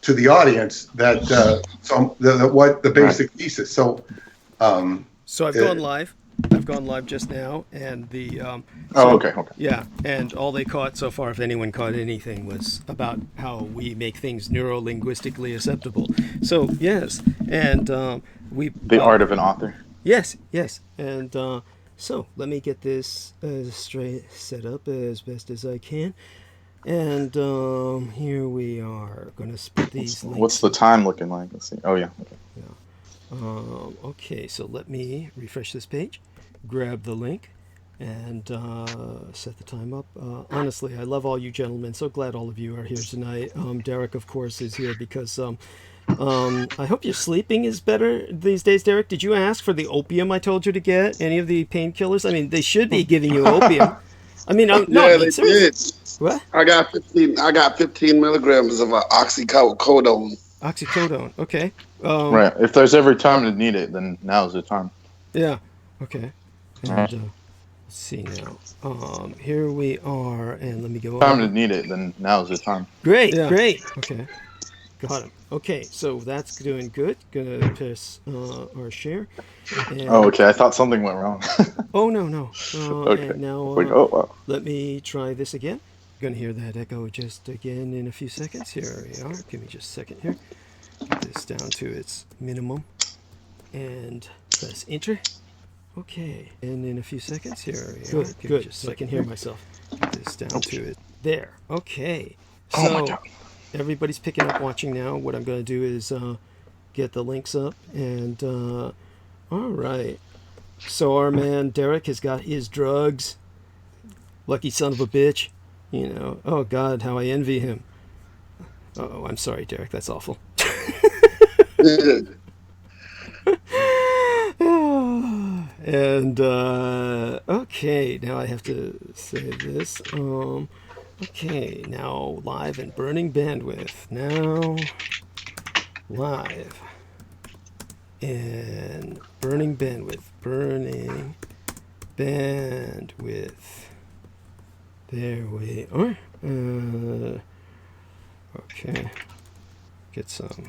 to the audience that what the basic thesis. So I've gone live. I've gone live just now, and okay. Yeah, and all they caught so far, if anyone caught anything, was about how we make things neuro-linguistically acceptable. So yes, and the art of an author. Yes, and so let me get this set up as best as I can, and here we are going to split these links. What's the time looking like? Let's see. Oh yeah. Okay. Yeah. Okay, so let me refresh this page, grab the link, and set the time up. Honestly, I love all you gentlemen. So glad all of you are here tonight. Derek, of course, is here because I hope your sleeping is better these days, Derek. Did you ask for the opium I told you to get? Any of the painkillers? I mean, they should be giving you opium. I mean, they did. What? I got 15 milligrams of oxycodone. Oxycodone. Okay. Right. If there's ever time to need it, then now's the time. Yeah. Okay. And, let's see now. Here we are, and let me go. Time to need it, then now's the time. Great. Yeah. Great. Okay. Got him. Okay, so that's doing good. Gonna press our share. And okay. I thought something went wrong. Oh no. Okay. And now wow. Let me try this again. Gonna hear that echo just again in a few seconds. Here we are. Give me just a second here. Get this down to its minimum, and press enter. Okay, and in a few seconds here we are. Give me just a second. Hear myself. Get this down to it. There. Okay. So, oh my God. Everybody's picking up watching now. What I'm going to do is get the links up. And all right. So our man Derek has got his drugs. Lucky son of a bitch. You know. Oh, God, how I envy him. Oh, I'm sorry, Derek. That's awful. And okay, now I have to say this. Okay, now live and burning bandwidth. Now live and burning bandwidth. Burning bandwidth. There we are. Okay. Get some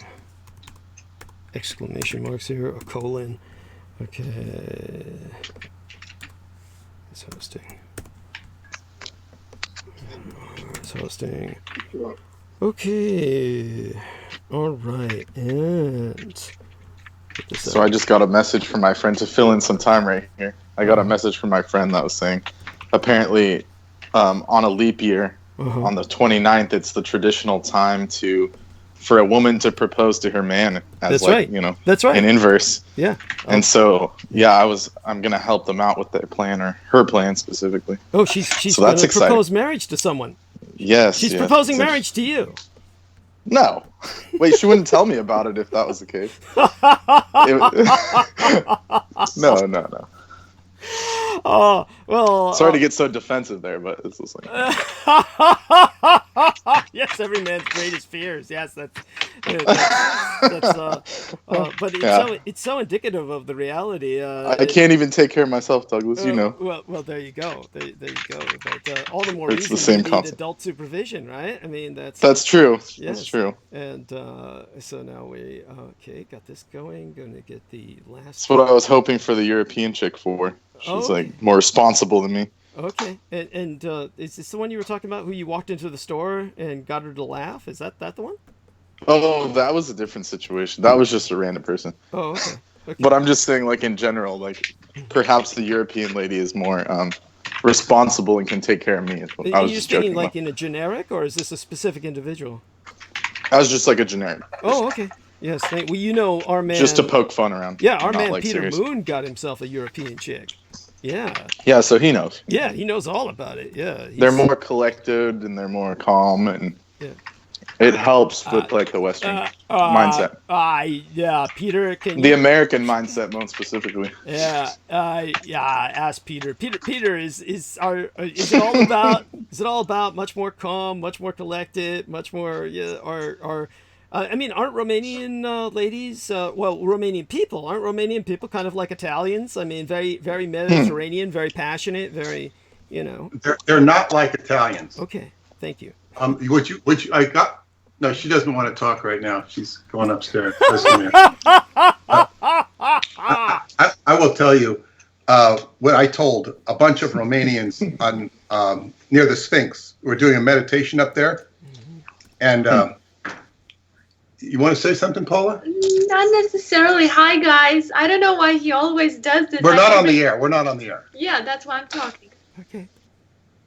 exclamation marks here. A colon. Okay. It's hosting. Hosting. Okay. All right. And so I just got a message from my friend to fill in some time right here. I got a message from my friend that was saying apparently on a leap year on the 29th it's the traditional time for a woman to propose to her man as that's right. You know, that's right. In inverse. Yeah. And so I'm gonna help them out with their plan or her plan specifically. Oh, she's so gonna that's exciting. Propose marriage to someone. Yes. She's proposing marriage to you. No. Wait, she wouldn't tell me about it if that was the case. No. Oh, well. Sorry to get so defensive there, but it's just like. Yes, every man's greatest fears. Yes, but it's so indicative of the reality. I can't even take care of myself, Douglas. You know. Well, there you go. There you go. But all the more it's reason the same you need adult supervision, right? I mean, that's true. Yes. That's true. And so now we got this going. Going to get the last. That's what I was hoping for the European chick for. She's like more responsible than me. Okay, and is this the one you were talking about? Who you walked into the store and got her to laugh? Is that the one? Oh, that was a different situation. That was just a random person. Oh, okay. But I'm just saying, like in general, like perhaps the European lady is more responsible and can take care of me. Are you speaking like in a generic, or is this a specific individual? I was just like a generic. Oh, okay. Yes. Well, you know, our man. Just to poke fun around. Yeah, our man like Peter serious. Moon got himself a European chick. Yeah. Yeah, so he knows. Yeah, he knows all about it. Yeah. They're more collected and they're more calm, and it helps with like the Western mindset. Yeah, Peter. The American mindset, most specifically. Yeah. Ask Peter. Peter is it all about much more calm, much more collected, much more I mean, aren't Romanian ladies, Romanian people kind of like Italians? I mean, very, very Mediterranean, very passionate, very, you know. They're not like Italians. Okay, thank you. Which I got No, she doesn't want to talk right now. She's going upstairs. Listen here. I will tell you what I told a bunch of Romanians on near the Sphinx. We're doing a meditation up there, and you want to say something, Paula? Not necessarily. Hi, guys. I don't know why he always does this. We're not on the air. We're not on the air. Yeah, that's why I'm talking. Okay.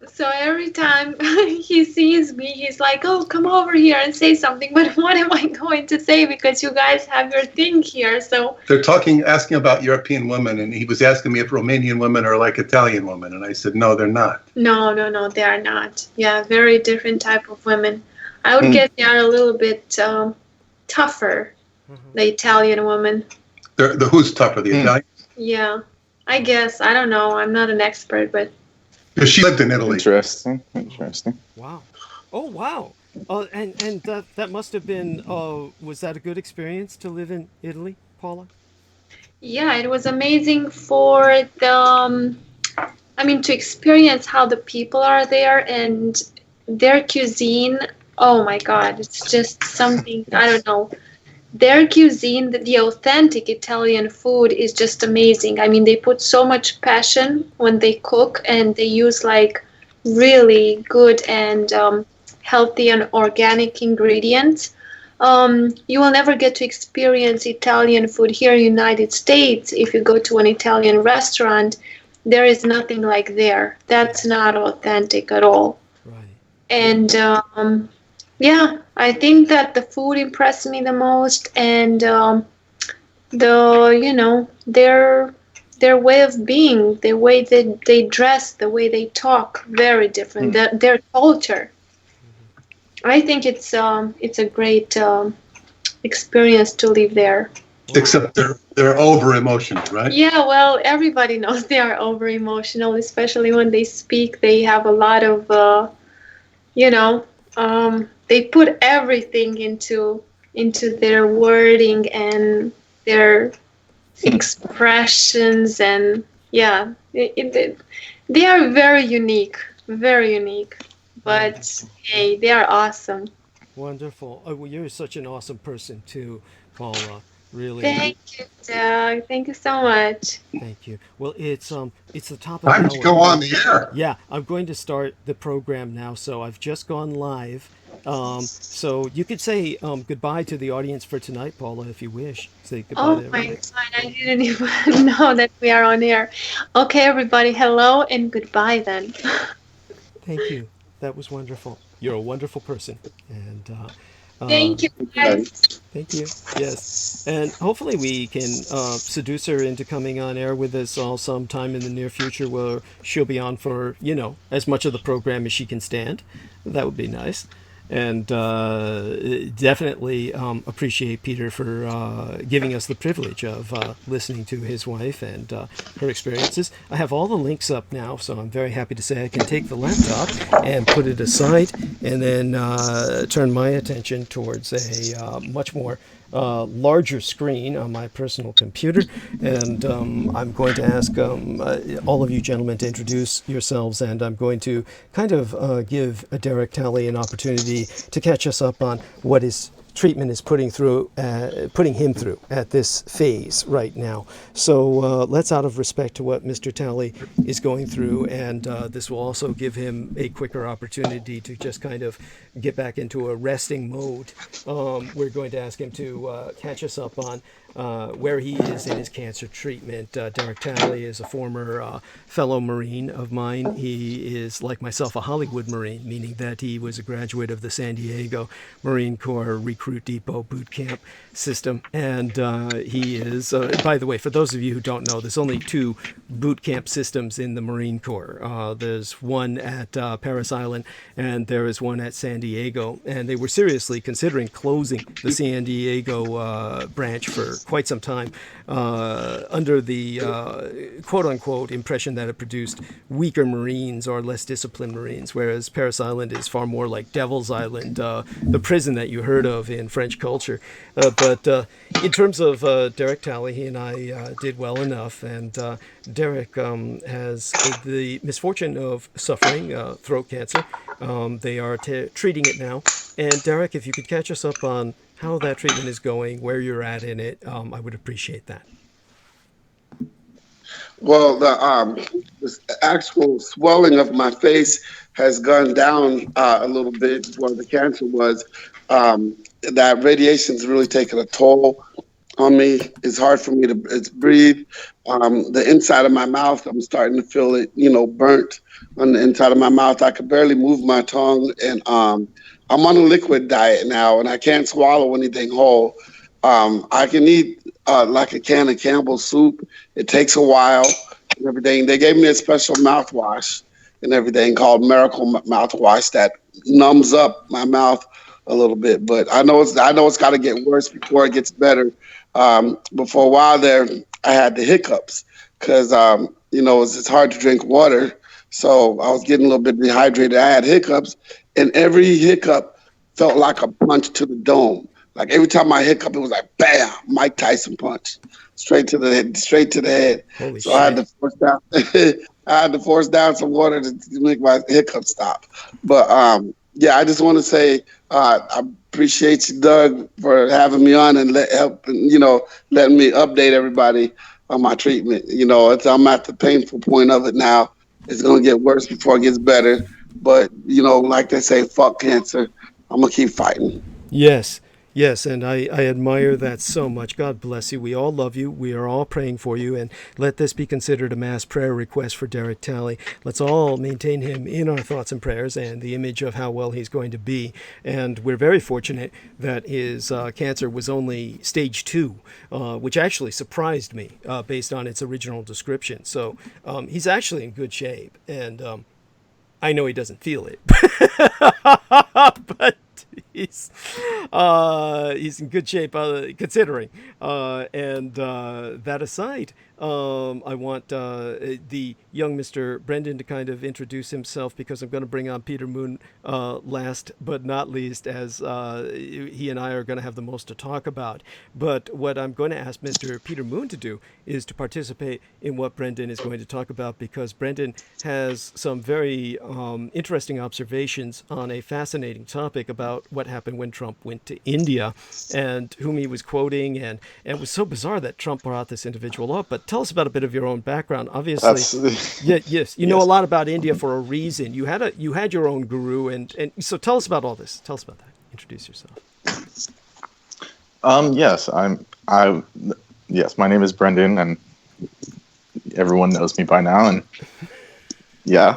So every time he sees me, he's like, oh, come over here and say something. But what am I going to say? Because you guys have your thing here. So they're asking about European women, and he was asking me if Romanian women are like Italian women. And I said, no, they're not. No, they are not. Yeah, very different type of women. I would guess they are a little bit tougher, the Italian women. Who's tougher, the Italians? Yeah, I guess. I don't know. I'm not an expert, but... Because she lived in Italy. Interesting. Wow. Oh, wow. And that must have been, was that a good experience to live in Italy, Paula? Yeah, it was amazing for the, to experience how the people are there and their cuisine. Oh my God, it's just something, I don't know. Their cuisine, the authentic Italian food is just amazing. I mean, they put so much passion when they cook, and they use like really good and healthy and organic ingredients. You will never get to experience Italian food here in the United States. If you go to an Italian restaurant, there is nothing like there. That's not authentic at all. Right. And yeah, I think that the food impressed me the most, and their way of being, the way they dress, the way they talk, very different. Their culture. I think it's a great experience to live there. Except they're over emotional, right? Yeah, well, everybody knows they are over emotional, especially when they speak. They have a lot of, they put everything into their wording and their expressions, and yeah, they are very unique. But hey, they are awesome. Wonderful. Oh, well, you're such an awesome person too, Paula. Really. Thank you, Doug. Thank you so much. Thank you. Well, it's the top of the Time hour. to go on the air. Yeah, I'm going to start the program now. So I've just gone live. So you could say goodbye to the audience for tonight, Paula, if you wish. Say goodbye to everybody. My God, I didn't even know that we are on air. Okay, everybody, hello and goodbye then. Thank you. That was wonderful. You're a wonderful person. And thank you, guys. Thank you. Yes. And hopefully we can seduce her into coming on air with us all sometime in the near future, where she'll be on for, as much of the program as she can stand. That would be nice. And definitely appreciate Peter for giving us the privilege of listening to his wife and her experiences. I have all the links up now, so I'm very happy to say I can take the laptop and put it aside, and then turn my attention towards a much more larger screen on my personal computer. And I'm going to ask all of you gentlemen to introduce yourselves, and I'm going to kind of give Derek Talley an opportunity to catch us up on what his treatment is putting him through at this phase right now. So let's, out of respect to what Mr. Talley is going through, and this will also give him a quicker opportunity to just kind of get back into a resting mode. We're going to ask him to catch us up on where he is in his cancer treatment. Derek Talley is a former fellow Marine of mine. He is, like myself, a Hollywood Marine, meaning that he was a graduate of the San Diego Marine Corps Recruit Depot boot camp system. And he is, by the way, for those of you who don't know, there's only 2 boot camp systems in the Marine Corps. There's one at Parris Island, and there is one at San Diego. And they were seriously considering closing the San Diego branch for quite some time, under the quote-unquote impression that it produced weaker Marines or less disciplined Marines, whereas Parris Island is far more like Devil's Island, the prison that you heard of in French culture. But in terms of Derek Talley, he and I did well enough. And Derek has the misfortune of suffering throat cancer. They are treating it now. And Derek, if you could catch us up on how that treatment is going, where you're at in it, I would appreciate that. Well, the actual swelling of my face has gone down a little bit where the cancer was. That radiation's really taken a toll on me. It's hard for me to breathe. The inside of my mouth, I'm starting to feel it, burnt on the inside of my mouth. I could barely move my tongue, and I'm on a liquid diet now, and I can't swallow anything whole. I can eat like a can of Campbell's soup. It takes a while and everything. They gave me a special mouthwash and everything called Miracle mouthwash that numbs up my mouth a little bit. But I know it's got to get worse before it gets better. But for a while there, I had the hiccups because it's hard to drink water. So I was getting a little bit dehydrated. I had hiccups, and every hiccup felt like a punch to the dome. Like every time I hiccup, it was like bam, Mike Tyson punch, straight to the head. Holy so shit. I had to force down. I had to force down some water to make my hiccup stop. But I just want to say I appreciate you, Doug, for having me on and letting me update everybody on my treatment. I'm at the painful point of it now. It's gonna get worse before it gets better. But like they say, fuck cancer. I'm gonna keep fighting. Yes, and I admire that so much. God bless you. We all love you. We are all praying for you. And let this be considered a mass prayer request for Derek Talley. Let's all maintain him in our thoughts and prayers and the image of how well he's going to be. And we're very fortunate that his cancer was only stage 2, which actually surprised me based on its original description. So he's actually in good shape. And I know he doesn't feel it. But he's in good shape considering. And that aside, I want the young Mr. Brenden to kind of introduce himself, because I'm going to bring on Peter Moon last but not least, as he and I are going to have the most to talk about. But what I'm going to ask Mr. Peter Moon to do is to participate in what Brenden is going to talk about, because Brenden has some very interesting observations on a fascinating topic about what happened when Trump went to India and whom he was quoting. And it was so bizarre that Trump brought this individual up. But tell us about a bit of your own background. Obviously, you know a lot about India for a reason. You had your own guru, and so tell us about all this. Tell us about that. Introduce yourself. Yes, my name is Brenden, and everyone knows me by now. And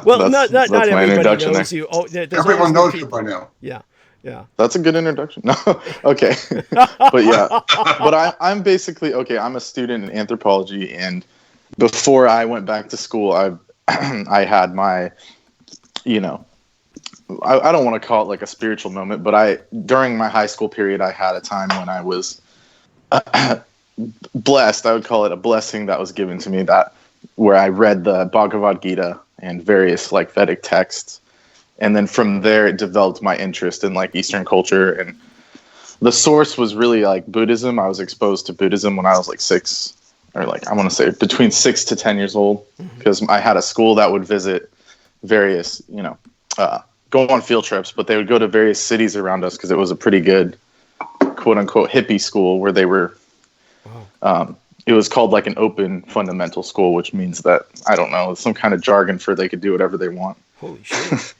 well, that's not my everybody introduction knows there. you. Oh, Everyone knows you by now. Yeah. That's a good introduction. No, okay. But I'm basically, I'm a student in anthropology, and before I went back to school, I had my, I don't want to call it like a spiritual moment, but during my high school period, I had a time when I was blessed. I would call it a blessing that was given to me, where I read the Bhagavad Gita and various like Vedic texts. And then from there, it developed my interest in like Eastern culture. And the source was really like Buddhism. I was exposed to Buddhism when I was like 6, or like, I want to say between 6 to 10 years old, because I had a school that would visit various, go on field trips, but they would go to various cities around us because it was a pretty good quote unquote hippie school where they were, it was called like an open fundamental school, which means that, I don't know, some kind of jargon for they could do whatever they want. Holy shit.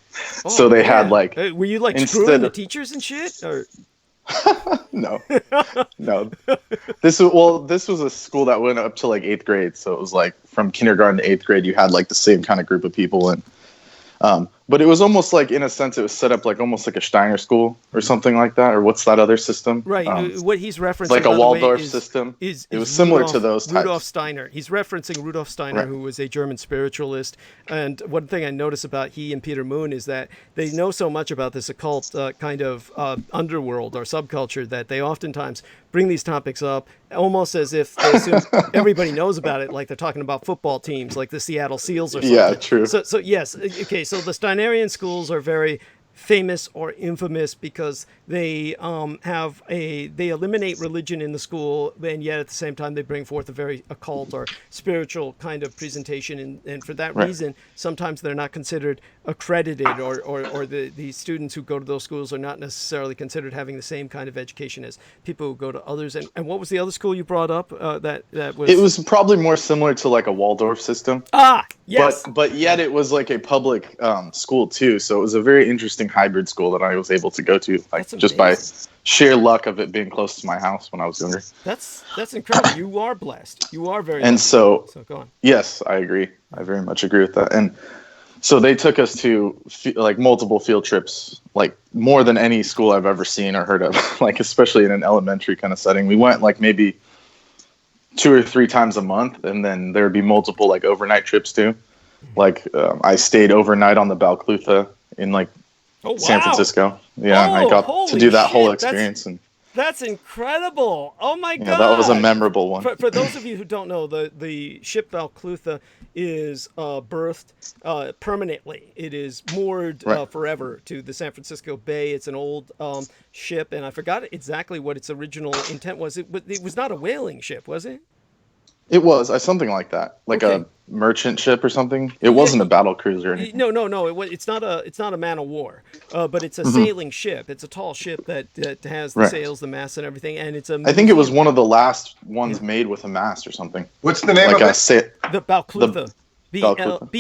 So they had like, were you like screwing the teachers and shit? Or no. This was a school that went up to like 8th grade. So it was like from kindergarten to 8th grade, you had like the same kind of group of people. And, but it was almost like, in a sense, it was set up like almost like a Steiner school or something like that. Or what's that other system? Right. What he's referencing, like a Waldorf system. It was similar to those types. Rudolf Steiner. He's referencing Rudolf Steiner, who was a German spiritualist. And one thing I notice about he and Peter Moon is that they know so much about this occult kind of underworld or subculture that they oftentimes bring these topics up almost as if they assume everybody knows about it, like they're talking about football teams like the Seattle Seals or something. Yeah, true. So yes, okay, so the Steinerian schools are very famous or infamous because they they eliminate religion in the school, and yet at the same time they bring forth a very occult or spiritual kind of presentation, and for that reason sometimes they're not considered accredited, or the students who go to those schools are not necessarily considered having the same kind of education as people who go to others. And what was the other school you brought up that was? It was probably more similar to like a Waldorf system. Yes. But yet it was like a public school too, so it was a very interesting hybrid school that I was able to go to, like just by sheer luck of it being close to my house when I was younger. That's incredible. You are blessed. You are very. And lucky. So go on. Yes, I agree. I very much agree with that. And so they took us to like multiple field trips, like more than any school I've ever seen or heard of, like especially in an elementary kind of setting. We went like maybe 2 or 3 times a month, and then there would be multiple like overnight trips too. Like I stayed overnight on the Balclutha in like San Francisco. Yeah, I got to do that whole experience. That's incredible. Oh my God. Yeah, that was a memorable one. For those of you who don't know, the ship Balclutha is berthed permanently. It is moored forever to the San Francisco Bay. It's an old ship, and I forgot exactly what its original intent was. It was not a whaling ship, was it? It was something like that, like a merchant ship or something. It wasn't a battle cruiser or anything. No. It's not a man of war, but it's a sailing ship. It's a tall ship that has the sails, the masts, and everything. And it's I think it was one of the last ones made with a mast or something. What's the name of it? The Balclutha. Balclutha.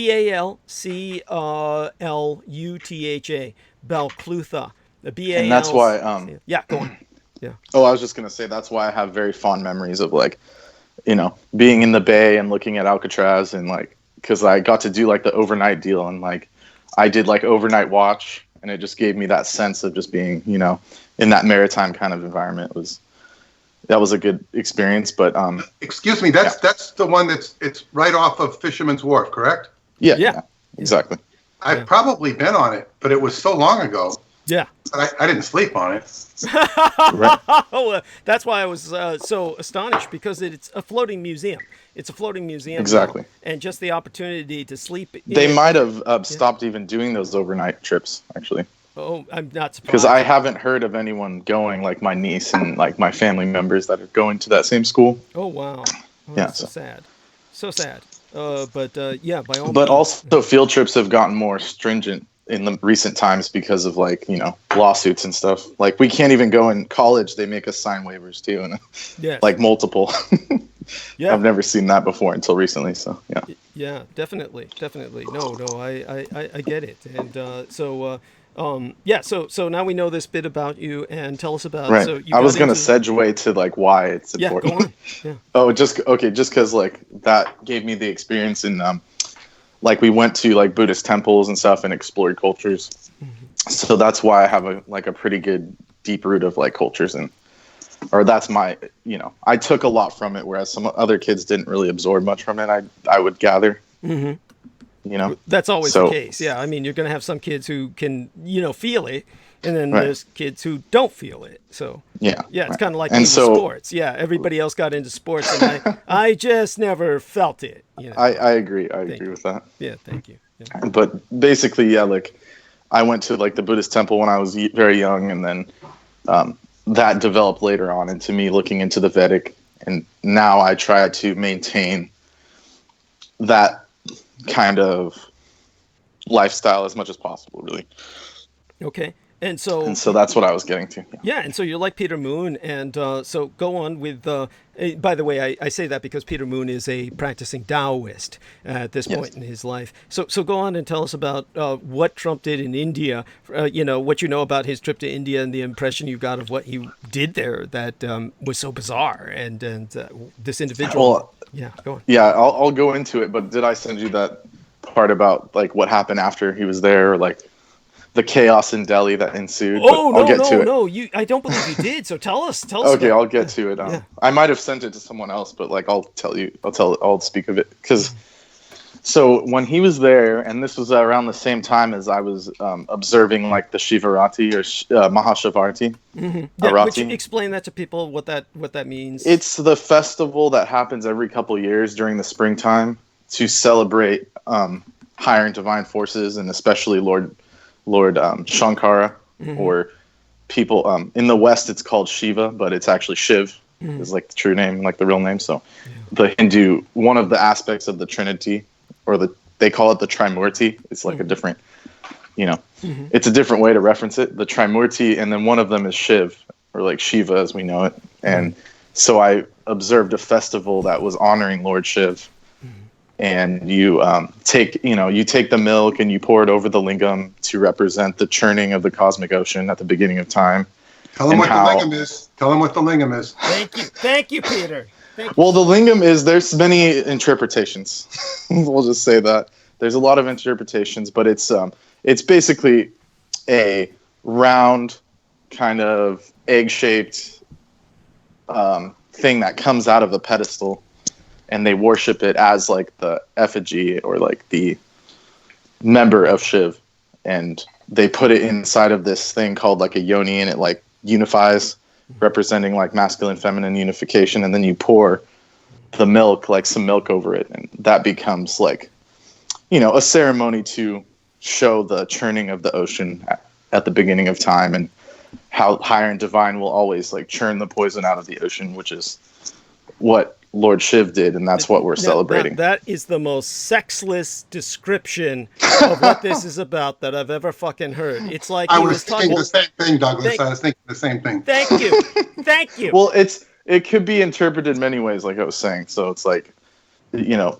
Balclutha. The BAL. And that's why. Yeah, go on. Yeah. Oh, I was just gonna say that's why I have very fond memories of like, being in the bay and looking at Alcatraz, and like, because I got to do like the overnight deal, and like I did like overnight watch, and it just gave me that sense of just being, in that maritime kind of environment. That was a good experience. But excuse me, that's the one it's right off of Fisherman's Wharf, correct? Yeah, exactly. I've probably been on it, but it was so long ago. Yeah. I didn't sleep on it. That's why I was so astonished, because it's a floating museum. It's a floating museum. Exactly. Now, and just the opportunity to sleep. They might have stopped even doing those overnight trips, actually. Oh, I'm not surprised. Because I haven't heard of anyone going, like my niece and like my family members that are going to that same school. Oh, wow. That's so sad. So sad. But by all means. But also field trips have gotten more stringent in the recent times because of like, lawsuits and stuff. Like we can't even go in college. They make us sign waivers too. And like multiple. Yeah. I've never seen that before until recently. So, yeah. Yeah, definitely. No, I get it. And so now we know this bit about you, and tell us about. Right. So I was going to segue to like why it's important. Yeah, go on. Yeah. Oh, just because like that gave me the experience in like we went to like Buddhist temples and stuff and explored cultures. Mm-hmm. So that's why I have a pretty good deep root of like cultures, or that's my, I took a lot from it, whereas some other kids didn't really absorb much from it. I would gather. Mm-hmm. That's always the case. Yeah. I mean, you're going to have some kids who can, feel it, and then there's kids who don't feel it. So it's kind of like sports. Yeah. Everybody else got into sports, and I just never felt it. I agree. I agree with that. Yeah. Thank you. Yeah. But basically, like I went to like the Buddhist temple when I was very young, and then that developed later on into me looking into the Vedic, and now I try to maintain that kind of lifestyle as much as possible, really. Okay. And so that's what I was getting to. Yeah, and so you're like Peter Moon, and so go on with. By the way, I say that because Peter Moon is a practicing Taoist at this point in his life. So go on and tell us about what Trump did in India. What you know about his trip to India and the impression you got of what he did there that was so bizarre, and this individual. Well, go on. Yeah, I'll go into it. But did I send you that part about like what happened after he was there, or like the chaos in Delhi that ensued? No. I don't believe you did. So tell us. Okay, I'll get to it. I might have sent it to someone else, but like I'll speak of it, because so when he was there, and this was around the same time as I was observing like the Shivarati or Mahashivarati. Mm-hmm. Would you explain that to people, what that means? It's the festival that happens every couple years during the springtime to celebrate higher and divine forces, and especially Lord Lord Shankara, or people in the West it's called Shiva, but it's actually Shiv is like the true name, like the real name. So the Hindu, one of the aspects of the Trinity, or they call it the Trimurti. It's like a different, it's a different way to reference it. The Trimurti, and then one of them is Shiv, or like Shiva as we know it. And so I observed a festival that was honoring Lord Shiv. And you take the milk and you pour it over the lingam to represent the churning of the cosmic ocean at the beginning of time. Tell him what the lingam is. Tell him what the lingam is. Thank you, Peter. Well, the lingam is, there's many interpretations. We'll just say that. There's a lot of interpretations, but it's basically a round, kind of egg-shaped thing that comes out of the pedestal. And they worship it as like the effigy or like the member of Shiv. And they put it inside of this thing called like a yoni, and it like unifies, representing like masculine, feminine unification. And then you pour the milk, like some milk over it. And that becomes like, a ceremony to show the churning of the ocean at the beginning of time, and how higher and divine will always like churn the poison out of the ocean, which is what Lord Shiv did, and that's what we're celebrating. That is the most sexless description of what this is about that I've ever fucking heard. It's like I was thinking the same thing, Douglas. I was thinking the same thing. Thank you. Thank you. Well, it could be interpreted many ways, like I was saying. So it's like, the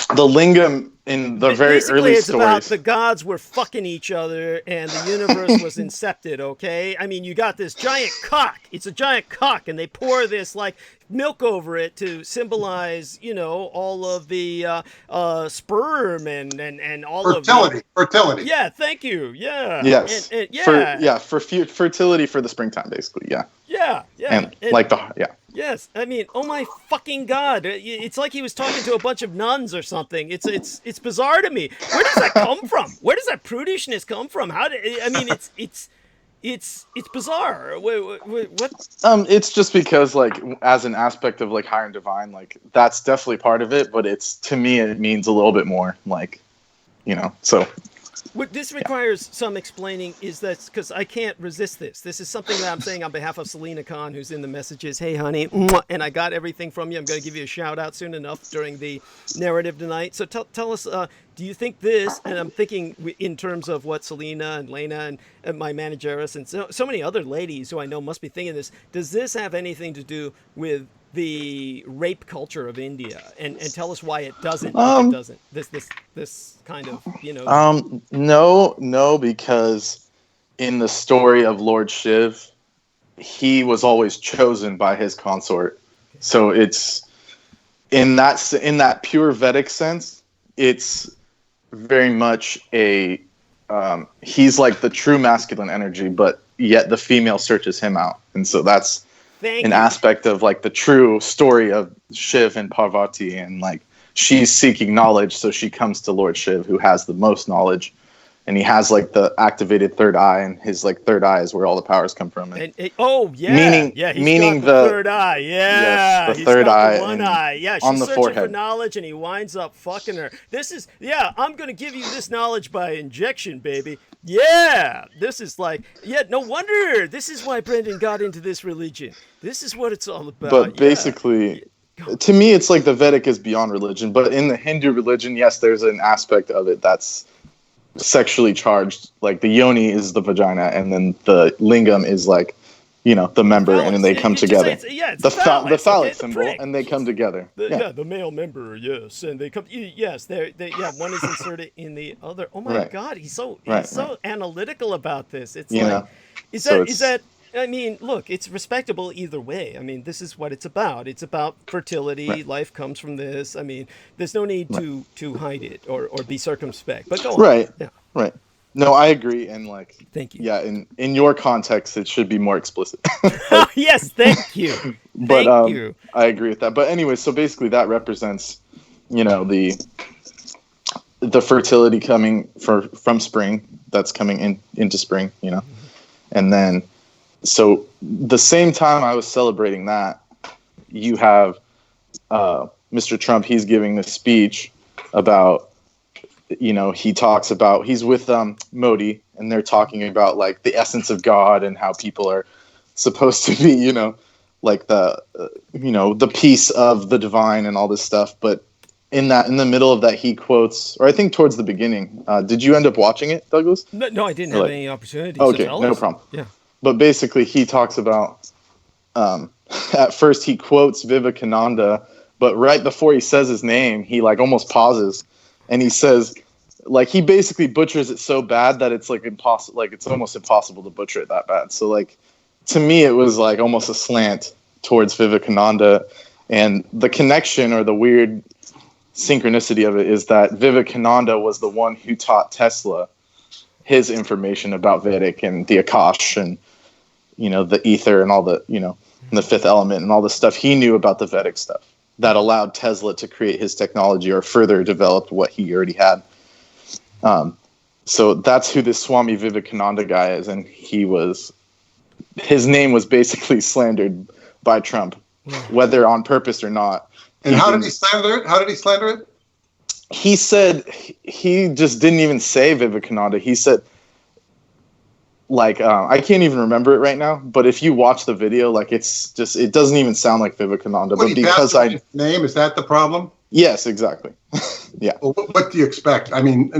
lingam in the very basically early it's stories. about the gods were fucking each other and the universe was incepted, okay? I mean, you got this giant cock. It's a giant cock, and they pour this like milk over it to symbolize, all of the sperm and all fertility. of Fertility. Yeah, thank you. Yeah. Yes. And yeah. For fertility for the springtime, basically. Yeah. Yeah. And like Yes, I mean, oh my fucking God! It's like he was talking to a bunch of nuns or something. It's bizarre to me. Where does that come from? Where does that prudishness come from? It's bizarre. What? It's just because like as an aspect of like higher and divine, like that's definitely part of it. But to me it means a little bit more, like, so. What this requires some explaining is that, because I can't resist this. This is something that I'm saying on behalf of Selena Khan, who's in the messages. Hey, honey, and I got everything from you. I'm going to give you a shout out soon enough during the narrative tonight. So tell us, do you think this, and I'm thinking in terms of what Selena and Lena and my manageress and so many other ladies who I know must be thinking this, does this have anything to do with the rape culture of India, and tell us why it doesn't. If it doesn't. This kind of No, because in the story of Lord Shiv, he was always chosen by his consort. So it's in that pure Vedic sense, it's very much he's like the true masculine energy, but yet the female searches him out, and so that's aspect of like the true story of Shiv and Parvati, and like she's seeking knowledge, so she comes to Lord Shiv, who has the most knowledge, and he has like the activated third eye, and his like third eye is where all the powers come from. Meaning the third eye, yes, the third eye, one eye, yeah, she's on the searching forehead for knowledge, and he winds up fucking her. I'm gonna give you this knowledge by injection, baby. Yeah, this is like, no wonder. This is why Brenden got into this religion. This is what it's all about. But basically, to me, it's like the Vedic is beyond religion. But in the Hindu religion, yes, there's an aspect of it that's sexually charged. Like the yoni is the vagina, and then the lingam is like, the member, and then they come together. It's the phallus, phallus symbol, and they come together. The male member, yes, and they come. Yes, one is inserted in the other. Oh my God, he's so analytical about this. It's like, is that? I mean, look, it's respectable either way. I mean, this is what it's about. It's about fertility. Right. Life comes from this. I mean, there's no need to hide it or be circumspect. But go on. Right. Yeah. Right. No, I agree, and like, thank you. Yeah, in your context, it should be more explicit. Yes, thank you. But thank you. I agree with that. But anyway, so basically, that represents, the fertility coming from spring. That's coming into spring, and then, so the same time I was celebrating that, you have Mr. Trump. He's giving this speech about he talks about, he's with Modi, and they're talking about like the essence of God and how people are supposed to be, like the peace of the divine and all this stuff. But in the middle of that, he quotes, or I think towards the beginning. Did you end up watching it, Douglas? No, I didn't have any opportunity. Okay, so tell no us. problem. Yeah. But basically, he talks about, at first he quotes Vivekananda, but right before he says his name, he like almost pauses, and he says, like, he basically butchers it so bad that it's like impossible, like it's almost impossible to butcher it that bad. So like, to me, it was like almost a slant towards Vivekananda, and the connection or the weird synchronicity of it is that Vivekananda was the one who taught Tesla his information about Vedic and the Akash and, the ether and all the, and the fifth element and all the stuff he knew about the Vedic stuff that allowed Tesla to create his technology or further developed what he already had. So that's who this Swami Vivekananda guy is. And his name was basically slandered by Trump, whether on purpose or not. And how did he slander it? How did he slander it? He said he just didn't even say Vivekananda. He said, like, I can't even remember it right now, but if you watch the video, like, it's just, it doesn't even sound like Vivekananda. But because name, is that the problem? Yes, exactly. Yeah. Well, what do you expect? I mean,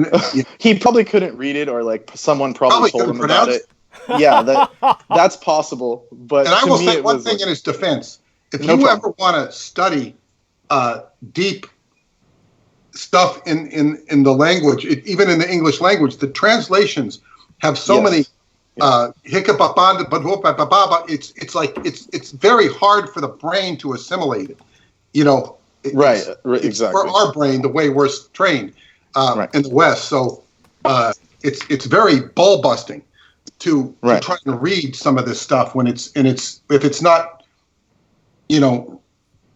he probably couldn't read it, or like someone probably told him about it. Yeah, that's possible. But and I will say one thing in his defense: if you ever want to study deep stuff in the language, even in the English language, the translations have so many it's like it's very hard for the brain to assimilate it. Exactly. For our brain, the way we're trained in the West, so it's very ball busting to try and read some of this stuff when if it's not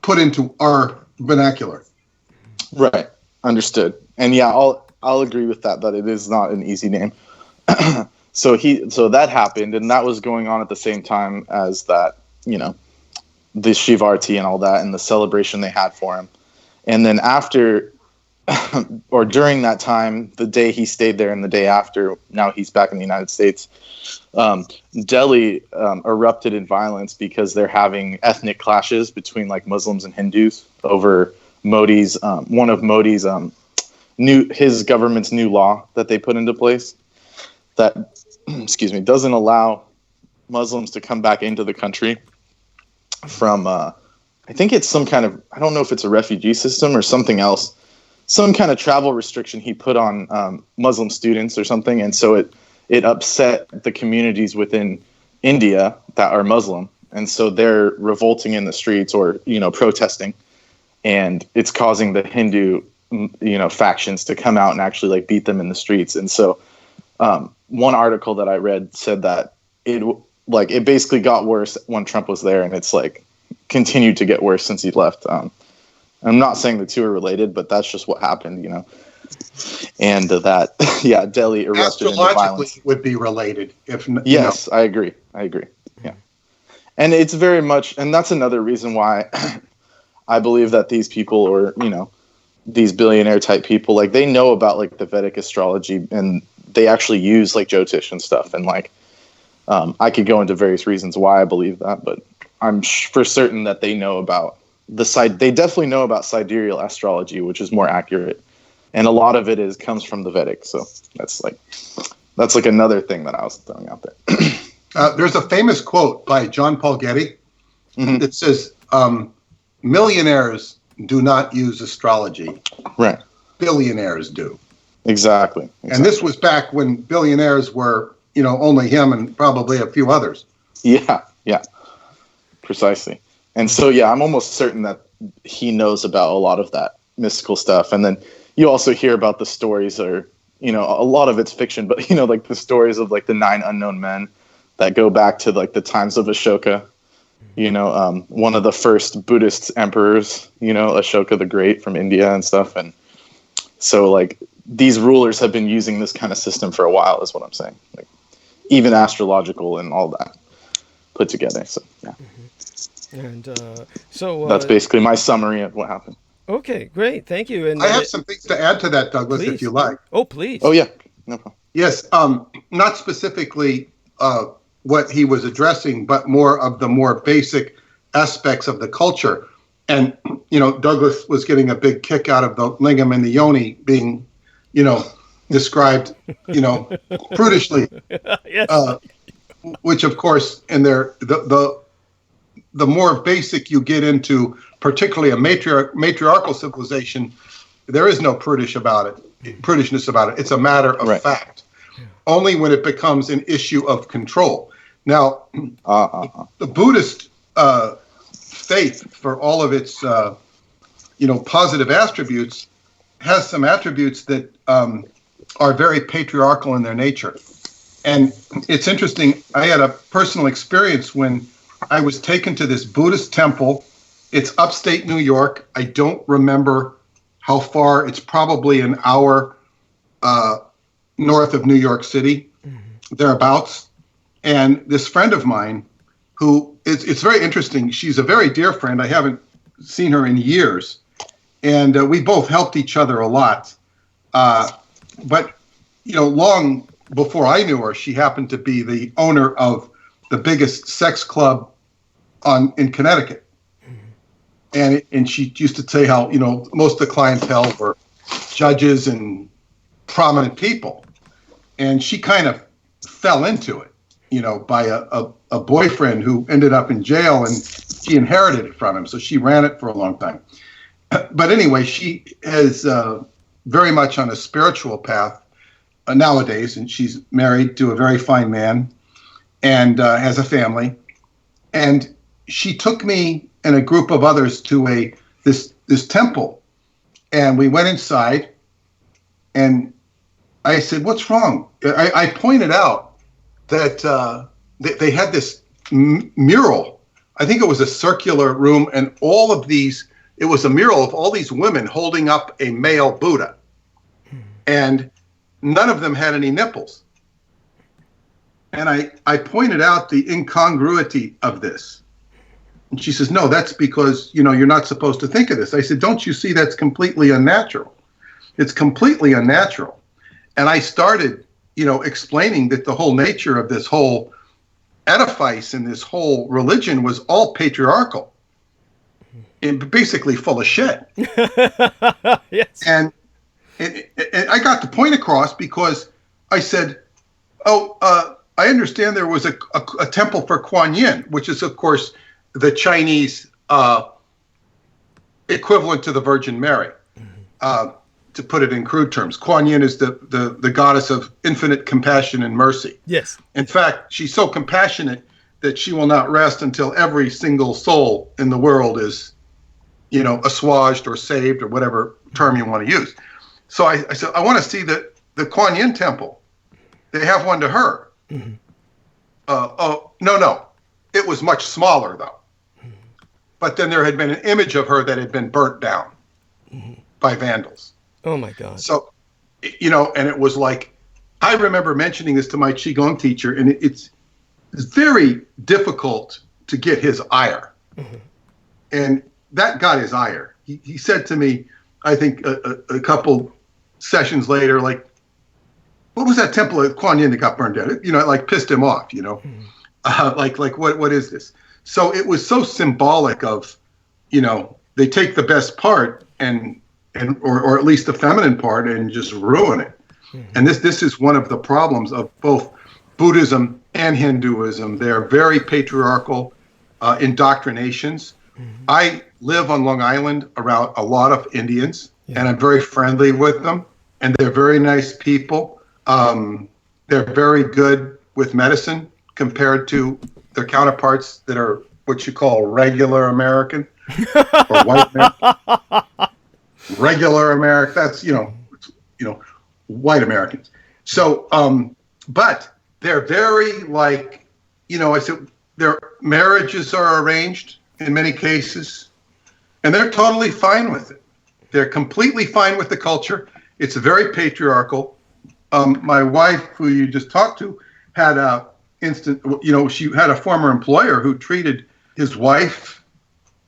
put into our vernacular. Right. Understood. And yeah, I'll agree with that it is not an easy name. So that happened, and that was going on at the same time as that, the Shivarti and all that and the celebration they had for him. And then after or during that time, the day he stayed there and the day after, now he's back in the United States, Delhi erupted in violence because they're having ethnic clashes between like Muslims and Hindus over Modi's one of Modi's his government's new law that they put into place that doesn't allow Muslims to come back into the country from I think it's some kind of, I don't know if it's a refugee system or something else, some kind of travel restriction he put on Muslim students or something, and so it upset the communities within India that are Muslim, and so they're revolting in the streets or protesting, and it's causing the Hindu factions to come out and actually like beat them in the streets. And so one article that I read said that it basically got worse when Trump was there, and it's like continued to get worse since he left. I'm not saying the two are related, but that's just what happened, and that Delhi erupted into violence. Astrologically would be related if yes, I agree. Yeah, and it's very much, and that's another reason why I believe that these people, or these billionaire type people, like they know about like the Vedic astrology, and they actually use like Jyotish and stuff, and like I could go into various reasons why I believe that, but I'm for certain that they know about they definitely know about sidereal astrology, which is more accurate, and a lot of it comes from the Vedic. So that's like another thing that I was throwing out there. There's a famous quote by John Paul Getty that says, "Millionaires do not use astrology. Right. Billionaires do." Exactly. And this was back when billionaires were, only him and probably a few others. Yeah. Precisely. And so, I'm almost certain that he knows about a lot of that mystical stuff. And then you also hear about the stories, or, a lot of it's fiction, but, like the stories of like the 9 unknown men that go back to like the times of Ashoka, one of the first Buddhist emperors, Ashoka the Great from India and stuff. And so like these rulers have been using this kind of system for a while, is what I'm saying. Like even astrological and all that put together. So, yeah. And so that's basically my summary of what happened. Okay, great. Thank you. And I have some things to add to that, Douglas, if please. you like. Oh, please. Oh yeah, no problem. Yes, not specifically what he was addressing, but more of the more basic aspects of the culture. And, Douglas was getting a big kick out of the lingam and the yoni being, described, prudishly, Yes. which of course, in the more basic you get into, particularly a matriarchal civilization, there is no prudishness about it. It's a matter of fact. Only when it becomes an issue of control. Now, the Buddhist faith, for all of its positive attributes, has some attributes that are very patriarchal in their nature. And it's interesting. I had a personal experience when I was taken to this Buddhist temple. It's upstate New York. I don't remember how far. It's probably an hour north of New York City, thereabouts. And this friend of mine, who it's very interesting. She's a very dear friend. I haven't seen her in years. And we both helped each other a lot. But, long before I knew her, she happened to be the owner of the biggest sex club in Connecticut. And she used to say how, most of the clientele were judges and prominent people. And she kind of fell into it, by a boyfriend who ended up in jail, and she inherited it from him. So she ran it for a long time. But anyway, she is very much on a spiritual path nowadays, and she's married to a very fine man and has a family. And she took me and a group of others to this temple, and we went inside, and I said, "What's wrong?" I pointed out that they had this mural. I think it was a circular room, and it was a mural of all these women holding up a male Buddha, and none of them had any nipples. And I pointed out the incongruity of this. And she says, "No, that's because, you're not supposed to think of this." I said, "Don't you see that's completely unnatural? It's completely unnatural." And I started, explaining that the whole nature of this whole edifice and this whole religion was all patriarchal and basically full of shit. Yes. And I got the point across because I said, I understand there was a temple for Kuan Yin, which is, of course, the Chinese equivalent to the Virgin Mary. To put it in crude terms, Kuan Yin is the goddess of infinite compassion and mercy. Yes. In fact, she's so compassionate that she will not rest until every single soul in the world is, assuaged or saved or whatever term you want to use. So I said, I want to see the Kuan Yin temple. They have one to her. Mm-hmm. No. It was much smaller, though. Mm-hmm. But then there had been an image of her that had been burnt down by vandals. Oh, my God. So, and it was like, I remember mentioning this to my Qigong teacher, and it's very difficult to get his ire. Mm-hmm. And that got his ire. He said to me, I think a couple sessions later, like, what was that temple at Kuan Yin that got burned down? It, like pissed him off, like what is this? So it was so symbolic of, they take the best part or at least the feminine part and just ruin it. Mm-hmm. And this is one of the problems of both Buddhism and Hinduism. They're very patriarchal indoctrinations. Mm-hmm. I live on Long Island around a lot of Indians, and I'm very friendly with them, and they're very nice people. They're very good with medicine compared to their counterparts that are what you call regular American or white American. Regular American, that's, white Americans. So, but they're very I said, their marriages are arranged in many cases, and they're totally fine with it. They're completely fine with the culture. It's very patriarchal. My wife, who you just talked to, had she had a former employer who treated his wife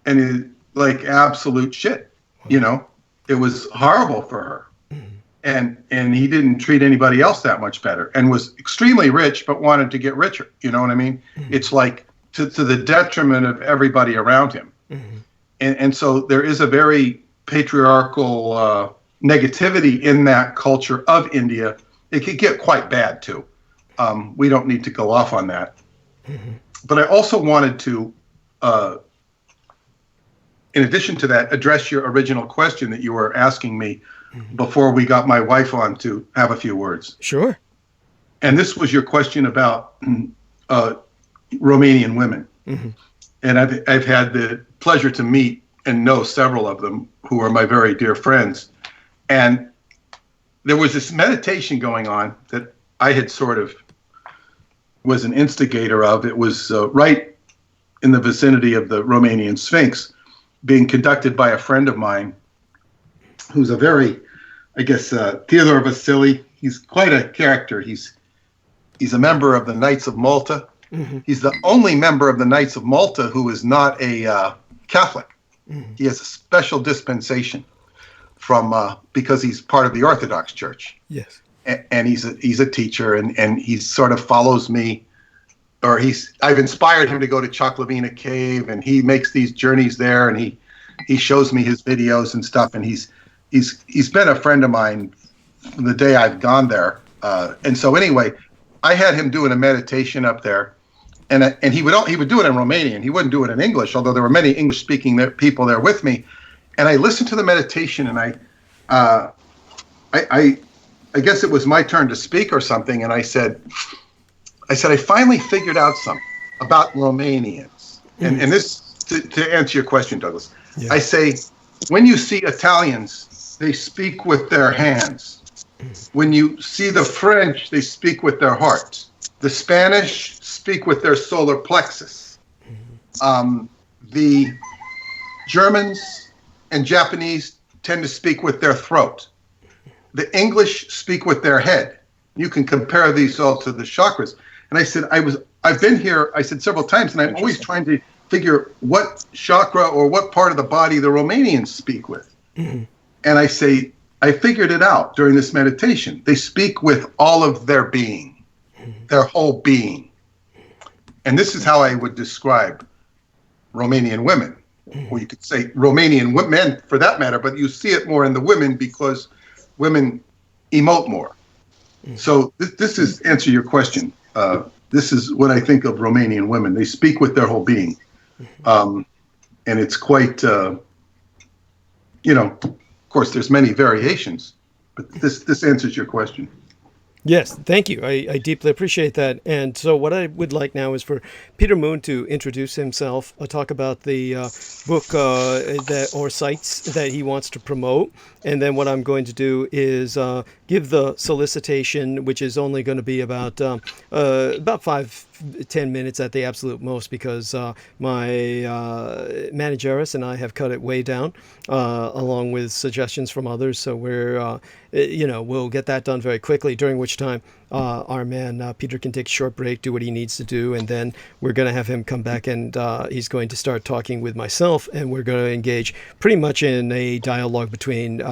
and his like absolute shit. You know, it was horrible for her. And he didn't treat anybody else that much better, and was extremely rich, but wanted to get richer. You know what I mean? It's like to the detriment of everybody around him. And so there is a very patriarchal negativity in that culture of India. It could get quite bad too. We don't need to go off on that. But I also wanted to, in addition to that, address your original question that you were asking me before we got my wife on to have a few words. Sure. And this was your question about Romanian women. And I've had the pleasure to meet and know several of them who are my very dear friends. And there was this meditation going on that I had sort of was an instigator of. It was right in the vicinity of the Romanian Sphinx, being conducted by a friend of mine who's a very, I guess, Theodore Vasily. He's quite a character. He's a member of the Knights of Malta. He's the only member of the Knights of Malta who is not a Catholic. He has a special dispensation from because he's part of the Orthodox Church. Yes. And he's a teacher, and he sort of follows me, or I've inspired him to go to Choklavina Cave, and he makes these journeys there, and he shows me his videos and stuff, and he's been a friend of mine from the day I've gone there. And so anyway, I had him doing a meditation up there, and he would do it in Romanian. He wouldn't do it in English, although there were many English-speaking people there with me. And I listened to the meditation, and I guess it was my turn to speak or something, and I said, I finally figured out something about Romanians. And this, to answer your question, Douglas, I say, when you see Italians, they speak with their hands. When you see the French, they speak with their hearts. The Spanish speak with their solar plexus. The Germans and Japanese tend to speak with their throat. The English speak with their head. You can compare these all to the chakras. And I said, I've been here, I said several times, and I'm always trying to figure what chakra or what part of the body the Romanians speak with. And I say, I figured it out during this meditation. They speak with all of their being, their whole being. And this is how I would describe Romanian women. Or you could say Romanian men for that matter, but you see it more in the women because women emote more. So this is answer your question. This is what I think of Romanian women. They speak with their whole being. And it's quite, of course, there's many variations, but this answers your question. Yes, thank you. I deeply appreciate that. And so what I would like now is for Peter Moon to introduce himself, talk about the book or sites that he wants to promote. And then what I'm going to do is give the solicitation, which is only going to be about 5-10 minutes at the absolute most, because my manageress and I have cut it way down, along with suggestions from others. So we're, we'll get that done very quickly, during which time our man Peter can take a short break, do what he needs to do, and then we're going to have him come back, and he's going to start talking with myself, and we're going to engage pretty much in a dialogue between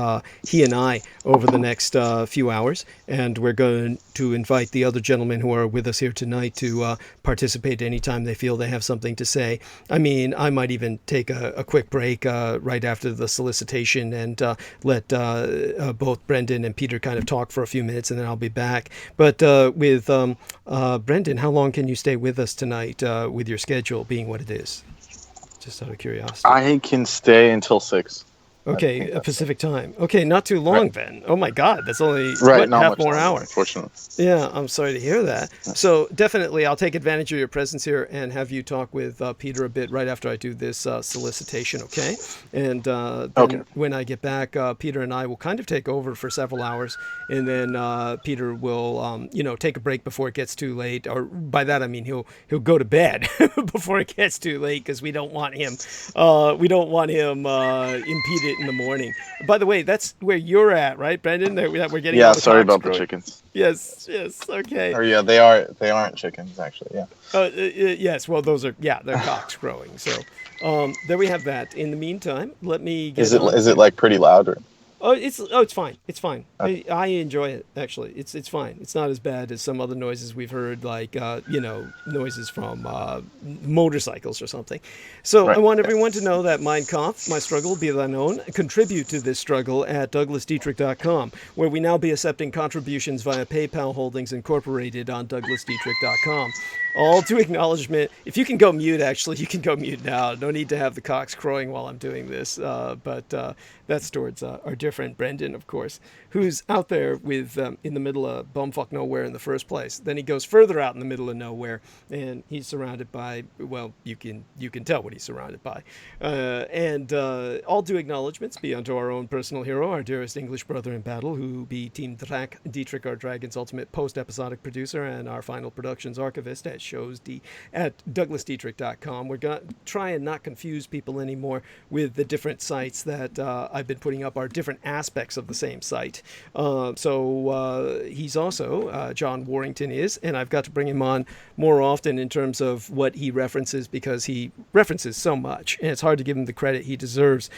he and I over the next few hours, and we're going to invite the other gentlemen who are with us here tonight to participate anytime they feel they have something to say. I mean, I might even take a quick break right after the solicitation and let both Brenden and Peter kind of talk for a few minutes, and then I'll be back. But with Brenden, how long can you stay with us tonight, with your schedule being what it is? Just out of curiosity. I can stay until 6. Okay, Pacific time. Okay, not too long then. Oh my God, that's only half more hour. Unfortunately. Yeah, I'm sorry to hear that. So definitely, I'll take advantage of your presence here and have you talk with Peter a bit right after I do this solicitation. Okay, and then when I get back, Peter and I will kind of take over for several hours, and then Peter will, take a break before it gets too late. Or by that I mean he'll go to bed before it gets too late, because we don't want him impeded in the morning. By the way, that's where you're at, right, Brenden? That we're getting Yeah, all the sorry cocks about the crowing. chickens. Yes, okay. Or yeah, they aren't chickens actually. Yeah. Yes, well, they're cocks crowing. So there we have that. In the meantime, let me get on Is to... it like pretty loud? Or? It's fine. It's fine. Okay. I enjoy it actually. It's fine. It's not as bad as some other noises we've heard, like noises from motorcycles or something. So I Right. want everyone to know that Mein Kampf, my struggle, be thine own. Contribute to this struggle at DouglasDietrich.com, where we now be accepting contributions via PayPal Holdings Incorporated on DouglasDietrich.com. All to acknowledgement. If you can go mute, actually, you can go mute now. No need to have the cocks crowing while I'm doing this. But that's towards our dear friend Brenden, of course, who's out there with in the middle of bumfuck nowhere in the first place. Then he goes further out in the middle of nowhere, and he's surrounded by, well, you can tell what he's surrounded by. And all due acknowledgments be unto our own personal hero, our dearest English brother in battle, who be Team Dietrich, our Dragon's ultimate post-episodic producer, and our final productions archivist at DouglasDietrich.com. We're going to try and not confuse people anymore with the different sites that I've been putting up, are different aspects of the same site. So he's also, John Warrington is, and I've got to bring him on more often in terms of what he references, because he references so much, and it's hard to give him the credit he deserves.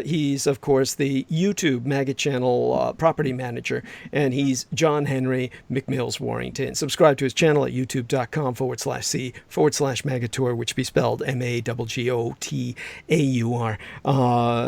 He's, of course, the YouTube Maggot Channel property manager, and he's John Henry McMills Warrington. Subscribe to his channel at youtube.com/C/Magateur, which be spelled MAGGOTAUR.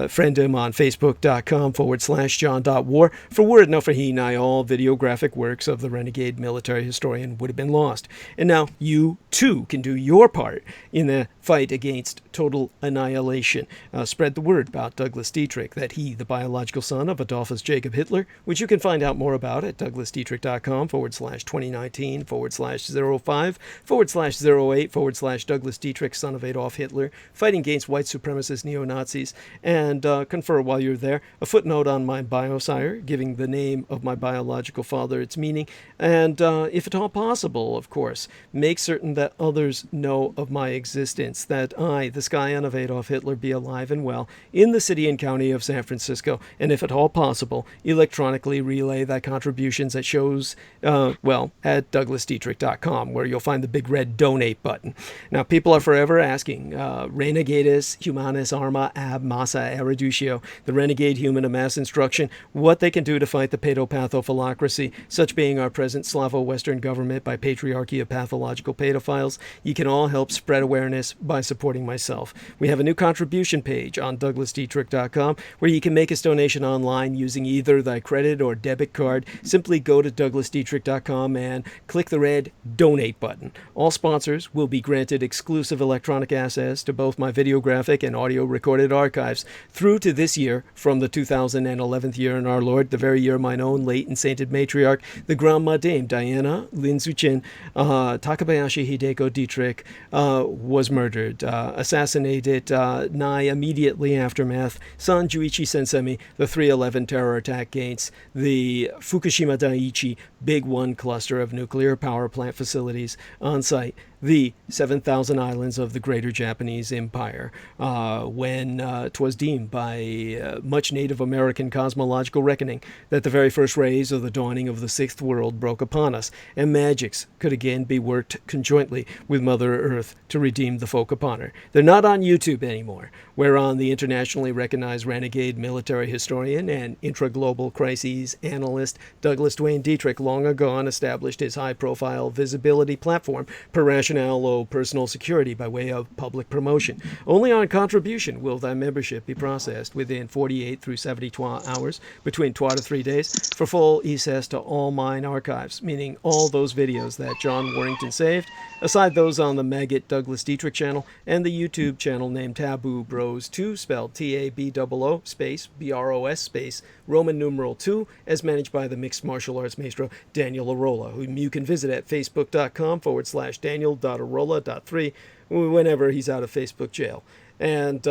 Friend him on Facebook.com/John.War. For word, no for he, nigh all videographic works of the renegade military historian would have been lost. And now you, too, can do your part in the fight against total annihilation. Spread the word about Douglas Dietrich, that he, the biological son of Adolphus Jacob Hitler, which you can find out more about at DouglasDietrich.com/2019/05/08/Douglas Dietrich, son of Adolf Hitler, fighting against white supremacist neo-Nazis, and confer while you're there. A footnote on my biosire, giving the name of my biological father its meaning, and if at all possible, of course, make certain that others know of my existence, that I, the scion of Adolf Hitler, be alive and well in the city and county of San Francisco, and if at all possible, electronically relay thy contributions at shows, at DouglasDietrich.com, where you'll find the big red donate button. Now, people are forever asking, Renegatus Humanis Arma Ab Massa Erudicio, the renegade human of mass instruction, what they can do to fight the pedopathophilocracy, such being our present Slavo-Western government by patriarchy of pathological pedophiles. You can all help spread awareness by supporting myself. We have a new contribution page on DouglasDietrich.com where you can make a donation online using either thy credit or debit card. Simply go to DouglasDietrich.com and click the red donate button. All sponsors will be granted exclusive electronic access to both my videographic and audio recorded archives through to this year, from the 2011th year in our Lord, the very year mine own late and sainted matriarch, the Grandma Dame Diana Linzuchin Takabayashi Hideko Dietrich was murdered, assassinated nigh immediately aftermath, San Juichi Sensemi, the 3/11 terror attack against the Fukushima Daiichi Big One cluster of nuclear power plant facilities on site, the 7,000 islands of the Greater Japanese Empire, when 'twas deemed by much Native American cosmological reckoning that the very first rays of the dawning of the sixth world broke upon us, and magics could again be worked conjointly with Mother Earth to redeem the folk upon her. They're not on YouTube anymore, whereon the internationally recognized renegade military historian and intra-global crises analyst Douglas Dwayne Dietrich long ago established his high-profile visibility platform per rationale of personal security by way of public promotion. Only on contribution will thy membership be processed within 48 through 72 hours, between 2 to 3 days, for full access to all mine archives, meaning all those videos that John Warrington saved, aside those on the Maggot Douglas Dietrich channel and the YouTube channel named Taboo Bros 2, spelled TABOO space BROS space Roman numeral 2, as managed by the mixed martial arts maestro Daniel Arola, whom you can visit at facebook.com/Daniel.Arola.3 whenever he's out of Facebook jail. And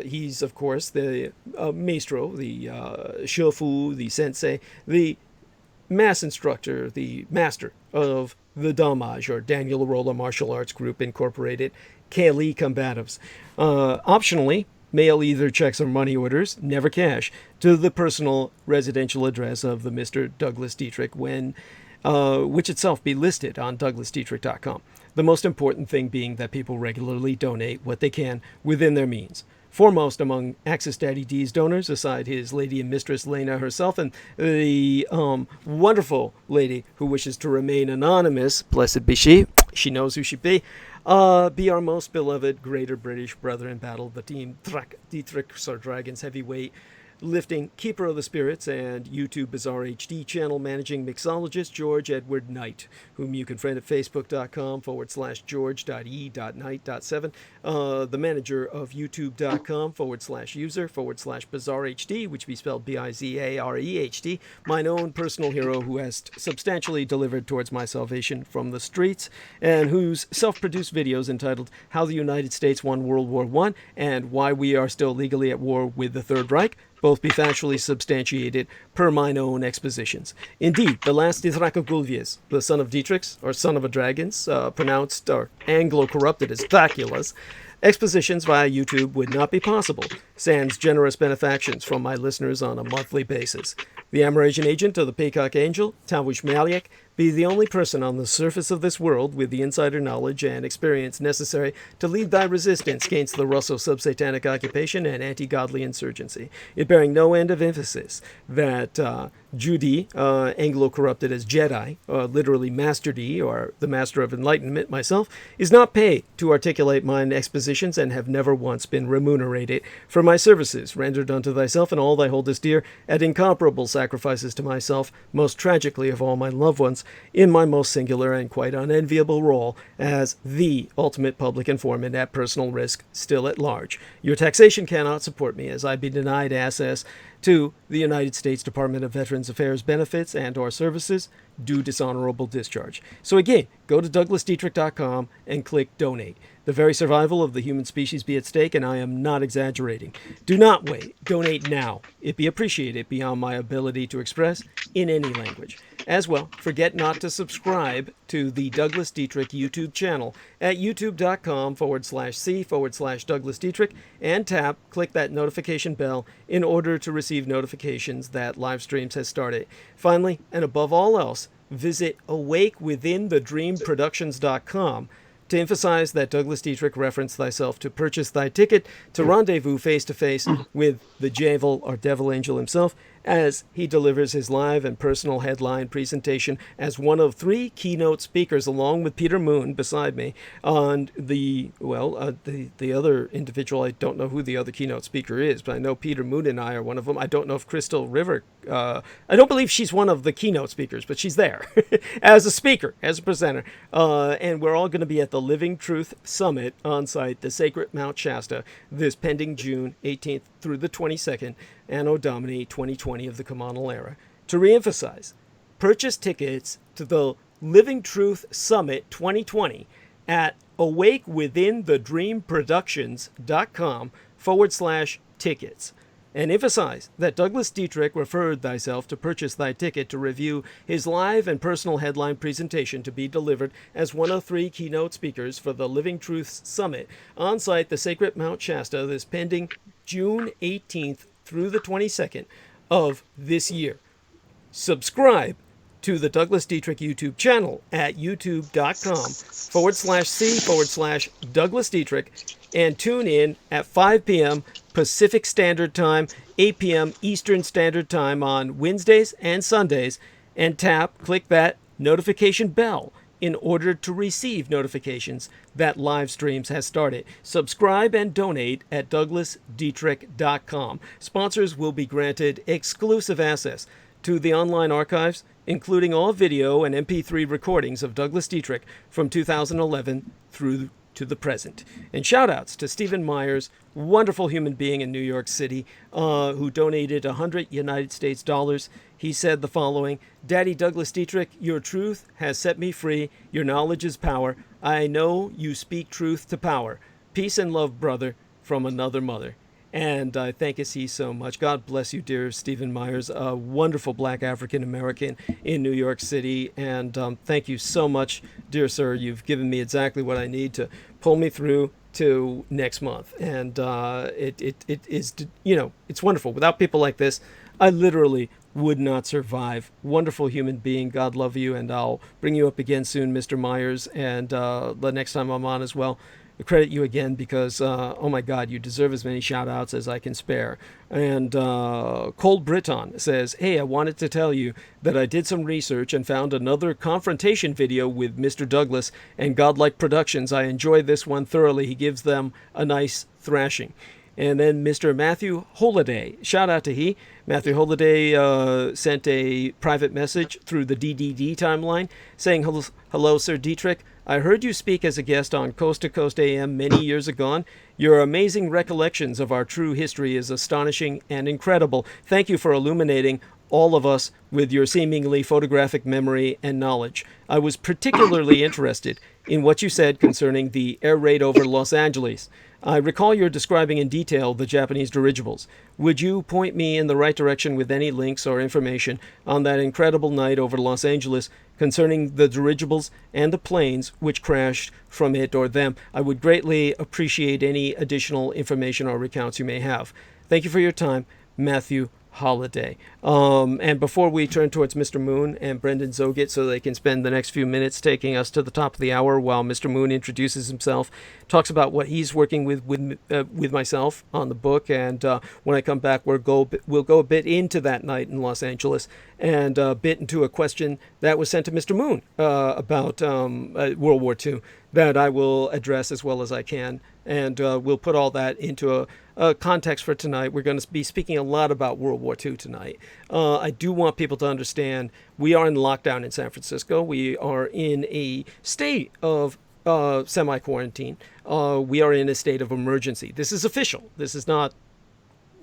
he's, of course, the maestro, the shofu, the sensei, the mass instructor, the master of the Damage, or Daniel Arola Martial Arts Group Incorporated, Kali Combatives. Optionally, Mail either checks or money orders, never cash, to the personal residential address of the Mr. Douglas Dietrich, which itself be listed on douglasdietrich.com. The most important thing being that people regularly donate what they can within their means. Foremost among Access Daddy D's donors, aside his lady and mistress Lena herself, and the wonderful lady who wishes to remain anonymous, blessed be she knows who she be our most beloved Greater British brother in battle, the Team Dietrich Sir Dragon's heavyweight lifting keeper of the spirits and YouTube Bizarre HD channel managing mixologist George Edward Knight, whom you can friend at facebook.com/george.e.knight.7, the manager of youtube.com/user/Bizarre HD, which be spelled BIZAREHD, mine own personal hero who has substantially delivered towards my salvation from the streets, and whose self-produced videos entitled How the United States Won World War I and Why We Are Still Legally at War with the Third Reich both be factually substantiated per mine own expositions. Indeed, the last Dithrakogulvius, the son of Dietrichs, or son of a dragons, pronounced or Anglo-corrupted as Dhaculas, expositions via YouTube would not be possible, sans generous benefactions from my listeners on a monthly basis. The Amerasian agent of the Peacock Angel, Tavush Maliak, be the only person on the surface of this world with the insider knowledge and experience necessary to lead thy resistance against the Russo sub-satanic occupation and anti-godly insurgency. It bearing no end of emphasis that Judy, Anglo-corrupted as Jedi, literally Master D, or the Master of Enlightenment myself, is not paid to articulate mine expositions and have never once been remunerated for my services rendered unto thyself and all thy holdest dear at incomparable sacrifices to myself, most tragically of all my loved ones, in my most singular and quite unenviable role as the ultimate public informant at personal risk, still at large. Your taxation cannot support me, as I be denied access to the United States Department of Veterans Affairs benefits and or services due dishonorable discharge. So again, go to douglasdietrich.com and click donate. The very survival of the human species be at stake, and I am not exaggerating. Do not wait. Donate now. It be appreciated beyond my ability to express in any language. As well, forget not to subscribe to the Douglas Dietrich YouTube channel at youtube.com/c/Douglas Dietrich and click that notification bell in order to receive notifications that live streams has started. Finally, and above all else, visit awakewithinthedreamproductions.com to emphasize that Douglas Dietrich referenced thyself to purchase thy ticket to rendezvous face-to-face with the Javel or Devil Angel himself as he delivers his live and personal headline presentation as one of 3 keynote speakers along with Peter Moon beside me on the other individual. I don't know who the other keynote speaker is, but I know Peter Moon and I are one of them. I don't know if Crystal River, I don't believe she's one of the keynote speakers, but she's there as a speaker, as a presenter. And we're all going to be at the Living Truth Summit on site, the Sacred Mount Shasta, this pending June 18th through the 22nd, Anno Domini 2020 of the Comanal Era. To reemphasize, purchase tickets to the Living Truth Summit 2020 at awakewithinthedreamproductions.com/tickets. And emphasize that Douglas Dietrich referred thyself to purchase thy ticket to review his live and personal headline presentation to be delivered as one of 3 keynote speakers for the Living Truth Summit on site, the Sacred Mount Shasta, this pending June 18th through the 22nd of this year. Subscribe to the Douglas Dietrich YouTube channel at youtube.com/c/Douglas Dietrich and tune in at 5 p.m. Pacific Standard Time, 8 p.m. Eastern Standard Time on Wednesdays and Sundays, and click that notification bell in order to receive notifications that live streams has started. Subscribe and donate at douglasdietrich.com. Sponsors will be granted exclusive access to the online archives, including all video and MP3 recordings of Douglas Dietrich from 2011 through to the present. And shout outs to Stephen Myers, wonderful human being in New York City, who donated 100 United States dollars. He said the following: Daddy Douglas Dietrich, your truth has set me free. Your knowledge is power. I know you speak truth to power. Peace and love, brother, from another mother. And I thank he so much. God bless you, dear Stephen Myers, a wonderful black African-American in New York City. And thank you so much, dear sir. You've given me exactly what I need to pull me through to next month. And it is, it's wonderful. Without people like this, I literally would not survive. Wonderful human being. God love you. And I'll bring you up again soon, Mr. Myers. And the next time I'm on as well, credit you again because, oh my God, you deserve as many shout outs as I can spare. And Cold Briton says, hey, I wanted to tell you that I did some research and found another confrontation video with Mr. Douglas and Godlike Productions. I enjoy this one thoroughly. He gives them a nice thrashing. And then Mr. Matthew Holiday, shout out to he. Matthew Holiday sent a private message through the DDD timeline saying, hello, Sir Dietrich. I heard you speak as a guest on Coast to Coast AM many years ago. Your amazing recollections of our true history is astonishing and incredible. Thank you for illuminating all of us with your seemingly photographic memory and knowledge. I was particularly interested in what you said concerning the air raid over Los Angeles. I recall you're describing in detail the Japanese dirigibles. Would you point me in the right direction with any links or information on that incredible night over Los Angeles concerning the dirigibles and the planes which crashed from it or them? I would greatly appreciate any additional information or recounts you may have. Thank you for your time, Matthew Holiday. And before we turn towards Mr. Moon and Brenden Zoghet so they can spend the next few minutes taking us to the top of the hour while Mr. Moon introduces himself, talks about what he's working with myself on the book, and when I come back we'll go a bit into that night in Los Angeles and a bit into a question that was sent to Mr. Moon about World War II that I will address as well as I can, and we'll put all that into a context for tonight. We're going to be speaking a lot about World War II tonight. I do want people to understand we are in lockdown in San Francisco. We are in a state of semi-quarantine. We are in a state of emergency. This is official. This is not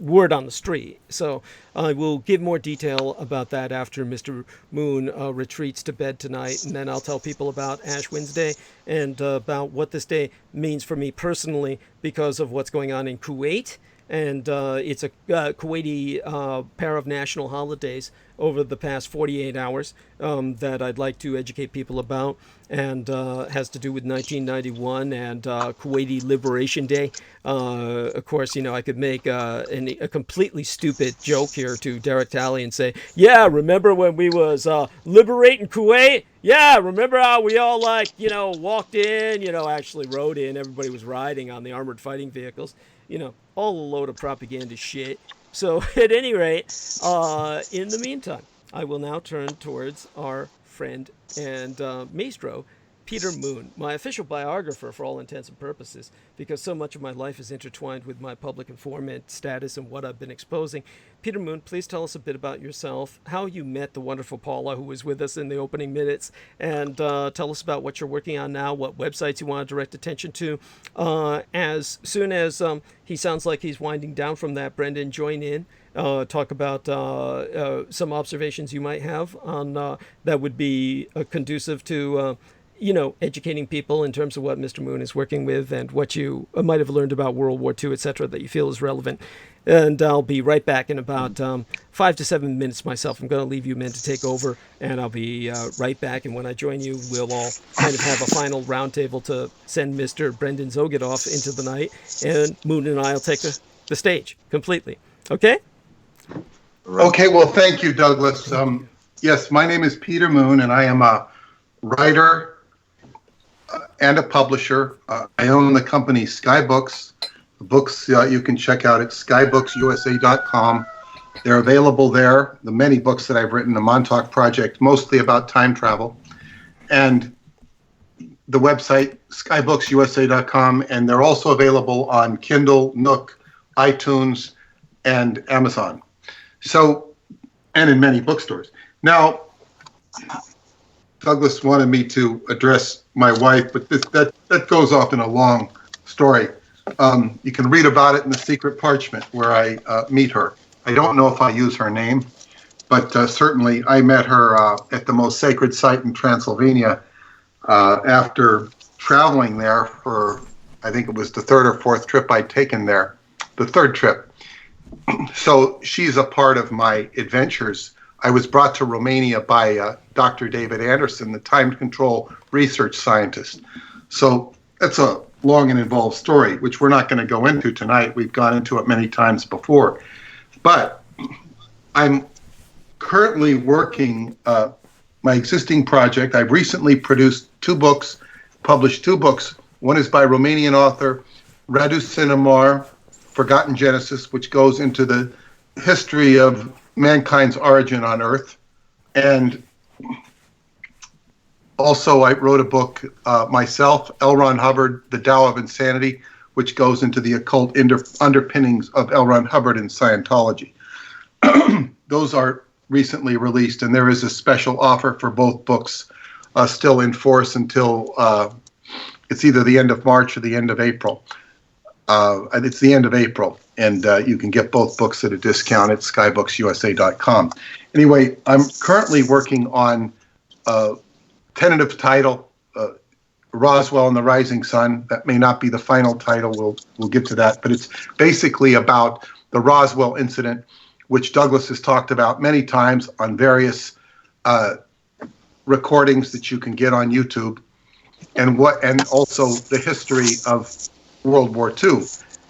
word on the street. So I will give more detail about that after Mr. Moon retreats to bed tonight, and then I'll tell people about Ash Wednesday and about what this day means for me personally because of what's going on in Kuwait. And it's a Kuwaiti pair of national holidays over the past 48 hours that I'd like to educate people about, and has to do with 1991 and Kuwaiti Liberation Day. Of course, I could make a completely stupid joke here to Derek Talley and say, yeah, remember when we was liberating Kuwait? Yeah, remember how we all walked in, actually rode in. Everybody was riding on the armored fighting vehicles. All a load of propaganda shit. So at any rate, in the meantime, I will now turn towards our friend and maestro, Peter Moon, my official biographer for all intents and purposes, because so much of my life is intertwined with my public informant status and what I've been exposing. Peter Moon, please tell us a bit about yourself, how you met the wonderful Paula who was with us in the opening minutes, and tell us about what you're working on now, what websites you want to direct attention to. As soon as he sounds like he's winding down from that, Brenden, join in. Talk about some observations you might have on that would be conducive to educating people in terms of what Mr. Moon is working with and what you might have learned about World War II, etc., that you feel is relevant. And I'll be right back in about 5 to 7 minutes myself. I'm going to leave you men to take over, and I'll be right back. And when I join you, we'll all kind of have a final roundtable to send Mr. Brenden Zoghet off into the night, and Moon and I will take the stage completely. Okay? Okay, well, thank you, Douglas. Yes, my name is Peter Moon, and I am a writer and a publisher. I own the company Skybooks. The books you can check out at skybooks.usa.com. They're available there. The many books that I've written, the Montauk Project, mostly about time travel, and the website skybooks.usa.com. And they're also available on Kindle, Nook, iTunes, and Amazon. So, and in many bookstores. Now, Douglas wanted me to address my wife, but that goes off in a long story. You can read about it in The Secret Parchment, where I meet her. I don't know if I use her name, but certainly I met her at the most sacred site in Transylvania after traveling there for, I think it was the third or fourth trip I'd taken there, the third trip. So she's a part of my adventures. I was brought to Romania by Dr. David Anderson, the time control research scientist. So that's a long and involved story, which we're not going to go into tonight. We've gone into it many times before. But I'm currently working my existing project. I've recently produced published two books. One is by Romanian author Radu Sinamar, Forgotten Genesis, which goes into the history of mankind's origin on Earth. And also I wrote a book myself, L. Ron Hubbard, The Tao of Insanity, which goes into the occult underpinnings of L. Ron Hubbard and Scientology. Those are recently released, and there is a special offer for both books still in force until it's either the end of March or the end of April. It's the end of April, and you can get both books at a discount at skybooksusa.com. Anyway, I'm currently working on a tentative title, Roswell and the Rising Sun. That may not be the final title. We'll get to that, but it's basically about the Roswell incident, which Douglas has talked about many times on various recordings that you can get on YouTube, and also the history of World War II,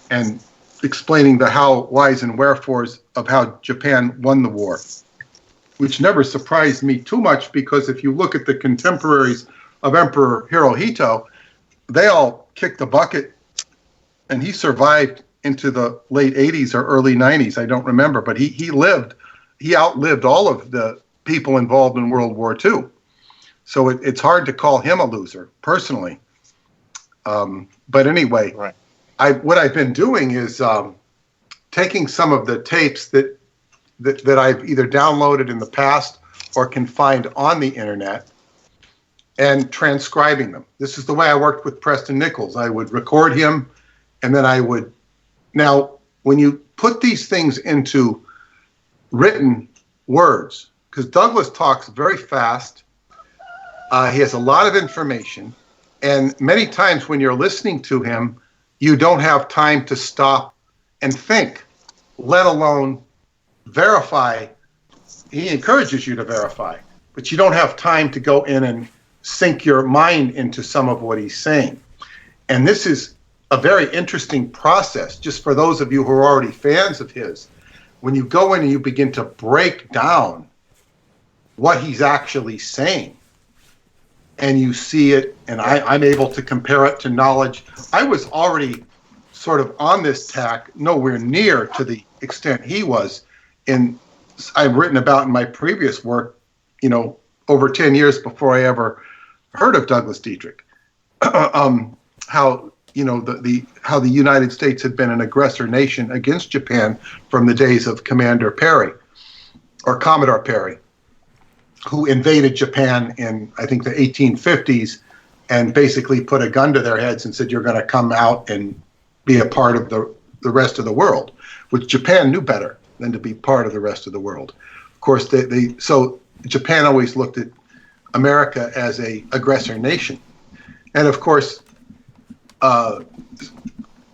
and explaining the how, whys, and wherefores of how Japan won the war, which never surprised me too much, because if you look at the contemporaries of Emperor Hirohito, they all kicked the bucket, and he survived into the late 80s or early 90s. I don't remember, but he outlived all of the people involved in World War II. So it's hard to call him a loser, personally. But anyway, right. What I've been doing is taking some of the tapes that I've either downloaded in the past or can find on the internet and transcribing them. This is the way I worked with Preston Nichols. I would record him, and then I would. Now, when you put these things into written words, because Douglas talks very fast, he has a lot of information, and many times when you're listening to him, you don't have time to stop and think, let alone verify. He encourages you to verify, but you don't have time to go in and sink your mind into some of what he's saying. And this is a very interesting process, just for those of you who are already fans of his. When you go in and you begin to break down what he's actually saying, and you see it, and I'm able to compare it to knowledge. I was already sort of on this tack, nowhere near to the extent he was. I've written about in my previous work, over 10 years before I ever heard of Douglas Dietrich, how the United States had been an aggressor nation against Japan from the days of Commander Perry, or Commodore Perry, who invaded Japan in, I think, the 1850s, and basically put a gun to their heads and said, you're going to come out and be a part of the rest of the world, which Japan knew better than to be part of the rest of the world. Of course, so Japan always looked at America as a aggressor nation. And of course, but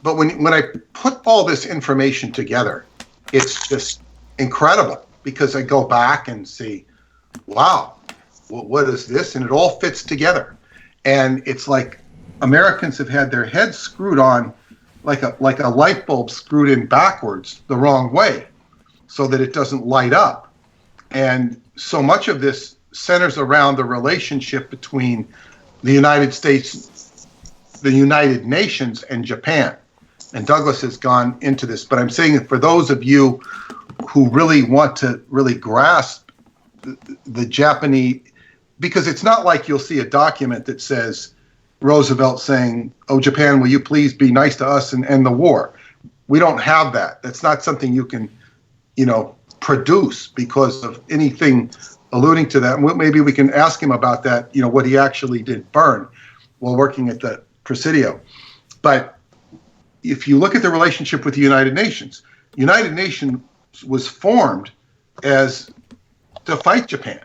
when I put all this information together, it's just incredible, because I go back and see, wow, what is this? And it all fits together. And it's like Americans have had their heads screwed on like a light bulb screwed in backwards the wrong way, so that it doesn't light up. And so much of this centers around the relationship between the United States, the United Nations, and Japan. And Douglas has gone into this, but I'm saying that for those of you who really want to really grasp the Japanese, because it's not like you'll see a document that says Roosevelt saying, oh, Japan, will you please be nice to us and end the war? We don't have that. That's not something you can, produce because of anything alluding to that. Maybe we can ask him about that, what he actually did burn while working at the Presidio. But if you look at the relationship with the United Nations was formed as to fight Japan.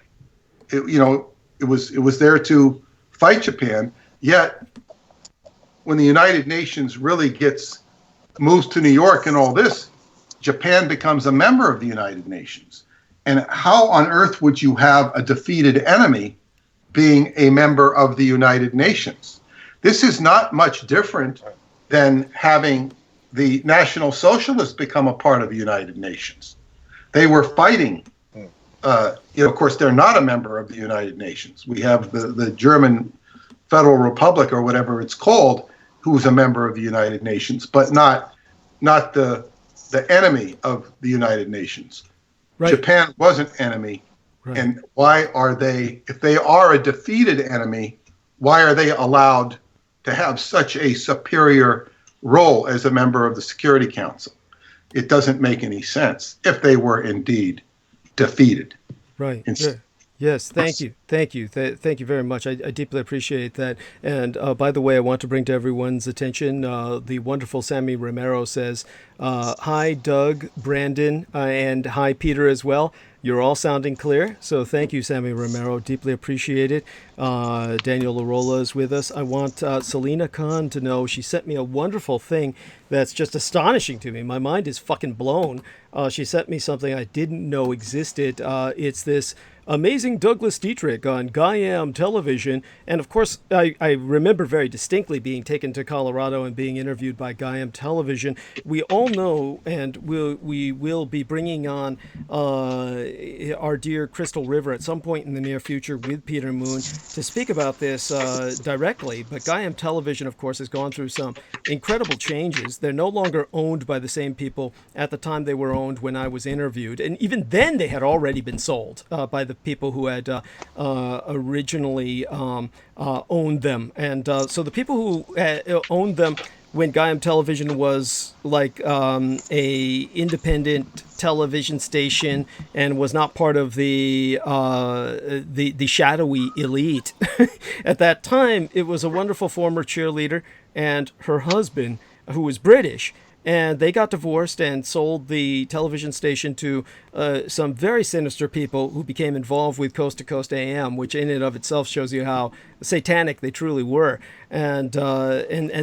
It was there to fight Japan. Yet, when the United Nations really moves to New York and all this, Japan becomes a member of the United Nations. And how on earth would you have a defeated enemy being a member of the United Nations? This is not much different than having the National Socialists become a part of the United Nations. They were fighting. Of course, they're not a member of the United Nations. We have the German Federal Republic, or whatever it's called, who's a member of the United Nations, but not the enemy of the United Nations. Right. Japan was an enemy. Right. And why are they, if they are a defeated enemy, why are they allowed to have such a superior role as a member of the Security Council? It doesn't make any sense if they were indeed defeated. Right. Yes. Thank you. Thank you very much. I deeply appreciate that. And by the way, I want to bring to everyone's attention, the wonderful Sammy Romero says, hi, Doug, Branden, and hi, Peter as well. You're all sounding clear. So thank you, Sammy Romero. Deeply appreciate it. Daniel Larola is with us. I want Selena Khan to know, she sent me a wonderful thing that's just astonishing to me. My mind is fucking blown. She sent me something I didn't know existed. It's this amazing Douglas Dietrich on Guyam television. And of course, I remember very distinctly being taken to Colorado and being interviewed by Guyam television. We all know, and we will be bringing on our dear Crystal River at some point in the near future with Peter Moon to speak about this directly. But Guyam television, of course, has gone through some incredible changes. They're no longer owned by the same people at the time they were owned when I was interviewed. And even then, they had already been sold by the people who had originally owned them. And so the people who owned them when Guyam Television was like a independent television station and was not part of the shadowy elite. At that time, it was a wonderful former cheerleader and her husband, who was British. And they got divorced and sold the television station to some very sinister people who became involved with Coast to Coast AM, which in and of itself shows you how satanic they truly were. And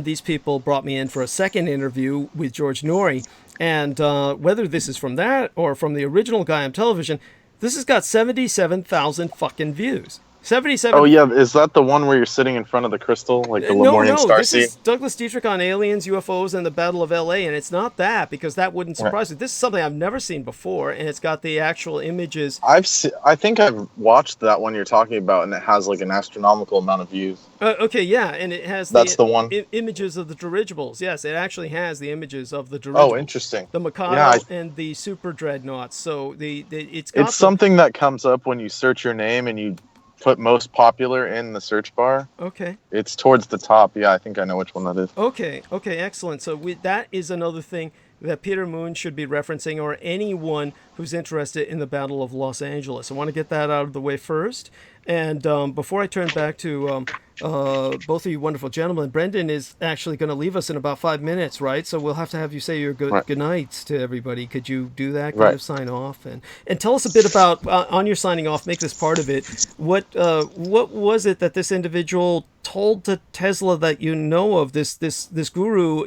these people brought me in for a second interview with George Norrie. And whether this is from that or from the original Guyam Television, this has got 77,000 fucking views. 77. Oh yeah, is that the one where you're sitting in front of the crystal, like the Lemurian Starseed? No, this is Douglas Dietrich on aliens, UFOs, and the Battle of L.A., and it's not that, because that wouldn't surprise me. This is something I've never seen before, and it's got the actual images. I think I've watched that one you're talking about, and it has like an astronomical amount of views. Okay, yeah, and it has the one. Images of the dirigibles. Yes, it actually has the images of the dirigibles. Oh, interesting. The Mikado and the Super Dreadnoughts. So it's something that comes up when you search your name and you put most popular in the search bar. Okay. It's towards the top. Yeah, I think I know which one that is. Okay, excellent. So that is another thing that Peter Moon should be referencing, or anyone who's interested in the Battle of Los Angeles. I want to get that out of the way first. And before I turn back to both of you wonderful gentlemen, Brenden is actually going to leave us in about 5 minutes, right? So we'll have to have you say your good nights to everybody. Could you do that? Kind of sign off and tell us a bit about on your signing off. Make this part of it. What was it that this individual told to Tesla that you know of? This guru,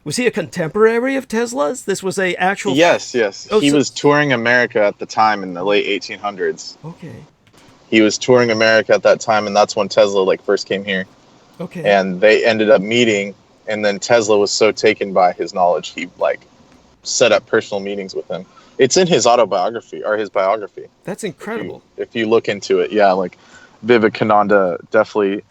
was he a contemporary of Tesla's? This was a actual. Yes. He was touring America at the time in the late 1800s. Okay. He was touring America at that time, and that's when Tesla first came here. Okay. And they ended up meeting, and then Tesla was so taken by his knowledge, he set up personal meetings with him. It's in his autobiography or his biography. That's incredible. If you look into it, Vivekananda definitely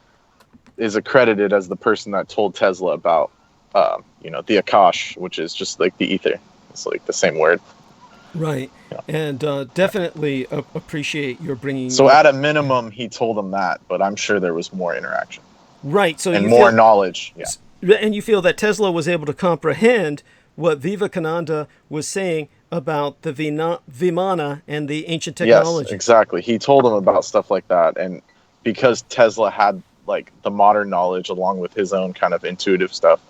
is accredited as the person that told Tesla about the Akash, which is just like the ether. It's like the same word. Right. Yeah. And definitely appreciate your bringing. So at a minimum, he told him that, but I'm sure there was more interaction. Right. So more knowledge. Yeah. And you feel that Tesla was able to comprehend what Vivekananda was saying about the Vimana and the ancient technology. Yes, exactly. He told him about stuff like that, and because Tesla had the modern knowledge along with his own kind of intuitive stuff,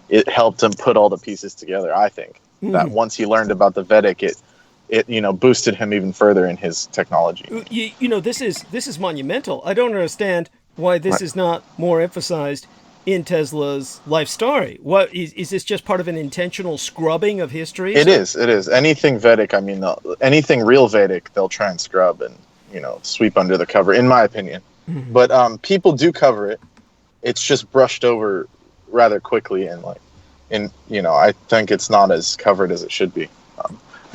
it helped him put all the pieces together. I think that once he learned about the Vedic, it boosted him even further in his technology. This is monumental. I don't understand why this is not more emphasized in Tesla's life story. What is this just part of an intentional scrubbing of history? It is. Anything Vedic, anything real Vedic, they'll try and scrub and sweep under the cover, in my opinion. Mm-hmm. But people do cover it. it's just brushed over rather quickly, and like, and I think it's not as covered as it should be.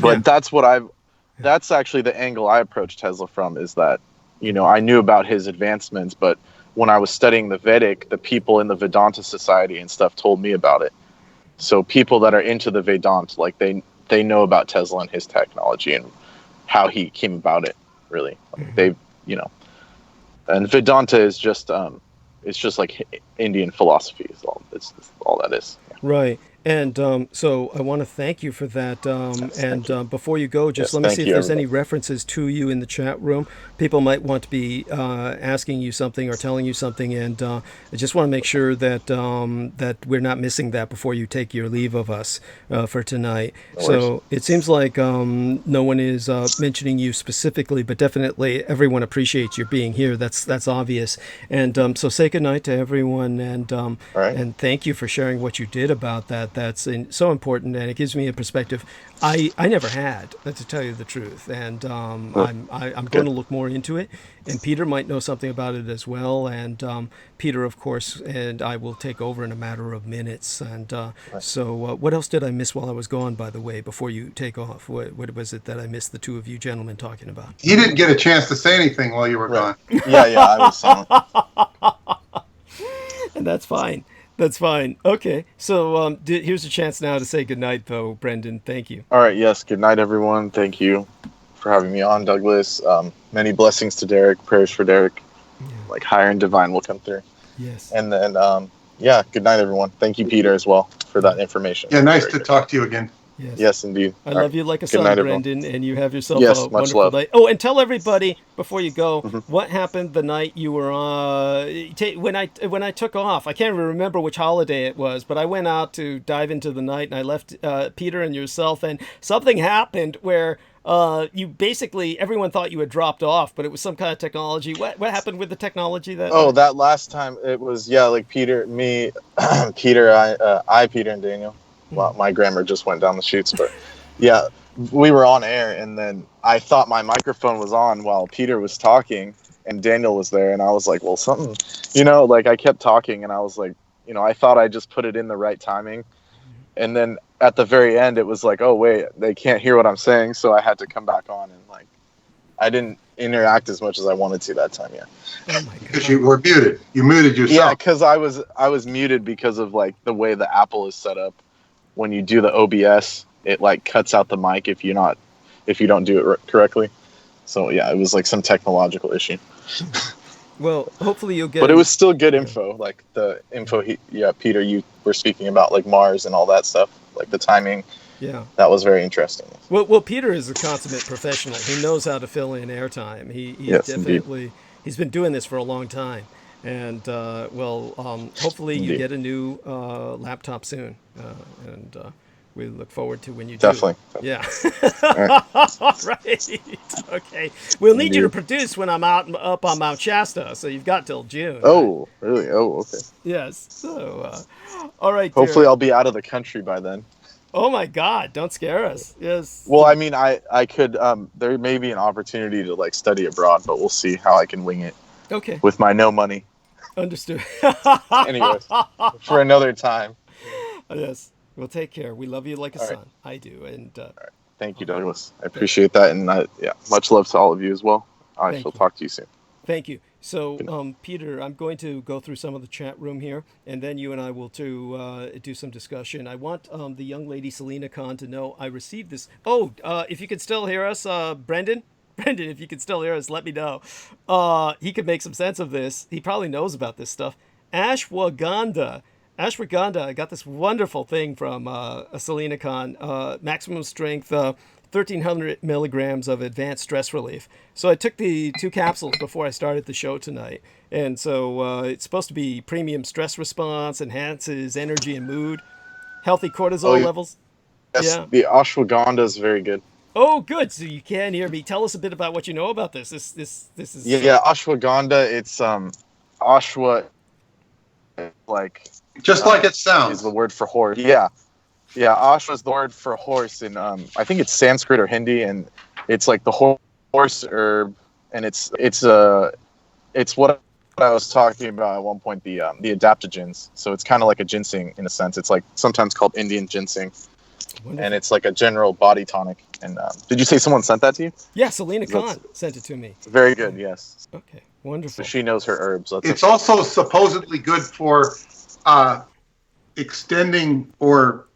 But that's actually the angle I approached Tesla from, is that, I knew about his advancements, but when I was studying the Vedic, the people in the Vedanta Society and stuff told me about it. So people that are into the Vedanta, like they know about Tesla and his technology and how he came about it, really. Like and Vedanta is just, it's just like Indian philosophy is all. It's all that is. Yeah. Right. And so I want to thank you for that. And before you go, just let me see if there's any references to you in the chat room. People might want to be asking you something or telling you something, and I just want to make sure that that we're not missing that before you take your leave of us for tonight. So it seems like no one is mentioning you specifically, but definitely everyone appreciates your being here. That's obvious. And so say goodnight to everyone, and and thank you for sharing what you did about that. That's so important, and it gives me a perspective I never had, to tell you the truth. And I'm going to look more into it. And Peter might know something about it as well. And Peter, of course, and I will take over in a matter of minutes. And so what else did I miss while I was gone, by the way, before you take off? What was it that I missed the two of you gentlemen talking about? He didn't get a chance to say anything while you were gone. Yeah, I was silent. And that's fine. That's fine. Okay. So here's a chance now to say goodnight, though, Brenden. Thank you. All right. Yes. Good night, everyone. Thank you for having me on, Douglas. Many blessings to Derek. Prayers for Derek. Yeah. Like higher and divine will come through. Yes. And then, good night, everyone. Thank you, Peter, as well, for that information. Yeah. Nice to talk to you again. Yes, indeed. I love you like a son, Brenden, and you have yourself a wonderful night. Oh, and tell everybody before you go what happened the night you were when I took off. I can't even remember which holiday it was, but I went out to dive into the night, and I left Peter and yourself, and something happened where you basically, everyone thought you had dropped off, but it was some kind of technology. What happened with the technology that? Oh, that last time it was like Peter, me, Peter, Peter and Daniel. Well, my grammar just went down the chutes, but yeah, we were on air, and then I thought my microphone was on while Peter was talking, and Daniel was there, and I was like, well, something, like I kept talking, and I was like, I thought I just put it in the right timing, and then at the very end, it was like, oh wait, they can't hear what I'm saying, so I had to come back on, and like, I didn't interact as much as I wanted to that time. Yeah. Oh my God. Because you were muted. You muted yourself. Yeah, because I was muted because of like the way the Apple is set up. When you do the OBS, it like cuts out the mic if you don't do it correctly. So yeah, it was like some technological issue. Well, hopefully you'll get. But it was still good info, like the info. Peter, you were speaking about like Mars and all that stuff, like the timing. Yeah, that was very interesting. Well, Peter is a consummate professional. He knows how to fill in airtime. He definitely. Indeed. He's been doing this for a long time. And hopefully you get a new laptop soon, and we look forward to when you do. Definitely. Yeah. Right. Okay. We'll need you to produce when I'm up on Mount Shasta, so you've got till June. Oh, right? Really? Oh, okay. Yes. So, all right. Hopefully, I'll be out of the country by then. Oh my God! Don't scare us. Yes. Well, I mean, I could. There may be an opportunity to like study abroad, but we'll see how I can wing it. Okay. With my no money. Understood. Anyways, for another time. Yes. Well, take care. We love you like a son. Right. I do. And right. Thank you, Douglas. I appreciate that, and much love to all of you as well. I shall talk to you soon. Thank you. So, Peter, I'm going to go through some of the chat room here, and then you and I will do some discussion. I want the young lady Selena Khan to know I received this. Oh, if you could still hear us, Brenden, if you can still hear us, let me know. He could make some sense of this. He probably knows about this stuff. Ashwagandha, I got this wonderful thing from Selena Khan. Maximum strength, 1,300 milligrams of advanced stress relief. So I took the 2 capsules before I started the show tonight. And so it's supposed to be premium stress response, enhances energy and mood, healthy cortisol levels. Yes, yeah. The ashwagandha is very good. Oh, good. So you can hear me. Tell us a bit about what you know about this. This is. Yeah. Ashwagandha. It's ashwa, like. Just like it sounds. Is the word for horse. Yeah. Ashwa is the word for horse in I think it's Sanskrit or Hindi, and it's like the horse herb, and it's what I was talking about at one point, the adaptogens. So it's kind of like a ginseng in a sense. It's like sometimes called Indian ginseng. Wonderful. And it's like a general body tonic. And did you say someone sent that to you? Yeah, Selena Khan sent it to me. Very good, yes. Okay, wonderful. So she knows her herbs. It's also supposedly good for extending or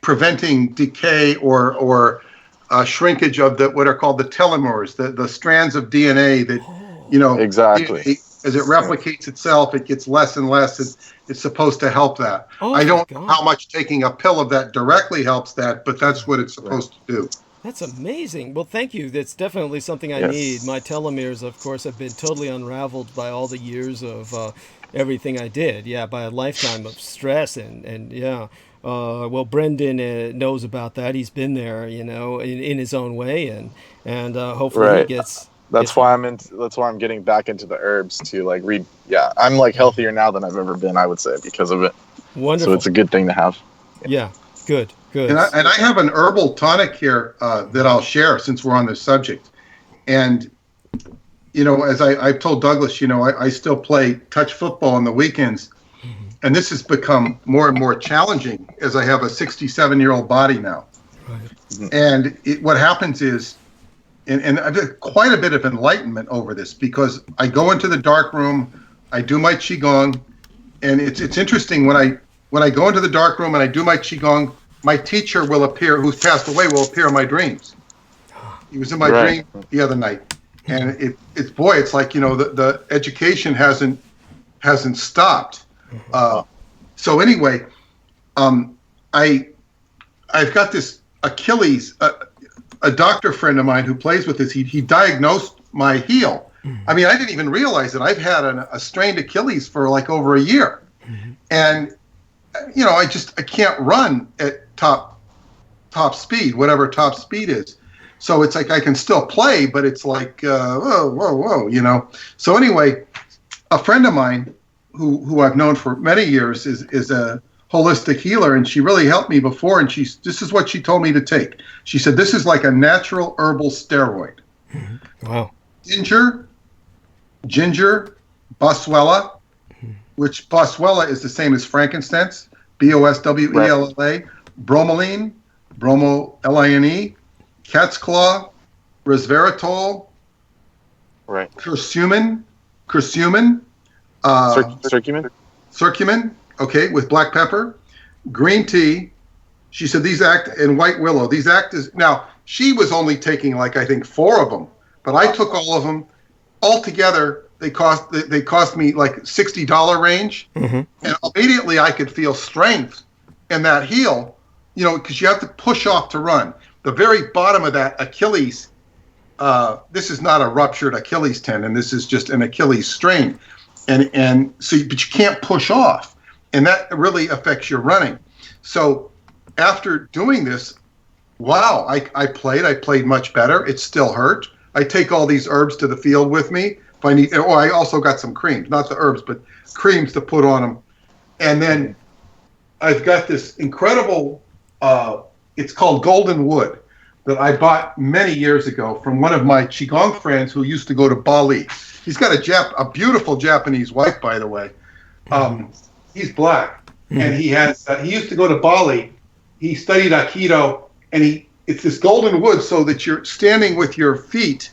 preventing decay or shrinkage of what are called the telomeres, the strands of DNA that, exactly. As it replicates itself, it gets less and less. It's supposed to help that. I don't know how much taking a pill of that directly helps that, but that's what it's supposed to do. That's amazing. Well, thank you. That's definitely something I need. My telomeres, of course, have been totally unraveled by all the years of everything I did. Yeah, by a lifetime of stress and yeah. Well, Brenden knows about that. He's been there, in his own way, and hopefully he gets. That's why I'm getting back into the herbs to like read. Yeah, I'm like healthier now than I've ever been, I would say, because of it. Wonderful. So it's a good thing to have. Yeah, good. And I have an herbal tonic here that I'll share since we're on this subject. And, as I've told Douglas, I still play touch football on the weekends. Mm-hmm. And this has become more and more challenging as I have a 67-year-old body now. Right. Mm-hmm. And what happens is, and I've had quite a bit of enlightenment over this, because I go into the dark room, I do my Qigong, and it's interesting when I go into the dark room and I do my Qigong, my teacher will appear, who's passed away, will appear in my dreams. He was in my dream the other night, and it's like the education hasn't stopped. So anyway, I've got this Achilles. A doctor friend of mine who plays with this, he diagnosed my heel. Mm-hmm. I mean, I didn't even realize it. I've had a strained Achilles for like over a year. Mm-hmm. And, I can't run at top speed, whatever top speed is. So it's like I can still play, but it's like, whoa. So anyway, a friend of mine who I've known for many years is a holistic healer, and she really helped me before, and this is what she told me to take. She said, this is like a natural herbal steroid. Mm-hmm. Wow. Ginger, boswellia, which boswellia is the same as frankincense, Boswella, bromelain, bromoline, cat's claw, resveratrol, curcumin, curcumin, okay, with black pepper, green tea. She said these act, and white willow. These act as, now she was only taking like I think 4 of them, but I took all of them. Altogether, they cost me like $60 range, and immediately I could feel strength in that heel, because you have to push off to run. The very bottom of that Achilles, this is not a ruptured Achilles tendon. This is just an Achilles strain, and so but you can't push off. And that really affects your running. So after doing this, wow, I played much better. It still hurt. I take all these herbs to the field with me if I need. I also got some creams, not the herbs, but creams to put on them. And then I've got this incredible, it's called Golden Wood, that I bought many years ago from one of my Qigong friends who used to go to Bali. He's got a beautiful Japanese wife, by the way. He's black, and he used to go to Bali. He studied Aikido, and it's this golden wood so that you're standing with your feet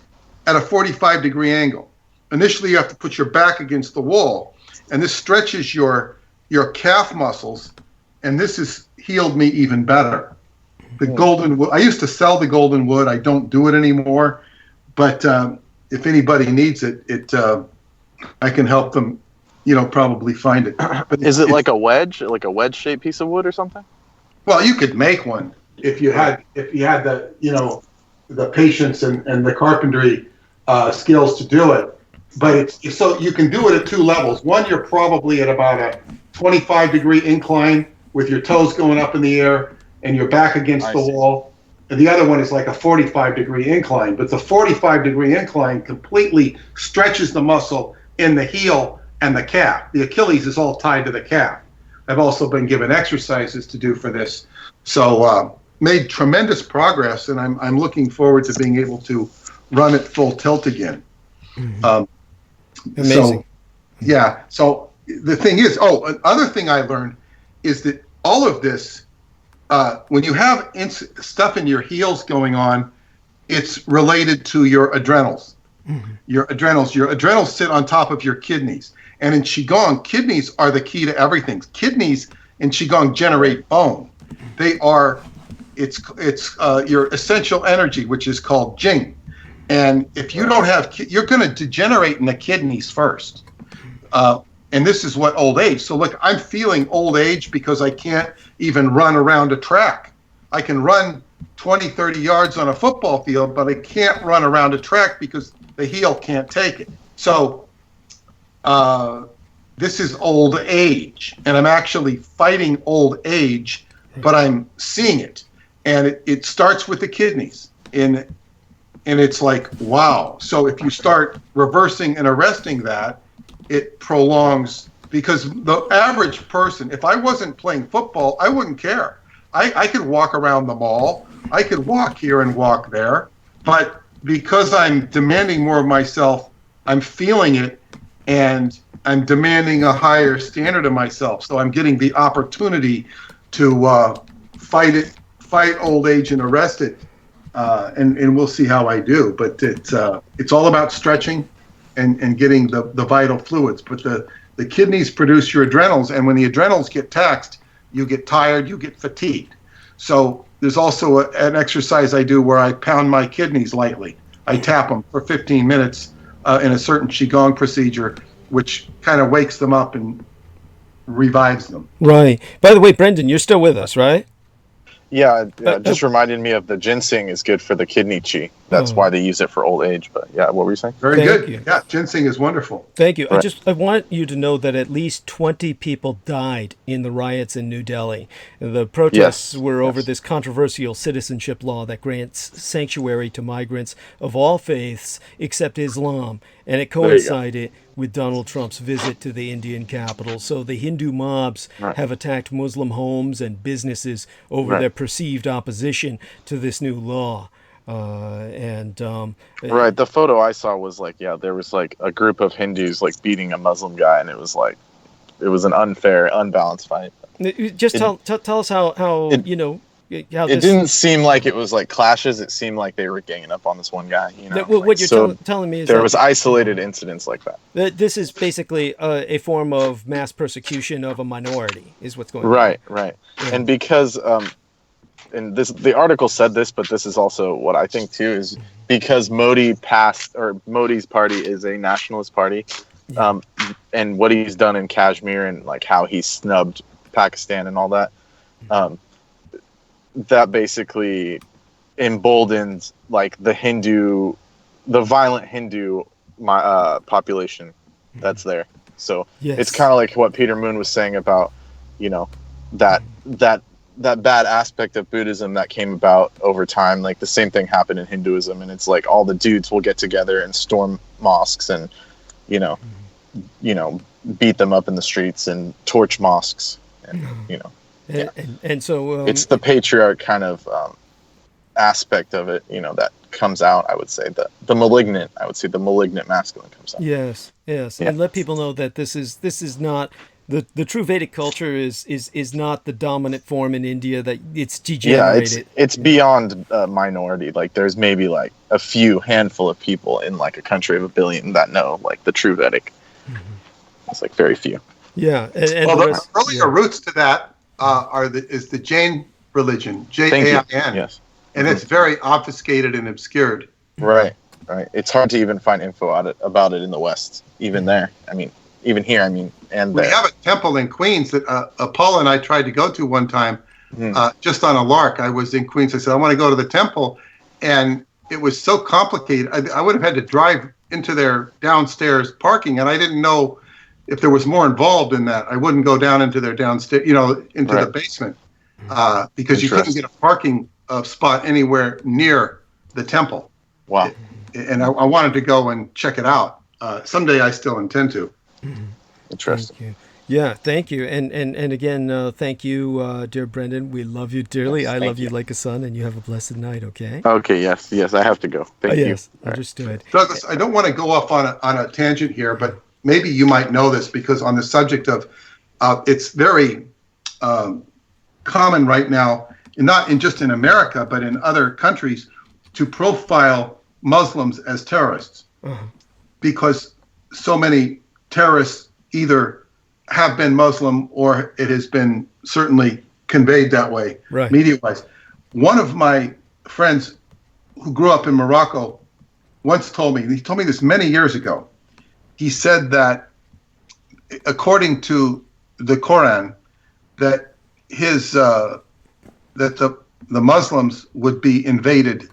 at a 45-degree angle. Initially, you have to put your back against the wall, and this stretches your calf muscles, and this has healed me even better. The golden wood, I used to sell the golden wood. I don't do it anymore, but if anybody needs it, I can help them. Probably find it. But is it like a wedge-shaped piece of wood or something? Well, you could make one if you had the the patience and the carpentry skills to do it. But so you can do it at 2 levels. One, you're probably at about a 25-degree incline with your toes going up in the air and your back against the wall. And the other one is like a 45-degree incline. But the 45-degree incline completely stretches the muscle in the heel and the calf. The Achilles is all tied to the calf. I've also been given exercises to do for this. So made tremendous progress, and I'm looking forward to being able to run at full tilt again. Mm-hmm. Amazing. So, yeah. So the thing is, another thing I learned is that all of this, when you have stuff in your heels going on, it's related to your adrenals. Mm-hmm. Your adrenals sit on top of your kidneys. And in Qigong, kidneys are the key to everything. Kidneys in Qigong generate bone. It's your essential energy, which is called Jing. And if you don't have, you're going to degenerate in the kidneys first. And this is what old age. So look, I'm feeling old age because I can't even run around a track. I can run 20, 30 yards on a football field, but I can't run around a track because the heel can't take it. So this is old age, and I'm actually fighting old age, but I'm seeing it. And it starts with the kidneys. And it's like, wow. So if you start reversing and arresting that, it prolongs, because the average person, if I wasn't playing football, I wouldn't care. I could walk around the mall. I could walk here and walk there. But because I'm demanding more of myself, I'm feeling it, and I'm demanding a higher standard of myself. So I'm getting the opportunity to fight old age and arrest it. And we'll see how I do. But it's all about stretching and getting the vital fluids. But the kidneys produce your adrenals, and when the adrenals get taxed, you get tired, you get fatigued. So there's also an exercise I do where I pound my kidneys lightly. I tap them for 15 minutes in a certain Qigong procedure, which kind of wakes them up and revives them. Right. By the way, Brenden, you're still with us, right? Yeah, just reminded me of the ginseng is good for the kidney chi. That's why they use it for old age. But yeah, what were you saying? Very good. Yeah, ginseng is wonderful. Thank you. Right. I want you to know that at least 20 people died in the riots in New Delhi. The protests were over this controversial citizenship law that grants sanctuary to migrants of all faiths except Islam. And it coincided with Donald Trump's visit to the Indian capital. So the Hindu mobs have attacked Muslim homes and businesses over their perceived opposition to this new law. Right. The photo I saw was like, there was like a group of Hindus like beating a Muslim guy, and it was an unfair, unbalanced fight. Just tell us how how it this... didn't seem like it was like clashes. It seemed like they were ganging up on this one guy. What you're telling me is there was isolated incidents like that. This is basically a form of mass persecution of a minority, is what's going on. Right. Yeah. And because and the article said this, but this is also what I think too, is because Modi's party is a nationalist party, and what he's done in Kashmir and like how he snubbed Pakistan and all that, that basically emboldens like the violent Hindu population that's there. So it's kind of like what Peter Moon was saying about, that bad aspect of Buddhism that came about over time. Like the same thing happened in Hinduism, and it's like all the dudes will get together and storm mosques and, beat them up in the streets and torch mosques, and and so it's the patriarch kind of aspect of it, that comes out. I would say the malignant masculine comes out. Yes, and let people know that this is not. The true Vedic culture is not the dominant form in India, that it's degenerated. Yeah, it's beyond minority. Like there's maybe like a handful of people in like a country of 1 billion that know like the true Vedic. It's like very few. Yeah, and the earlier roots to that is the Jain religion, Jain. Yes, and it's very obfuscated and obscured. Right. It's hard to even find info about it in the West, even there. I mean, even here. I mean, and we have a temple in Queens that Paula and I tried to go to one time, just on a lark. I was in Queens. I said, I want to go to the temple, and it was so complicated. I would have had to drive into their downstairs parking, and I didn't know if there was more involved in that. I wouldn't go down into their downstairs, into the basement, because you couldn't get a parking spot anywhere near the temple. Wow. And I wanted to go and check it out. Someday I still intend to. Interesting. Yeah, thank you, and again, thank you, dear Brenden. We love you dearly. I love you like a son, and you have a blessed night. Okay. Okay, yes, I have to go. Thank you. Yes, All right. understood. Douglas, I don't want to go off on a tangent here, but maybe you might know this because on the subject of, it's very common right now, not in just in America, but in other countries, to profile Muslims as terrorists, because so many terrorists either have been Muslim or it has been certainly conveyed that way, Right. media-wise. One of my friends who grew up in Morocco once told me, he told me this many years ago, he said that according to the Quran, that the Muslims would be invaded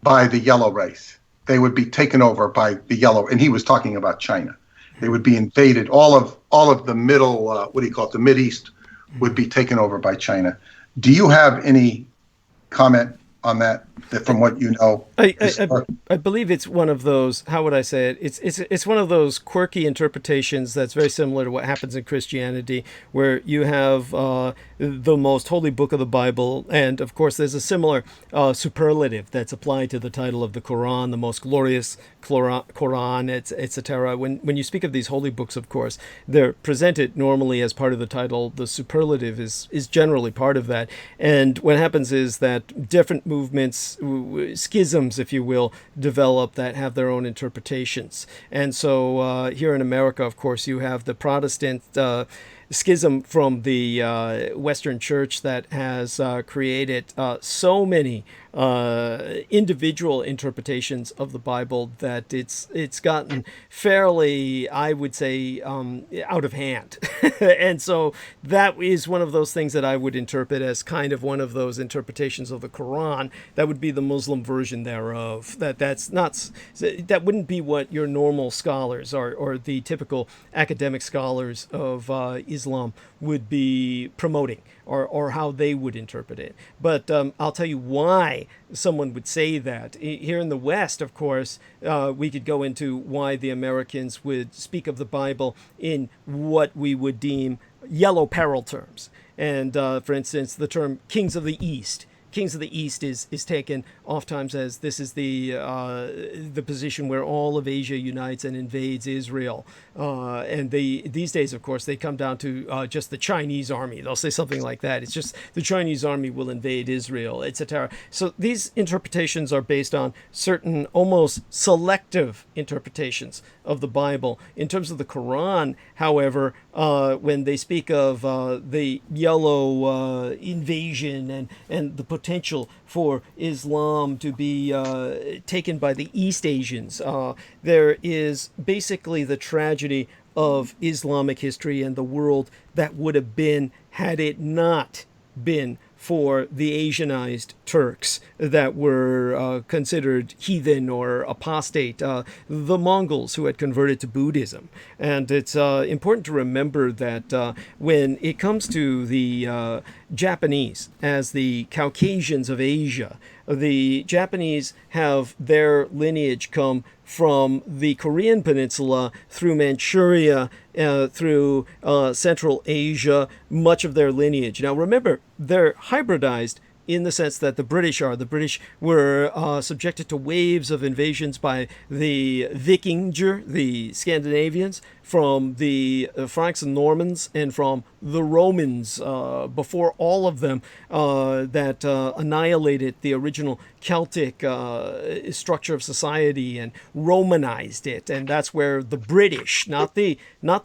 by the yellow race. They would be taken over by the yellow, and he was talking about China. They would be invaded. All of the middle, what do you call it, the Mideast would be taken over by China. Do you have any comment on that from what you know? I believe it's one of those, how would I say it? It's one of those quirky interpretations that's very similar to what happens in Christianity, where you have the most holy book of the Bible, and of course there's a similar superlative that's applied to the title of the Quran, the most glorious Quran, etc. When you speak of these holy books, of course, they're presented normally as part of the title. The superlative is generally part of that, and what happens is that different movements, schisms, if you will, develop that have their own interpretations. And so here in America, of course, you have the Protestant schism from the Western Church that has created so many individual interpretations of the Bible that it's gotten fairly, I would say, out of hand. And so that is one of those things that I would interpret as kind of one of those interpretations of the Quran. That would be the Muslim version thereof. That wouldn't be what your normal scholars or the typical academic scholars of Islam would be promoting, or how they would interpret it. But I'll tell you why someone would say that. Here in the West, of course, we could go into why the Americans would speak of the Bible in what we would deem yellow peril terms. And for instance, the term kings of the East. Kings of the East is taken oftentimes as this is the position where all of Asia unites and invades Israel. And these days, of course, they come down to just the Chinese army. They'll say something like that. It's just the Chinese army will invade Israel, etc. So these interpretations are based on certain almost selective interpretations of the Bible. In terms of the Quran, however, when they speak of the yellow invasion and the potential for Islam to be taken by the East Asians, there is basically the tragedy of Islamic history and the world that would have been had it not been for the Asianized Turks that were considered heathen or apostate, the Mongols who had converted to Buddhism. And it's important to remember that when it comes to the Japanese as the Caucasians of Asia, the Japanese have their lineage come from the Korean Peninsula through Manchuria, through Central Asia, much of their lineage. Now remember, they're hybridized in the sense that the British were subjected to waves of invasions by the Vikinger, the Scandinavians, from the Franks and Normans, and from the Romans before all of them that annihilated the original Celtic structure of society and Romanized it. And that's where the British, not the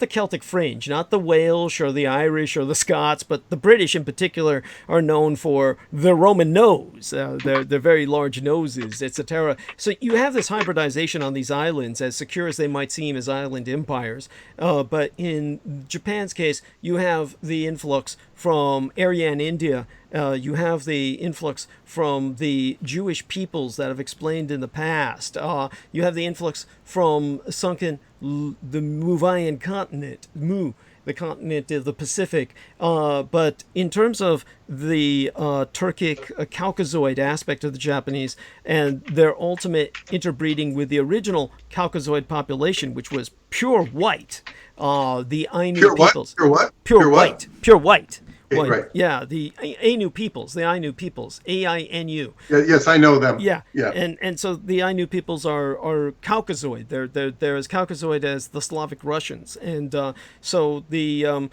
Celtic fringe, not the Welsh or the Irish or the Scots, but the British in particular are known for the Roman nose, their very large noses, etc. So you have this hybridization on these islands, as secure as they might seem as island empires. But in Japan's case, you have the influx from Aryan India. You have the influx from the Jewish peoples that I've explained in the past. You have the influx from the Muvayan continent, the continent of the Pacific. But in terms of the Turkic Caucasoid aspect of the Japanese and their ultimate interbreeding with the original Caucasoid population, which was pure white, the Ainu Pure what? peoples. Pure what? Pure white. Pure white. Okay, right. Yeah, the Ainu peoples, AINU. Yes, I know them. Yeah, Yeah. and so the Ainu peoples are Caucasoid. They're as Caucasoid as the Slavic Russians, and so the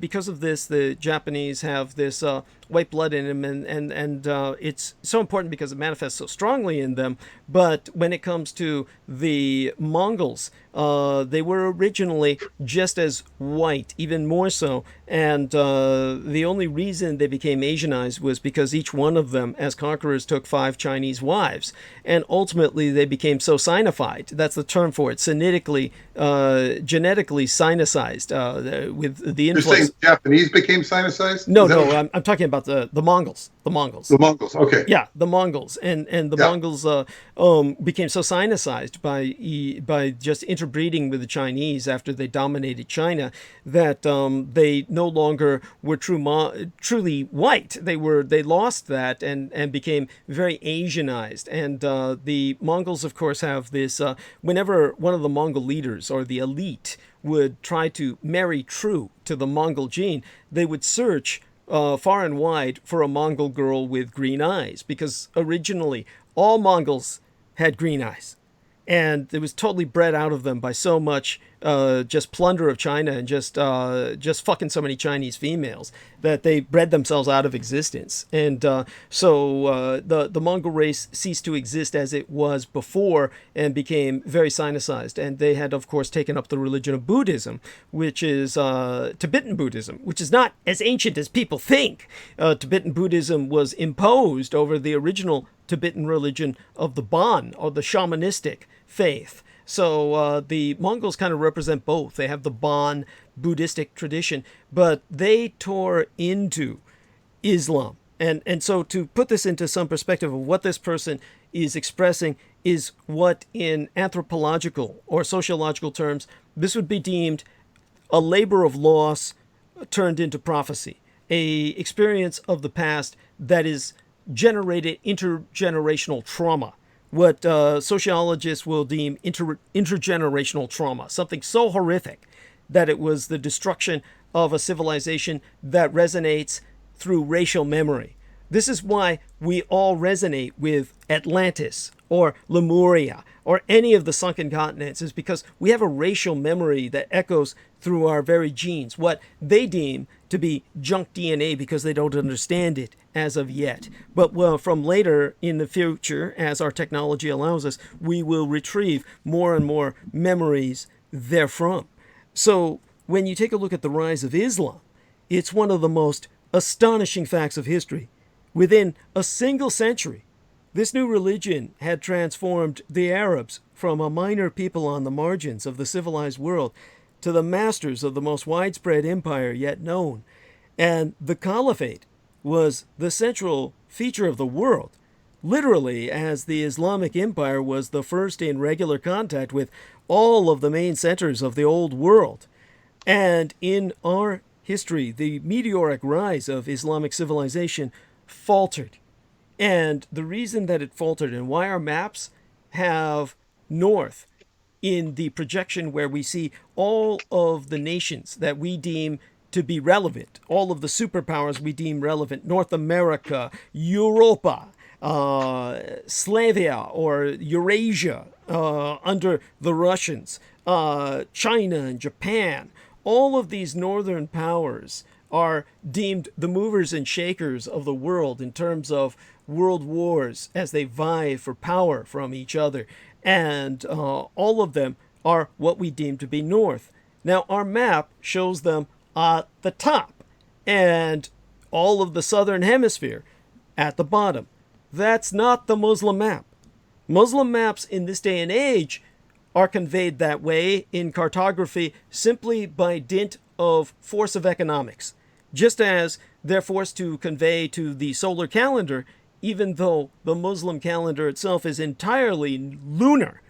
because of this, the Japanese have this white blood in them, and it's so important because it manifests so strongly in them. But when it comes to the Mongols, they were originally just as white, even more so, and the only reason they became Asianized was because each one of them, as conquerors, took 5 Chinese wives, and ultimately they became so sinified. That's the term for it, genetically sinicized with the influx. You're saying Japanese became sinicized? No, I'm talking about the Mongols. The Mongols. The Mongols. Okay. Yeah, the Mongols, and the Mongols became so sinicized by just interbreeding with the Chinese after they dominated China that they no longer were truly white. They lost that and became very Asianized. And the Mongols, of course, have this. Whenever one of the Mongol leaders or the elite would try to marry true to the Mongol gene, they would search far and wide for a Mongol girl with green eyes, because originally all Mongols had green eyes, and it was totally bred out of them by so much just plunder of China and just fucking so many Chinese females that they bred themselves out of existence. And so the Mongol race ceased to exist as it was before and became very sinicized. And they had, of course, taken up the religion of Buddhism, which is Tibetan Buddhism, which is not as ancient as people think. Tibetan Buddhism was imposed over the original Tibetan religion of the Bon, or the shamanistic faith. So the Mongols kind of represent both. They have the Bon Buddhistic tradition, but they tore into Islam. And so to put this into some perspective of what this person is expressing is what in anthropological or sociological terms, this would be deemed a labor of loss turned into prophecy, a experience of the past that is generated intergenerational trauma, what sociologists will deem intergenerational trauma, something so horrific that it was the destruction of a civilization that resonates through racial memory. This is why we all resonate with Atlantis or Lemuria or any of the sunken continents, is because we have a racial memory that echoes through our very genes, what they deem to be junk DNA because they don't understand it as of yet. But from later in the future, as our technology allows us, we will retrieve more and more memories therefrom. So when you take a look at the rise of Islam, it's one of the most astonishing facts of history. Within a single century, this new religion had transformed the Arabs from a minor people on the margins of the civilized world to the masters of the most widespread empire yet known. And the caliphate was the central feature of the world, literally, as the Islamic Empire was the first in regular contact with all of the main centers of the old world. And in our history, the meteoric rise of Islamic civilization faltered. And the reason that it faltered and why our maps have north in the projection where we see all of the nations that we deem to be relevant, all of the superpowers we deem relevant, North America, Europa, Slavia or Eurasia under the Russians, China and Japan, all of these northern powers are deemed the movers and shakers of the world in terms of world wars as they vie for power from each other. And all of them are what we deem to be north. Now, our map shows them at the top and all of the southern hemisphere at the bottom. That's not the Muslim map. Muslim maps in this day and age are conveyed that way in cartography simply by dint of force of economics, just as they're forced to convey to the solar calendar, even though the Muslim calendar itself is entirely lunar.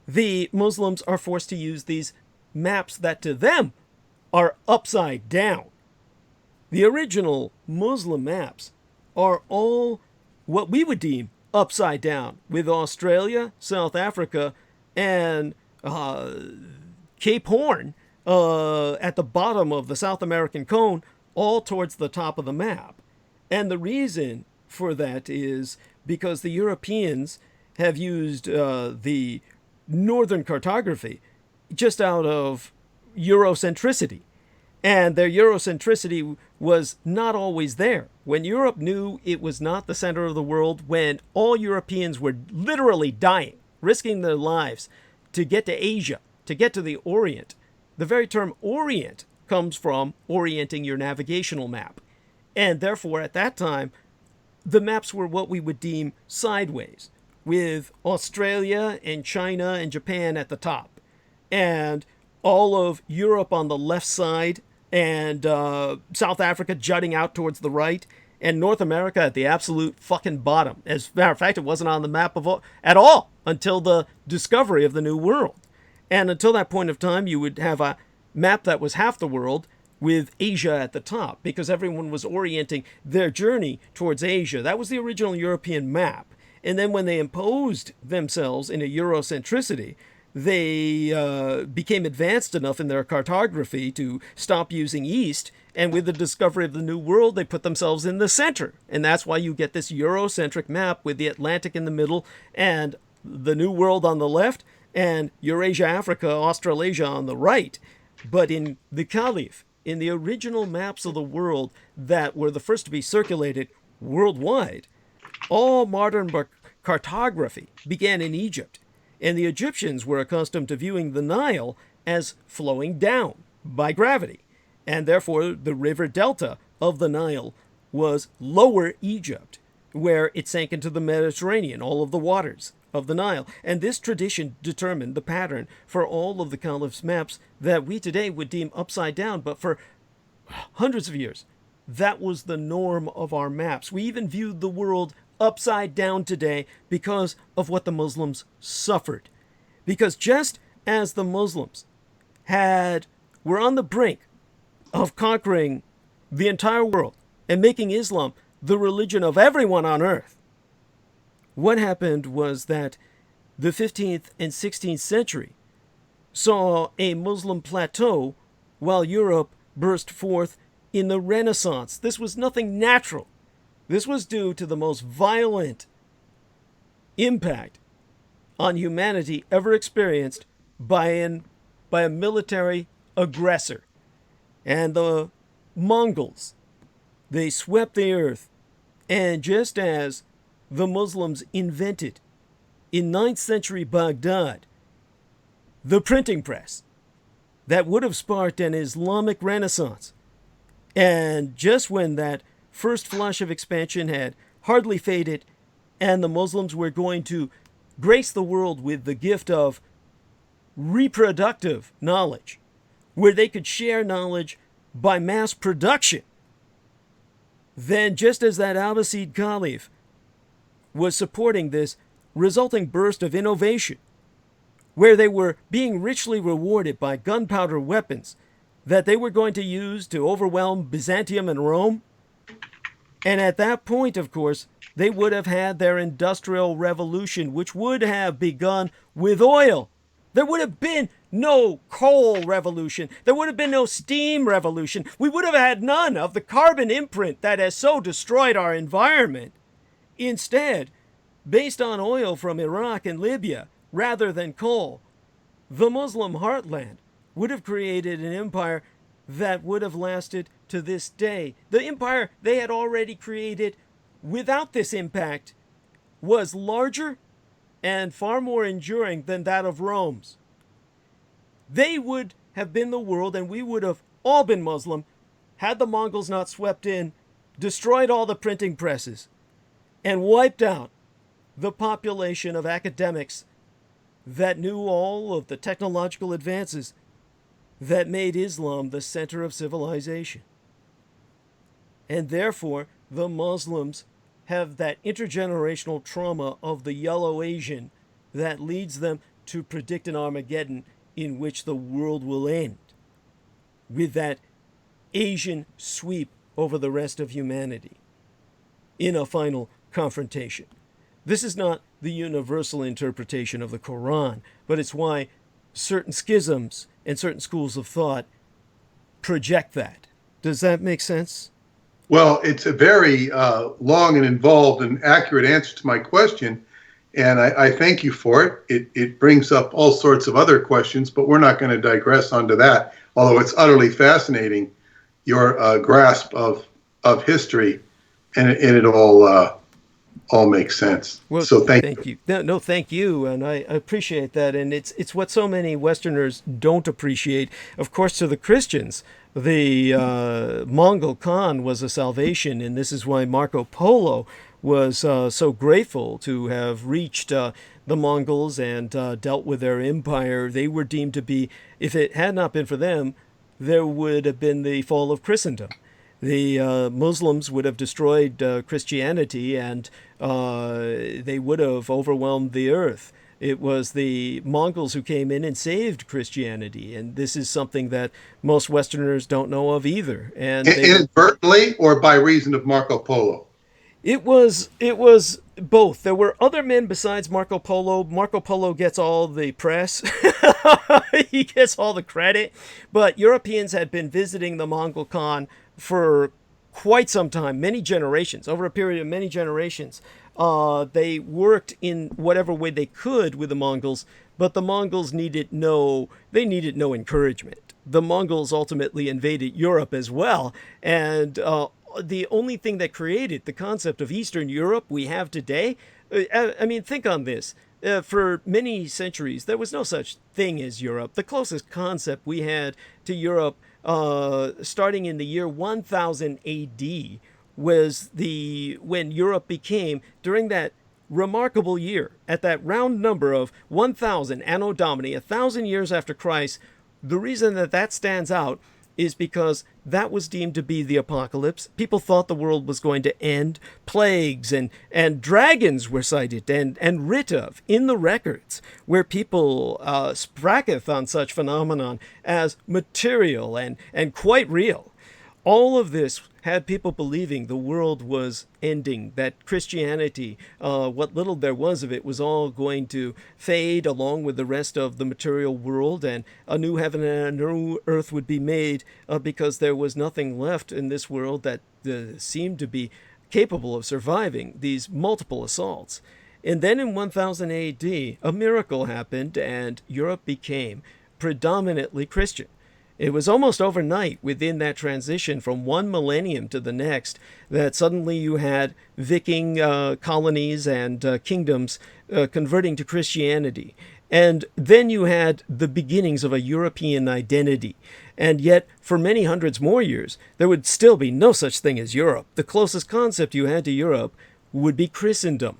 The Muslims are forced to use these maps that to them are upside down. The original Muslim maps are all what we would deem upside down, with Australia, South Africa, and Cape Horn at the bottom of the South American cone, all towards the top of the map. And the reason for that is because the Europeans have used the northern cartography just out of Eurocentricity. And their Eurocentricity was not always there. When Europe knew it was not the center of the world, when all Europeans were literally dying, risking their lives to get to Asia, to get to the Orient, the very term Orient comes from orienting your navigational map. And therefore, at that time, the maps were what we would deem sideways, with Australia and China and Japan at the top, and all of Europe on the left side, and South Africa jutting out towards the right, and North America at the absolute fucking bottom. As a matter of fact, it wasn't on the map at all until the discovery of the New World. And until that point of time, you would have a map that was half the world, with Asia at the top, because everyone was orienting their journey towards Asia. That was the original European map. And then when they imposed themselves in a Eurocentricity, they became advanced enough in their cartography to stop using East, and with the discovery of the New World, they put themselves in the center. And that's why you get this Eurocentric map with the Atlantic in the middle, and the New World on the left, and Eurasia, Africa, Australasia on the right. But in the Caliph, in the original maps of the world that were the first to be circulated worldwide, all modern cartography began in Egypt. And the Egyptians were accustomed to viewing the Nile as flowing down by gravity. And therefore, the river delta of the Nile was Lower Egypt, where it sank into the Mediterranean, all of the waters of the Nile. And this tradition determined the pattern for all of the Caliph's maps that we today would deem upside down. But for hundreds of years, that was the norm of our maps. We even viewed the world upside down today because of what the Muslims suffered. Because just as the Muslims were on the brink of conquering the entire world and making Islam the religion of everyone on earth, what happened was that the 15th and 16th century saw a Muslim plateau while Europe burst forth in the Renaissance. This was nothing natural. This was due to the most violent impact on humanity ever experienced by a military aggressor. And the Mongols, they swept the earth. And just as the Muslims invented in 9th century Baghdad the printing press that would have sparked an Islamic Renaissance, and just when that first flush of expansion had hardly faded and the Muslims were going to grace the world with the gift of reproductive knowledge, where they could share knowledge by mass production, then just as that Abbasid Caliph was supporting this resulting burst of innovation, where they were being richly rewarded by gunpowder weapons that they were going to use to overwhelm Byzantium and Rome. And at that point, of course, they would have had their industrial revolution, which would have begun with oil. There would have been no coal revolution. There would have been no steam revolution. We would have had none of the carbon imprint that has so destroyed our environment. Instead, based on oil from Iraq and Libya rather than coal, the Muslim heartland would have created an empire that would have lasted to this day. The empire they had already created without this impact was larger and far more enduring than that of Rome's. They would have been the world, and we would have all been Muslim, had the Mongols not swept in, destroyed all the printing presses, and wiped out the population of academics that knew all of the technological advances that made Islam the center of civilization. And therefore, the Muslims have that intergenerational trauma of the yellow Asian that leads them to predict an Armageddon in which the world will end. with that Asian sweep over the rest of humanity in a final confrontation. This is not the universal interpretation of the Quran, but it's why certain schisms and certain schools of thought project that. Does that make sense? Well, it's a very long and involved and accurate answer to my question, and I thank you for it. It brings up all sorts of other questions, but we're not going to digress onto that, although it's utterly fascinating, your grasp of history, and it all makes sense. Well, so thank you. No, thank you, and I appreciate that. And it's what so many Westerners don't appreciate. Of course, to the Christians, the Mongol Khan was a salvation, and this is why Marco Polo was so grateful to have reached the Mongols and dealt with their empire. They were deemed to be, if it had not been for them, there would have been the fall of Christendom. The Muslims would have destroyed Christianity, and they would have overwhelmed the earth. It was the Mongols who came in and saved Christianity, and this is something that most Westerners don't know of either. And inadvertently, or by reason of Marco Polo? It was both. There were other men besides Marco Polo. Marco Polo gets all the press. He gets all the credit. But Europeans had been visiting the Mongol Khan for quite some time, many generations, over a period of many generations. They worked in whatever way they could with the Mongols, but the Mongols needed no encouragement. The Mongols ultimately invaded Europe as well, and the only thing that created the concept of Eastern Europe we have today, I mean, think on this. For many centuries, there was no such thing as Europe. The closest concept we had to Europe, starting in the year 1000 AD, was when Europe became, during that remarkable year, at that round number of 1000 Anno Domini, 1,000 years after Christ. The reason that stands out is because that was deemed to be the apocalypse. People thought the world was going to end. Plagues and dragons were cited and writ of in the records, where people spracketh on such phenomenon as material and quite real. All of this had people believing the world was ending, that Christianity, what little there was of it, was all going to fade along with the rest of the material world, and a new heaven and a new earth would be made because there was nothing left in this world that seemed to be capable of surviving these multiple assaults. And then in 1000 AD, a miracle happened, and Europe became predominantly Christian. It was almost overnight, within that transition from one millennium to the next, that suddenly you had Viking colonies and kingdoms converting to Christianity. And then you had the beginnings of a European identity. And yet, for many hundreds more years, there would still be no such thing as Europe. The closest concept you had to Europe would be Christendom.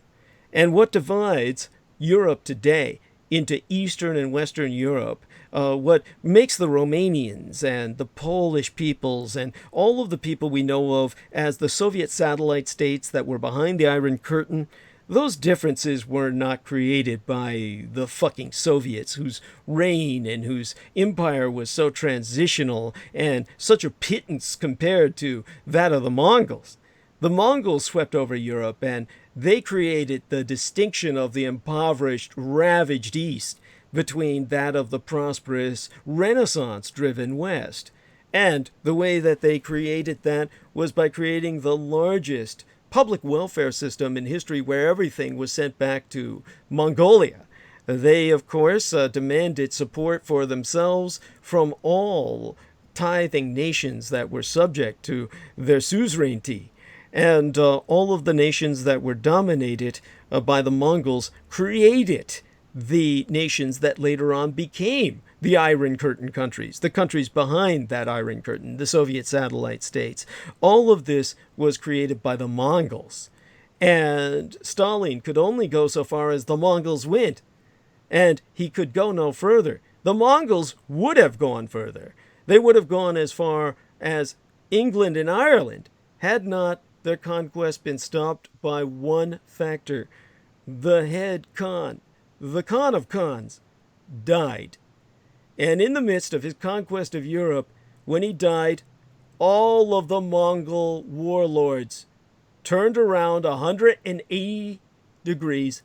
And what divides Europe today into Eastern and Western Europe, what makes the Romanians and the Polish peoples and all of the people we know of as the Soviet satellite states that were behind the Iron Curtain, those differences were not created by the fucking Soviets, whose reign and whose empire was so transitional and such a pittance compared to that of the Mongols. The Mongols swept over Europe, and they created the distinction of the impoverished, ravaged East between that of the prosperous, Renaissance-driven West. And the way that they created that was by creating the largest public welfare system in history, where everything was sent back to Mongolia. They, of course, demanded support for themselves from all tithing nations that were subject to their suzerainty. And all of the nations that were dominated by the Mongols created the nations that later on became the Iron Curtain countries, the countries behind that Iron Curtain, the Soviet satellite states. All of this was created by the Mongols. And Stalin could only go so far as the Mongols went. And he could go no further. The Mongols would have gone further. They would have gone as far as England and Ireland, had not their conquest been stopped by one factor. The head Khan, the Khan of Khans, died. And in the midst of his conquest of Europe, when he died, all of the Mongol warlords turned around 180 degrees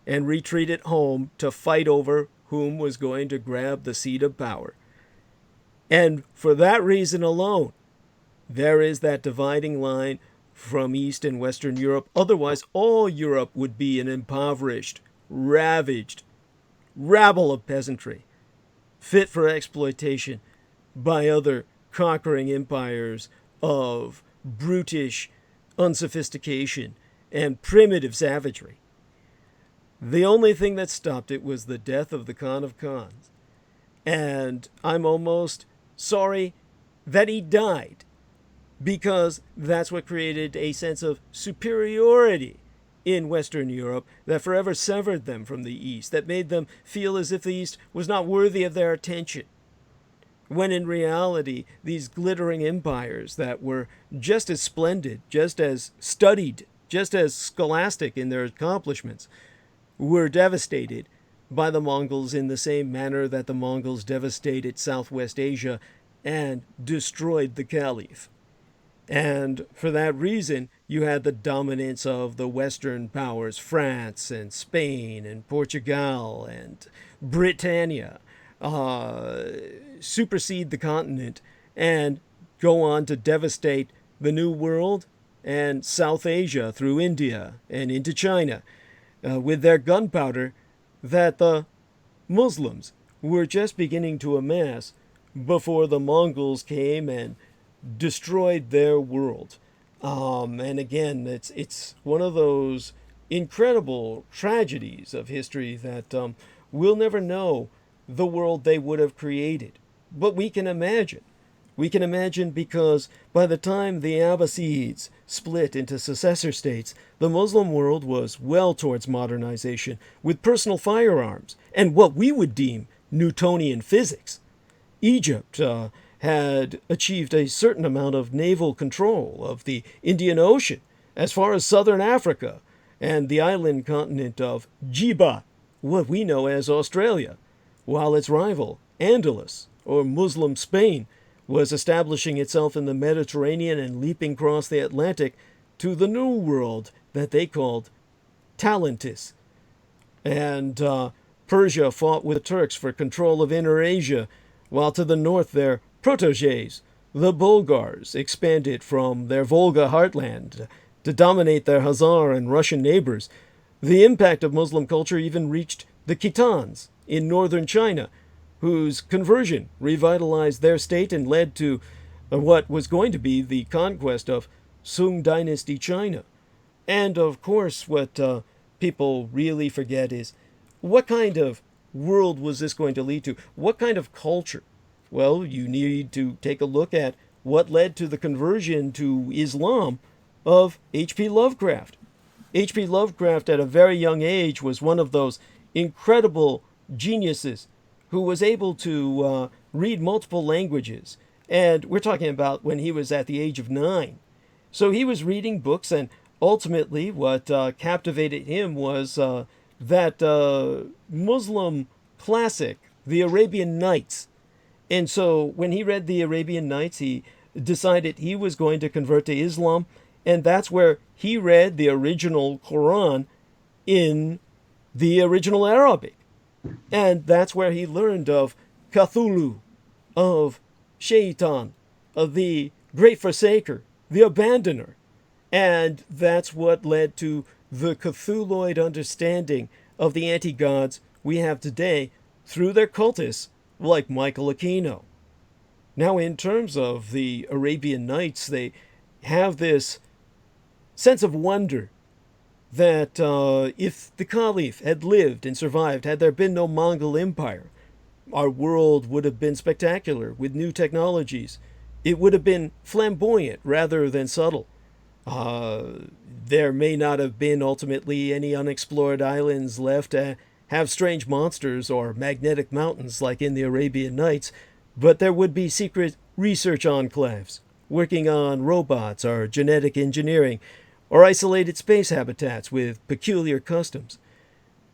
and retreated home to fight over whom was going to grab the seat of power. And for that reason alone, there is that dividing line from East and Western Europe. Otherwise, all Europe would be an impoverished, ravaged rabble of peasantry, fit for exploitation by other conquering empires of brutish unsophistication and primitive savagery. The only thing that stopped it was the death of the Khan of Khans. And I'm almost sorry that he died, because that's what created a sense of superiority in Western Europe that forever severed them from the East, that made them feel as if the East was not worthy of their attention. When in reality, these glittering empires that were just as splendid, just as studied, just as scholastic in their accomplishments, were devastated by the Mongols in the same manner that the Mongols devastated Southwest Asia and destroyed the Caliph. And for that reason, you had the dominance of the Western powers, France and Spain and Portugal and Britannia, supersede the continent and go on to devastate the New World and South Asia through India and into China with their gunpowder that the Muslims were just beginning to amass before the Mongols came and destroyed their world. And again, it's one of those incredible tragedies of history that we'll never know the world they would have created. But we can imagine. We can imagine because by the time the Abbasids split into successor states, the Muslim world was well towards modernization with personal firearms and what we would deem Newtonian physics. Egypt had achieved a certain amount of naval control of the Indian Ocean as far as southern Africa and the island continent of Djibouti, what we know as Australia, while its rival, Andalus, or Muslim Spain, was establishing itself in the Mediterranean and leaping across the Atlantic to the New World that they called Talantis. And Persia fought with the Turks for control of Inner Asia, while to the north their protégés, the Bulgars, expanded from their Volga heartland to dominate their Khazar and Russian neighbors. The impact of Muslim culture even reached the Khitans in northern China, whose conversion revitalized their state and led to what was going to be the conquest of Sung Dynasty China. And of course, what people really forget is, what kind of world was this going to lead to? What kind of culture? Well, you need to take a look at what led to the conversion to Islam of H.P. Lovecraft. H.P. Lovecraft, at a very young age, was one of those incredible geniuses who was able to read multiple languages. And we're talking about when he was at the age of 9. So he was reading books, and ultimately what captivated him was that Muslim classic, The Arabian Nights. And so when he read The Arabian Nights, he decided he was going to convert to Islam, and that's where he read the original Quran in the original Arabic. And that's where he learned of Cthulhu, of Shaitan, of the Great Forsaker, the Abandoner. And that's what led to the Cthulhuid understanding of the anti-gods we have today through their cultists like Michael Aquino. Now, in terms of the Arabian Nights, they have this sense of wonder that if the Caliph had lived and survived, had there been no Mongol Empire, our world would have been spectacular with new technologies. It would have been flamboyant rather than subtle. There may not have been ultimately any unexplored islands left to have strange monsters or magnetic mountains like in the Arabian Nights, but there would be secret research enclaves working on robots or genetic engineering or isolated space habitats with peculiar customs.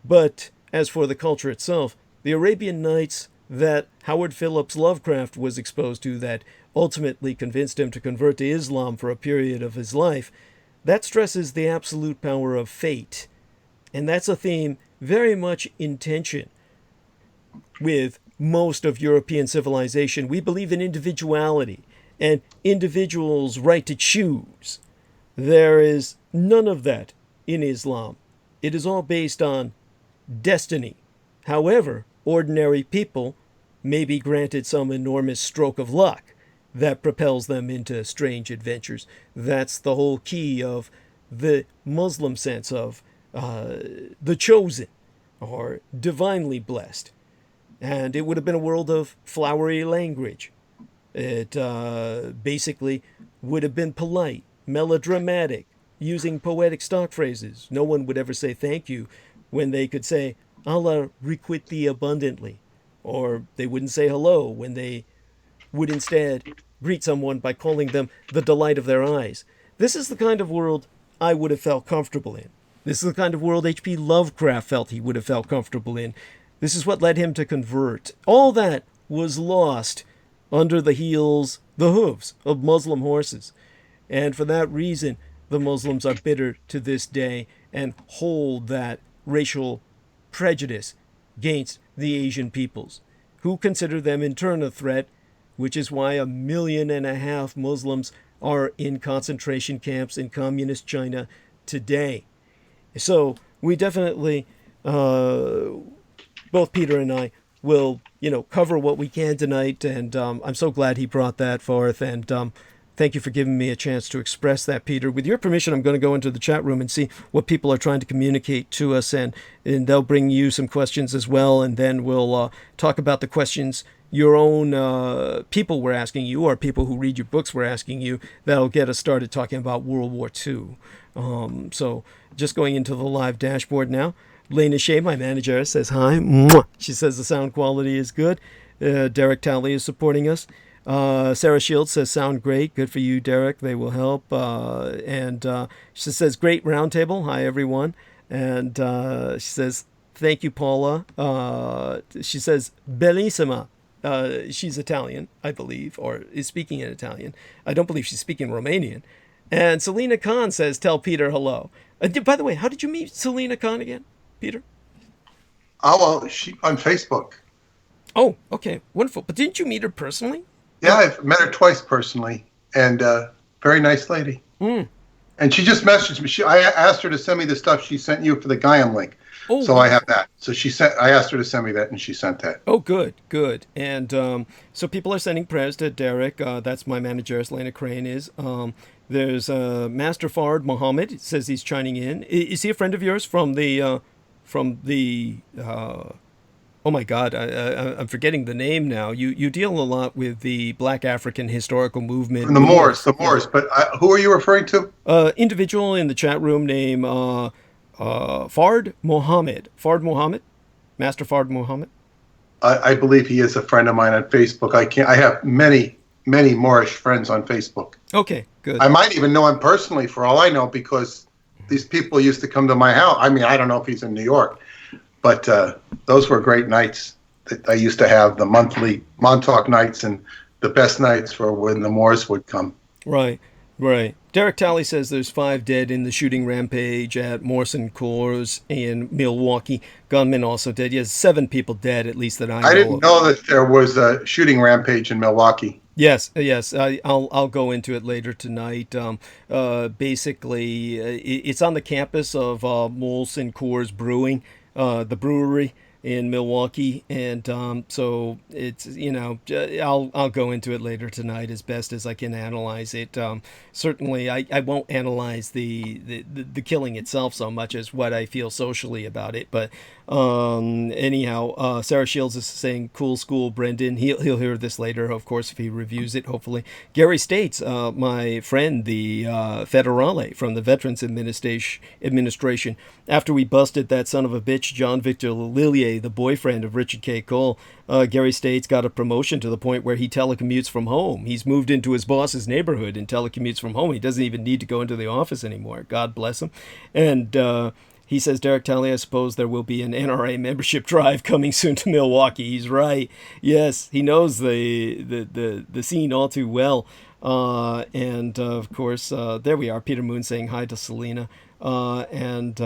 But as for the culture itself, the Arabian Nights, that Howard Phillips Lovecraft was exposed to that ultimately convinced him to convert to Islam for a period of his life, that stresses the absolute power of fate. And that's a theme very much in tension with most of European civilization. We believe in individuality and individuals' right to choose. There is none of that in Islam. It is all based on destiny. However, ordinary people may be granted some enormous stroke of luck that propels them into strange adventures. That's the whole key of the Muslim sense of the chosen or divinely blessed. And it would have been a world of flowery language. It basically would have been polite, melodramatic, using poetic stock phrases. No one would ever say thank you when they could say, Allah requite thee abundantly. Or they wouldn't say hello when they would instead greet someone by calling them the delight of their eyes. This is the kind of world I would have felt comfortable in. This is the kind of world H.P. Lovecraft felt he would have felt comfortable in. This is what led him to convert. All that was lost under the heels, the hooves of Muslim horses. And for that reason, the Muslims are bitter to this day and hold that racial prejudice against the Asian peoples, who consider them in turn a threat, which is why 1.5 million Muslims are in concentration camps in communist China today. So we definitely, both Peter and I, will, cover what we can tonight, and I'm so glad he brought that forth, and thank you for giving me a chance to express that, Peter. With your permission, I'm going to go into the chat room and see what people are trying to communicate to us, and they'll bring you some questions as well, and then we'll talk about the questions your own people were asking you, or people who read your books were asking you. That'll get us started talking about World War II. So just going into the live dashboard now. Lena Shea, my manager, says hi. Mwah. She says the sound quality is good. Derek Talley is supporting us. Sarah Shields says, sound great. Good for you, Derek. They will help. And she says, great roundtable. Hi, everyone. And she says, thank you, Paula. She says, bellissima. She's Italian, I believe, or is speaking in Italian. I don't believe she's speaking Romanian. And Selena Khan says, tell Peter hello. By the way, how did you meet Selena Khan again, Peter? Oh, well, she on Facebook. Oh, okay. Wonderful. But didn't you meet her personally? Yeah, I've met her twice personally, and very nice lady. Mm. And she just messaged me. I asked her to send me the stuff she sent you for the Gaiam link. Oh, so I have that. So I asked her to send me that, and she sent that. Oh, good. And so people are sending prayers to Derek. That's my manager, as Lena Crane is. There's Master Fard Mohammed. Says he's chiming in. Is he a friend of yours from the oh my God, I'm forgetting the name now. You deal a lot with the Black African historical movement. From the Moors. But who are you referring to? Individual in the chat room named Fard Mohammed. Master Fard Mohammed. I believe he is a friend of mine on Facebook. I have many Moorish friends on Facebook. Okay, good. I might even know him personally, for all I know, because these people used to come to my house. I mean, I don't know if he's in New York, but those were great nights that I used to have, the monthly Montauk nights, and the best nights for when the Moors would come. Right. Derek Talley says there's 5 dead in the shooting rampage at Morrison Coors in Milwaukee. Gunmen also dead. Yes, 7 people dead, at least that I know. I didn't know that there was a shooting rampage in Milwaukee. Yes. I'll go into it later tonight. Basically, it's on the campus of Molson Coors Brewing, the brewery in Milwaukee, and so it's I'll go into it later tonight as best as I can analyze it. Certainly, I won't analyze the killing itself so much as what I feel socially about it. But anyhow, Sarah Shields is saying, "Cool school, Brenden." He'll hear this later, of course, if he reviews it. Hopefully, Gary States, my friend, the Federale from the Veterans Administration. After we busted that son of a bitch, John Victor Lillier, the boyfriend of Richard K. Cole, Gary States got a promotion to the point where he telecommutes from home. He's moved into his boss's neighborhood and telecommutes from home. He doesn't even need to go into the office anymore. God bless him. And He says, Derek Talley, I suppose there will be an NRA membership drive coming soon to Milwaukee. He's right. Yes, he knows the scene all too well. And of course, there we are. Peter Moon saying hi to Selena. And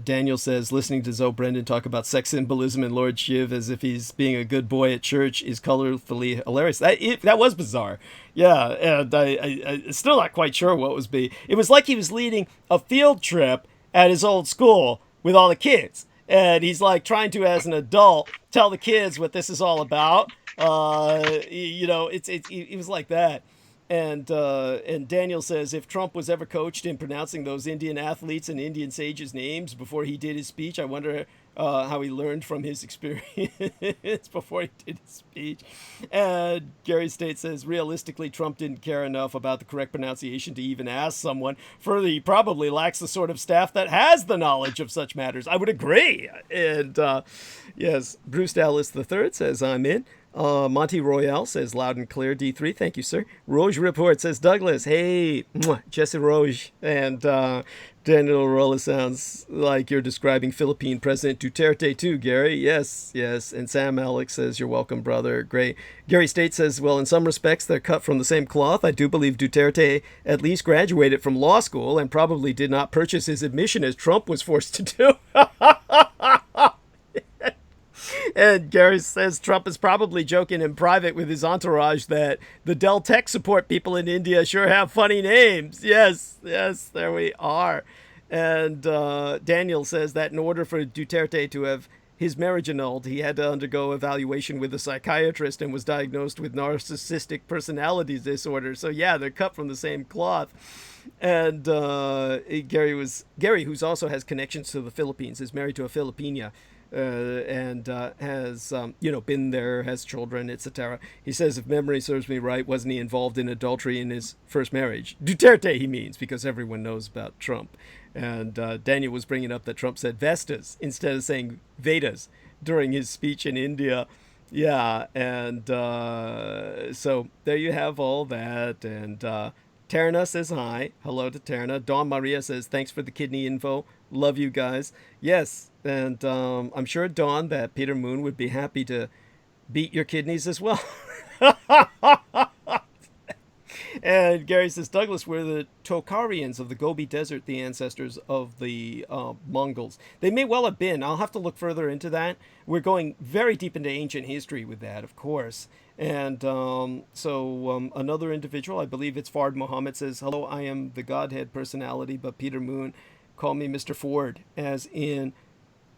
Daniel says, listening to Zoe Brenden talk about sex symbolism and Lord Shiv as if he's being a good boy at church is colorfully hilarious. That was bizarre. Yeah, and I still not quite sure what was be. It was like he was leading a field trip at his old school with all the kids. And he's like trying to, as an adult, tell the kids what this is all about. It was like that. And Daniel says, if Trump was ever coached in pronouncing those Indian athletes and Indian sages' names before he did his speech, I wonder how he learned from his experience before he did his speech. And Gary State says, realistically, Trump didn't care enough about the correct pronunciation to even ask someone. Further, he probably lacks the sort of staff that has the knowledge of such matters. I would agree. And yes, Bruce Dallas III says, I'm in. Monty Royale says, loud and clear, D3. Thank you, sir. Roge Report says, Douglas, hey, Jesse Roge. And Daniel Rolla sounds like you're describing Philippine President Duterte too, Gary. Yes. And Sam Alex says, you're welcome, brother. Great. Gary State says, well, in some respects, they're cut from the same cloth. I do believe Duterte at least graduated from law school and probably did not purchase his admission as Trump was forced to do. And Gary says Trump is probably joking in private with his entourage that the Dell Tech support people in India sure have funny names. Yes, there we are. And Daniel says that in order for Duterte to have his marriage annulled, he had to undergo evaluation with a psychiatrist and was diagnosed with narcissistic personality disorder. So yeah, they're cut from the same cloth. And Gary, who's also has connections to the Philippines, is married to a Filipina. And has, been there, has children, etc. He says, if memory serves me right, wasn't he involved in adultery in his first marriage? Duterte, he means, because everyone knows about Trump. And Daniel was bringing up that Trump said Vestas instead of saying Vedas during his speech in India. Yeah, and so there you have all that. And Terna says hi. Hello to Terna. Dawn Maria says, thanks for the kidney info. Love you guys. Yes, and I'm sure, Dawn, that Peter Moon would be happy to beat your kidneys as well. And Gary says, Douglas, we're the Tokharians of the Gobi Desert, the ancestors of the Mongols. They may well have been. I'll have to look further into that. We're going very deep into ancient history with that, of course. And so another individual, I believe it's Fard Muhammad, says, hello, I am the Godhead personality, but Peter Moon, call me Mr. Ford, as in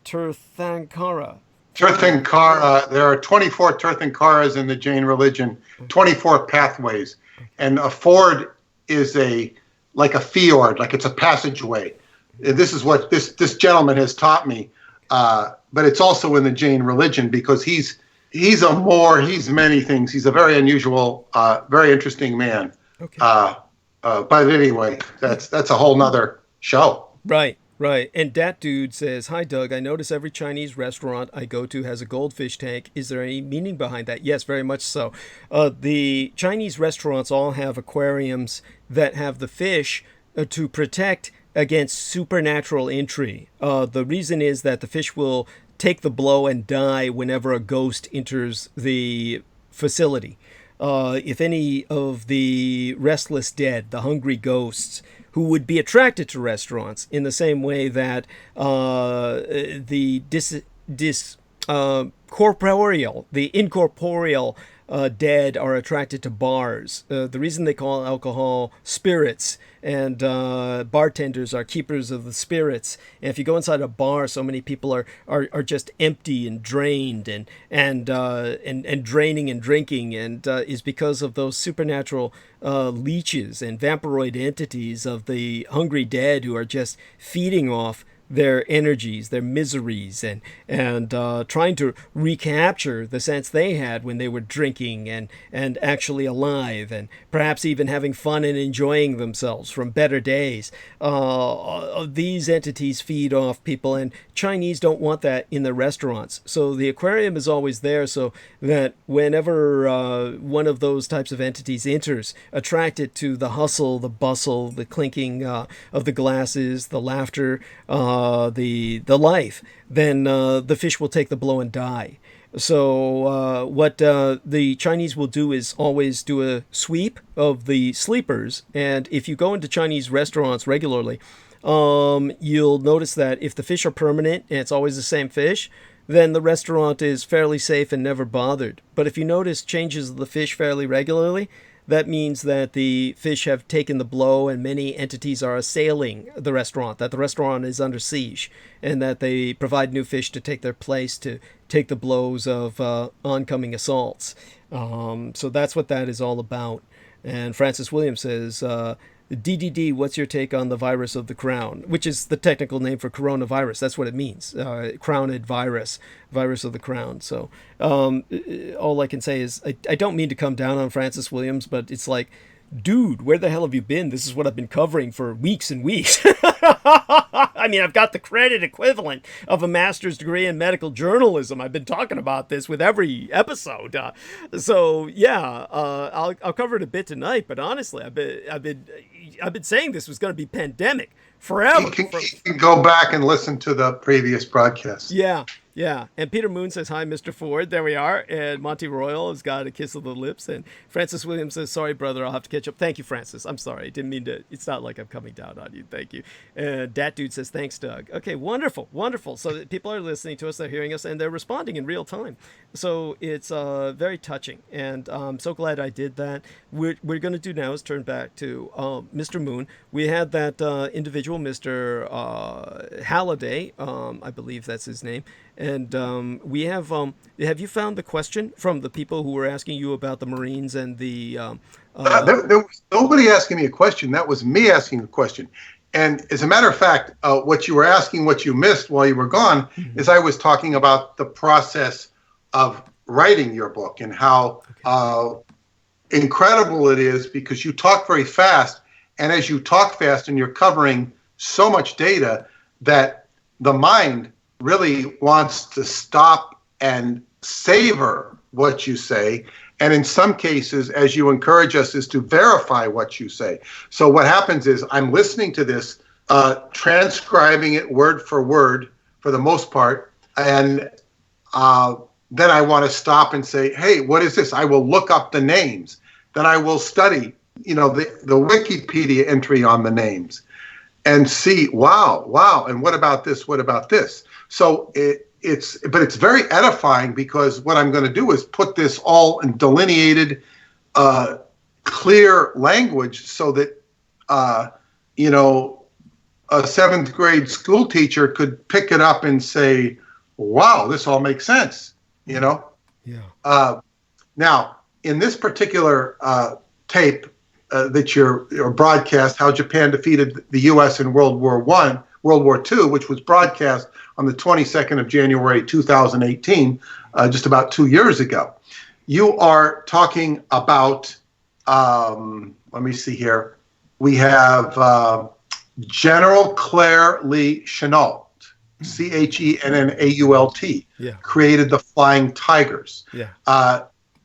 Tirthankara. Tirthankara, there are 24 Tirthankaras in the Jain religion, 24 pathways. And a ford is like a fjord, like it's a passageway. And this is what this gentleman has taught me. But it's also in the Jain religion because he's many things. He's a very unusual, very interesting man. Okay. But anyway, that's a whole nother show. Right. And that dude says, hi, Doug. I notice every Chinese restaurant I go to has a goldfish tank. Is there any meaning behind that? Yes, very much so. The Chinese restaurants all have aquariums that have the fish to protect against supernatural entry. The reason is that the fish will take the blow and die whenever a ghost enters the facility. If any of the restless dead, the hungry ghosts, who would be attracted to restaurants in the same way that the incorporeal dead are attracted to bars. The reason they call alcohol spirits and bartenders are keepers of the spirits. And if you go inside a bar, so many people are just empty and drained and draining and drinking, and is because of those supernatural leeches and vampiroid entities of the hungry dead who are just feeding off their energies, their miseries, and trying to recapture the sense they had when they were drinking and actually alive, and perhaps even having fun and enjoying themselves from better days. These entities feed off people, and Chinese don't want that in their restaurants. So the aquarium is always there so that whenever one of those types of entities enters, attracted to the hustle, the bustle, the clinking of the glasses, the laughter, the life, then the fish will take the blow and die. So what the Chinese will do is always do a sweep of the sleepers. And if you go into Chinese restaurants regularly, you'll notice that if the fish are permanent and it's always the same fish, then the restaurant is fairly safe and never bothered. But if you notice changes of the fish fairly regularly, that means that the fish have taken the blow and many entities are assailing the restaurant, that the restaurant is under siege, and that they provide new fish to take their place, to take the blows of oncoming assaults. So that's what that is all about. And Francis Williams says, DDD, what's your take on the virus of the crown? Which is the technical name for coronavirus. That's what it means. Crowned virus, virus of the crown. So all I can say is I don't mean to come down on Francis Williams, but it's like, dude, where the hell have you been? This is what I've been covering for weeks and weeks. I mean, I've got the credit equivalent of a master's degree in medical journalism. I've been talking about this with every episode. I'll cover it a bit tonight. But honestly, I've been saying this was going to be pandemic forever. You can go back and listen to the previous broadcast. Yeah. And Peter Moon says, hi, Mr. Ford. There we are. And Monty Royal has got a kiss of the lips. And Francis Williams says, sorry, brother, I'll have to catch up. Thank you, Francis. I'm sorry. I didn't mean to. It's not like I'm coming down on you. Thank you. And Dat Dude says, thanks, Doug. Okay, wonderful. So people are listening to us, they're hearing us, and they're responding in real time. So it's very touching. And I'm so glad I did that. What we're going to do now is turn back to Mr. Moon. We had that individual, Mr. Halliday, I believe that's his name. And we have you found the question from the people who were asking you about the Marines and the... there was nobody asking me a question. That was me asking a question. And as a matter of fact, what you were asking, what you missed while you were gone, is I was talking about the process of writing your book and how incredible it is, because you talk very fast. And as you talk fast and you're covering so much data, that the mind really wants to stop and savor what you say. And in some cases, as you encourage us, is to verify what you say. So what happens is I'm listening to this, transcribing it word for word for the most part. And then I want to stop and say, hey, what is this? I will look up the names. Then I will study, the Wikipedia entry on the names and see, wow. And what about this? What about this? So it's very edifying, because what I'm going to do is put this all in delineated, clear language, so that a 7th grade school teacher could pick it up and say, wow, this all makes sense. Yeah. Now, in this particular tape that your broadcast, how Japan defeated the U.S. in World War II, which was broadcast on the 22nd of January 2018, just about 2 years ago. You are talking about, let me see here, we have General Claire Lee Chennault, Chennault, created the Flying Tigers.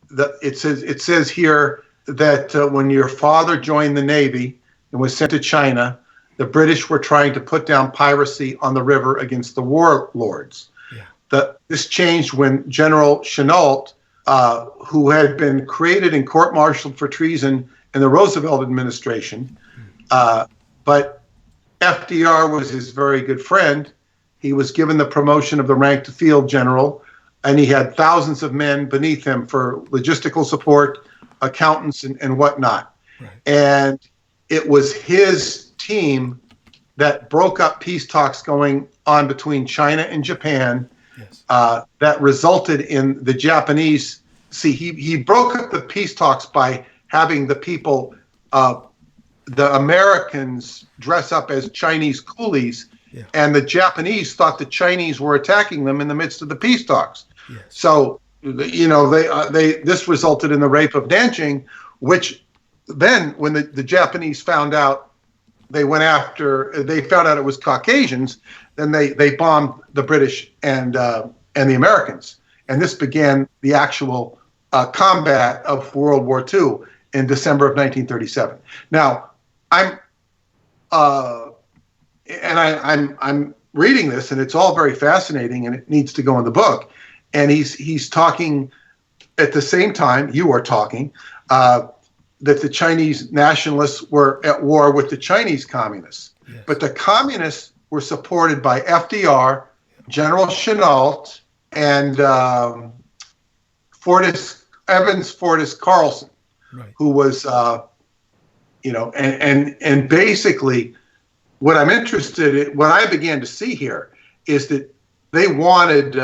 It says here that when your father joined the Navy and was sent to China, the British were trying to put down piracy on the river against the warlords. This changed when General Chennault, who had been created and court-martialed for treason in the Roosevelt administration, but FDR was his very good friend. He was given the promotion of the rank to field general, and he had thousands of men beneath him for logistical support, accountants, and whatnot. And it was his team that broke up peace talks going on between China and Japan, that resulted in the Japanese. See, he broke up the peace talks by having the people, the Americans, dress up as Chinese coolies, and the Japanese thought the Chinese were attacking them in the midst of the peace talks. So, this resulted in the rape of Nanjing, which then, when the Japanese found out, they found out it was Caucasians, then they bombed the British and the Americans. And this began the actual combat of World War II in December of 1937. Now, I'm reading this, and it's all very fascinating, and it needs to go in the book. And he's talking at the same time you are talking that the Chinese nationalists were at war with the Chinese communists. Yes. But the communists were supported by FDR, General Chennault, and Evans Fortis Carlson, Right. who was, and basically what I'm interested in, what I began to see here is that they wanted,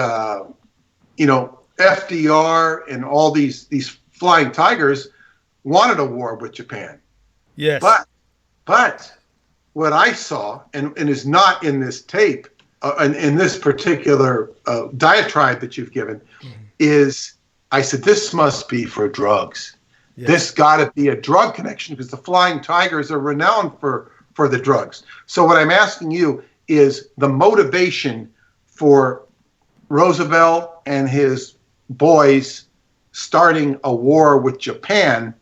FDR and all these flying tigers wanted a war with Japan. Yes. But what I saw, and is not in this tape, in this particular diatribe that you've given, is I said, this must be for drugs. Yes. This got to be a drug connection because the flying tigers are renowned for the drugs. So what I'm asking you is the motivation for Roosevelt and his boys starting a war with Japan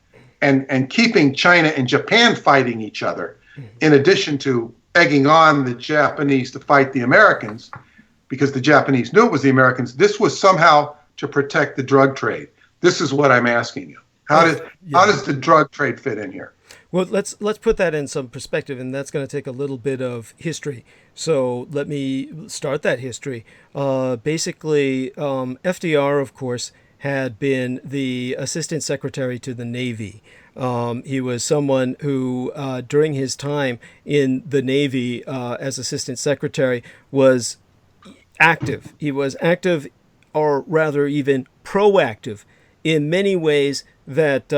and keeping China and Japan fighting each other, in addition to egging on the Japanese to fight the Americans, because the Japanese knew it was the Americans. This was somehow to protect the drug trade. This is what I'm asking you. How does the drug trade fit in here? Well, let's put that in some perspective, and that's going to take a little bit of history. So let me start that history. Basically, FDR, of course, had been the assistant secretary to the Navy. He was someone who, during his time in the Navy as assistant secretary, was active. He was active, or rather even proactive, in many ways that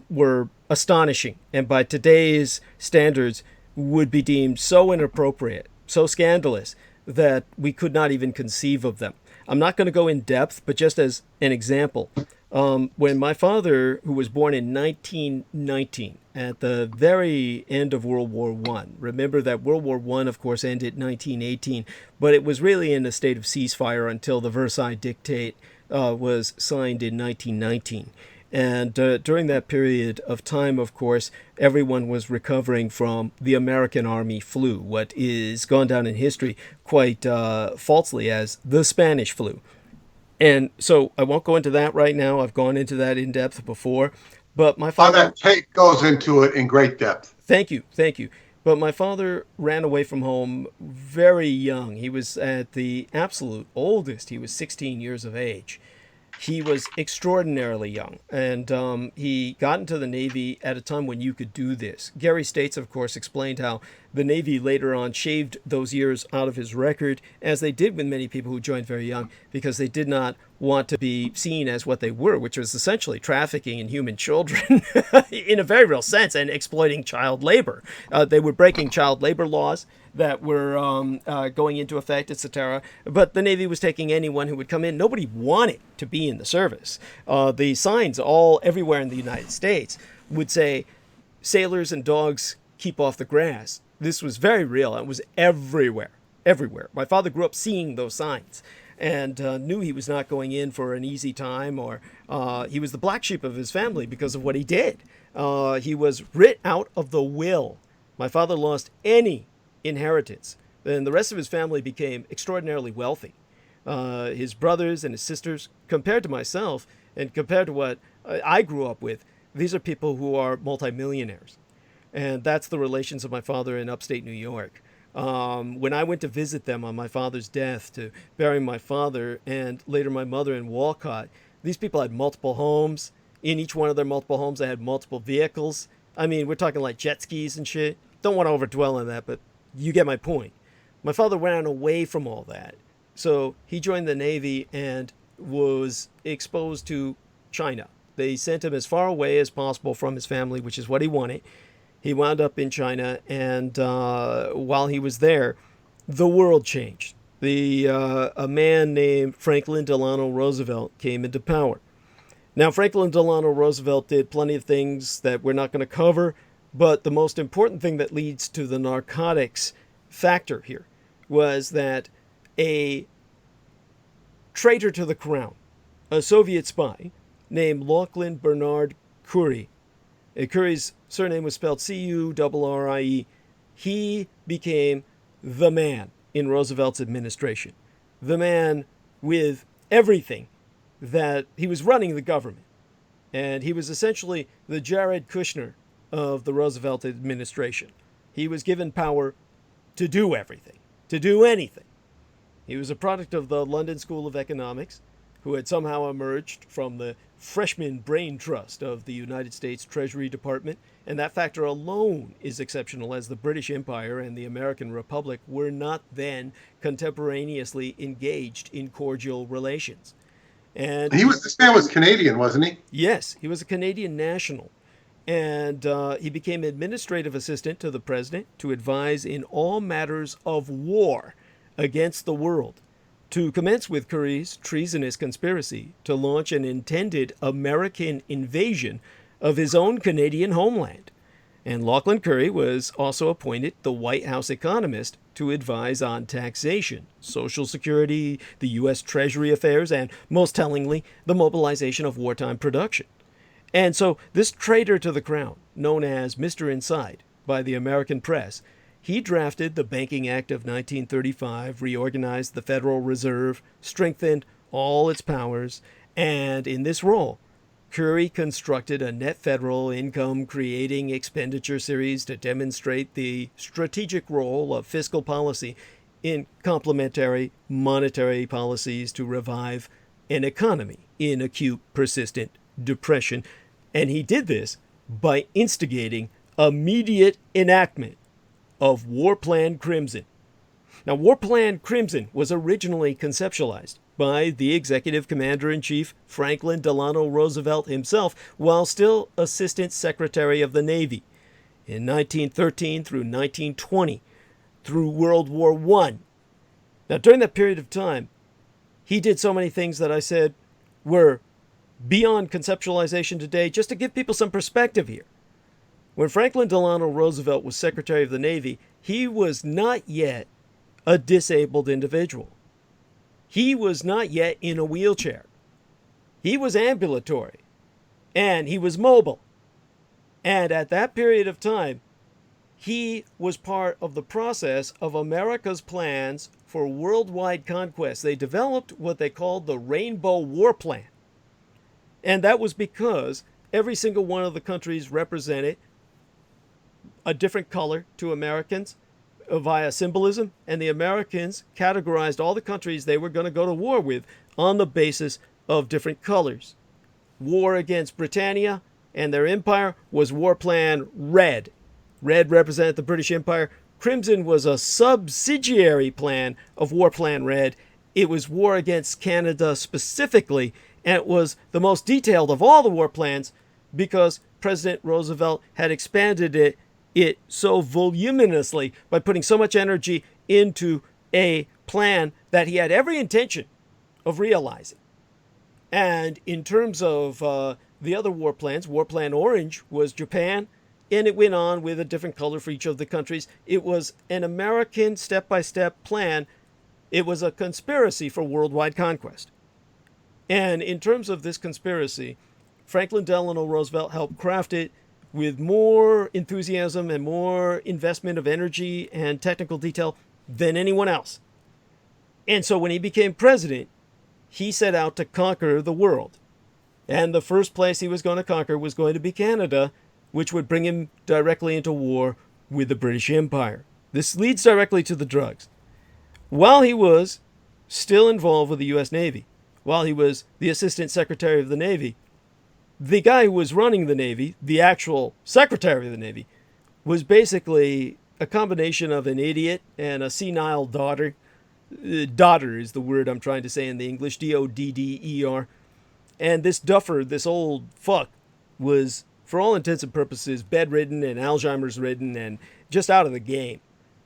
were astonishing, and by today's standards would be deemed so inappropriate, so scandalous, that we could not even conceive of them. I'm not going to go in depth, but just as an example, when my father, who was born in 1919, at the very end of World War I, remember that World War I, of course, ended 1918, but it was really in a state of ceasefire until the Versailles Dictate was signed in 1919. And during that period of time, of course, everyone was recovering from the American Army flu, what is gone down in history quite falsely as the Spanish flu. And so I won't go into that right now. I've gone into that in depth before. But my father... that tape goes into it in great depth. Thank you. But my father ran away from home very young. He was at the absolute oldest. He was 16 years of age. He was extraordinarily young, and he got into the Navy at a time when you could do this. Gary States, of course, explained how the Navy later on shaved those years out of his record, as they did with many people who joined very young, because they did not want to be seen as what they were, which was essentially trafficking in human children in a very real sense, and exploiting child labor. They were breaking child labor laws that were going into effect, etc. But the Navy was taking anyone who would come in. Nobody wanted to be in the service. The signs all everywhere in the United States would say, sailors and dogs keep off the grass. This was very real. It was everywhere. My father grew up seeing those signs and knew he was not going in for an easy time, or he was the black sheep of his family because of what he did. He was writ out of the will. My father lost any inheritance. Then the rest of his family became extraordinarily wealthy. His brothers and his sisters, compared to myself and compared to what I grew up with, these are people who are multimillionaires. And that's the relations of my father in upstate New York. When I went to visit them on my father's death to bury my father and later my mother in Walcott, these people had multiple homes. In each one of their multiple homes, they had multiple vehicles. I mean, we're talking like jet skis and shit. Don't want to overdwell on that, but you get my point. My father ran away from all that. So he joined the Navy and was exposed to China. They sent him as far away as possible from his family, which is what he wanted. He wound up in China, and while he was there, the world changed. A man named Franklin Delano Roosevelt came into power. Now, Franklin Delano Roosevelt did plenty of things that we're not going to cover, but the most important thing that leads to the narcotics factor here was that a traitor to the crown, a Soviet spy named Laughlin Bernard Curie, Curie's surname was spelled C-U-R-R-I-E, he became the man in Roosevelt's administration. The man with everything that he was running the government. And he was essentially the Jared Kushner of the Roosevelt administration. He was given power to do everything, to do anything. He was a product of the London School of Economics, who had somehow emerged from the freshman brain trust of the United States Treasury Department, and that factor alone is exceptional, as the British Empire and the American Republic were not then contemporaneously engaged in cordial relations. And this man was Canadian, wasn't he? Yes, he was a Canadian national. And he became administrative assistant to the president to advise in all matters of war against the world, to commence with Curry's treasonous conspiracy to launch an intended American invasion of his own Canadian homeland. And Laughlin Curry was also appointed the White House economist to advise on taxation, Social Security, the U.S. Treasury affairs, and, most tellingly, the mobilization of wartime production. And so this traitor to the crown, known as Mr. Inside by the American press, he drafted the Banking Act of 1935, reorganized the Federal Reserve, strengthened all its powers, and in this role, Curry constructed a net federal income creating expenditure series to demonstrate the strategic role of fiscal policy in complementary monetary policies to revive an economy in acute, persistent depression. And he did this by instigating immediate enactment of War Plan Crimson. Now, War Plan Crimson was originally conceptualized by the executive commander-in-chief Franklin Delano Roosevelt himself while still Assistant Secretary of the Navy in 1913 through 1920 through World War I. Now, during that period of time, he did so many things that I said were beyond conceptualization today. Just to give people some perspective here, when Franklin Delano Roosevelt was Secretary of the Navy, he was not yet a disabled individual. He was not yet in a wheelchair. He was ambulatory, and he was mobile. And at that period of time, he was part of the process of America's plans for worldwide conquest. They developed what they called the Rainbow War Plan. And that was because every single one of the countries represented a different color to Americans via symbolism, and the Americans categorized all the countries they were going to go to war with on the basis of different colors. War against Britannia and their empire was War Plan Red. Red represented the British Empire. Crimson was a subsidiary plan of War Plan Red. It was war against Canada specifically, and it was the most detailed of all the war plans because President Roosevelt had expanded it so voluminously by putting so much energy into a plan that he had every intention of realizing. And in terms of the other war plans, War Plan Orange was Japan, and it went on with a different color for each of the countries. It was an American step-by-step plan. It was a conspiracy for worldwide conquest. And in terms of this conspiracy, Franklin Delano Roosevelt helped craft it with more enthusiasm and more investment of energy and technical detail than anyone else. And so when he became president, he set out to conquer the world. And the first place he was going to conquer was going to be Canada, which would bring him directly into war with the British Empire. This leads directly to the drugs. While he was still involved with the U.S. Navy, while he was the Assistant Secretary of the Navy, the guy who was running the Navy, the actual Secretary of the Navy, was basically a combination of an idiot and a senile daughter. Daughter is the word I'm trying to say in the English, D-O-D-D-E-R. And this duffer, this old fuck, was, for all intents and purposes, bedridden and Alzheimer's ridden and just out of the game.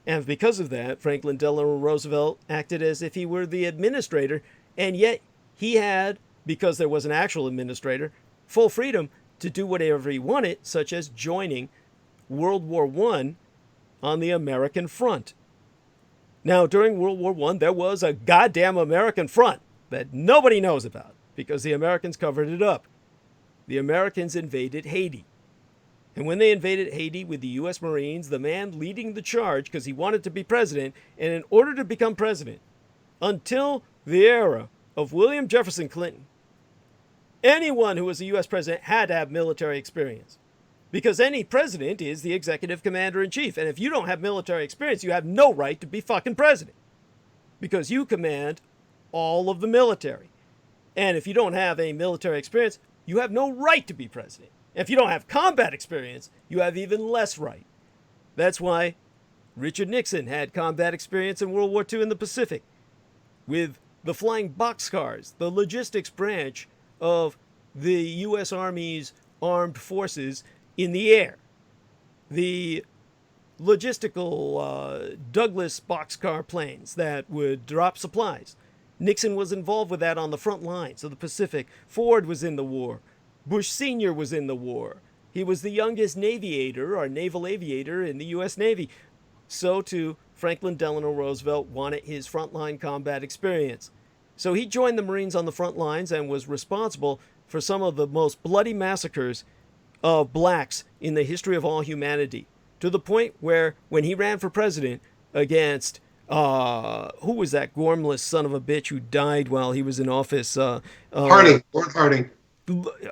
And because of that, Franklin Delano Roosevelt acted as if he were the administrator, and yet he had, because there was an actual administrator, full freedom to do whatever he wanted, such as joining World War I on the American front. Now, during World War I, there was a goddamn American front that nobody knows about because the Americans covered it up. The Americans invaded Haiti. And when they invaded Haiti with the U.S. Marines, the man leading the charge, because he wanted to be president, and in order to become president, until the era of William Jefferson Clinton, anyone who was a U.S. president had to have military experience. Because any president is the executive commander-in-chief. And if you don't have military experience, you have no right to be fucking president. Because you command all of the military. And if you don't have a military experience, you have no right to be president. If you don't have combat experience, you have even less right. That's why Richard Nixon had combat experience in World War II in the Pacific with the flying boxcars, the logistics branch of the U.S. Army's armed forces in the air. The logistical Douglas boxcar planes that would drop supplies. Nixon was involved with that on the front lines of the Pacific. Ford was in the war. Bush Sr. was in the war. He was the youngest naviator or naval aviator in the U.S. Navy. So too, Franklin Delano Roosevelt wanted his frontline combat experience. So he joined the Marines on the front lines and was responsible for some of the most bloody massacres of blacks in the history of all humanity. To the point where when he ran for president against, who was that gormless son of a bitch who died while he was in office? Harding, Lord Harding.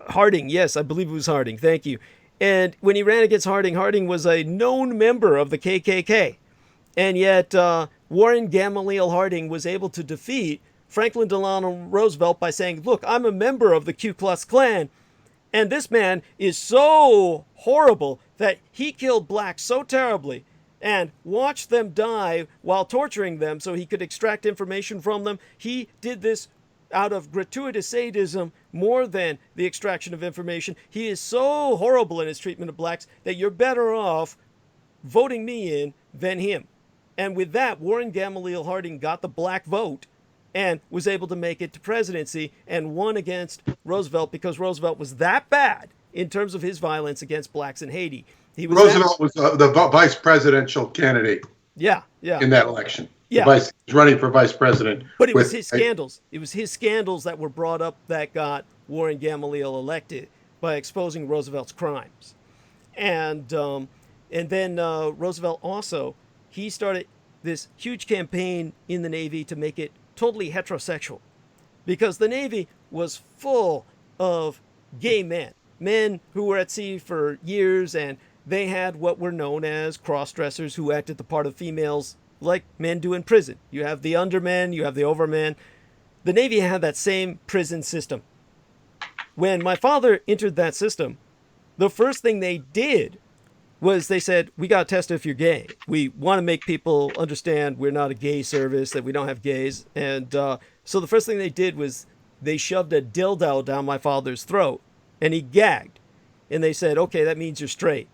Harding, yes, I believe it was Harding. Thank you. And when he ran against Harding, Harding was a known member of the KKK. And yet Warren Gamaliel Harding was able to defeat Franklin Delano Roosevelt by saying, look, I'm a member of the Ku Klux Klan. And this man is so horrible that he killed blacks so terribly and watched them die while torturing them so he could extract information from them. He did this out of gratuitous sadism more than the extraction of information. He is so horrible in his treatment of blacks that you're better off voting me in than him. And with that, Warren Gamaliel Harding got the black vote and was able to make it to presidency and won against Roosevelt because Roosevelt was that bad in terms of his violence against blacks in Haiti. Roosevelt was the vice presidential candidate. Yeah. In that election. Yeah. He was running for vice president. But it was his scandals. It was his scandals that were brought up that got Warren Gamaliel elected by exposing Roosevelt's crimes. And then Roosevelt also, he started this huge campaign in the Navy to make it totally heterosexual. Because the Navy was full of gay men who were at sea for years, and they had what were known as cross-dressers who acted the part of females like men do in prison. You have the undermen, you have the overmen. The Navy had that same prison system. When my father entered that system, the first thing they did was they said, we got to test if you're gay. We want to make people understand we're not a gay service, that we don't have gays. And so the first thing they did was they shoved a dildo down my father's throat, and he gagged. And they said, okay, that means you're straight.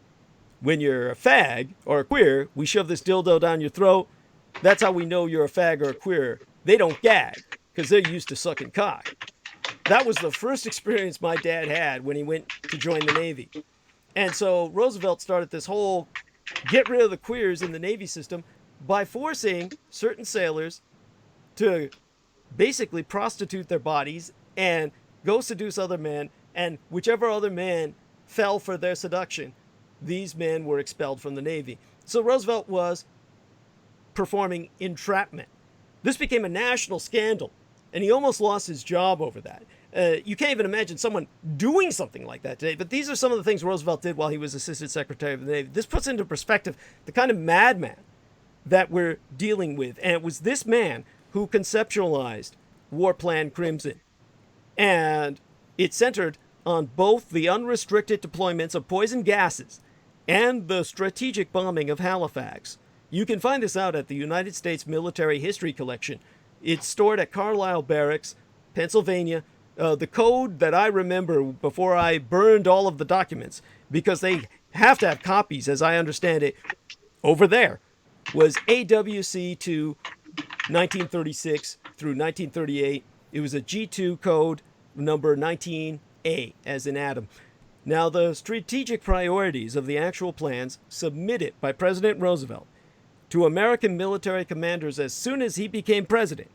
When you're a fag or a queer, we shove this dildo down your throat. That's how we know you're a fag or a queer. They don't gag because they're used to sucking cock. That was the first experience my dad had when he went to join the Navy. And so Roosevelt started this whole get rid of the queers in the Navy system by forcing certain sailors to basically prostitute their bodies and go seduce other men. And whichever other man fell for their seduction, these men were expelled from the Navy. So Roosevelt was performing entrapment. This became a national scandal, and he almost lost his job over that. You can't even imagine someone doing something like that today, but these are some of the things Roosevelt did while he was Assistant Secretary of the Navy. This puts into perspective the kind of madman that we're dealing with, and it was this man who conceptualized War Plan Crimson. And it centered on both the unrestricted deployments of poison gases and the strategic bombing of Halifax. You can find this out at the United States Military History Collection. It's stored at Carlisle Barracks, Pennsylvania. The code that I remember before I burned all of the documents, because they have to have copies, as I understand it, over there, was AWC to 1936 through 1938. It was a G2 code number 19A, as in Adam. Now, the strategic priorities of the actual plans submitted by President Roosevelt to American military commanders as soon as he became president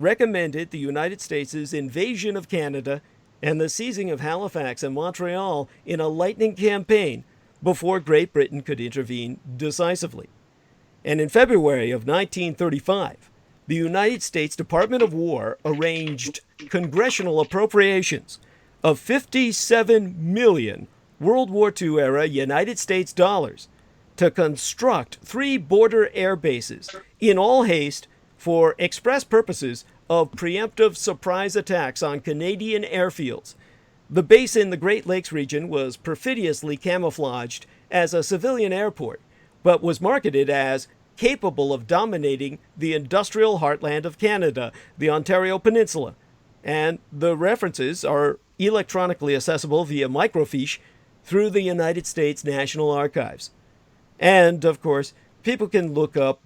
recommended the United States' invasion of Canada and the seizing of Halifax and Montreal in a lightning campaign before Great Britain could intervene decisively. And in February of 1935, the United States Department of War arranged congressional appropriations of 57 million World War II era United States dollars to construct 3 border air bases in all haste for express purposes of preemptive surprise attacks on Canadian airfields. The base in the Great Lakes region was perfidiously camouflaged as a civilian airport, but was marketed as capable of dominating the industrial heartland of Canada, the Ontario Peninsula. And the references are electronically accessible via microfiche through the United States National Archives. And, of course, people can look up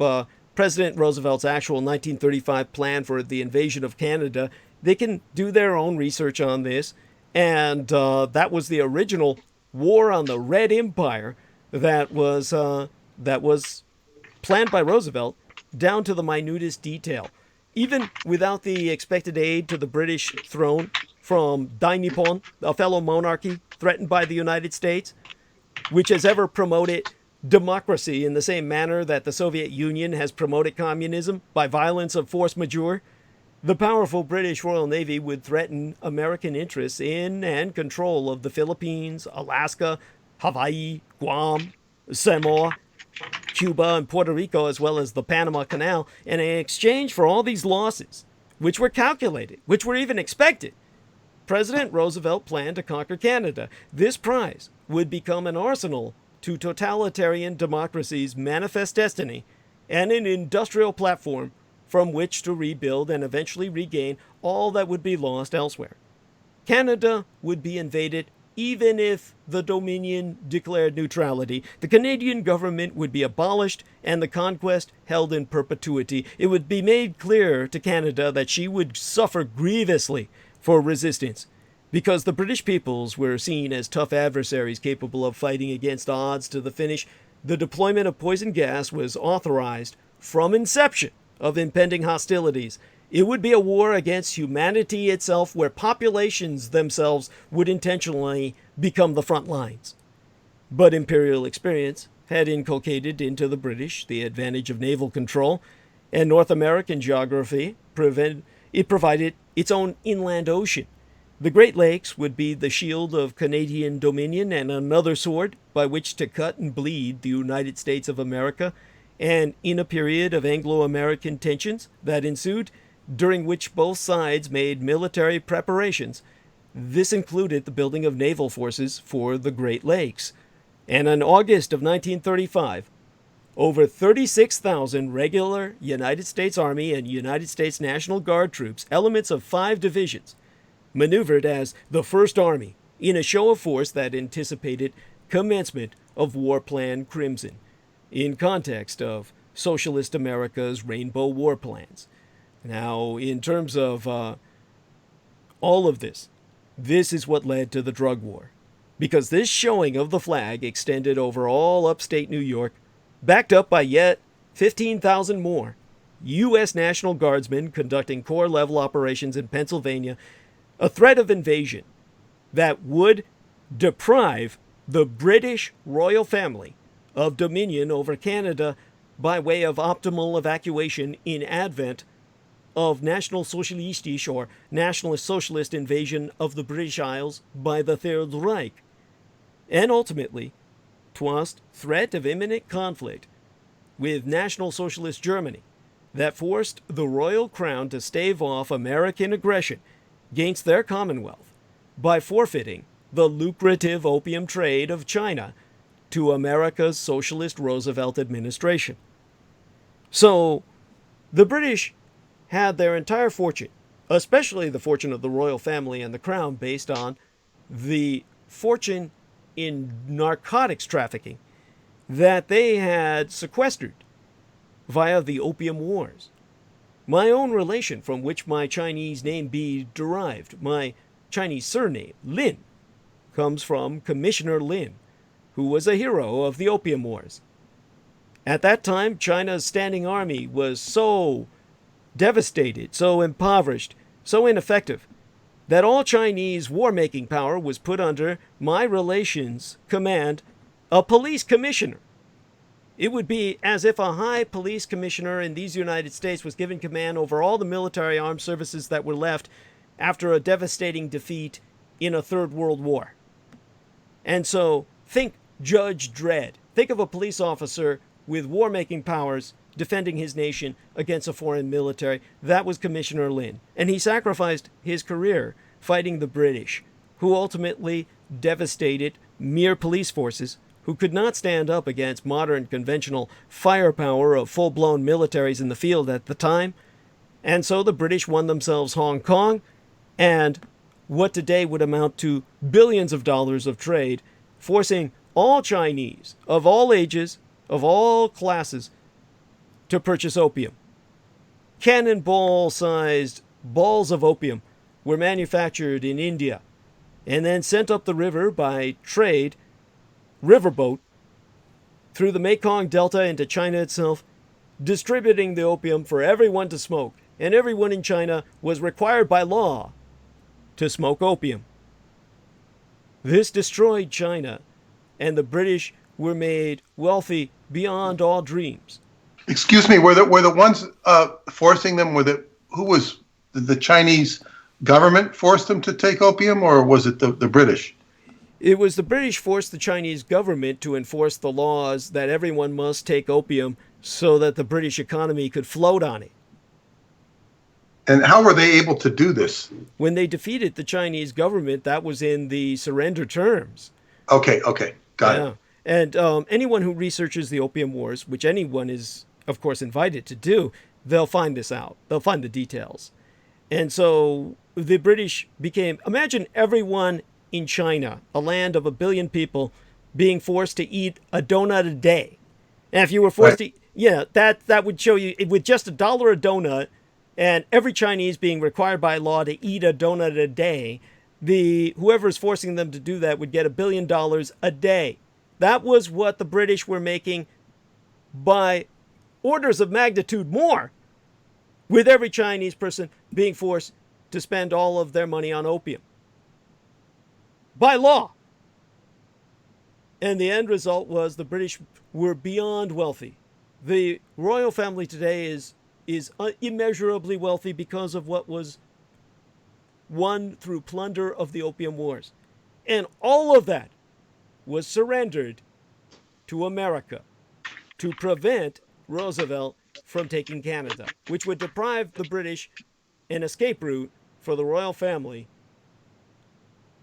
President Roosevelt's actual 1935 plan for the invasion of Canada. They can do their own research on this. And that was the original war on the Red Empire that was planned by Roosevelt down to the minutest detail. Even without the expected aid to the British throne from Dainippon, a fellow monarchy threatened by the United States, which has ever promoted democracy in the same manner that the Soviet Union has promoted communism by violence of force majeure, the powerful British Royal Navy would threaten American interests in and control of the Philippines, Alaska, Hawaii, Guam, Samoa, Cuba, and Puerto Rico, as well as the Panama Canal. And in exchange for all these losses, which were calculated, which were even expected, President Roosevelt planned to conquer Canada. This prize would become an arsenal to totalitarian democracy's manifest destiny and an industrial platform from which to rebuild and eventually regain all that would be lost elsewhere. Canada would be invaded even if the Dominion declared neutrality. The Canadian government would be abolished and the conquest held in perpetuity. It would be made clear to Canada that she would suffer grievously for resistance, because the British peoples were seen as tough adversaries capable of fighting against odds to the finish. The deployment of poison gas was authorized from inception of impending hostilities. It would be a war against humanity itself, where populations themselves would intentionally become the front lines. But imperial experience had inculcated into the British the advantage of naval control, and North American geography provided its own inland ocean. The Great Lakes would be the shield of Canadian dominion and another sword by which to cut and bleed the United States of America. And in a period of Anglo-American tensions that ensued, during which both sides made military preparations, this included the building of naval forces for the Great Lakes. And in August of 1935, over 36,000 regular United States Army and United States National Guard troops, elements of 5 divisions, maneuvered as the First Army in a show of force that anticipated commencement of War Plan Crimson, in context of Socialist America's Rainbow War Plans. Now, in terms of all of this, this is what led to the drug war, because this showing of the flag extended over all upstate New York, backed up by yet 15,000 more U.S. National Guardsmen conducting corps-level operations in Pennsylvania, a threat of invasion that would deprive the British royal family of dominion over Canada by way of optimal evacuation in advent of National Socialistic or Nationalist Socialist invasion of the British Isles by the Third Reich. And ultimately, 'twas threat of imminent conflict with National Socialist Germany that forced the royal crown to stave off American aggression against their commonwealth by forfeiting the lucrative opium trade of China to America's Socialist Roosevelt administration. So, the British had their entire fortune, especially the fortune of the royal family and the crown, based on the fortune in narcotics trafficking that they had sequestered via the Opium Wars. My own relation, from which my Chinese name be derived, my Chinese surname, Lin, comes from Commissioner Lin, who was a hero of the Opium Wars. At that time, China's standing army was so devastated, so impoverished, so ineffective, that all Chinese war-making power was put under my relation's command a police commissioner. It would be as if a high police commissioner in these United States was given command over all the military armed services that were left after a devastating defeat in a Third World War. And so think Judge Dredd. Think of a police officer with war-making powers defending his nation against a foreign military. That was Commissioner Lynn. And he sacrificed his career fighting the British, who ultimately devastated mere police forces who could not stand up against modern conventional firepower of full-blown militaries in the field at the time. And so the British won themselves Hong Kong and what today would amount to billions of dollars of trade, forcing all Chinese of all ages, of all classes, to purchase opium. Cannonball-sized balls of opium were manufactured in India and then sent up the river by trade, riverboat, through the Mekong Delta into China itself, distributing the opium for everyone to smoke. And everyone in China was required by law to smoke opium. This destroyed China, and the British were made wealthy beyond all dreams. Excuse me, were the ones forcing them, who was the Chinese government forced them to take opium, or was it the British? It was the British forced the Chinese government to enforce the laws that everyone must take opium so that the British economy could float on it. And how were they able to do this? When they defeated the Chinese government, that was in the surrender terms. Okay, got it. And anyone who researches the Opium Wars, which anyone is, of course, invited to do, they'll find this out. They'll find the details. And so the British became, imagine everyone in China, a land of 1 billion people, being forced to eat a donut a day. And if you were forced to, that would show you, with just $1 a donut, and every Chinese being required by law to eat a donut a day, whoever is forcing them to do that would get $1 billion a day. That was what the British were making by orders of magnitude more, with every Chinese person being forced to spend all of their money on opium. By law. And the end result was the British were beyond wealthy. The royal family today is immeasurably wealthy because of what was won through plunder of the Opium Wars. And all of that was surrendered to America to prevent Roosevelt from taking Canada, which would deprive the British an escape route for the royal family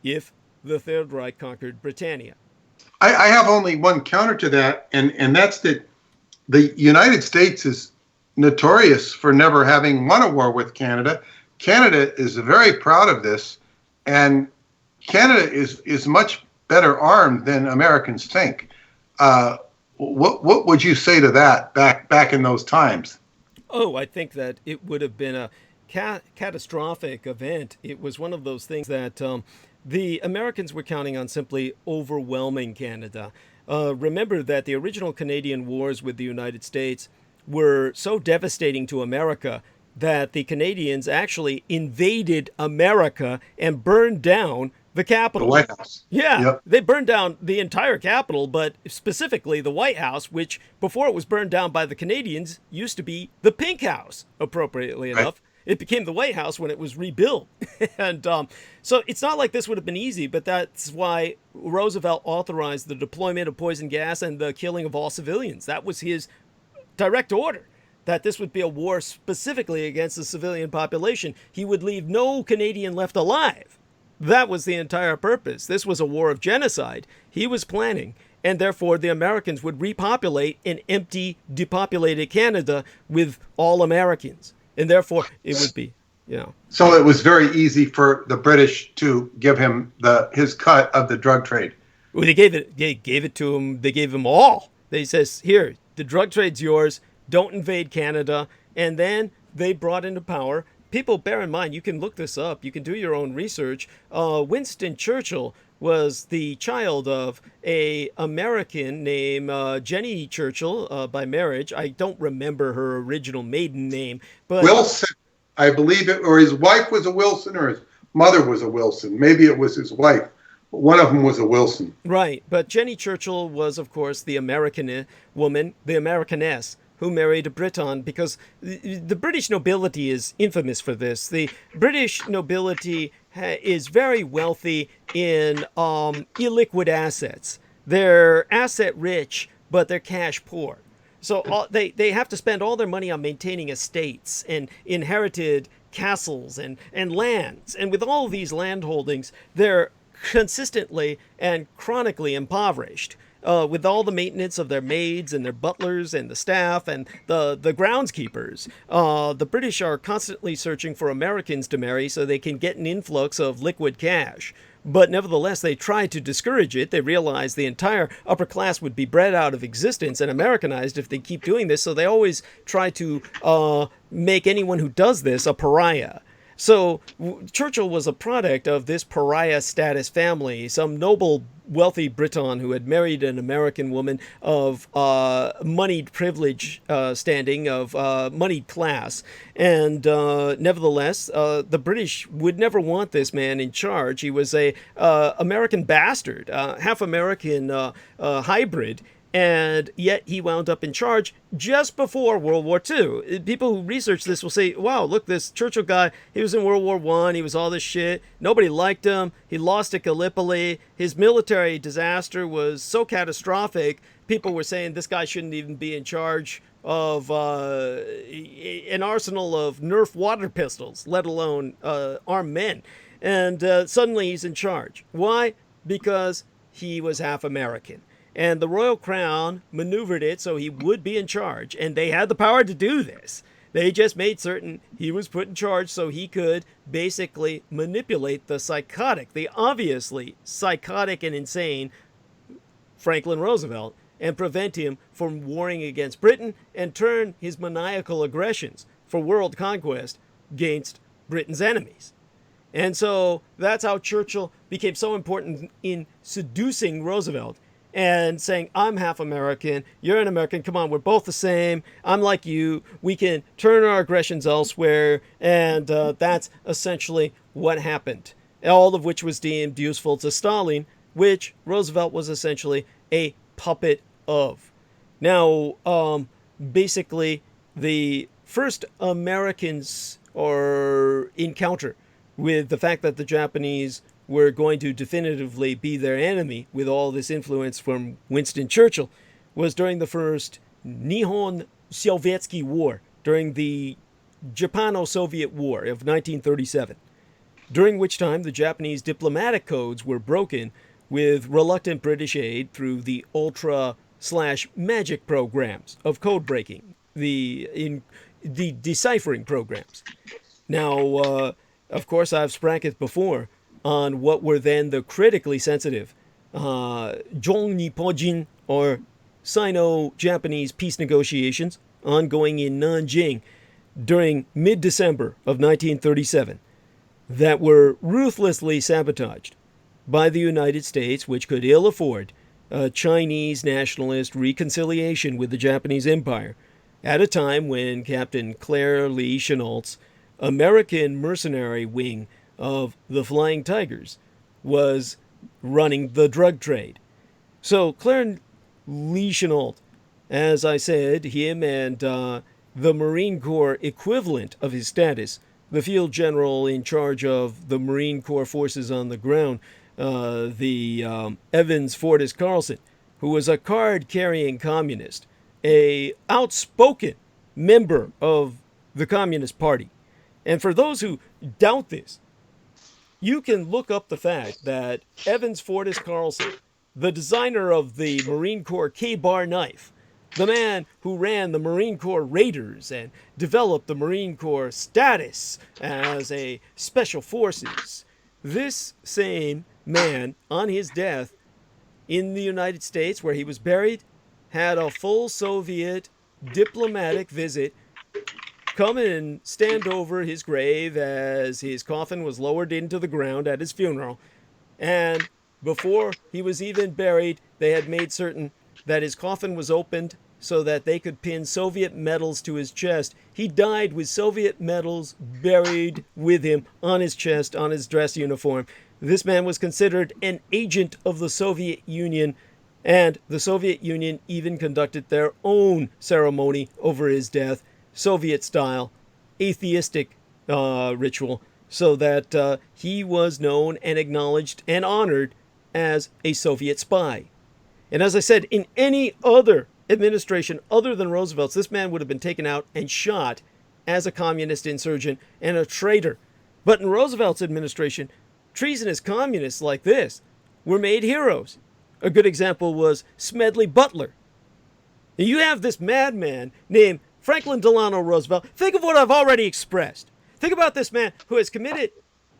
if the Third Reich conquered Britannia. I have only one counter to that, and that's that the United States is notorious for never having won a war with Canada. Canada is very proud of this, and Canada is much better armed than Americans think. What would you say to that back in those times? Oh, I think that it would have been a catastrophic event. It was one of those things that the Americans were counting on simply overwhelming Canada. Remember that the original Canadian wars with the United States were so devastating to America that the Canadians actually invaded America and burned down the Capitol. The White House. Yeah, yep. They burned down the entire Capitol, but specifically the White House, which before it was burned down by the Canadians used to be the Pink House, appropriately enough. It became the White House when it was rebuilt. And so it's not like this would have been easy, but that's why Roosevelt authorized the deployment of poison gas and the killing of all civilians. That was his direct order, that this would be a war specifically against the civilian population. He would leave no Canadian left alive. That was the entire purpose. This was a war of genocide he was planning, and therefore the Americans would repopulate an empty, depopulated Canada with all Americans. And therefore it would be, So it was very easy for the British to give him his cut of the drug trade. Well, they gave it to him. They gave him all. They says, here, the drug trade's yours. Don't invade Canada. And then they brought into power. People, bear in mind, you can look this up. You can do your own research. Winston Churchill was the child of a American named Jenny Churchill by marriage. I don't remember her original maiden name, but Wilson, I believe it, or his wife was a Wilson, or his mother was a Wilson. Maybe it was his wife. One of them was a Wilson. Right, but Jenny Churchill was, of course, the American woman, the Americaness, who married a Briton, because the British nobility is infamous for this. The British nobility is very wealthy in illiquid assets. They're asset rich, but they're cash poor. So they have to spend all their money on maintaining estates and inherited castles and lands. And with all of these land holdings, they're consistently and chronically impoverished. With all the maintenance of their maids and their butlers and the staff and the groundskeepers. The British are constantly searching for Americans to marry so they can get an influx of liquid cash. But nevertheless, they try to discourage it. They realize the entire upper class would be bred out of existence and Americanized if they keep doing this. So they always try to make anyone who does this a pariah. So Churchill was a product of this pariah status family, some noble, wealthy Briton who had married an American woman of moneyed privilege standing, of moneyed class. And nevertheless, the British would never want this man in charge. He was a American bastard, half American hybrid. And yet he wound up in charge just before World War II. People who research this will say, wow, look, this Churchill guy, he was in World War I, he was all this shit, nobody liked him, he lost at Gallipoli, his military disaster was so catastrophic, people were saying this guy shouldn't even be in charge of an arsenal of Nerf water pistols, let alone armed men. And suddenly he's in charge. Why? Because he was half American. And the Royal Crown maneuvered it so he would be in charge. And they had the power to do this. They just made certain he was put in charge so he could basically manipulate the psychotic, the obviously psychotic and insane Franklin Roosevelt, and prevent him from warring against Britain and turn his maniacal aggressions for world conquest against Britain's enemies. And so that's how Churchill became so important in seducing Roosevelt and saying, I'm half American, you're an American, come on, we're both the same, I'm like you, we can turn our aggressions elsewhere, and that's essentially what happened. All of which was deemed useful to Stalin, which Roosevelt was essentially a puppet of. Now, basically, the first Americans or encounter with the fact that the Japanese were going to definitively be their enemy with all this influence from Winston Churchill was during the first Nihon Sovietsky War, during the Japano-Soviet War of 1937, during which time the Japanese diplomatic codes were broken with reluctant British aid through the ultra/magic programs of code breaking, the deciphering programs. Now, of course, I've spranked before on what were then the critically sensitive Jong-Nippon-jin, or Sino-Japanese peace negotiations ongoing in Nanjing during mid-December of 1937 that were ruthlessly sabotaged by the United States, which could ill afford a Chinese nationalist reconciliation with the Japanese Empire at a time when Captain Claire Lee Chennault's American mercenary wing of the Flying Tigers was running the drug trade. So Claire Lee Chennault, as I said, him and the Marine Corps equivalent of his status, the field general in charge of the Marine Corps forces on the ground, the Evans Fortis Carlson, who was a card-carrying communist, a outspoken member of the Communist Party. And for those who doubt this, you can look up the fact that Evans Fortis Carlson, the designer of the Marine Corps K-bar knife, the man who ran the Marine Corps Raiders and developed the Marine Corps status as a special forces, this same man, on his death in the United States, where he was buried, had a full Soviet diplomatic visit come and stand over his grave as his coffin was lowered into the ground at his funeral. And before he was even buried, they had made certain that his coffin was opened so that they could pin Soviet medals to his chest. He died with Soviet medals buried with him on his chest, on his dress uniform. This man was considered an agent of the Soviet Union, and the Soviet Union even conducted their own ceremony over his death, Soviet-style, atheistic ritual, so that he was known and acknowledged and honored as a Soviet spy. And as I said, in any other administration other than Roosevelt's, this man would have been taken out and shot as a communist insurgent and a traitor. But in Roosevelt's administration, treasonous communists like this were made heroes. A good example was Smedley Butler. You have this madman named Franklin Delano Roosevelt. Think of what I've already expressed. Think about this man who has committed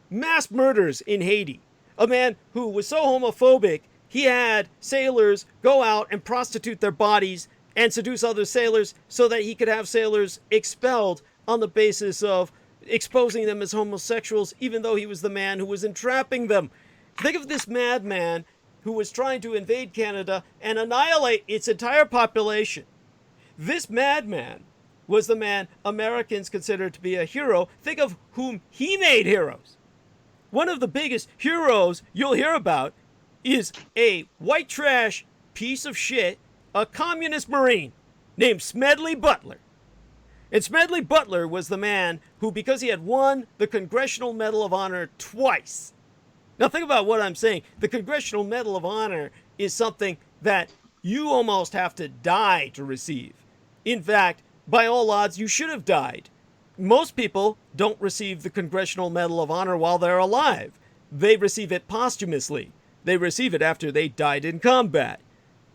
mass murders in Haiti. A man who was so homophobic, he had sailors go out and prostitute their bodies and seduce other sailors so that he could have sailors expelled on the basis of exposing them as homosexuals, even though he was the man who was entrapping them. Think of this madman who was trying to invade Canada and annihilate its entire population. This madman was the man Americans considered to be a hero. Think of whom he made heroes. One of the biggest heroes you'll hear about is a white trash piece of shit, a communist Marine named Smedley Butler. And Smedley Butler was the man who, because he had won the Congressional Medal of Honor twice. Now think about what I'm saying. The Congressional Medal of Honor is something that you almost have to die to receive. In fact, by all odds, you should have died. Most people don't receive the Congressional Medal of Honor while they're alive. They receive it posthumously. They receive it after they died in combat.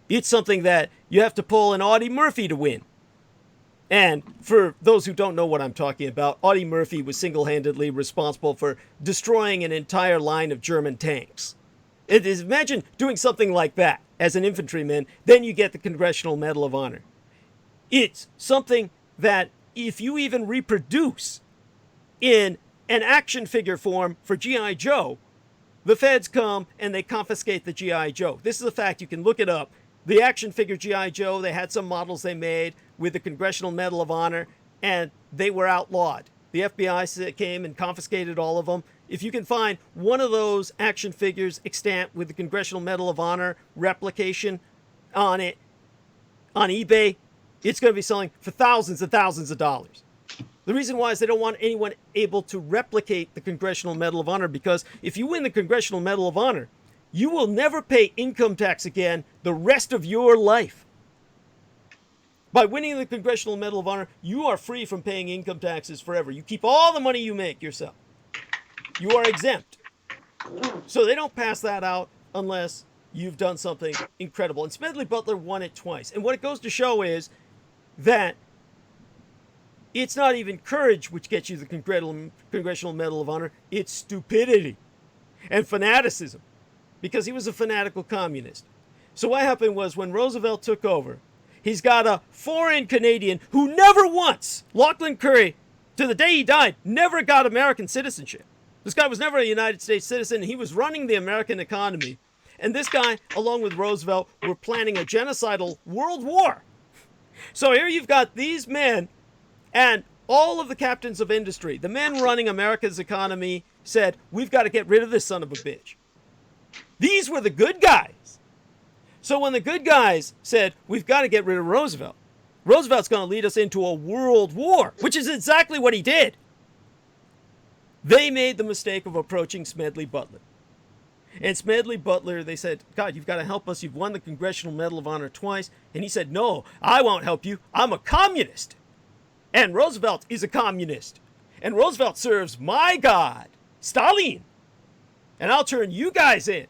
It's something that you have to pull an Audie Murphy to win. And for those who don't know what I'm talking about, Audie Murphy was single-handedly responsible for destroying an entire line of German tanks. Imagine doing something like that as an infantryman, then you get the Congressional Medal of Honor. It's something that if you even reproduce in an action figure form for G.I. Joe, the feds come and they confiscate the G.I. Joe. This is a fact. You can look it up. The action figure G.I. Joe, they had some models they made with the Congressional Medal of Honor, and they were outlawed. The FBI came and confiscated all of them. If you can find one of those action figures extant with the Congressional Medal of Honor replication on it on eBay, it's going to be selling for thousands and thousands of dollars. The reason why is they don't want anyone able to replicate the Congressional Medal of Honor, because if you win the Congressional Medal of Honor, you will never pay income tax again the rest of your life. By winning the Congressional Medal of Honor, you are free from paying income taxes forever. You keep all the money you make yourself. You are exempt. So they don't pass that out unless you've done something incredible. And Smedley Butler won it twice. And what it goes to show is that it's not even courage which gets you the Congressional Medal of Honor. It's stupidity and fanaticism, because he was a fanatical communist. So what happened was, when Roosevelt took over, he's got a foreign Canadian who never once, Laughlin Curry, to the day he died, never got American citizenship. This guy was never a United States citizen. He was running the American economy. And this guy, along with Roosevelt, were planning a genocidal world war. So here you've got these men and all of the captains of industry. The men running America's economy said, we've got to get rid of this son of a bitch. These were the good guys. So when the good guys said, we've got to get rid of Roosevelt, Roosevelt's going to lead us into a world war, which is exactly what he did. They made the mistake of approaching Smedley Butler. And Smedley Butler, they said, God, you've got to help us. You've won the Congressional Medal of Honor twice. And he said, no, I won't help you. I'm a communist. And Roosevelt is a communist. And Roosevelt serves my God, Stalin. And I'll turn you guys in.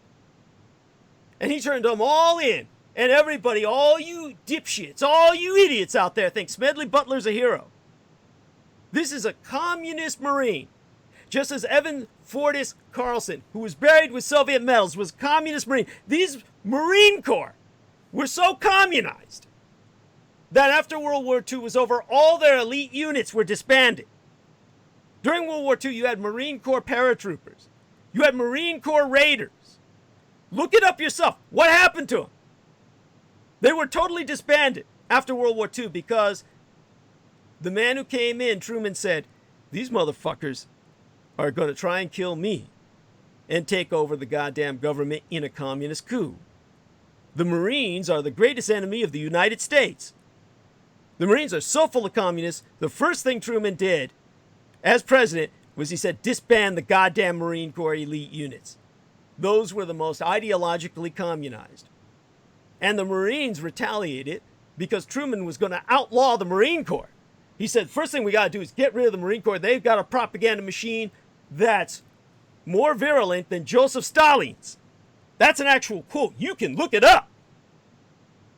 And he turned them all in. And everybody, all you dipshits, all you idiots out there think Smedley Butler's a hero. This is a communist Marine. Just as Evan Fortis Carlson, who was buried with Soviet medals, was a communist Marine. These Marine Corps were so communized that after World War II was over, all their elite units were disbanded. During World War II, you had Marine Corps paratroopers. You had Marine Corps raiders. Look it up yourself. What happened to them? They were totally disbanded after World War II, because the man who came in, Truman, said, these motherfuckers are going to try and kill me and take over the goddamn government in a communist coup. The Marines are the greatest enemy of the United States. The Marines are so full of communists, the first thing Truman did as president was he said, disband the goddamn Marine Corps elite units. Those were the most ideologically communized. And the Marines retaliated because Truman was going to outlaw the Marine Corps. He said, first thing we got to do is get rid of the Marine Corps. They've got a propaganda machine that's more virulent than Joseph Stalin's. That's an actual quote. You can look it up.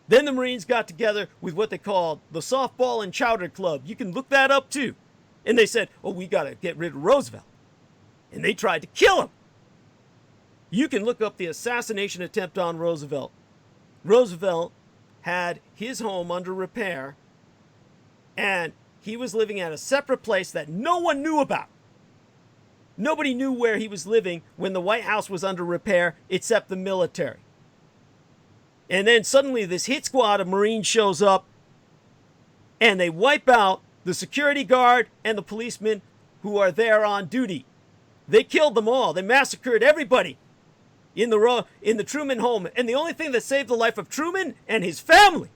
Then the Marines got together with what they called the Softball and Chowder Club. You can look that up too. And they said, oh, we got to get rid of Roosevelt. And they tried to kill him. You can look up the assassination attempt on Roosevelt. Roosevelt had his home under repair, and he was living at a separate place that no one knew about. Nobody knew where he was living when the White House was under repair except the military. And then suddenly this hit squad of Marines shows up, and they wipe out the security guard and the policemen who are there on duty. They killed them all. They massacred everybody in the Truman home. And the only thing that saved the life of Truman and his family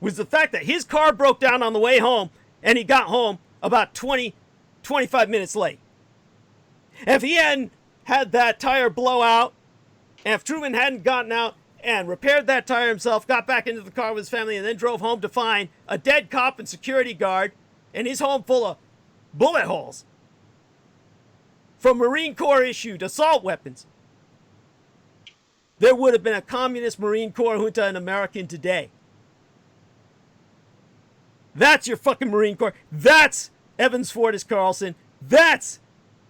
was the fact that his car broke down on the way home, and he got home about 25 minutes late. If he hadn't had that tire blowout, and if Truman hadn't gotten out and repaired that tire himself, got back into the car with his family, and then drove home to find a dead cop and security guard and his home full of bullet holes from Marine Corps issued assault weapons, there would have been a communist Marine Corps junta in America today. That's your fucking Marine Corps. That's Evans Fortis Carlson. That's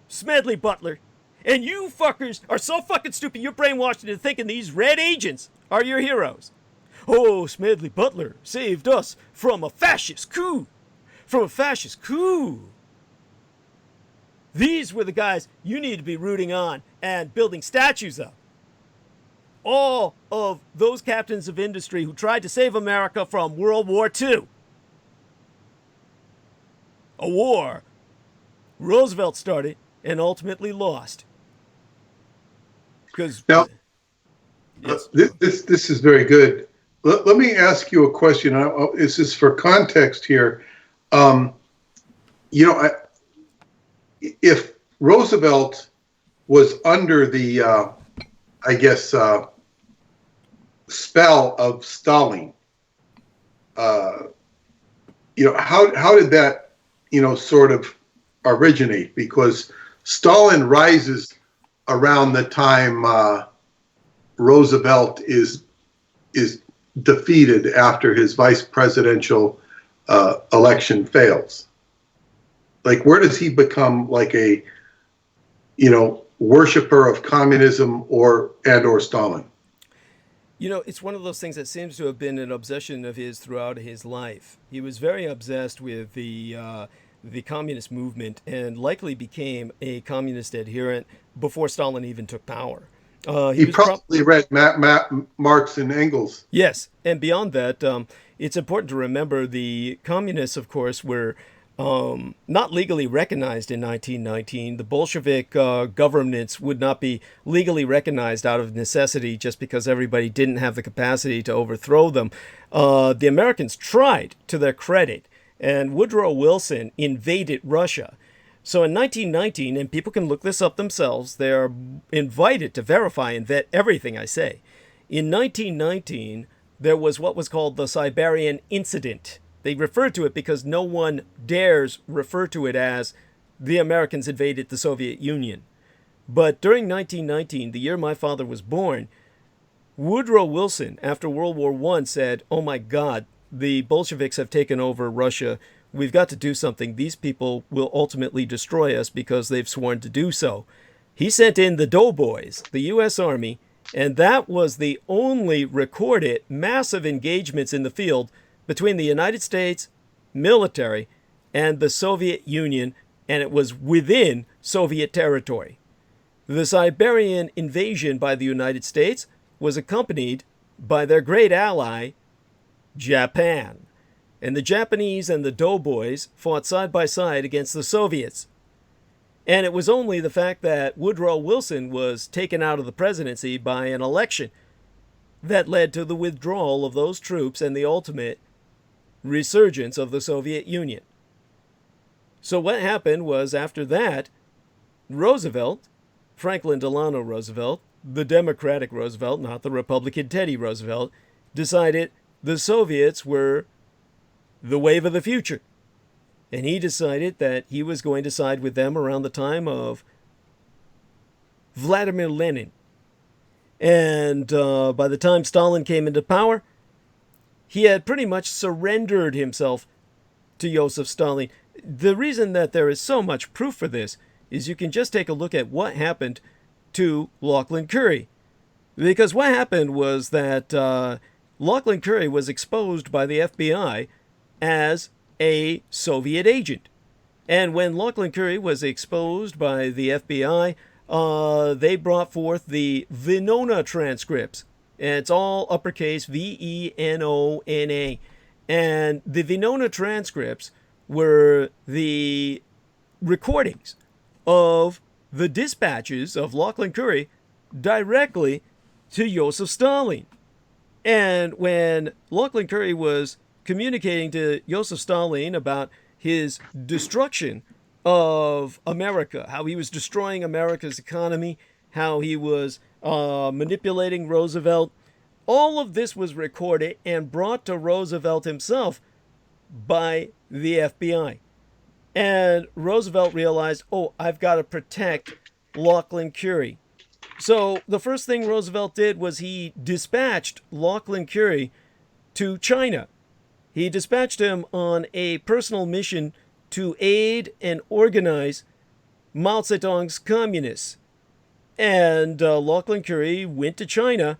Smedley Butler. And you fuckers are so fucking stupid, you're brainwashed into thinking these red agents are your heroes. Oh, Smedley Butler saved us from a fascist coup. From a fascist coup. These were the guys you need to be rooting on and building statues of. All of those captains of industry who tried to save America from World War II. A war Roosevelt started and ultimately lost. Because now, yes. this is very good. Let me ask you a question. This is for context here. If Roosevelt was under the, spell of Stalin, how did that, sort of originate? Because Stalin rises around the time Roosevelt is defeated after his vice presidential election fails. Like, where does he become like a, worshiper of communism or Stalin? It's one of those things that seems to have been an obsession of his throughout his life. He was very obsessed with the communist movement and likely became a communist adherent before Stalin even took power. He probably read Marx and Engels. Yes, and beyond that, it's important to remember the communists, of course, were not legally recognized in 1919. The Bolshevik governments would not be legally recognized out of necessity just because everybody didn't have the capacity to overthrow them. The Americans tried, to their credit, and Woodrow Wilson invaded Russia. So in 1919, and people can look this up themselves, they're invited to verify and vet everything I say. In 1919, there was what was called the Siberian Incident. They referred to it because no one dares refer to it as the Americans invaded the Soviet Union. But during 1919, the year my father was born, Woodrow Wilson, after World War I, said, oh my God, the Bolsheviks have taken over Russia. We've got to do something. These people will ultimately destroy us because they've sworn to do so. He sent in the Doughboys, the U.S. Army, and that was the only recorded massive engagements in the field between the United States military and the Soviet Union, and it was within Soviet territory. The Siberian invasion by the United States was accompanied by their great ally, Japan. And the Japanese and the doughboys fought side by side against the Soviets. And it was only the fact that Woodrow Wilson was taken out of the presidency by an election that led to the withdrawal of those troops and the ultimate resurgence of the Soviet Union. So what happened was, after that, Roosevelt, Franklin Delano Roosevelt, the Democratic Roosevelt, not the Republican Teddy Roosevelt, decided the Soviets were the wave of the future. And he decided that he was going to side with them around the time of Vladimir Lenin. And by the time Stalin came into power, he had pretty much surrendered himself to Joseph Stalin. The reason that there is so much proof for this is you can just take a look at what happened to Laughlin Curry. Because what happened was that Laughlin Curry was exposed by the FBI as a Soviet agent. And when Laughlin Curry was exposed by the FBI, they brought forth the Venona transcripts. And it's all uppercase Venona. And the Venona transcripts were the recordings of the dispatches of Laughlin Curry directly to Joseph Stalin. And when Laughlin Curry was communicating to Joseph Stalin about his destruction of America, how he was destroying America's economy, how he was manipulating Roosevelt, all of this was recorded and brought to Roosevelt himself by the FBI. And Roosevelt realized, oh, I've got to protect Laughlin Curry. So the first thing Roosevelt did was he dispatched Laughlin Curry to China. He dispatched him on a personal mission to aid and organize Mao Zedong's communists. And Laughlin Curry went to China,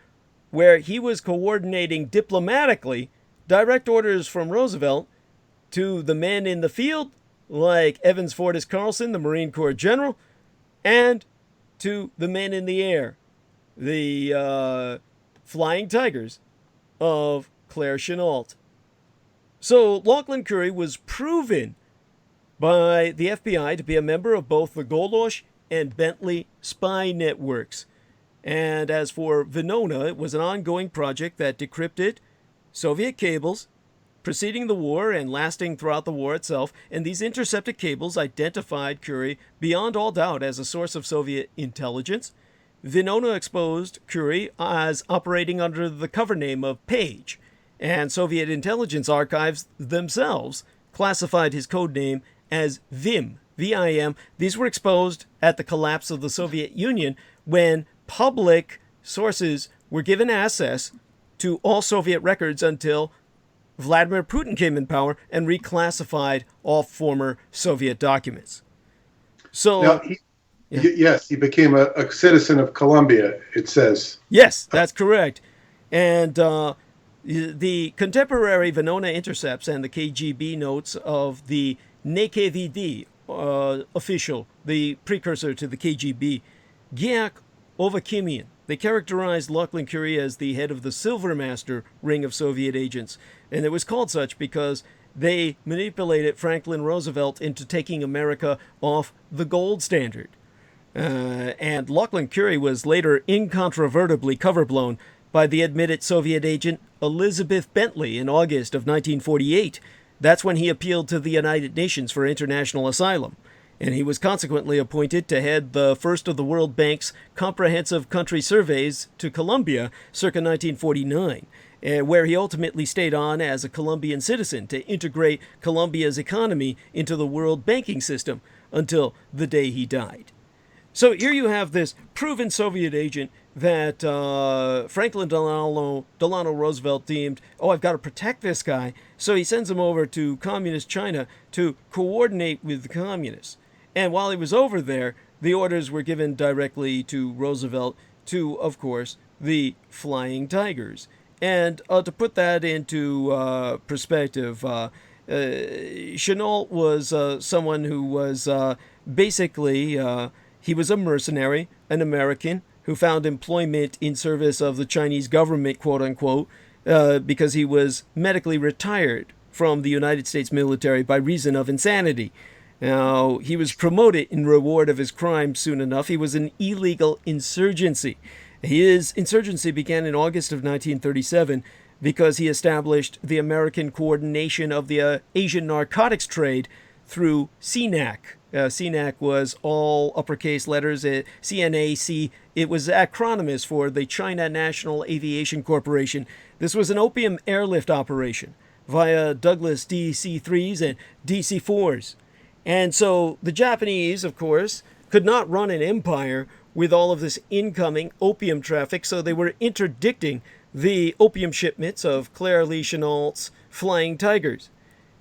where he was coordinating diplomatically direct orders from Roosevelt to the men in the field, like Evans Fortis Carlson, the Marine Corps general, and to the men in the air, the Flying Tigers of Claire Chennault. So Laughlin Curry was proven by the FBI to be a member of both the Golosh and Bentley spy networks. And as for Venona, it was an ongoing project that decrypted Soviet cables preceding the war and lasting throughout the war itself, and these intercepted cables identified Curry beyond all doubt as a source of Soviet intelligence. Venona exposed Curry as operating under the cover name of Page, and Soviet intelligence archives themselves classified his code name as Vim, V-I-M. These were exposed at the collapse of the Soviet Union when public sources were given access to all Soviet records until Vladimir Putin came in power and reclassified all former Soviet documents. So, now, yes, he became a citizen of Colombia, it says. Yes, that's correct. And the contemporary Venona intercepts and the KGB notes of the NKVD official, the precursor to the KGB, Giak Ovakimian. They characterized Laughlin Curry as the head of the Silver Master ring of Soviet agents. And it was called such because they manipulated Franklin Roosevelt into taking America off the gold standard. And Laughlin Curry was later incontrovertibly coverblown by the admitted Soviet agent Elizabeth Bentley in August of 1948. That's when he appealed to the United Nations for international asylum. And he was consequently appointed to head the first of the World Bank's comprehensive country surveys to Colombia circa 1949, where he ultimately stayed on as a Colombian citizen to integrate Colombia's economy into the world banking system until the day he died. So here you have this proven Soviet agent that Franklin Delano Roosevelt deemed, oh, I've got to protect this guy. So he sends him over to communist China to coordinate with the communists. And while he was over there, the orders were given directly to Roosevelt to, of course, the Flying Tigers. And to put that into perspective, Chennault was someone who was basically, he was a mercenary, an American, who found employment in service of the Chinese government, quote unquote, because he was medically retired from the United States military by reason of insanity. Now, he was promoted in reward of his crime soon enough. He was an illegal insurgency. His insurgency began in August of 1937 because he established the American coordination of the Asian narcotics trade through CNAC. CNAC was all uppercase letters. CNAC, it was acronymous for the China National Aviation Corporation. This was an opium airlift operation via Douglas DC-3s and DC-4s. And so the Japanese, of course, could not run an empire with all of this incoming opium traffic, so they were interdicting the opium shipments of Claire Lee Chennault's Flying Tigers.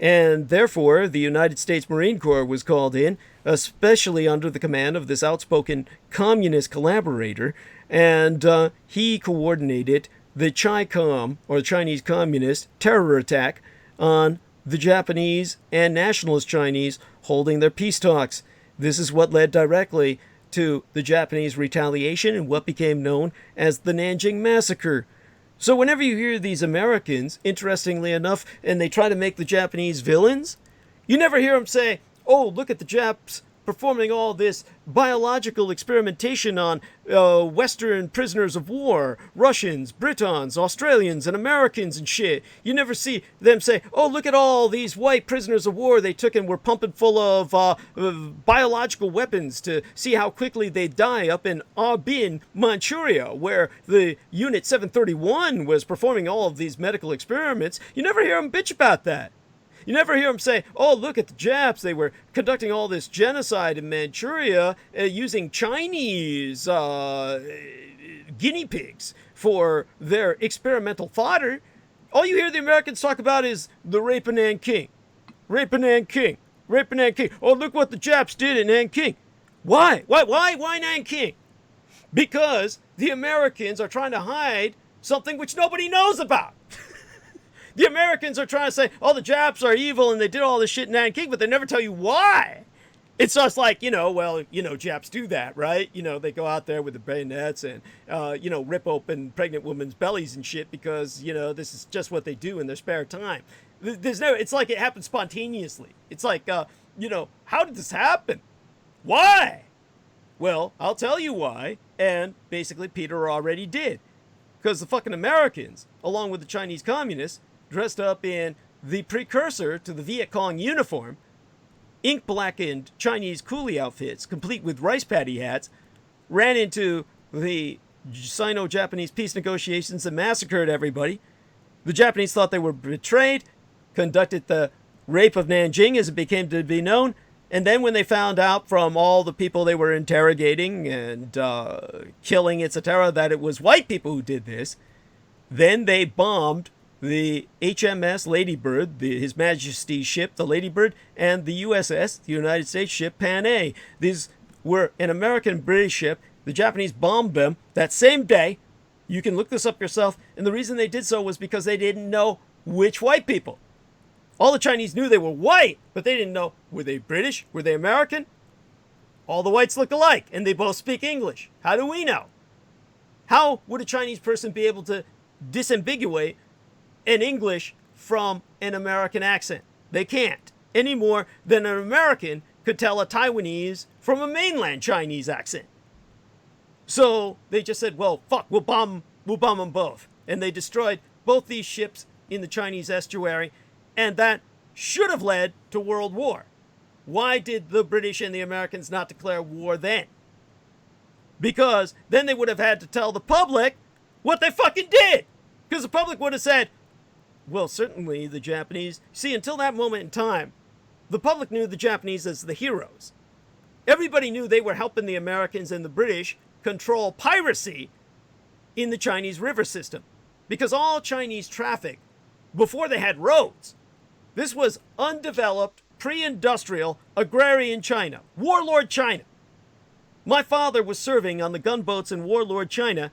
And therefore, the United States Marine Corps was called in, especially under the command of this outspoken communist collaborator, and he coordinated the Chi-Com, or Chinese Communist, terror attack on the Japanese and nationalist Chinese holding their peace talks. This is what led directly to the Japanese retaliation and what became known as the Nanjing Massacre. So whenever you hear these Americans, interestingly enough, and they try to make the Japanese villains, you never hear them say, oh, look at the Japs performing all this biological experimentation on Western prisoners of war, Russians, Britons, Australians, and Americans and shit. You never see them say, oh, look at all these white prisoners of war they took and were pumping full of biological weapons to see how quickly they die up in Arbin, Manchuria, where the Unit 731 was performing all of these medical experiments. You never hear them bitch about that. You never hear them say, oh, look at the Japs. They were conducting all this genocide in Manchuria using Chinese guinea pigs for their experimental fodder. All you hear the Americans talk about is the rape of Nanking. Rape of Nanking. Rape of Nanking. Oh, look what the Japs did in Nanking. Why? Why Nanking? Because the Americans are trying to hide something which nobody knows about. The Americans are trying to say, oh, the Japs are evil and they did all this shit in Nanking, but they never tell you why. It's just like, Japs do that, right? They go out there with the bayonets and, rip open pregnant women's bellies and shit because, this is just what they do in their spare time. It's like it happens spontaneously. It's like, how did this happen? Why? Well, I'll tell you why. And basically Peter already did. Because the fucking Americans, along with the Chinese communists, dressed up in the precursor to the Viet Cong uniform, ink-blackened Chinese coolie outfits, complete with rice paddy hats, ran into the Sino-Japanese peace negotiations and massacred everybody. The Japanese thought they were betrayed, conducted the rape of Nanjing as it became to be known, and then when they found out from all the people they were interrogating and killing, etc., that it was white people who did this, then they bombed the HMS Ladybird, His Majesty's ship, the Ladybird, and the USS, the United States ship, Pan A. These were an American-British ship. The Japanese bombed them that same day. You can look this up yourself. And the reason they did so was because they didn't know which white people. All the Chinese knew they were white, but they didn't know, were they British? Were they American? All the whites look alike, and they both speak English. How do we know? How would a Chinese person be able to disambiguate an English from an American accent? They can't, any more than an American could tell a Taiwanese from a mainland Chinese accent. So they just said, well, fuck, we'll bomb them both. And they destroyed both these ships in the Chinese estuary, and that should have led to World War. Why did the British and the Americans not declare war then? Because then they would have had to tell the public what they fucking did. Because the public would have said, well, certainly the Japanese... See, until that moment in time, the public knew the Japanese as the heroes. Everybody knew they were helping the Americans and the British control piracy in the Chinese river system. Because all Chinese traffic, before they had roads, this was undeveloped, pre-industrial, agrarian China. Warlord China. My father was serving on the gunboats in warlord China,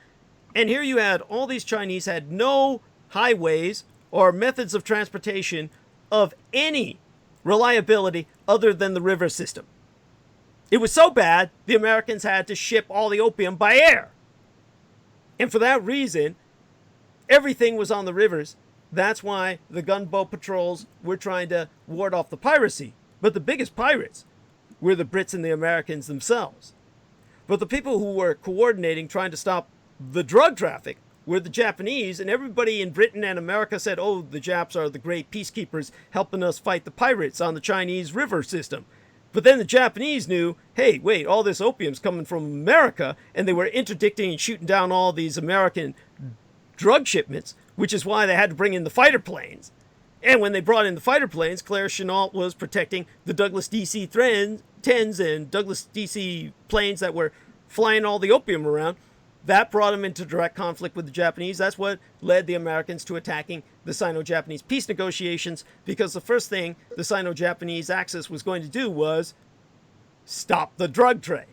and here you had all these Chinese had no highways or methods of transportation of any reliability other than the river system. It was so bad, the Americans had to ship all the opium by air. And for that reason, everything was on the rivers, That's why the gunboat patrols were trying to ward off the piracy. But the biggest pirates were the Brits and the Americans themselves. But the people who were coordinating, trying to stop the drug traffic, were the Japanese, and everybody in Britain and America said, oh, the Japs are the great peacekeepers helping us fight the pirates on the Chinese river system. But then the Japanese knew, hey, wait, all this opium's coming from America, and they were interdicting and shooting down all these American drug shipments, which is why they had to bring in the fighter planes. And when they brought in the fighter planes, Claire Chennault was protecting the Douglas DC-10s and Douglas DC planes that were flying all the opium around. That brought them into direct conflict with the Japanese. That's what led the Americans to attacking the Sino-Japanese peace negotiations, because the first thing the Sino-Japanese Axis was going to do was stop the drug trade.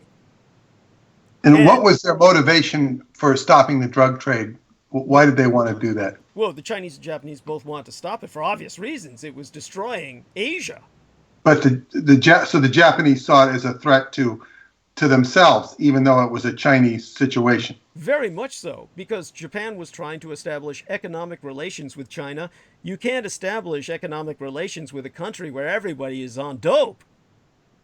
And what was their motivation for stopping the drug trade? Why did they want to do that? Well, the Chinese and Japanese both wanted to stop it for obvious reasons. It was destroying Asia. But so the Japanese saw it as a threat to themselves, even though it was a Chinese situation. Very much so, because Japan was trying to establish economic relations with China. You can't establish economic relations with a country where everybody is on dope.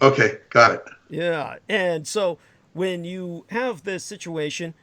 Okay, got it. Yeah, and so when you have this situation,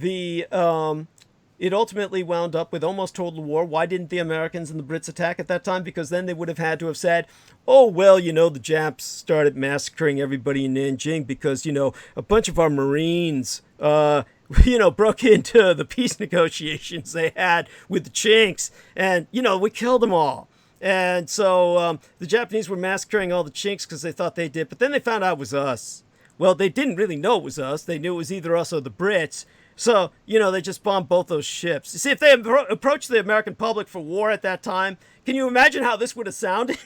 it ultimately wound up with almost total war. Why didn't the Americans and the Brits attack at that time? Because then they would have had to have said, oh, well, the Japs started massacring everybody in Nanjing because, a bunch of our Marines, broke into the peace negotiations they had with the Chinks. And, we killed them all. And so the Japanese were massacring all the Chinks because they thought they did. But then they found out it was us. Well, they didn't really know it was us. They knew it was either us or the Brits. So, they just bombed both those ships. You see, if they approached the American public for war at that time, can you imagine how this would have sounded?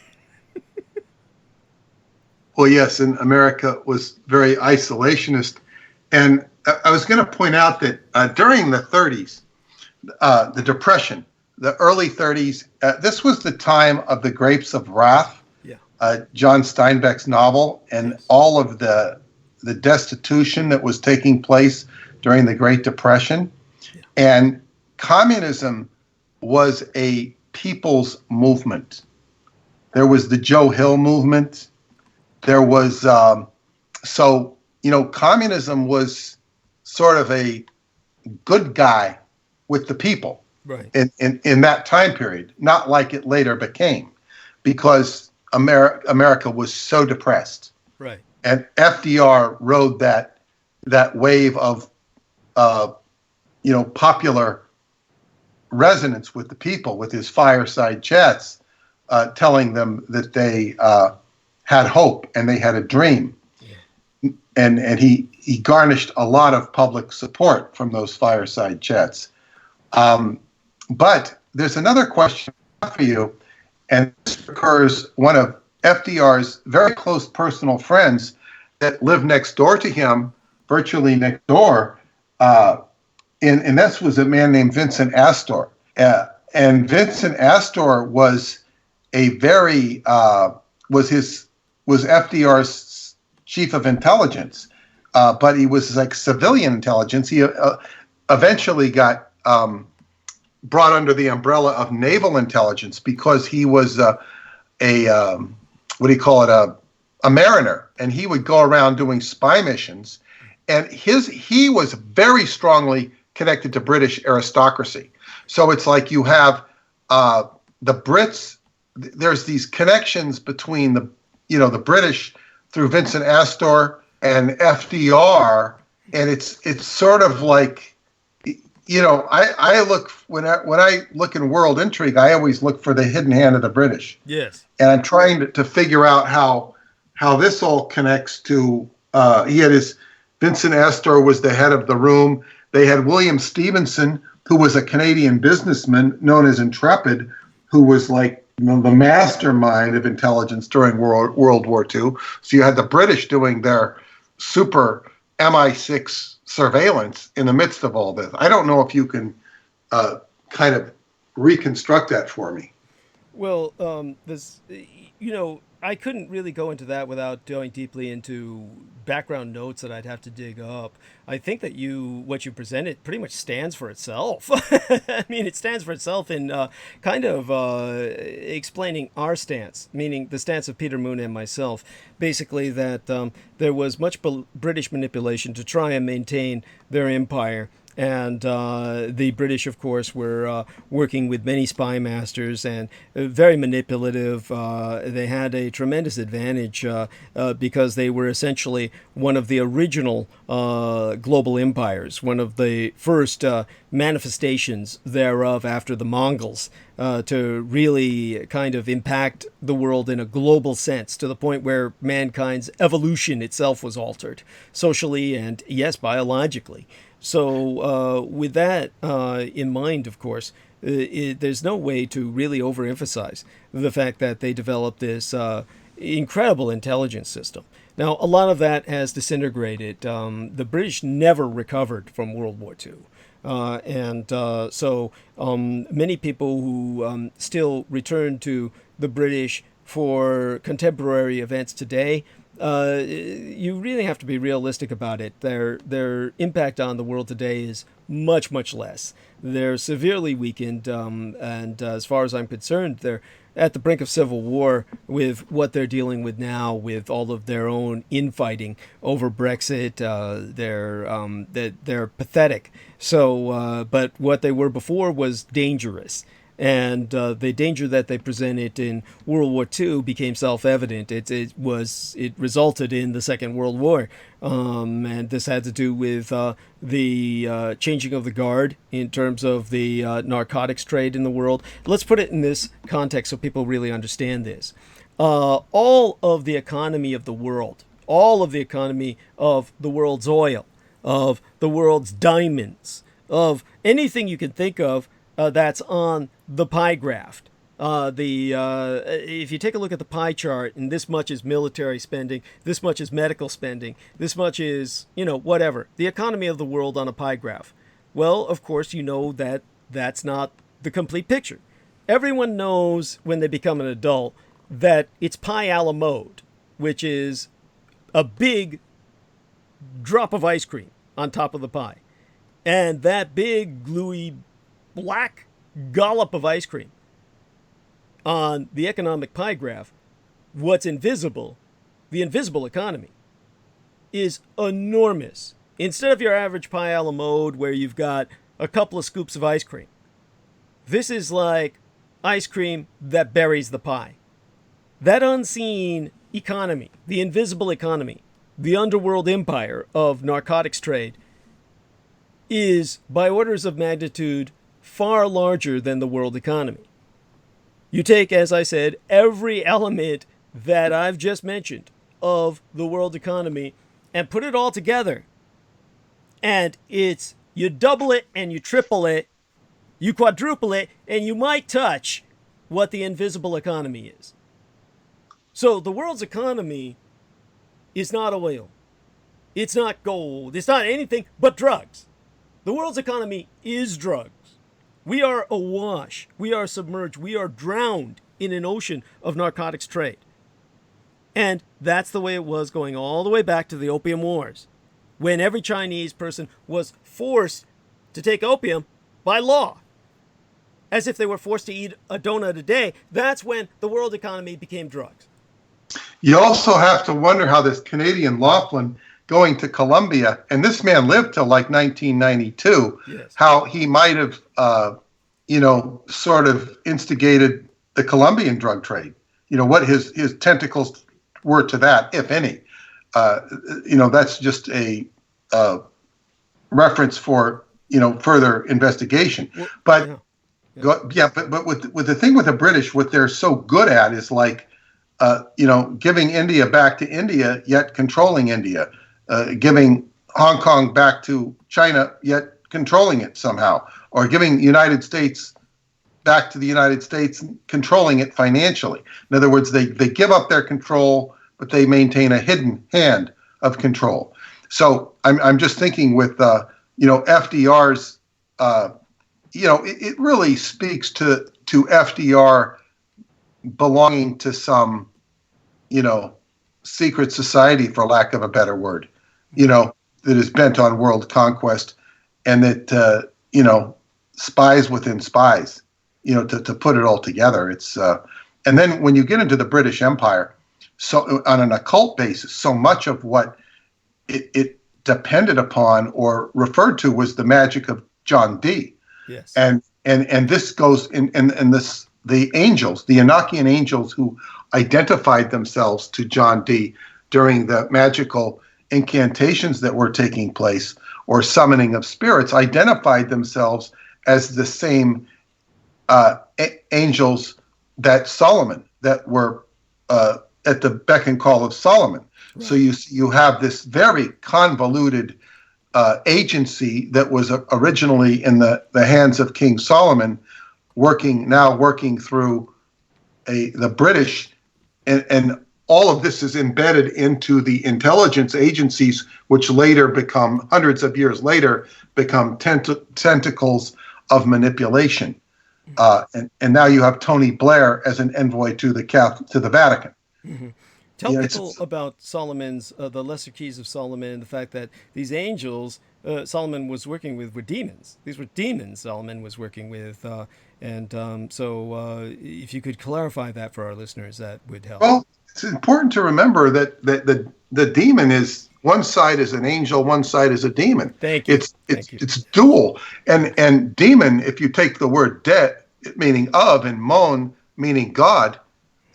Well, yes, and America was very isolationist. And I was going to point out that during the 30s, the Depression, the early 30s, this was the time of the Grapes of Wrath, John Steinbeck's novel, and all of the destitution that was taking place during the Great Depression. And communism was a people's movement. There was the Joe Hill movement. There was, communism was sort of a good guy with the people in that time period, not like it later became, because America was so depressed. Right. And FDR rode that wave of popular resonance with the people, with his fireside chats, telling them that they had hope and they had a dream. Yeah. And he garnished a lot of public support from those fireside chats. But there's another question for you, and this occurs one of FDR's very close personal friends that lived next door to him, virtually next door, and this was a man named Vincent Astor. And Vincent Astor was was FDR's chief of intelligence, but he was like civilian intelligence. He eventually got brought under the umbrella of naval intelligence because he was a mariner, and he would go around doing spy missions. And he was very strongly connected to British aristocracy. So it's like you have the Brits. There's these connections between the British through Vincent Astor and FDR, and it's sort of like, I look when I look in world intrigue, I always look for the hidden hand of the British. Yes. And I'm trying to figure out how this all connects to. Vincent Astor was the head of the room. They had William Stevenson, who was a Canadian businessman known as Intrepid, who was like the mastermind of intelligence during World War II. So you had the British doing their super MI6 surveillance in the midst of all this. I don't know if you can kind of reconstruct that for me. Well, I couldn't really go into that without going deeply into background notes that I'd have to dig up. I think that what you presented pretty much stands for itself. I mean, it stands for itself in kind of explaining our stance, meaning the stance of Peter Moon and myself. Basically, that there was much British manipulation to try and maintain their empire. And the British, of course, were working with many spy masters and very manipulative. They had a tremendous advantage because they were essentially one of the original global empires, one of the first manifestations thereof after the Mongols, to really kind of impact the world in a global sense, to the point where mankind's evolution itself was altered socially and, yes, biologically. So with that in mind, of course, there's no way to really overemphasize the fact that they developed this incredible intelligence system. Now, a lot of that has disintegrated. The British never recovered from World War II. So many people who still return to the British for contemporary events today, you really have to be realistic about it. Their impact on the world today is much, much less. They're severely weakened, and as far as I'm concerned, they're at the brink of civil war with what they're dealing with now, with all of their own infighting over Brexit. They're pathetic. So, but what they were before was dangerous. And the danger that they presented in World War II became self-evident. It resulted in the Second World War, and this had to do with the changing of the guard in terms of the narcotics trade in the world. Let's put it in this context so people really understand this. All of the economy of the world, all of the economy of the world's oil, of the world's diamonds, of anything you can think of that's on the pie graph. If you take a look at the pie chart, and this much is military spending, this much is medical spending, this much is, whatever, the economy of the world on a pie graph. Well, of course, you know that that's not the complete picture. Everyone knows when they become an adult that it's pie a la mode, which is a big drop of ice cream on top of the pie. And that big, gluey, black dollop of ice cream on the economic pie graph, what's invisible, the invisible economy, is enormous. Instead of your average pie a la mode where you've got a couple of scoops of ice cream, this is like ice cream that buries the pie. That unseen economy, the invisible economy, the underworld empire of narcotics trade, is by orders of magnitude far larger than the world economy. You take, as I said, every element that I've just mentioned of the world economy and put it all together, and you double it and you triple it, you quadruple it, and you might touch what the invisible economy is. So the world's economy is not oil, it's not gold, it's not anything but drugs. The world's economy is drugs. We are awash. We are submerged. We are drowned in an ocean of narcotics trade. And that's the way it was going all the way back to the Opium Wars, when every Chinese person was forced to take opium by law, as if they were forced to eat a donut a day. That's when the world economy became drugs. You also have to wonder how this Canadian Laughlin going to Colombia, and this man lived till like 1992, yes, how he might have, sort of instigated the Colombian drug trade. What his tentacles were to that, if any. That's just a reference for, further investigation. Well, but but with the thing with the British, what they're so good at is like, giving India back to India, yet controlling India. Giving Hong Kong back to China, yet controlling it somehow, or giving the United States back to the United States, controlling it financially. In other words, they give up their control, but they maintain a hidden hand of control. So I'm just thinking with FDR's, it really speaks to FDR belonging to some secret society, for lack of a better word, that is bent on world conquest, and that spies within spies, to put it all together. It's and then when you get into the British Empire, so on an occult basis, so much of what it depended upon or referred to was the magic of John Dee. Yes. And this goes in this, the angels, the Enochian angels who identified themselves to John Dee during the magical incantations that were taking place, or summoning of spirits, identified themselves as the same angels that were at the beck and call of Solomon. Right. So you have this very convoluted agency that was originally in the hands of King Solomon, working through the British, and all of this is embedded into the intelligence agencies, which later hundreds of years later, become tentacles of manipulation. And now you have Tony Blair as an envoy to the Vatican. Mm-hmm. Tell people about Solomon's, the lesser keys of Solomon, the fact that these angels Solomon was working with were demons. These were demons Solomon was working with. So if you could clarify that for our listeners, that would help. Well, it's important to remember that the demon is, one side is an angel, one side is a demon. Thank you. It's dual. And demon, if you take the word de, meaning of, and mon, meaning God,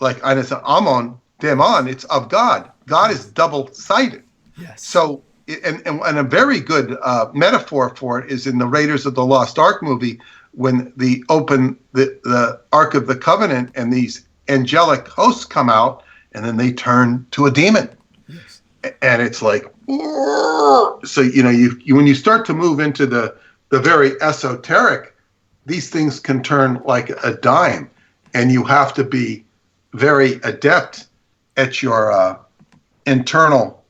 and it's an amon, demon, it's of God. God is double-sided. Yes. So, and a very good metaphor for it is in the Raiders of the Lost Ark movie, when the Ark of the Covenant and these angelic hosts come out, and then they turn to a demon. Yes. And it's like, so you when you start to move into the very esoteric, these things can turn like a dime, and you have to be very adept at your internal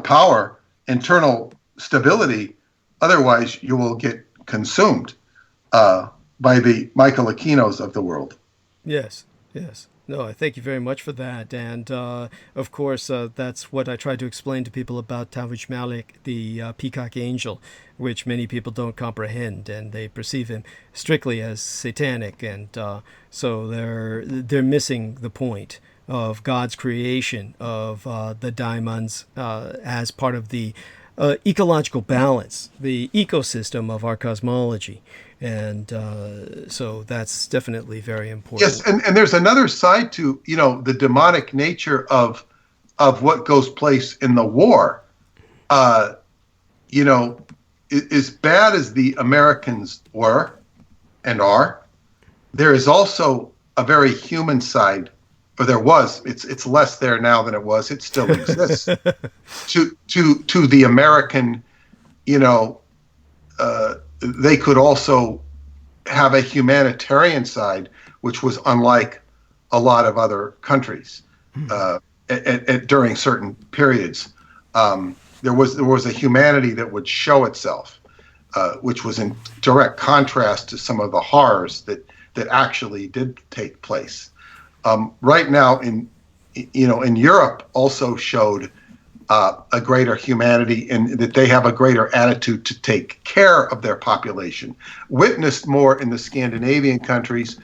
power, internal stability. Otherwise, you will get consumed by the Michael Aquinos of the world. Yes. No, I thank you very much for that. And, of course, that's what I try to explain to people about Tawish Malik, the peacock angel, which many people don't comprehend, and they perceive him strictly as satanic. And so they're missing the point of God's creation of the diamonds as part of the ecological balance, the ecosystem of our cosmology. And so that's definitely very important. Yes, and there's another side to, the demonic nature of what goes place in the war. As bad as the Americans were and are, there is also a very human side, or there was. It's less there now than it was. It still exists. to the American, they could also have a humanitarian side, which was unlike a lot of other countries during certain periods. There was a humanity that would show itself, which was in direct contrast to some of the horrors that actually did take place. Right now in Europe also showed a greater humanity, and that they have a greater attitude to take care of their population. Witnessed more in the Scandinavian countries,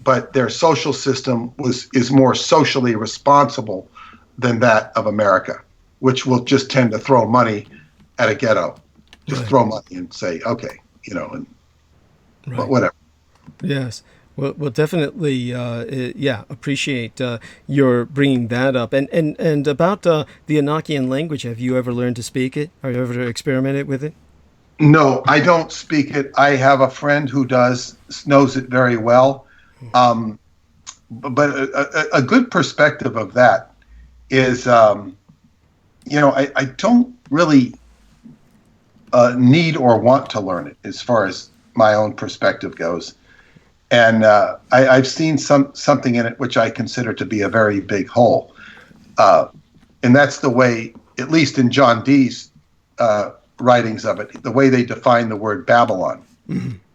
but their social system is more socially responsible than that of America, which will just tend to throw money at a ghetto. Just throw money and say, okay, whatever. Yes. Well, definitely, appreciate your bringing that up. And about the Enochian language, have you ever learned to speak it? Have you ever experimented with it? No, I don't speak it. I have a friend who knows it very well. But a good perspective of that is, I don't really need or want to learn it as far as my own perspective goes. And I've seen something in it which I consider to be a very big hole. And that's the way, at least in John Dee's writings of it, the way they define the word Babylon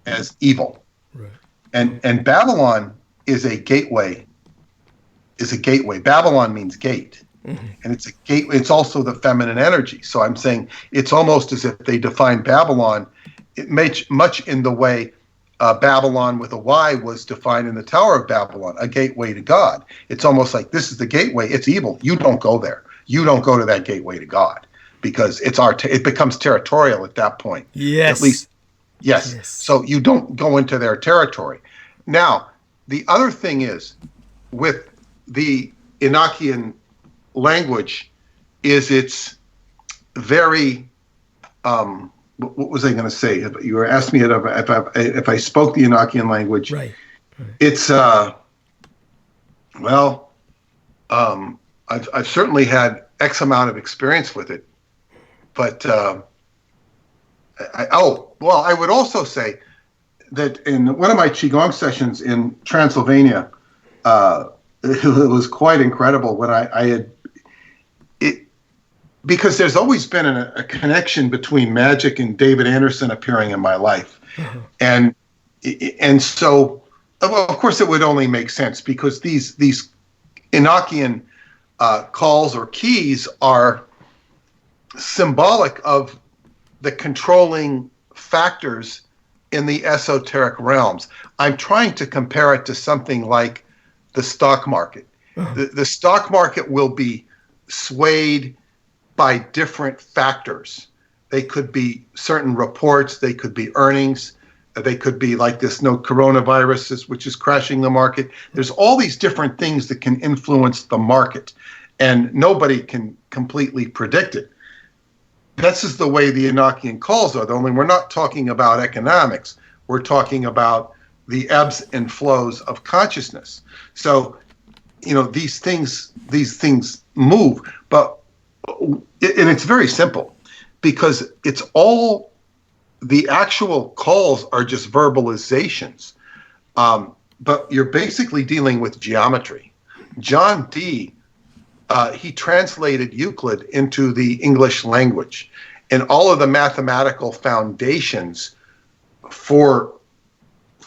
as evil. Right. And Babylon is a gateway is a gateway. Babylon means gate. And it's a gateway. It's also the feminine energy. So I'm saying it's almost as if they define Babylon much in the way Babylon with a Y was defined in the Tower of Babylon, a gateway to God. It's almost like this is the gateway. It's evil. You don't go there. You don't go to that gateway to God because it becomes territorial at that point. Yes. At least, yes. So you don't go into their territory. Now, the other thing is with the Enochian language is it's very what was I going to say? You were asking me if I spoke the Enochian language. Right. It's I've certainly had X amount of experience with it, but I would also say that in one of my Qigong sessions in Transylvania, it was quite incredible when I had it, because there's always been a connection between magic and David Anderson appearing in my life. And so, well, of course it would only make sense because these Enochian calls or keys are symbolic of the controlling factors in the esoteric realms. I'm trying to compare it to something like the stock market. The stock market will be swayed by different factors. They could be certain reports, they could be earnings, they could be like this coronavirus, which is crashing the market. There's all these different things that can influence the market, and nobody can completely predict it. This is the way the Enochian calls are, only we're not talking about economics. We're talking about the ebbs and flows of consciousness. So, these things move, but and it's very simple because it's all the actual calls are just verbalizations, but you're basically dealing with geometry. John Dee, he translated Euclid into the English language, and all of the mathematical foundations for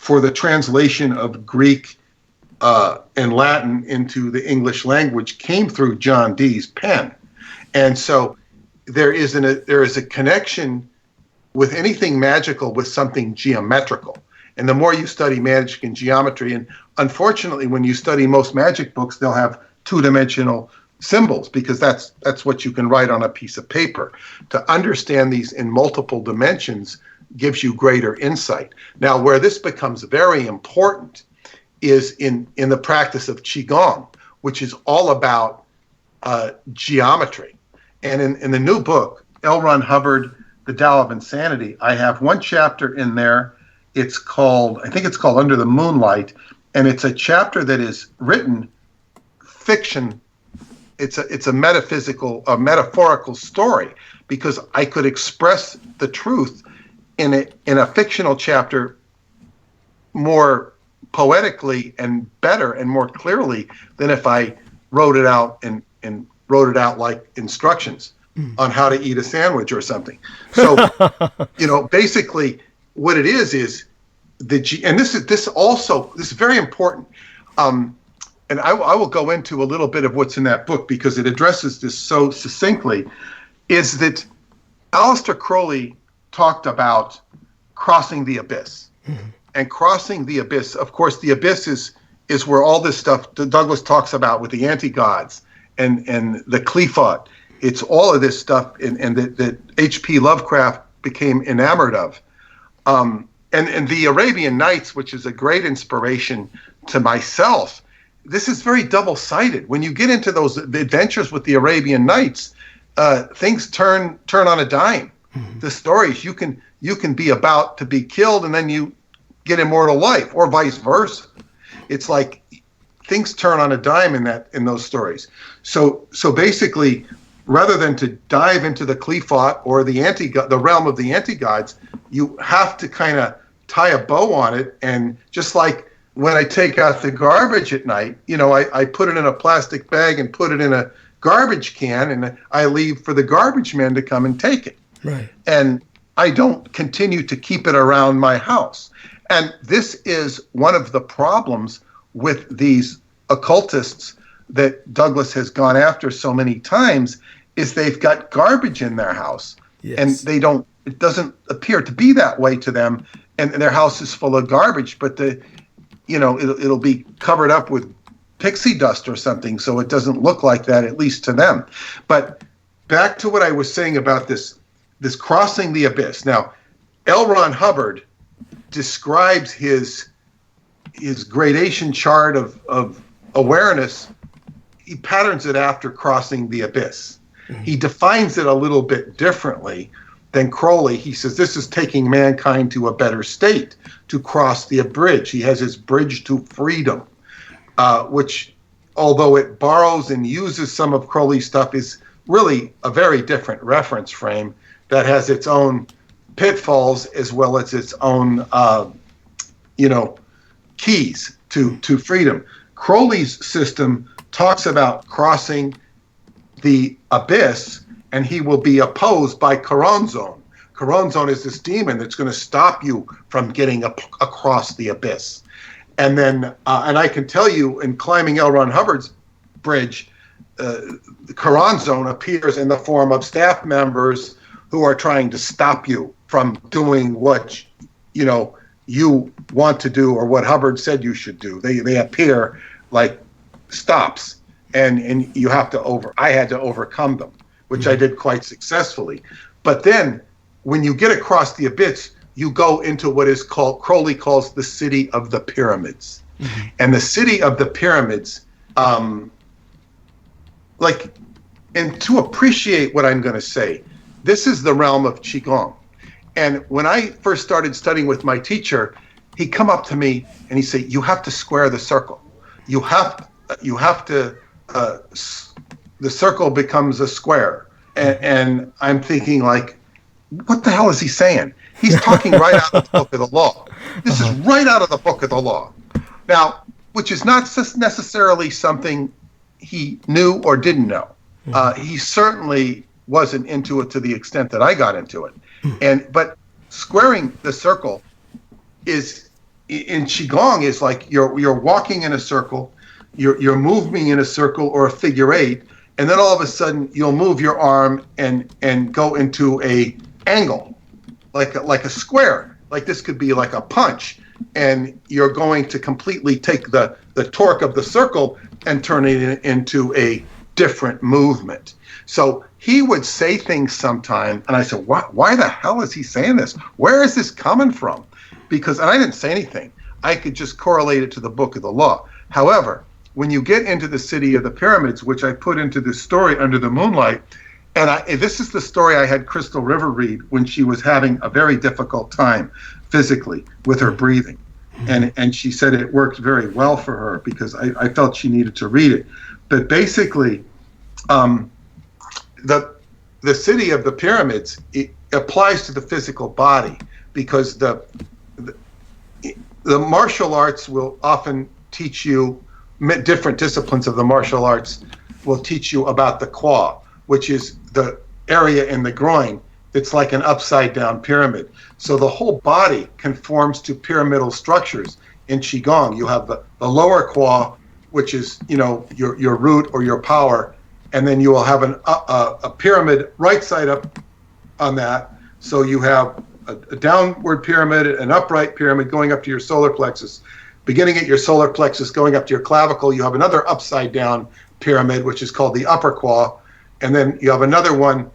the translation of Greek and Latin into the English language came through John Dee's pen. And so there is a connection with anything magical with something geometrical. And the more you study magic and geometry, and unfortunately when you study most magic books, they'll have two-dimensional symbols because that's what you can write on a piece of paper. To understand these in multiple dimensions gives you greater insight. Now, where this becomes very important is in the practice of Qigong, which is all about geometry. And in the new book, L. Ron Hubbard, The Tao of Insanity, I have one chapter in there. I think it's called Under the Moonlight, and it's a chapter that is written fiction. It's a metaphorical story because I could express the truth in a fictional chapter more poetically and better and more clearly than if I wrote it out and wrote it out like instructions on how to eat a sandwich or something. So, basically what it is and this is very important. And I will go into a little bit of what's in that book because it addresses this so succinctly, is that Aleister Crowley talked about crossing the abyss. And crossing the abyss, of course, the abyss is where all this stuff that Douglas talks about with the anti-gods and the Qliphoth. It's all of this stuff and that H.P. Lovecraft became enamored of. And the Arabian Nights, which is a great inspiration to myself, this is very double-sided. When you get into those adventures with the Arabian Nights, things turn on a dime. The stories, you can be about to be killed and then you get immortal life, or vice versa. It's like things turn on a dime in those stories. So basically, rather than to dive into the Qliphoth or the realm of the anti-gods, you have to kind of tie a bow on it. And just like when I take out the garbage at night, I put it in a plastic bag and put it in a garbage can, and I leave for the garbage men to come and take it. Right. And I don't continue to keep it around my house. And this is one of the problems with these occultists that Douglas has gone after so many times is they've got garbage in their house. Yes. And it doesn't appear to be that way to them. And their house is full of garbage, but it'll be covered up with pixie dust or something, so it doesn't look like that, at least to them. But back to what I was saying about this crossing the abyss. Now, L. Ron Hubbard describes his gradation chart of awareness. He patterns it after crossing the abyss. Mm-hmm. He defines it a little bit differently than Crowley. He says this is taking mankind to a better state, to cross the bridge. He has his bridge to freedom, which, although it borrows and uses some of Crowley's stuff, is really a very different reference frame that has its own pitfalls as well as its own, keys to freedom. Crowley's system talks about crossing the abyss, and he will be opposed by Karanzon. Karanzon is this demon that's going to stop you from getting across the abyss. And then, and I can tell you, in climbing L. Ron Hubbard's bridge, Karanzon appears in the form of staff members who are trying to stop you from doing what you want to do or what Hubbard said you should do. They appear like stops, and you have to I had to overcome them, which I did quite successfully. But then when you get across the abyss, you go into what is called, Crowley calls, the city of the pyramids. Mm-hmm. And the city of the pyramids, and to appreciate what I'm going to say, this is the realm of Qigong. And when I first started studying with my teacher, he'd come up to me and he'd say, you have to square the circle. You have to, the circle becomes a square. And I'm thinking, like, what the hell is he saying? He's talking right out of the book of the law. This is right out of the book of the law. Now, which is not necessarily something he knew or didn't know. He certainly wasn't into it to the extent that I got into it. But squaring the circle is, in Qigong, is like you're walking in a circle, you're moving in a circle or a figure eight, and then all of a sudden you'll move your arm and go into a angle, like a square. Like this could be like a punch, and you're going to completely take the torque of the circle and turn it into a different movement. So he would say things sometime, and I said, why the hell is he saying this? Where is this coming from? And I didn't say anything. I could just correlate it to the book of the law. However, when you get into the city of the pyramids, which I put into this story, Under the Moonlight, and this is the story I had Crystal River read when she was having a very difficult time physically with her breathing. And she said it worked very well for her because I felt she needed to read it. But basically, the city of the pyramids, it applies to the physical body because the martial arts will often teach you, different disciplines of the martial arts will teach you about the qua, which is the area in the groin. It's like an upside down pyramid. So the whole body conforms to pyramidal structures in Qigong. You have the lower qua, which is, your root or your power, and then you will have a pyramid right side up on that. So you have a downward pyramid, an upright pyramid going up to your solar plexus. Beginning at your solar plexus, going up to your clavicle, you have another upside down pyramid, which is called the upper qua. And then you have another one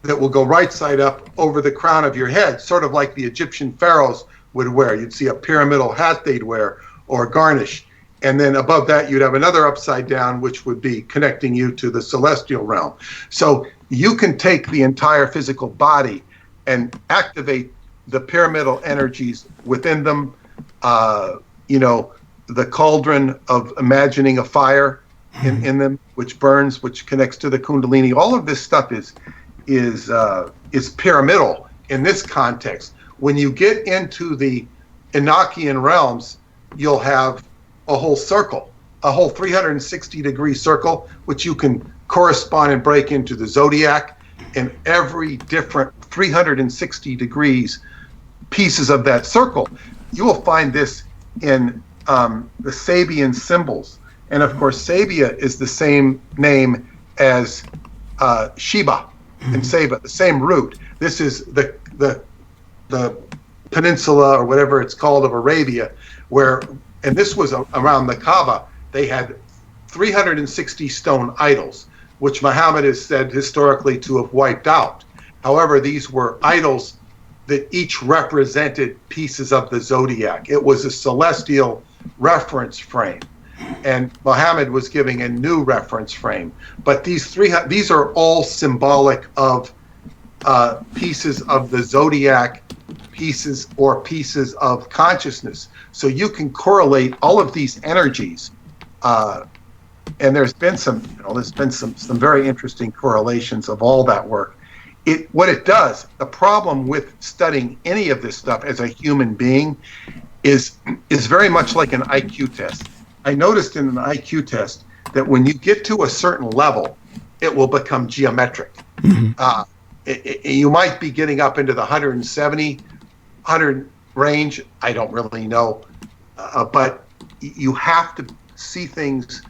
that will go right side up over the crown of your head, sort of like the Egyptian pharaohs would wear. You'd see a pyramidal hat they'd wear, or garnish. And then above that, you'd have another upside down, which would be connecting you to the celestial realm. So you can take the entire physical body and activate the pyramidal energies within them. The cauldron of imagining a fire in them, which burns, which connects to the Kundalini. All of this stuff is pyramidal in this context. When you get into the Enochian realms, you'll have a whole circle, a whole 360-degree circle, which you can correspond and break into the zodiac, and every different 360 degrees pieces of that circle. You will find this in the Sabian symbols And of course, Sabia is the same name as Sheba and Saba, the same root. This is the peninsula or whatever it's called of Arabia, and this was around the Kaaba. They had 360 stone idols, which Muhammad is said historically to have wiped out. However, these were idols that each represented pieces of the zodiac. It was a celestial reference frame, and Muhammad was giving a new reference frame. But these are all symbolic of pieces of the zodiac, pieces of consciousness. So you can correlate all of these energies, and there's been some very interesting correlations of all that work. What it does, the problem with studying any of this stuff as a human being is very much like an IQ test. I noticed in an IQ test that when you get to a certain level, it will become geometric. You might be getting up into the 100 range. I don't really know. But you have to see things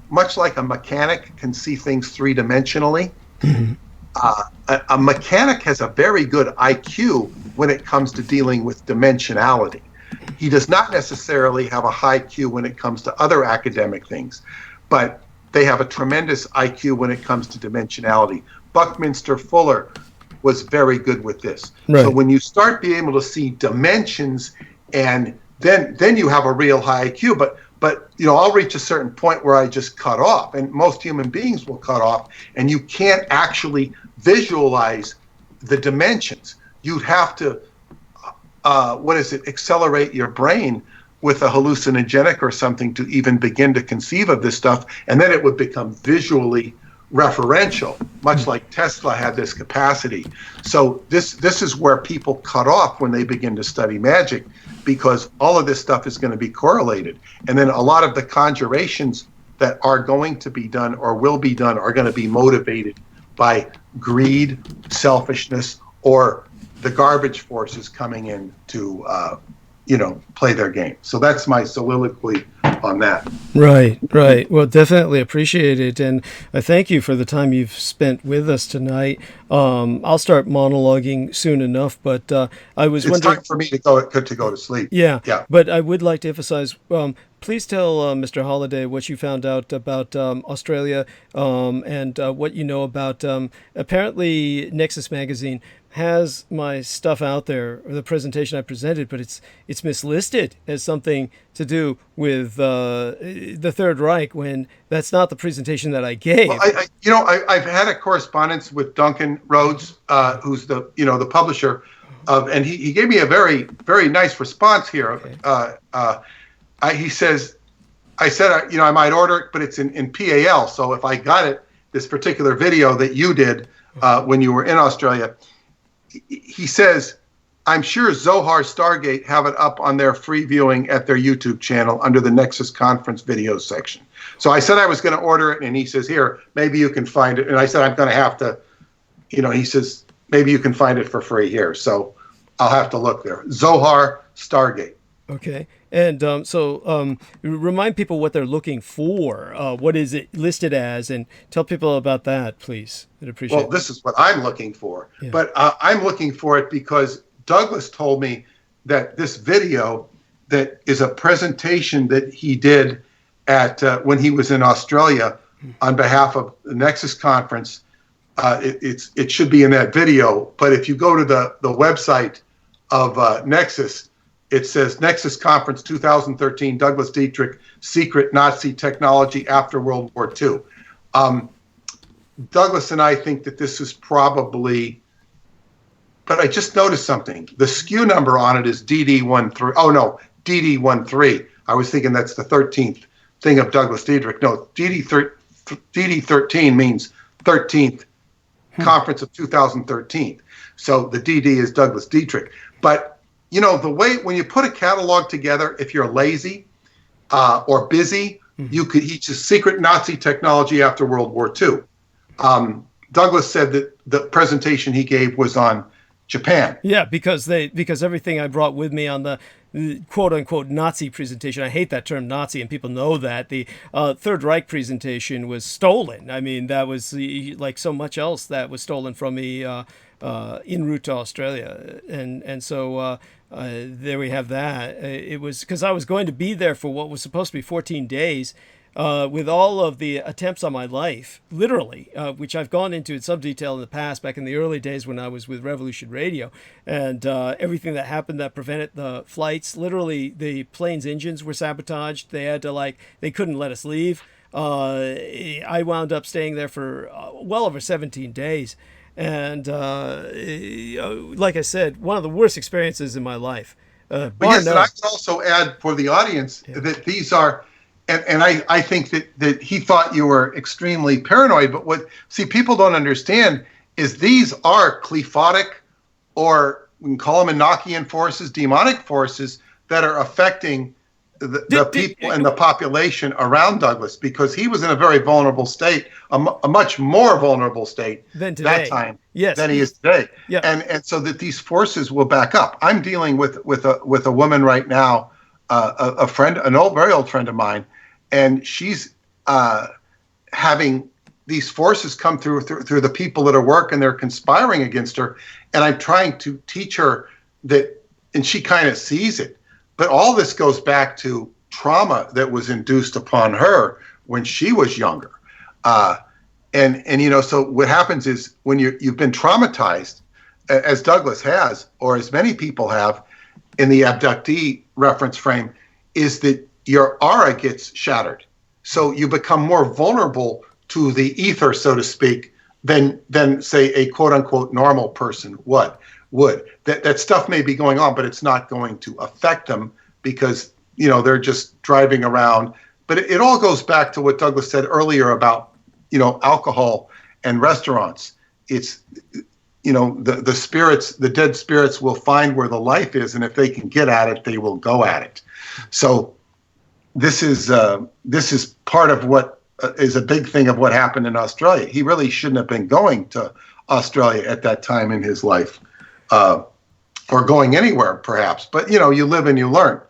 much like a mechanic can see things three-dimensionally. A mechanic has a very good IQ when it comes to dealing with dimensionality. He does not necessarily have a high IQ when it comes to other academic things, but they have a tremendous IQ when it comes to dimensionality. Buckminster Fuller was very good with this. Right. So when you start being able to see dimensions, and then you have a real high IQ. But I'll reach a certain point where I just cut off, and most human beings will cut off, and you can't actually visualize the dimensions. You'd have to accelerate your brain with a hallucinogenic or something to even begin to conceive of this stuff, and then it would become visually referential, much like Tesla had this capacity. So this is where people cut off when they begin to study magic, because all of this stuff is going to be correlated. And then a lot of the conjurations that are going to be done or will be done are going to be motivated by greed, selfishness, or the garbage forces coming in to play their game. So that's my soliloquy on that. Right. Well, definitely appreciate it, and I thank you for the time you've spent with us tonight. I'll start monologuing soon enough, but I was wondering. It's time for me to go to sleep. Yeah. But I would like to emphasize. Please tell Mr. Holliday what you found out about Australia and what you know about. Apparently, Nexus Magazine has my stuff out there, or the presentation I presented, but it's mislisted as something to do with the Third Reich, when that's not the presentation that I gave. Well, I've had a correspondence with Duncan Rhodes, who's the publisher, and he gave me a very, very nice response here. Okay. He says, I said, I might order it, but it's in PAL. So if I got it, this particular video that you did when you were in Australia, he says, I'm sure Zohar Stargate have it up on their free viewing at their YouTube channel under the Nexus Conference videos section. So I said I was going to order it, and he says, here, maybe you can find it. And I said, I'm going to have to, he says, maybe you can find it for free here. So I'll have to look there. Zohar Stargate. Okay. And so remind people what they're looking for. What is it listed as? And tell people about that, please. I'd appreciate it. Well, this is what I'm looking for. Yeah. But I'm looking for it because Douglas told me that this video that is a presentation that he did at when he was in Australia on behalf of the Nexus Conference, it should be in that video. But if you go to the website of Nexus, it says Nexus Conference 2013, Douglas Dietrich, Secret Nazi Technology After World War II. Douglas and I think that this is probably, but I just noticed something. The SKU number on it is DD13. Oh, no, DD13. I was thinking that's the 13th thing of Douglas Dietrich. No, DD13 means 13th Conference of 2013. So the DD is Douglas Dietrich. But the way when you put a catalog together, if you're lazy or busy, you could each a secret Nazi technology after World War II. Douglas said that the presentation he gave was on Japan. Yeah, because everything I brought with me on the quote unquote Nazi presentation, I hate that term Nazi, and people know that the Third Reich presentation was stolen. I mean, that was like so much else that was stolen from me en route to Australia, and so there we have that. It was because I was going to be there for what was supposed to be 14 days. With all of the attempts on my life, literally, which I've gone into in some detail in the past, back in the early days when I was with Revolution Radio, and everything that happened that prevented the flights. Literally, the plane's engines were sabotaged. They had to they couldn't let us leave. I wound up staying there for well over 17 days. And like I said, one of the worst experiences in my life. But yes, and I can also add for the audience that these are, and I think that he thought you were extremely paranoid, but people don't understand is these are qliphothic, or we can call them Enochian forces, demonic forces that are affecting the people and the population around Douglas, because he was in a very vulnerable state, a much more vulnerable state than today. That time than he is today. Yeah. And so that these forces will back up. I'm dealing with a woman right now, a friend, very old friend of mine, and she's having these forces come through the people that are working. They're conspiring against her, and I'm trying to teach her that, and she kind of sees it. But all this goes back to trauma that was induced upon her when she was younger. So what happens is when you've been traumatized, as Douglas has, or as many people have in the abductee reference frame, is that your aura gets shattered. So you become more vulnerable to the ether, so to speak, than say a quote unquote normal person would. That stuff may be going on, but it's not going to affect them because, they're just driving around. But it all goes back to what Douglas said earlier about, alcohol and restaurants. It's, the spirits, the dead spirits will find where the life is, and if they can get at it, they will go at it. So this is part of what is a big thing of what happened in Australia. He really shouldn't have been going to Australia at that time in his life. Or going anywhere, perhaps. But, you live and you learn.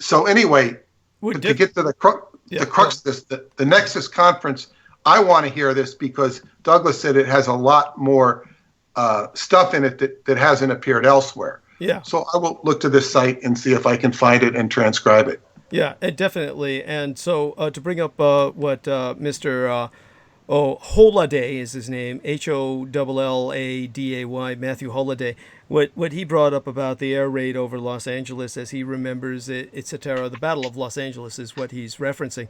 So anyway, to get to the crux of this, the Nexus Conference, I want to hear this because Douglas said it has a lot more stuff in it that hasn't appeared elsewhere. Yeah. So I will look to this site and see if I can find it and transcribe it. Yeah, definitely. And so to bring up what Mr. Holliday is his name, Holladay, Matthew Holliday. What he brought up about the air raid over Los Angeles, as he remembers it, etc., the Battle of Los Angeles is what he's referencing.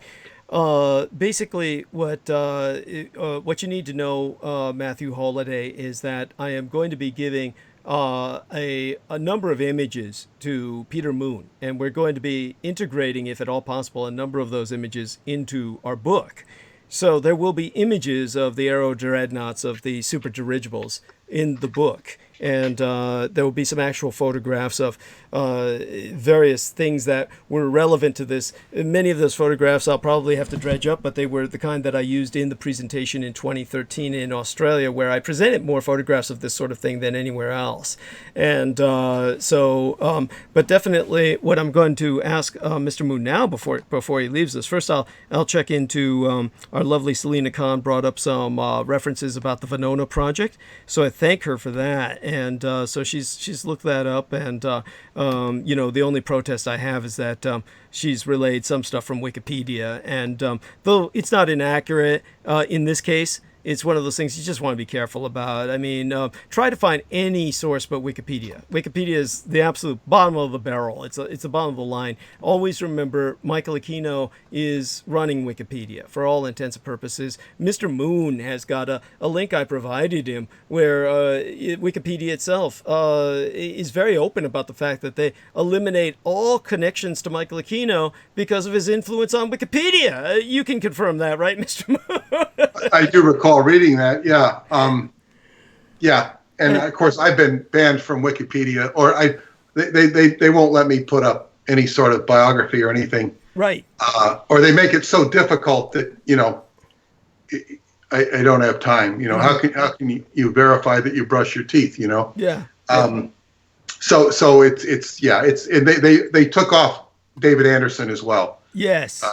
Basically, what you need to know, Matthew Holliday, is that I am going to be giving a number of images to Peter Moon, and we're going to be integrating, if at all possible, a number of those images into our book. So there will be images of the aero dreadnoughts, of the super dirigibles in the book. And there will be some actual photographs of various things that were relevant to this. Many of those photographs I'll probably have to dredge up, but they were the kind that I used in the presentation in 2013 in Australia, where I presented more photographs of this sort of thing than anywhere else. And but definitely what I'm going to ask Mr. Moon now before he leaves us, first I'll check into our lovely Selena Khan brought up some references about the Venona Project. So I thank her for that. And so she's looked that up, and the only protest I have is that she's relayed some stuff from Wikipedia, and though it's not inaccurate in this case, it's one of those things you just want to be careful about. I mean, try to find any source but Wikipedia. Wikipedia is the absolute bottom of the barrel. It's the bottom of the line. Always remember, Michael Aquino is running Wikipedia for all intents and purposes. Mr. Moon has got a link I provided him where Wikipedia itself is very open about the fact that they eliminate all connections to Michael Aquino because of his influence on Wikipedia. You can confirm that, right, Mr. Moon? I do recall reading that. Yeah. And of course I've been banned from Wikipedia, or they won't let me put up any sort of biography or anything. Right. Or they make it so difficult that, I don't have time. How can you verify that you brush your teeth, Yeah. So they took off David Anderson as well. Yes.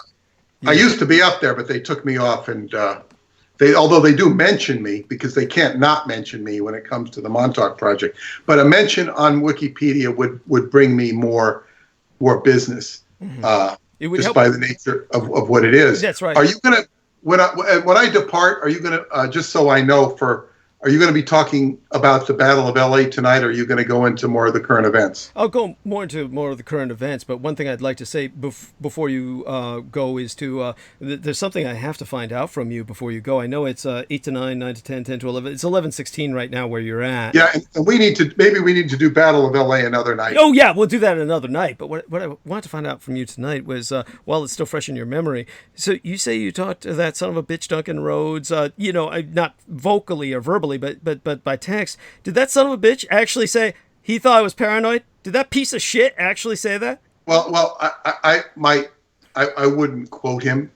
I used to be up there, but they took me off, and although they do mention me, because they can't not mention me when it comes to the Montauk Project, but a mention on Wikipedia would bring me more business, it would just help by the nature of what it is. That's right. Are you gonna when I depart? Are you gonna just so I know are you going to be talking about the Battle of LA tonight, or are you going to go into more of the current events? I'll go more into more of the current events, but one thing I'd like to say before you go is there's something I have to find out from you before you go. I know it's 8 to 9, 9 to 10, 10 to 11. It's 11:16 right now where you're at. Yeah, and maybe we need to do Battle of LA another night. Oh yeah, we'll do that another night. But what I wanted to find out from you tonight was, while it's still fresh in your memory, so you say you talked to that son of a bitch Duncan Rhodes, not vocally or verbally, but by text. Did that son of a bitch actually say he thought I was paranoid? Did that piece of shit actually say that? Well, I wouldn't quote him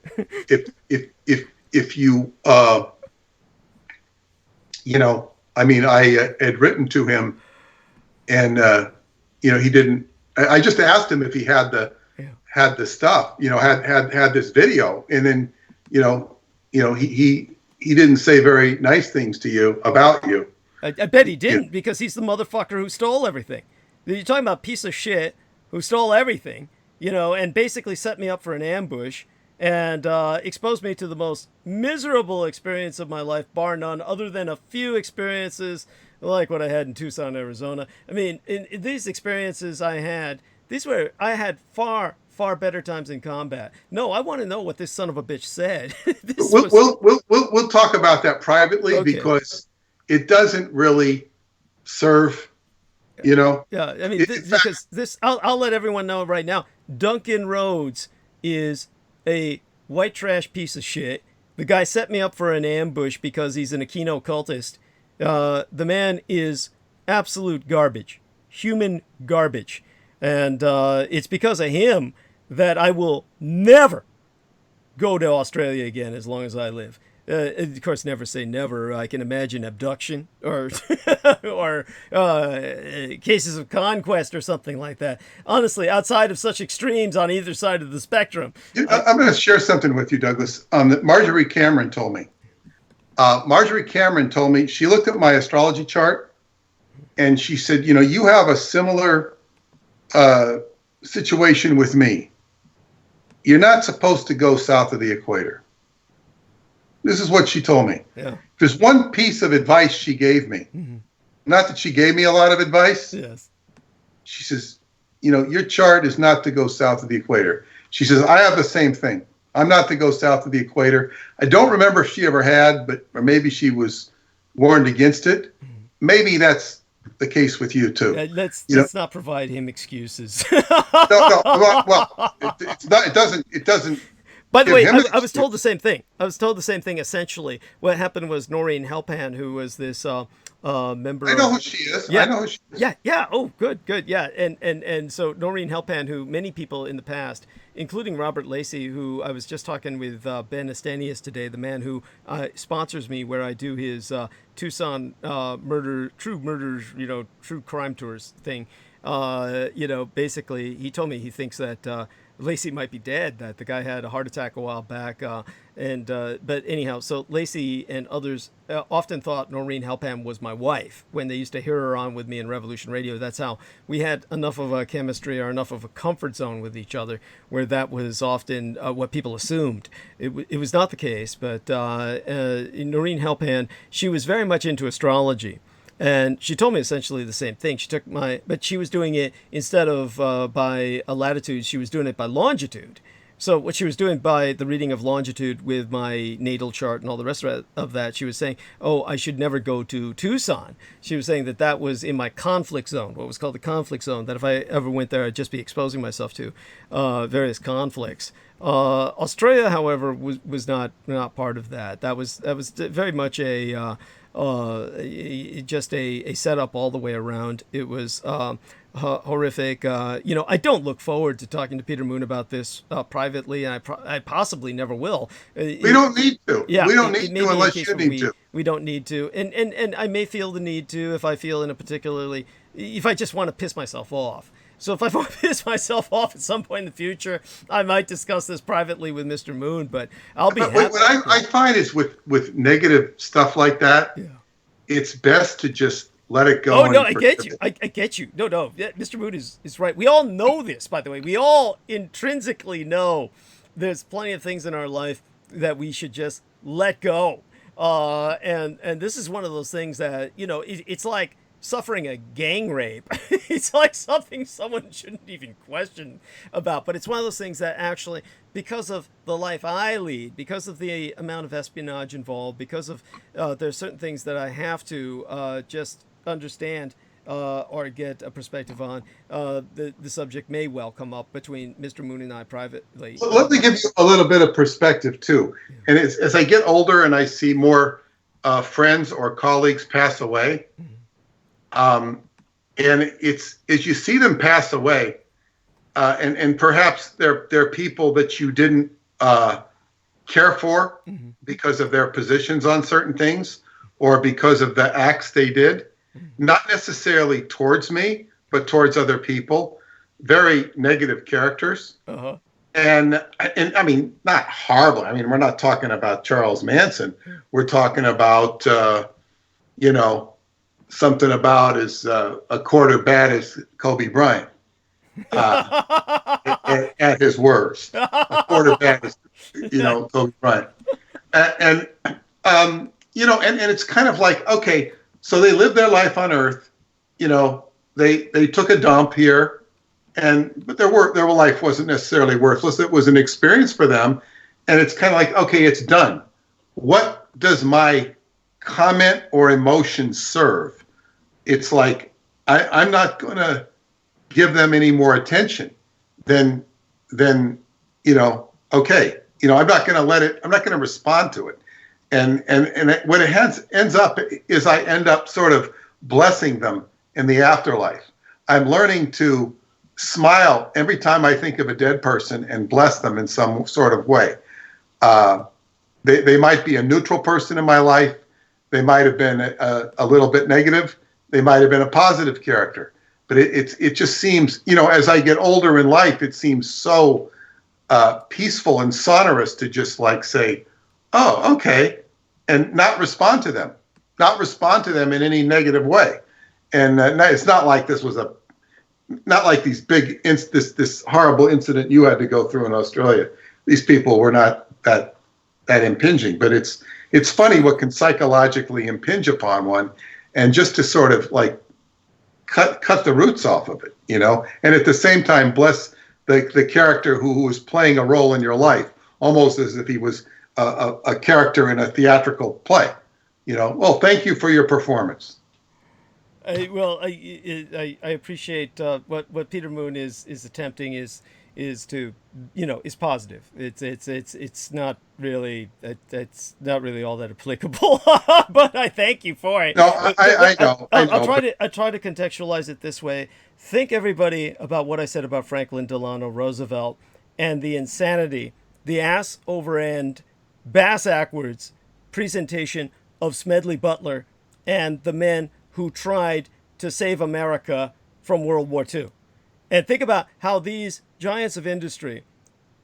if you I had written to him, and he didn't. I just asked him if he had the stuff, had this video, and then he didn't say very nice things to you about you. I bet he didn't, because he's the motherfucker who stole everything. You're talking about a piece of shit who stole everything, and basically set me up for an ambush and exposed me to the most miserable experience of my life, bar none, other than a few experiences like what I had in Tucson, Arizona. I mean, in these experiences I had far better times in combat. No, I want to know what this son of a bitch said. We'll talk about that privately, okay, because it doesn't really serve, Yeah, I mean, I'll let everyone know right now. Duncan Rhodes is a white trash piece of shit. The guy set me up for an ambush because he's an Aquino cultist. The man is absolute garbage, human garbage, and it's because of him that I will never go to Australia again as long as I live. Of course, never say never. I can imagine abduction or cases of conquest or something like that. Honestly, outside of such extremes on either side of the spectrum. I'm going to share something with you, Douglas, that Marjorie Cameron told me. Marjorie Cameron told me, she looked at my astrology chart, and she said, you have a similar situation with me. You're not supposed to go south of the equator. This is what she told me. Yeah. There's one piece of advice she gave me. Mm-hmm. Not that she gave me a lot of advice. Yes. She says, your chart is not to go south of the equator. She says, I have the same thing. I'm not to go south of the equator. I don't remember if she ever had, or maybe she was warned against it. Mm-hmm. Maybe that's the case with you too. Let's not provide him excuses. No. Well, it's not. It doesn't. By the way, I was told the same thing. Essentially, what happened was Noreen Helpan, who was this member. I know who she is. Yeah, I know who she is. Yeah. Oh, good. Yeah, and so Noreen Helpan, who many people in the past, including Robert Lacey, who I was just talking with Ben Estanius today, the man who sponsors me where I do his Tucson true crime tours thing. Basically, he told me he thinks that Lacey might be dead, that the guy had a heart attack a while back. But anyhow, so Lacey and others often thought Noreen Helpan was my wife when they used to hear her on with me in Revolution Radio. That's how we had enough of a chemistry or enough of a comfort zone with each other, where that was often what people assumed. It was not the case, but Noreen Helpan, she was very much into astrology. And she told me essentially the same thing. But she was doing it instead of by a latitude, she was doing it by longitude. So what she was doing by the reading of longitude with my natal chart and all the rest of that, she was saying, I should never go to Tucson. She was saying that was in my conflict zone, what was called the conflict zone, that if I ever went there, I'd just be exposing myself to various conflicts. Australia, however, was not part of that. That was very much just a setup all the way around. It was horrific. I don't look forward to talking to Peter Moon about this privately, and I possibly never will. We don't need to. Yeah, we don't need to unless you need to. We don't need to, and I may feel the need to if I feel in a particularly if I just want to piss myself off. So if I want to piss myself off at some point in the future, I might discuss this privately with Mr. Moon, but I'll be happy. What I find is with negative stuff like that, Yeah. it's best to just let it go. Oh, no, I get you. I get you. No. Yeah, Mr. Moon is right. We all know this, by the way. We all intrinsically know there's plenty of things in our life that we should just let go. And this is one of those things that, it's like suffering a gang rape. It's like something someone shouldn't even question about. But it's one of those things that actually, because of the life I lead, because of the amount of espionage involved, because of there's certain things that I have to just understand or get a perspective on, the subject may well come up between Mr. Moon and I privately. Well, let me give you a little bit of perspective too. Yeah. And as I get older and I see more friends or colleagues pass away, and it's as you see them pass away, and perhaps they're people that you didn't care for because of their positions on certain things or because of the acts they did. Not necessarily towards me, but towards other people. Very negative characters. Uh-huh. And I mean, not horrible. I mean, we're not talking about Charles Manson. We're talking about, something about as a quarter bad as Kobe Bryant at his worst. A quarter bad as, Kobe Bryant. And it's kind of like, okay, so they lived their life on Earth, they took a dump here, but their life wasn't necessarily worthless. It was an experience for them, and it's kind of like, okay, it's done. What does my comment or emotion serve? It's like I'm not going to give them any more attention than okay, I'm not going to let it. I'm not going to respond to it. And what it ends up is I end up sort of blessing them in the afterlife. I'm learning to smile every time I think of a dead person and bless them in some sort of way. They might be a neutral person in my life. They might have been a little bit negative. They might have been a positive character. But it just seems, as I get older in life, it seems so peaceful and sonorous to just like say, oh, okay, and not respond to them in any negative way. And it's not like this was not like these big, this horrible incident you had to go through in Australia. These people were not that impinging, but it's funny what can psychologically impinge upon one, and just to sort of like cut the roots off of it, and at the same time bless the character who was playing a role in your life, almost as if he was a character in a theatrical play. Well, thank you for your performance. I appreciate what Peter Moon is attempting is to is positive. It's not really all that applicable, but I thank you for it. No, I know. I'll try to contextualize it this way. Think everybody about what I said about Franklin Delano Roosevelt and the insanity, the ass over end, bass backwards presentation of Smedley Butler and the men who tried to save America from World War II. And think about how these giants of industry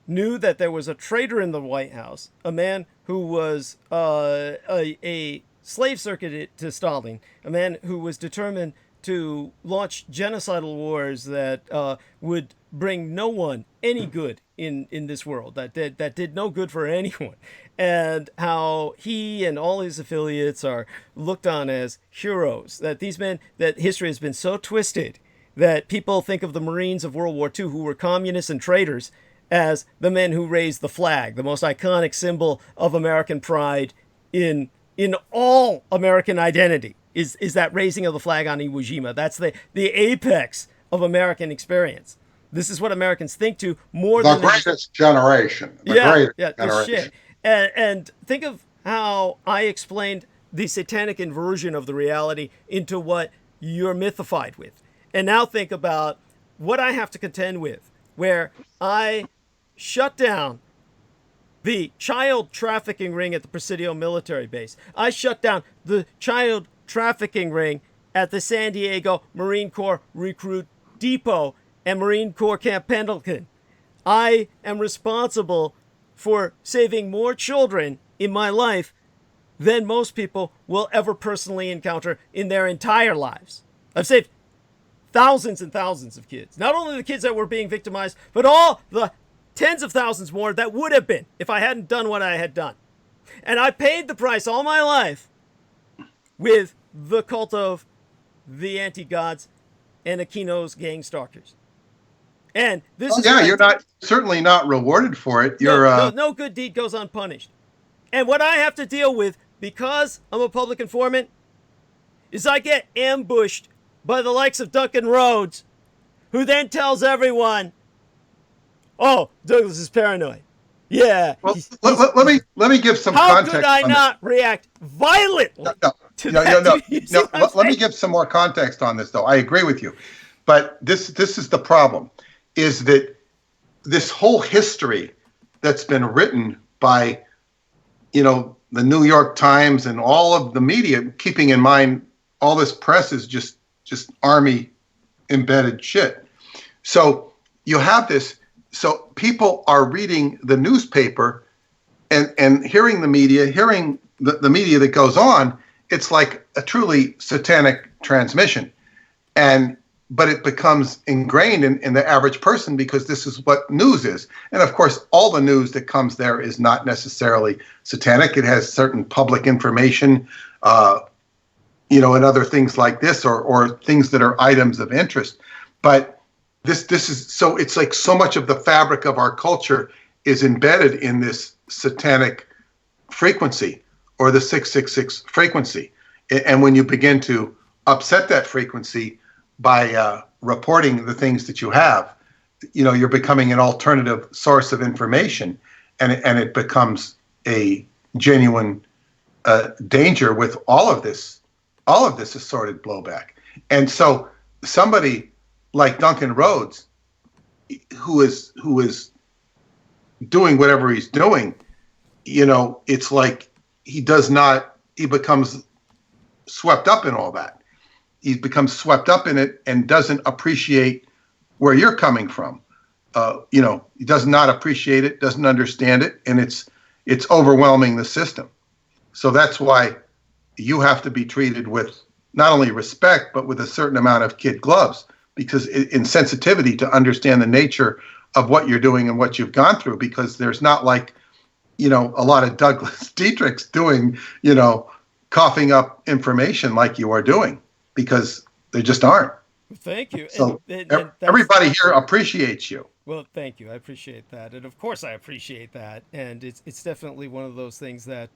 knew that there was a traitor in the White House, a man who was a slave circuit to Stalin, a man who was determined to launch genocidal wars that would bring no one any good in this world, that did no good for anyone, and how he and all his affiliates are looked on as heroes, that these men, that history has been so twisted that people think of the Marines of World War II, who were communists and traitors, as the men who raised the flag, the most iconic symbol of American pride in all American identity. Is that raising of the flag on Iwo Jima. That's the apex of American experience. This is what Americans think to more than the greatest generation. Generation. Shit. And think of how I explained the satanic inversion of the reality into what you're mythified with. And now think about what I have to contend with, where I shut down the child trafficking ring at the Presidio military base. I shut down the child trafficking ring at the San Diego Marine Corps Recruit Depot and Marine Corps Camp Pendleton. I am responsible for saving more children in my life than most people will ever personally encounter in their entire lives. I've saved thousands and thousands of kids. Not only the kids that were being victimized, but all the tens of thousands more that would have been if I hadn't done what I had done. And I paid the price all my life with the cult of the anti-gods and Aquino's gang stalkers. And this is... Yeah, you're certainly not rewarded for it. No good deed goes unpunished. And what I have to deal with, because I'm a public informant, is I get ambushed by the likes of Duncan Rhodes, who then tells everyone, "Oh, Douglas is paranoid." Yeah. Well, let me give some context. How could I not react violently? No. Let me give some more context on this, though. I agree with you, but this is the problem: is that this whole history that's been written by, the New York Times and all of the media, keeping in mind all this press is just army embedded shit. So you have this. So people are reading the newspaper and hearing the media, hearing the media that goes on. It's like a truly satanic transmission. But it becomes ingrained in the average person because this is what news is. And of course, all the news that comes there is not necessarily satanic. It has certain public information, and other things like this, or things that are items of interest. But this is, so it's like so much of the fabric of our culture is embedded in this satanic frequency, or the 666 frequency. And when you begin to upset that frequency by reporting the things that you have, you're becoming an alternative source of information, and it becomes a genuine danger with all of this assorted blowback. And so somebody like Duncan Rhodes, who is doing whatever he's doing, it's like he becomes swept up in all that. He becomes swept up in it and doesn't appreciate where you're coming from. He does not appreciate it, doesn't understand it, and it's overwhelming the system. So that's why you have to be treated with not only respect, but with a certain amount of kid gloves, because in sensitivity to understand the nature of what you're doing and what you've gone through, because there's not like, a lot of Douglas Dietrichs doing, coughing up information like you are doing, because they just aren't. Thank you. So everybody here appreciates you. Well, thank you. I appreciate that. And of course I appreciate that. And it's definitely one of those things that,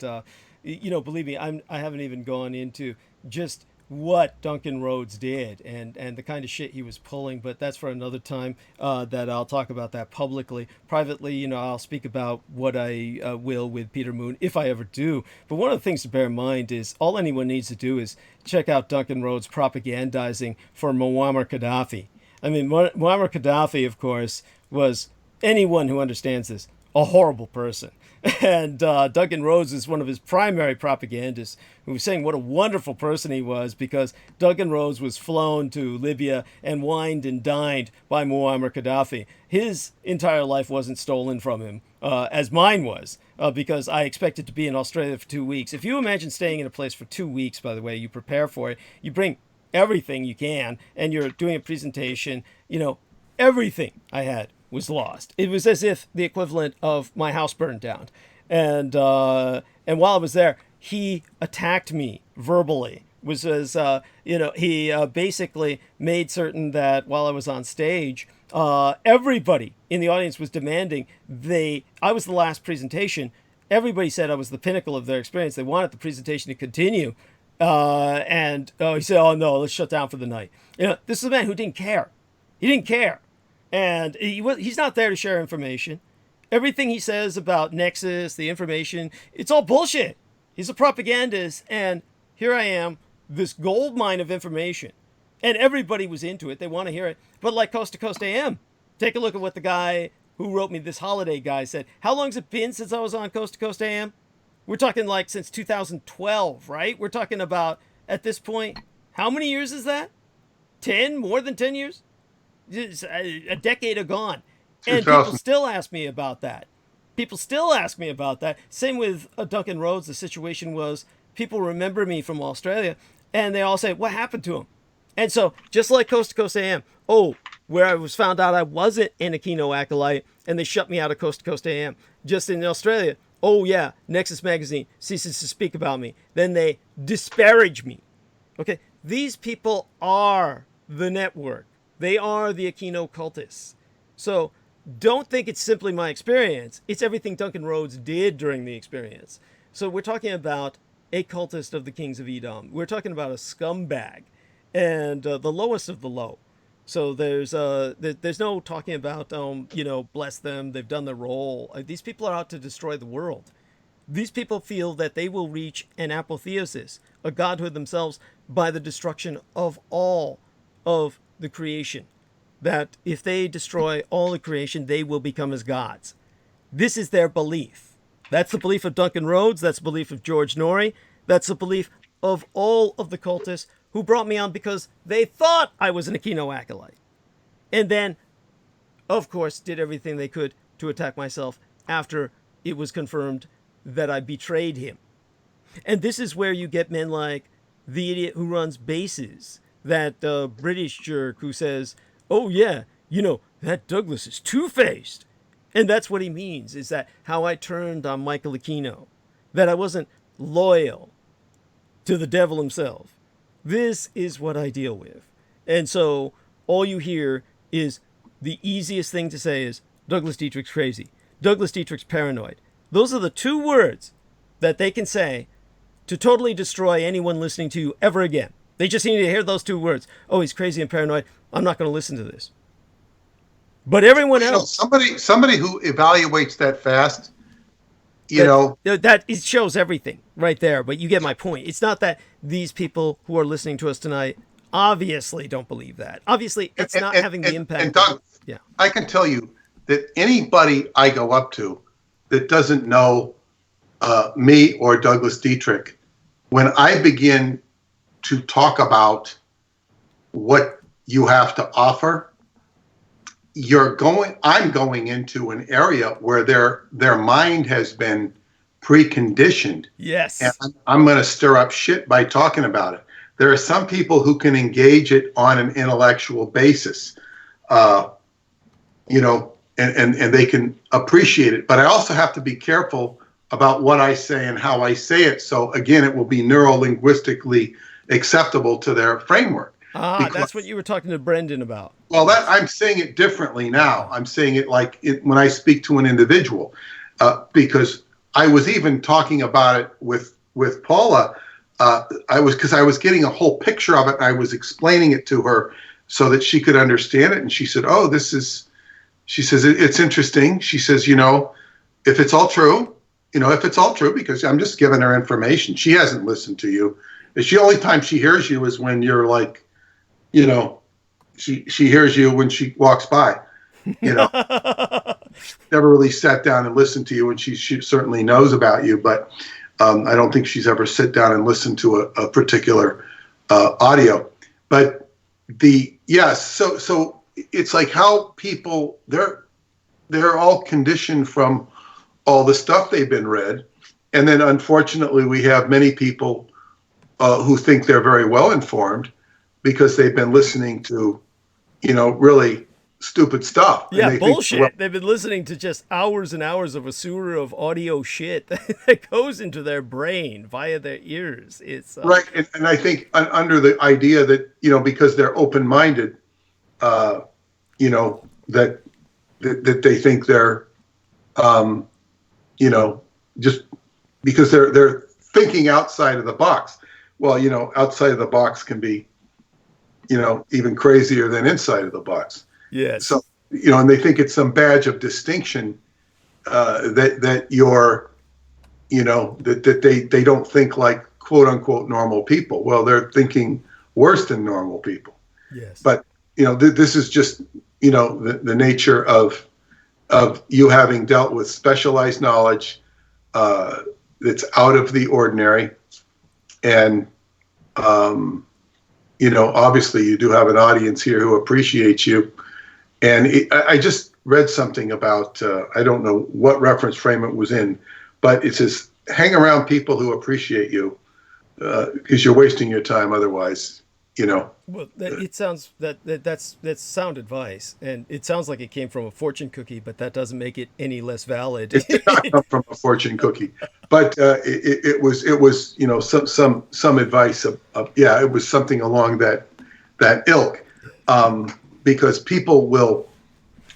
believe me, I haven't even gone into just what Duncan Rhodes did and the kind of shit he was pulling, but that's for another time that I'll talk about that publicly. Privately, I'll speak about what I will with Peter Moon, if I ever do. But one of the things to bear in mind is all anyone needs to do is check out Duncan Rhodes propagandizing for Muammar Gaddafi. I mean, Muammar Gaddafi, of course, was, anyone who understands this, a horrible person. And Duncan Rhodes is one of his primary propagandists, who was saying what a wonderful person he was, because Duncan Rhodes was flown to Libya and wined and dined by Muammar Gaddafi. His entire life wasn't stolen from him, as mine was, because I expected to be in Australia for 2 weeks. If you imagine staying in a place for 2 weeks, by the way, you prepare for it, you bring everything you can, and you're doing a presentation, everything I had was lost. It was as if the equivalent of my house burned down. And while I was there, he attacked me verbally. He basically made certain that while I was on stage, everybody in the audience was demanding I was the last presentation. Everybody said I was the pinnacle of their experience. They wanted the presentation to continue. He said, "Oh no, let's shut down for the night." This is a man who didn't care. He didn't care. And he's not there to share information. Everything he says about Nexus, the information, it's all bullshit. He's a propagandist, and here I am, this gold mine of information. And everybody was into it. They want to hear it. But like Coast to Coast AM, take a look at what the guy who wrote me this holiday guy said. How long's it been since I was on Coast to Coast AM? We're talking like since 2012, right? We're talking about, at this point, How many years is that? 10? More than 10 years? It's a decade agone. And people still ask me about that. Same with Duncan Rhodes. The situation was people remember me from Australia, and they all say, what happened to him? And so, just like Coast to Coast AM, where I was found out I wasn't an Aquino acolyte, and they shut me out of Coast to Coast AM. Just in Australia, yeah, Nexus Magazine ceases to speak about me. Then they disparage me. Okay, these people are the network. They are the Aquino cultists. So don't think it's simply my experience. It's everything Duncan Rhodes did during the experience. So we're talking about a cultist of the kings of Edom. We're talking about a scumbag and the lowest of the low. So there's no talking about, bless them, they've done their role. These people are out to destroy the world. These people feel that they will reach an apotheosis, a godhood themselves, by the destruction of all of the creation. That if they destroy all the creation, they will become as gods. This is their belief. That's the belief of Duncan Rhodes. That's the belief of George Norrie. That's the belief of all of the cultists who brought me on because they thought I was an Aquino acolyte. And then, of course, did everything they could to attack myself after it was confirmed that I betrayed him. And this is where you get men like the idiot who runs bases, that British jerk who says, oh yeah, that Douglas is two-faced. And that's what he means, is that how I turned on Michael Aquino, that I wasn't loyal to the devil himself. This is what I deal with. And so all you hear is the easiest thing to say is Douglas Dietrich's crazy. Douglas Dietrich's paranoid. Those are the two words that they can say to totally destroy anyone listening to you ever again. They just need to hear those two words. Oh, he's crazy and paranoid. I'm not going to listen to this. But everyone else, somebody who evaluates that fast, that it shows everything right there. But you get my point. It's not that these people who are listening to us tonight obviously don't believe that. Obviously, it's not having the impact. And Doug, yeah, I can tell you that anybody I go up to that doesn't know me or Douglas Dietrich, when I begin to talk about what you have to offer, I'm going into an area where their mind has been preconditioned. Yes. And I'm going to stir up shit by talking about it. There are some people who can engage it on an intellectual basis, and they can appreciate it. But I also have to be careful about what I say and how I say it. So again, it will be neuro-linguistically acceptable to their framework. That's what you were talking to Brenden about. Well, I'm saying it differently now. I'm saying it when I speak to an individual, because I was even talking about it with Paula. Because I was getting a whole picture of it, and I was explaining it to her so that she could understand it. And she said, "Oh, she says it's interesting." She says, if it's all true, because I'm just giving her information. She hasn't listened to you. The only time she hears you is when you're like, she hears you when she walks by, never really sat down and listened to you, and she certainly knows about you, but I don't think she's ever sit down and listened to a particular audio. But so it's like how people, they're all conditioned from all the stuff they've been read. And then unfortunately we have many people who think they're very well informed because they've been listening to, really stupid stuff. Yeah, bullshit. They've been listening to just hours and hours of a sewer of audio shit that goes into their brain via their ears. It's right. And I think under the idea that, because they're open-minded, that they think they're, just because they're thinking outside of the box. Well, outside of the box can be, even crazier than inside of the box. Yes. So, and they think it's some badge of distinction that you're, that they don't think like quote unquote normal people. Well, they're thinking worse than normal people. Yes. But, this is just, the nature of you having dealt with specialized knowledge that's out of the ordinary. And obviously you do have an audience here who appreciates you. And I just read something about, I don't know what reference frame it was in, but it says, hang around people who appreciate you because you're wasting your time otherwise, Well, it sounds that's sound advice, and it sounds like it came from a fortune cookie, but that doesn't make it any less valid. It did not come from a fortune cookie, but it was some advice it was something along that ilk, because people will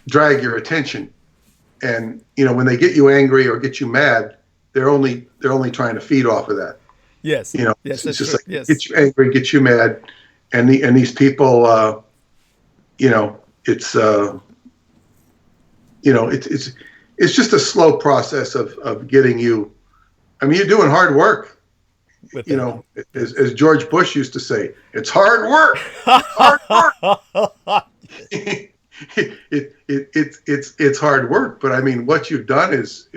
drag your attention, and when they get you angry or get you mad, they're only trying to feed off of that. Yes. Yes, it's just true. like Yes. get you angry, get you mad, and these people, it's just a slow process of getting you. I mean, you're doing hard work. As George Bush used to say, it's hard work. Hard work. It's hard work, but I mean, what you've done is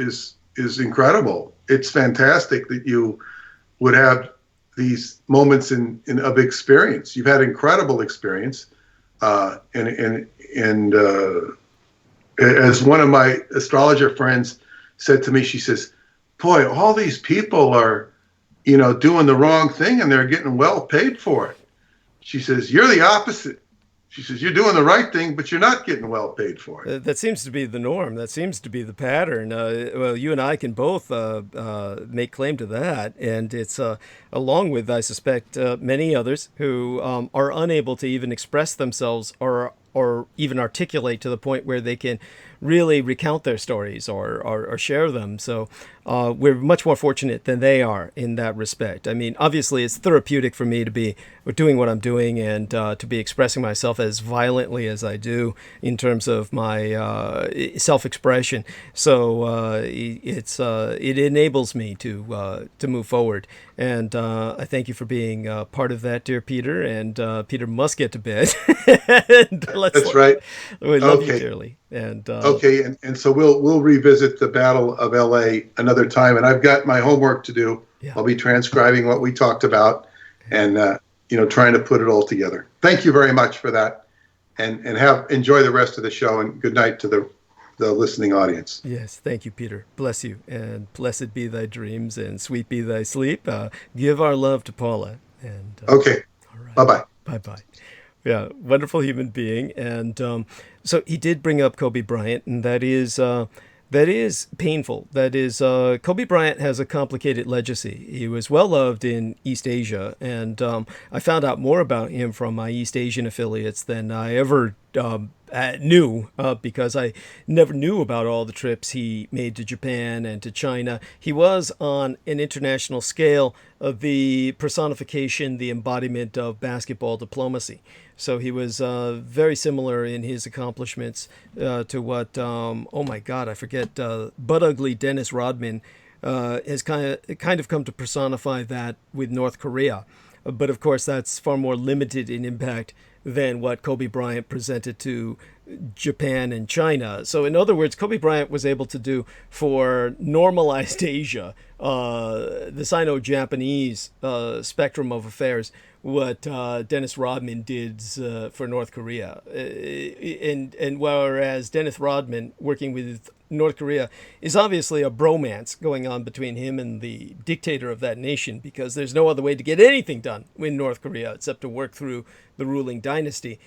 incredible. It's fantastic that you would have these moments of experience. You've had incredible experience, and as one of my astrologer friends said to me, she says, "Boy, all these people are, doing the wrong thing, and they're getting well paid for it." She says, "You're the opposite." She says, "You're doing the right thing, but you're not getting well paid for it." That seems to be the norm. That seems to be the pattern. Well, you and I can both make claim to that. And it's along with, I suspect, many others who are unable to even express themselves or even articulate to the point where they can really recount their stories or share them. So we're much more fortunate than they are in that respect. I mean, obviously, it's therapeutic for me to be doing what I'm doing and to be expressing myself as violently as I do in terms of my self-expression. So it enables me to move forward. And I thank you for being part of that, dear Peter. And Peter must get to bed. That's right. We love you dearly. And okay, and so we'll revisit the Battle of LA another time. And I've got my homework to do. Yeah. I'll be transcribing what we talked about, and trying to put it all together. Thank you very much for that, and enjoy the rest of the show. And good night to the listening audience. Yes, thank you, Peter. Bless you, and blessed be thy dreams, and sweet be thy sleep. Give our love to Paula. And okay, all right. Bye-bye. Bye-bye. Yeah, wonderful human being. And so he did bring up Kobe Bryant, and that is painful. That is, Kobe Bryant has a complicated legacy. He was well loved in East Asia, and I found out more about him from my East Asian affiliates than I ever knew, because I never knew about all the trips he made to Japan and to China. He was on an international scale the personification, the embodiment of basketball diplomacy. So he was very similar in his accomplishments to what, oh my God, I forget, Butt Ugly Dennis Rodman has kind of come to personify that with North Korea. But of course, that's far more limited in impact than what Kobe Bryant presented to Japan and China. So in other words, Kobe Bryant was able to do for normalized Asia, the Sino-Japanese spectrum of affairs, what Dennis Rodman did for North Korea. And whereas Dennis Rodman, working with North Korea, is obviously a bromance going on between him and the dictator of that nation, because there's no other way to get anything done in North Korea except to work through the ruling dynasty.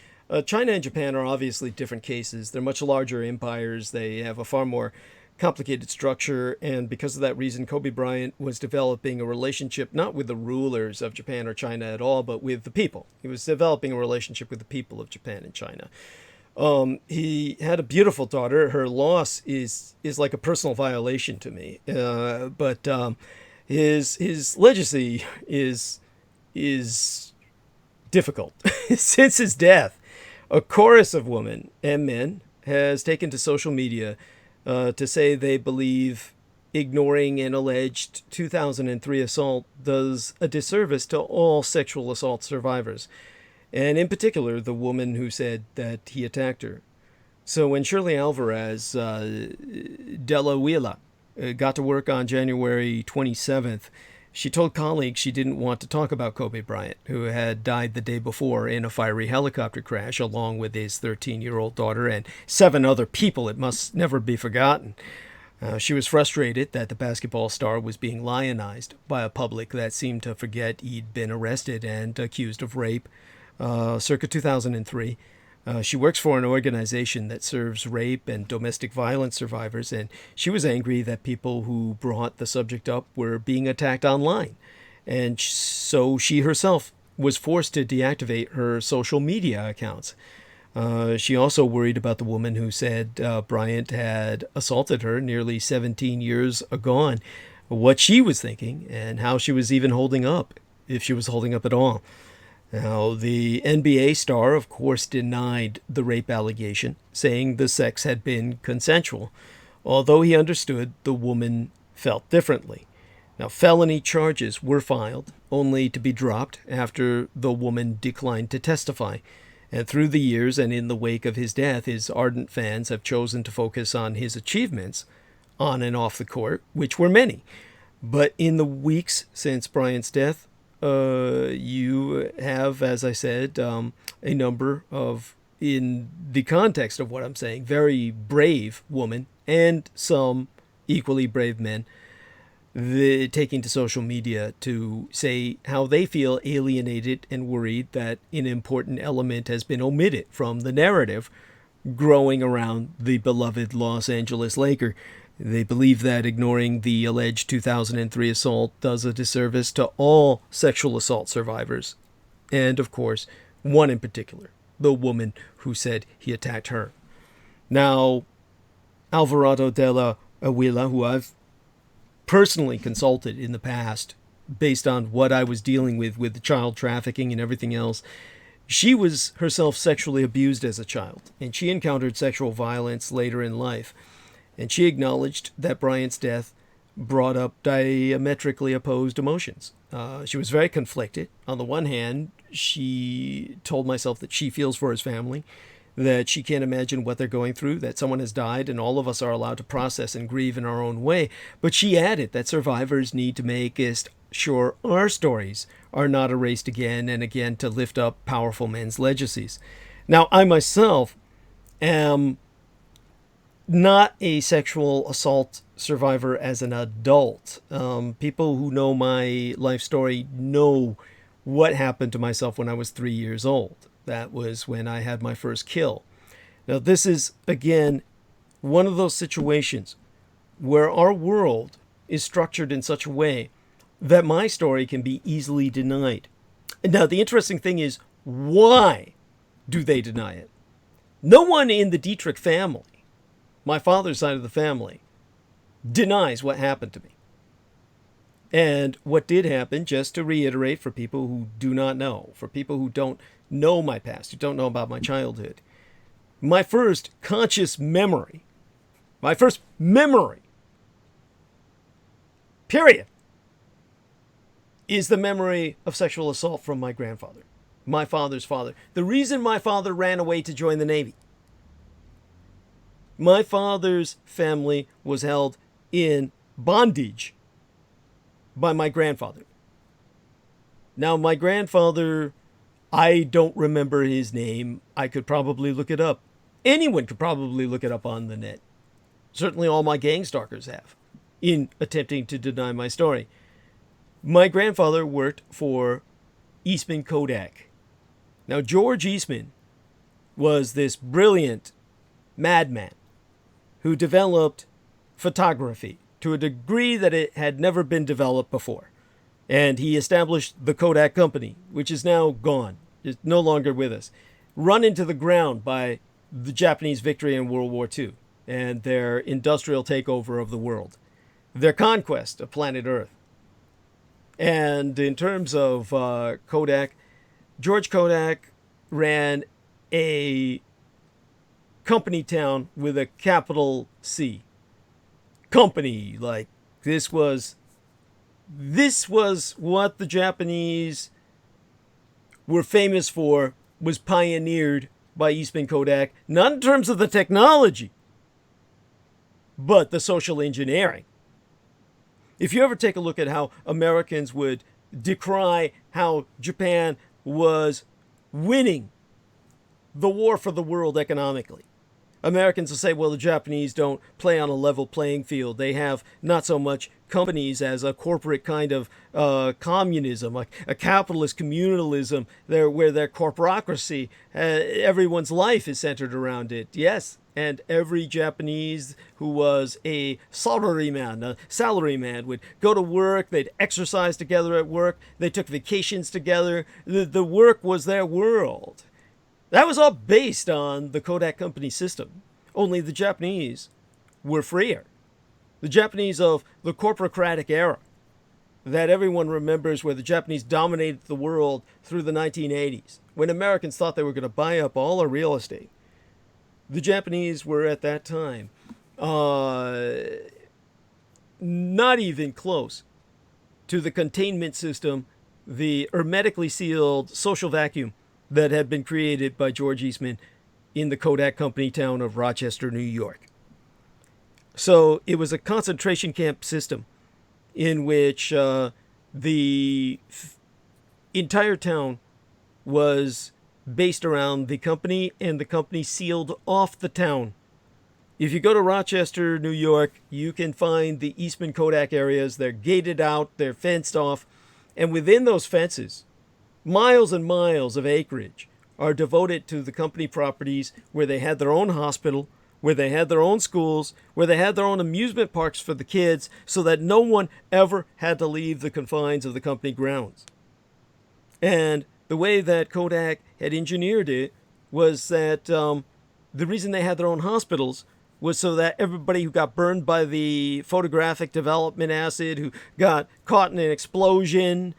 China and Japan are obviously different cases. They're much larger empires. They have a far more complicated structure, and because of that reason, Kobe Bryant was developing a relationship not with the rulers of Japan or China at all, but with the people. He was developing a relationship with the people of Japan and China. He had a beautiful daughter. Her loss is like a personal violation to me, but his legacy is difficult. Since his death, a chorus of women and men has taken to social media to say they believe ignoring an alleged 2003 assault does a disservice to all sexual assault survivors, and in particular the woman who said that he attacked her. So when Shirley Alvarez de la Huila got to work on January 27th, She told colleagues she didn't want to talk about Kobe Bryant, who had died the day before in a fiery helicopter crash, along with his 13-year-old daughter and 7 other people. It must never be forgotten. She was frustrated that the basketball star was being lionized by a public that seemed to forget he'd been arrested and accused of rape circa 2003. She works for an organization that serves rape and domestic violence survivors, and she was angry that people who brought the subject up were being attacked online. And so she herself was forced to deactivate her social media accounts. She also worried about the woman who said Bryant had assaulted her nearly 17 years ago, what she was thinking, and how she was even holding up, if she was holding up at all. Now, the NBA star, of course, denied the rape allegation, saying the sex had been consensual, although he understood the woman felt differently. Now, felony charges were filed, only to be dropped after the woman declined to testify. And through the years and in the wake of his death, his ardent fans have chosen to focus on his achievements on and off the court, which were many. But in the weeks since Bryant's death, you have, as I said, a number of, in the context of what I'm saying, very brave women and some equally brave men taking to social media to say how they feel alienated and worried that an important element has been omitted from the narrative growing around the beloved Los Angeles Laker. They believe that ignoring the alleged 2003 assault does a disservice to all sexual assault survivors. And, of course, one in particular, the woman who said he attacked her. Now, Alvarado de la Aguila, who I've personally consulted in the past based on what I was dealing with child trafficking and everything else, she was herself sexually abused as a child, and she encountered sexual violence later in life. And she acknowledged that Bryant's death brought up diametrically opposed emotions. She was very conflicted. On the one hand, she told myself that she feels for his family, that she can't imagine what they're going through, that someone has died, and all of us are allowed to process and grieve in our own way. But she added that survivors need to make sure our stories are not erased again and again to lift up powerful men's legacies. Now, I myself am not a sexual assault survivor as an adult. People who know my life story know what happened to myself when I was 3 years old. That was when I had my first kill. Now, this is, again, one of those situations where our world is structured in such a way that my story can be easily denied. Now, the interesting thing is, why do they deny it? No one in the Dietrich family, my father's side of the family, denies what happened to me. And what did happen, just to reiterate for people who do not know, for people who don't know my past, who don't know about my childhood, my first conscious memory, period, is the memory of sexual assault from my grandfather, my father's father. The reason my father ran away to join the Navy. My father's family was held in bondage by my grandfather. Now, my grandfather, I don't remember his name. I could probably look it up. Anyone could probably look it up on the net. Certainly all my gang stalkers have, in attempting to deny my story. My grandfather worked for Eastman Kodak. Now, George Eastman was this brilliant madman who developed photography to a degree that it had never been developed before. And he established the Kodak Company, which is now gone. It's no longer with us. Run into the ground by the Japanese victory in World War II and their industrial takeover of the world, their conquest of planet Earth. And in terms of Kodak, George Kodak ran a company town with a capital C. Company, like this was what the Japanese were famous for, was pioneered by Eastman Kodak, not in terms of the technology, but the social engineering. If you ever take a look at how Americans would decry how Japan was winning the war for the world economically, Americans will say, well, the Japanese don't play on a level playing field. They have not so much companies as a corporate kind of communism, like a capitalist communalism, where their corporatocracy, everyone's life is centered around it. Yes, and every Japanese who was a salaryman would go to work, they'd exercise together at work, they took vacations together. The work was their world. That was all based on the Kodak Company system. Only the Japanese were freer. The Japanese of the corporocratic era that everyone remembers, where the Japanese dominated the world through the 1980s, when Americans thought they were going to buy up all our real estate. The Japanese were at that time not even close to the containment system, the hermetically sealed social vacuum that had been created by George Eastman in the Kodak Company town of Rochester, New York. So it was a concentration camp system in which the entire town was based around the company, and the company sealed off the town. If you go to Rochester, New York, you can find the Eastman Kodak areas. They're gated out, they're fenced off, and within those fences, miles and miles of acreage are devoted to the company properties, where they had their own hospital, where they had their own schools, where they had their own amusement parks for the kids, so that no one ever had to leave the confines of the company grounds. And the way that Kodak had engineered it was that the reason they had their own hospitals was so that everybody who got burned by the photographic development acid, who got caught in an explosion,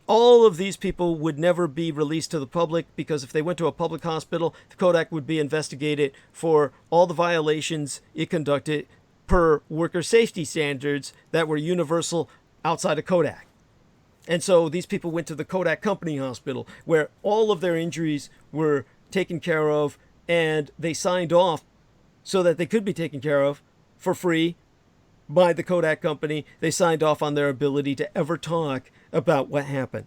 all of these people would never be released to the public, because if they went to a public hospital, the Kodak would be investigated for all the violations it conducted per worker safety standards that were universal outside of Kodak. And so these people went to the Kodak Company Hospital, where all of their injuries were taken care of, and they signed off so that they could be taken care of for free by the Kodak Company. They signed off on their ability to ever talk about what happened.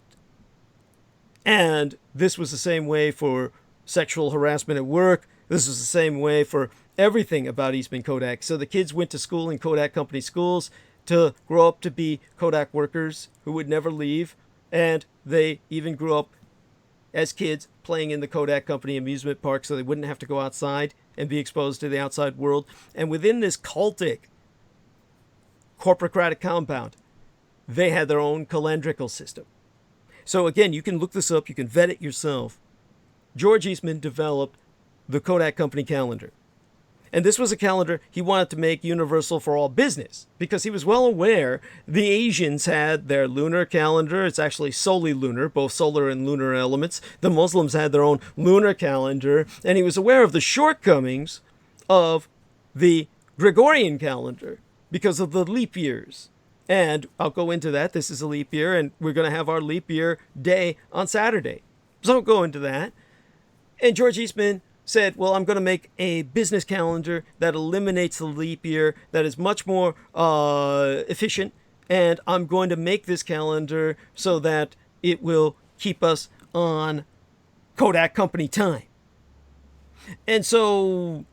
And this was the same way for sexual harassment at work. This was the same way for everything about Eastman Kodak. So the kids went to school in Kodak Company schools to grow up to be Kodak workers who would never leave. And they even grew up as kids playing in the Kodak Company amusement park, so they wouldn't have to go outside and be exposed to the outside world. And within this cultic corporocratic compound, they had their own calendrical system. So again, you can look this up, you can vet it yourself. George Eastman developed the Kodak Company calendar. And this was a calendar he wanted to make universal for all business, because he was well aware the Asians had their lunar calendar. It's actually solely lunar, both solar and lunar elements. The Muslims had their own lunar calendar, and he was aware of the shortcomings of the Gregorian calendar because of the leap years. And I'll go into that. This is a leap year, and we're going to have our leap year day on Saturday. So I'll go into that. And George Eastman said, well, I'm going to make a business calendar that eliminates the leap year, that is much more efficient, and I'm going to make this calendar so that it will keep us on Kodak Company time. And so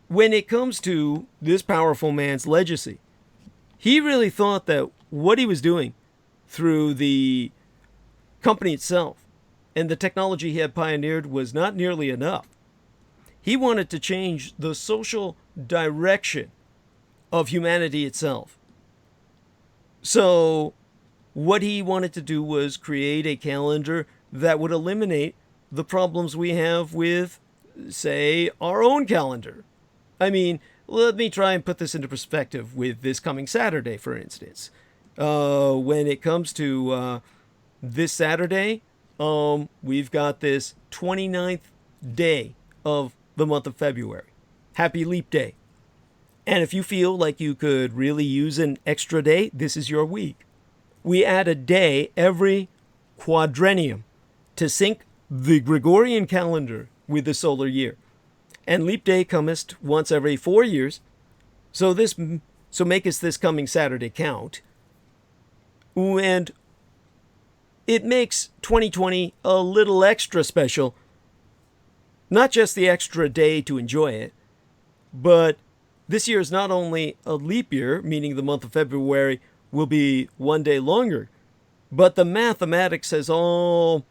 when it comes to this powerful man's legacy, he really thought that what he was doing through the company itself and the technology he had pioneered was not nearly enough. He wanted to change the social direction of humanity itself. So what he wanted to do was create a calendar that would eliminate the problems we have with, say, our own calendar. I mean, let me try and put this into perspective with this coming Saturday, for instance. When it comes to this Saturday, we've got this 29th day of the month of February. Happy Leap Day. And if you feel like you could really use an extra day, this is your week. We add a day every quadrennium to sync the Gregorian calendar with the solar year. And Leap Day cometh once every 4 years. So this So make us this coming Saturday count. And it makes 2020 a little extra special. Not just the extra day to enjoy it, but this year is not only a leap year, meaning the month of February will be one day longer, but the mathematics has all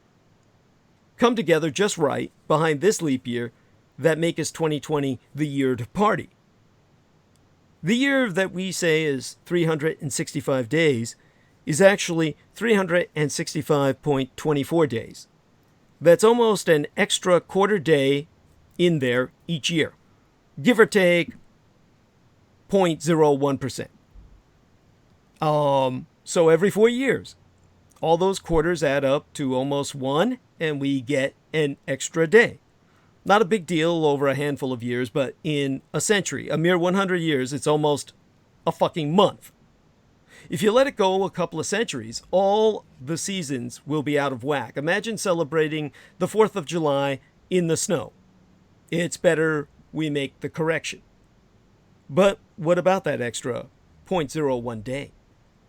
come together just right behind this leap year that make us 2020 the year to party. The year that we say is 365 days is actually 365.24 days. That's almost an extra quarter day in there each year, give or take 0.01%. So every 4 years, all those quarters add up to almost one, and we get an extra day. Not a big deal over a handful of years, but in a century, a mere 100 years, it's almost a fucking month. If you let it go a couple of centuries, all the seasons will be out of whack. Imagine celebrating the 4th of July in the snow. It's better we make the correction. But what about that extra 0.01 day?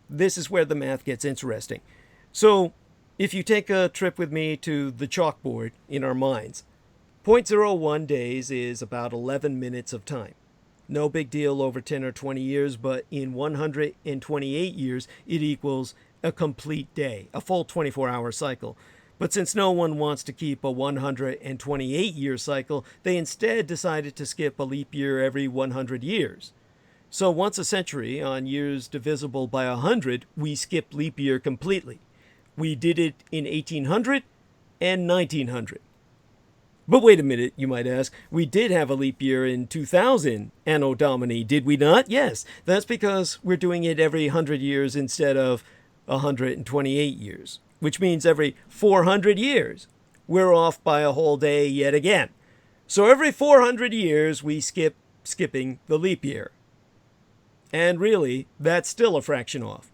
This is where the math gets interesting. So if you take a trip with me to the chalkboard in our minds, 0.01 days is about 11 minutes of time. No big deal over 10 or 20 years, but in 128 years, it equals a complete day, a full 24-hour cycle. But since no one wants to keep a 128-year cycle, they instead decided to skip a leap year every 100 years. So once a century, on years divisible by 100, we skip leap year completely. We did it in 1800 and 1900. But wait a minute, you might ask. We did have a leap year in 2000, Anno Domini, did we not? Yes, that's because we're doing it every 100 years instead of 128 years, which means every 400 years, we're off by a whole day yet again. So every 400 years, we skipping the leap year. And really, that's still a fraction off.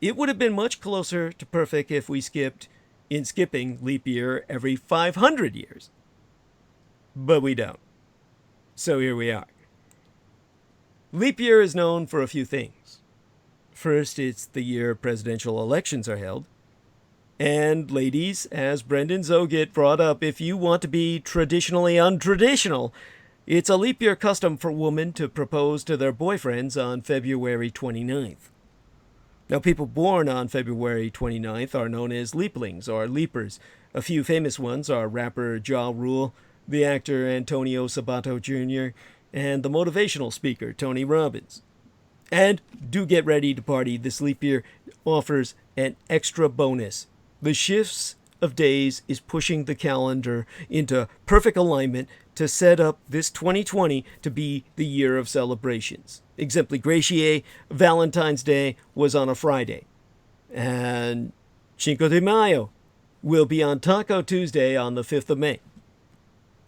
It would have been much closer to perfect if we skipping leap year every 500 years. But we don't. So here we are. Leap year is known for a few things. First, it's the year presidential elections are held. And ladies, as Brenden Zoghet brought up, if you want to be traditionally untraditional, it's a leap year custom for women to propose to their boyfriends on February 29th. Now, people born on February 29th are known as leaplings or leapers. A few famous ones are rapper Ja Rule, the actor Antonio Sabato Jr., and the motivational speaker Tony Robbins. And do get ready to party. This leap year offers an extra bonus. The shifts of days is pushing the calendar into perfect alignment to set up this 2020 to be the year of celebrations. Exempli gratiae, Valentine's Day was on a Friday. And Cinco de Mayo will be on Taco Tuesday on the 5th of May.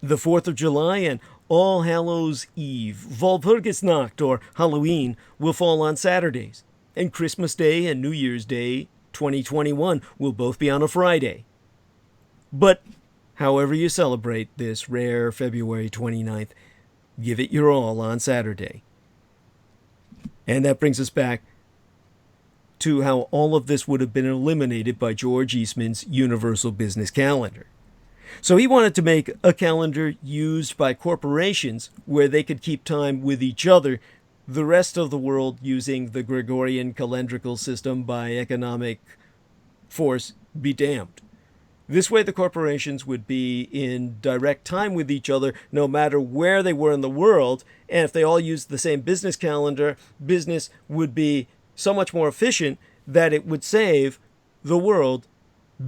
The 4th of July and All Hallows Eve, Walpurgisnacht or Halloween, will fall on Saturdays. And Christmas Day and New Year's Day 2021 will both be on a Friday. But however you celebrate this rare February 29th, give it your all on Saturday. And that brings us back to how all of this would have been eliminated by George Eastman's Universal Business Calendar. So he wanted to make a calendar used by corporations where they could keep time with each other, the rest of the world using the Gregorian calendrical system by economic force be damned. This way the corporations would be in direct time with each other no matter where they were in the world, and if they all used the same business calendar, business would be so much more efficient that it would save the world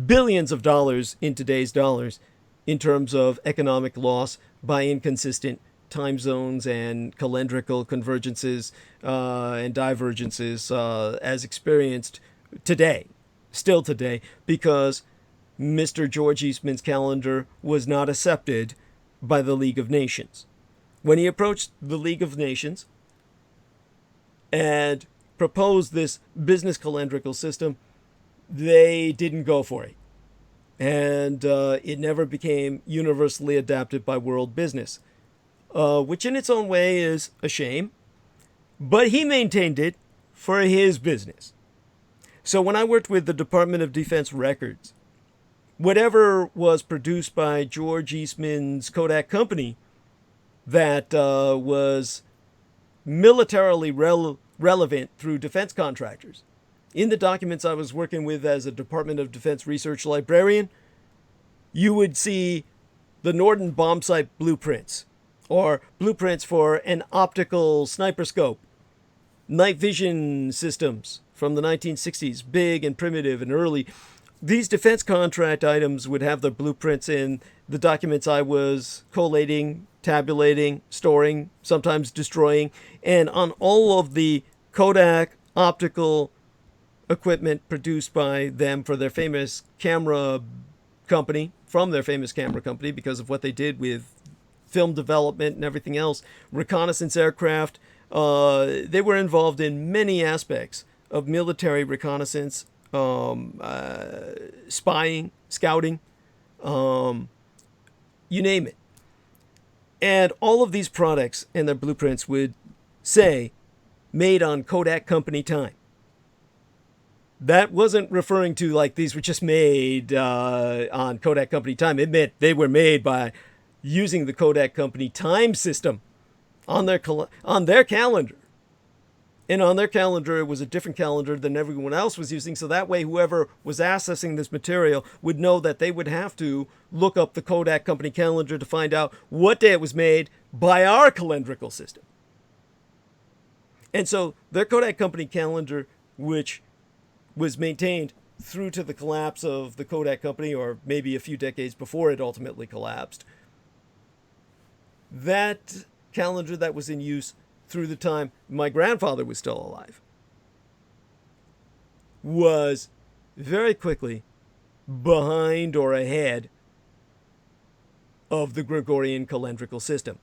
billions of dollars in today's dollars in terms of economic loss by inconsistent time zones and calendrical convergences and divergences as experienced today, still today, because Mr. George Eastman's calendar was not accepted by the League of Nations. When he approached the League of Nations and proposed this business calendrical system, they didn't go for it. And it never became universally adapted by world business, which in its own way is a shame. But he maintained it for his business. So when I worked with the Department of Defense Records, whatever was produced by George Eastman's Kodak company that was militarily relevant through defense contractors. In the documents I was working with as a Department of Defense research librarian, you would see the Norden bomb sight blueprints, or blueprints for an optical sniper scope, night vision systems from the 1960s, big and primitive and early. These defense contract items would have the blueprints in the documents I was collating, tabulating, storing, sometimes destroying, and on all of the Kodak optical equipment produced by them for their famous camera company, from their famous camera company, because of what they did with film development and everything else, reconnaissance aircraft. They were involved in many aspects of military reconnaissance, spying, scouting, you name it. And all of these products and their blueprints would say, made on Kodak company time. That wasn't referring to like these were just made on Kodak company time. It meant they were made by using the Kodak company time system on their calendar. And on their calendar, it was a different calendar than everyone else was using. So that way, whoever was accessing this material would know that they would have to look up the Kodak company calendar to find out what day it was made by our calendrical system. And so their Kodak company calendar, which was maintained through to the collapse of the Kodak company, or maybe a few decades before it ultimately collapsed, that calendar that was in use through the time my grandfather was still alive was very quickly behind or ahead of the Gregorian calendrical system.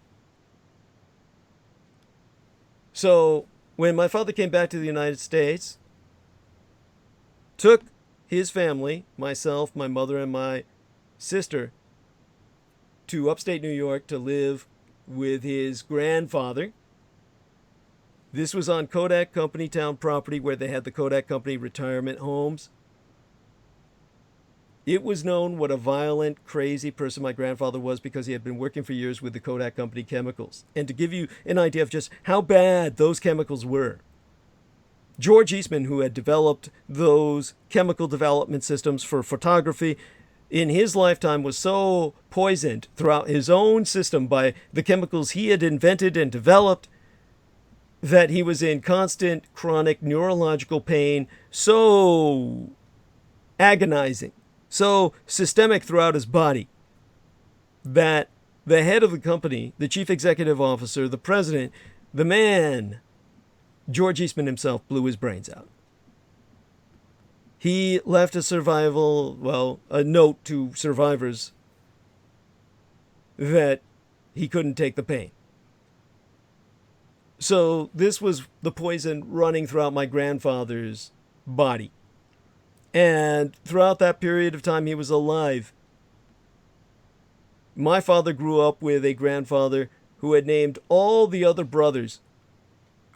So when my father came back to the United States, took his family, myself, my mother, and my sister, to upstate New York to live with his grandfather. This was on Kodak Company town property where they had the Kodak Company retirement homes. It was known what a violent, crazy person my grandfather was because he had been working for years with the Kodak Company chemicals. And to give you an idea of just how bad those chemicals were, George Eastman, who had developed those chemical development systems for photography, in his lifetime was so poisoned throughout his own system by the chemicals he had invented and developed that he was in constant chronic neurological pain, so agonizing, so systemic throughout his body, that the head of the company, the chief executive officer, the president, the man, George Eastman himself, blew his brains out. He left a note to survivors that he couldn't take the pain. So this was the poison running throughout my grandfather's body. And throughout that period of time he was alive, my father grew up with a grandfather who had named all the other brothers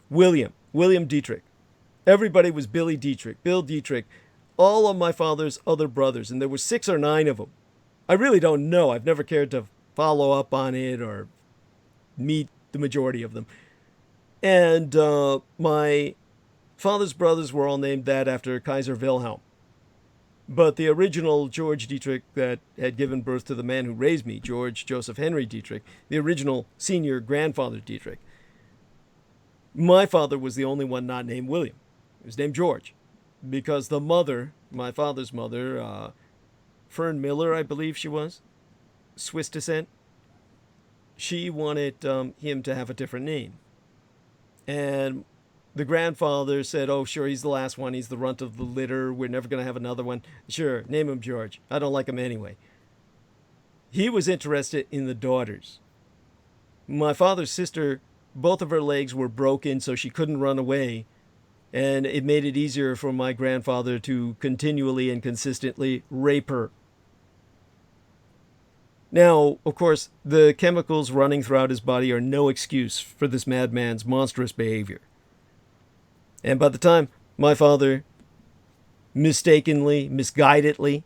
William Dietrich. Everybody was Billy Dietrich, Bill Dietrich, all of my father's other brothers. And there were 6 or 9 of them. I really don't know. I've never cared to follow up on it or meet the majority of them. And my father's brothers were all named that after Kaiser Wilhelm. But the original George Dietrich that had given birth to the man who raised me, George Joseph Henry Dietrich, the original senior grandfather Dietrich, my father was the only one not named William. He was named George. Because the mother, my father's mother, Fern Miller, I believe she was, Swiss descent, she wanted him to have a different name. And the grandfather said, oh, sure, he's the last one. He's the runt of the litter. We're never going to have another one. Sure, name him George. I don't like him anyway. He was interested in the daughters. My father's sister, both of her legs were broken, so she couldn't run away. And it made it easier for my grandfather to continually and consistently rape her. Now, of course, the chemicals running throughout his body are no excuse for this madman's monstrous behavior. And by the time my father mistakenly, misguidedly,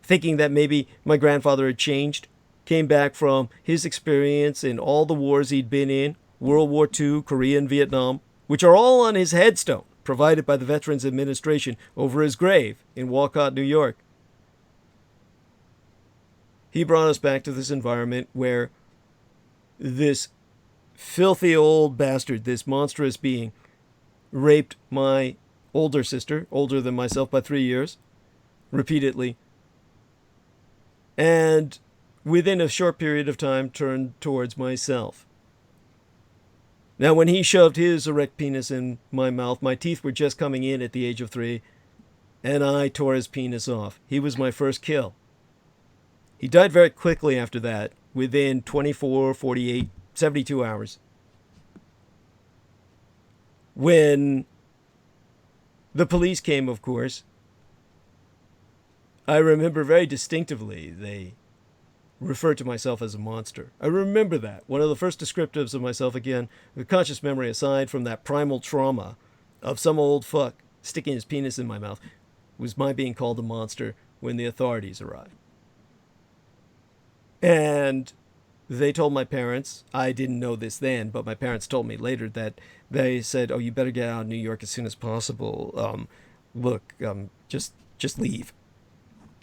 thinking that maybe my grandfather had changed, came back from his experience in all the wars he'd been in, World War II, Korea, and Vietnam, which are all on his headstone, provided by the Veterans Administration over his grave in Walcott, New York. He brought us back to this environment where this filthy old bastard, this monstrous being, raped my older sister, older than myself by 3 years, repeatedly, and within a short period of time turned towards myself. Now, when he shoved his erect penis in my mouth, my teeth were just coming in at the age of 3, and I tore his penis off. He was my first kill. He died very quickly after that, within 24, 48, 72 hours. When the police came, of course, I remember very distinctively they referred to myself as a monster. I remember that. One of the first descriptives of myself, again, with conscious memory aside from that primal trauma of some old fuck sticking his penis in my mouth, was my being called a monster when the authorities arrived. And they told my parents, I didn't know this then, but my parents told me later that they said, oh, you better get out of New York as soon as possible. Just leave.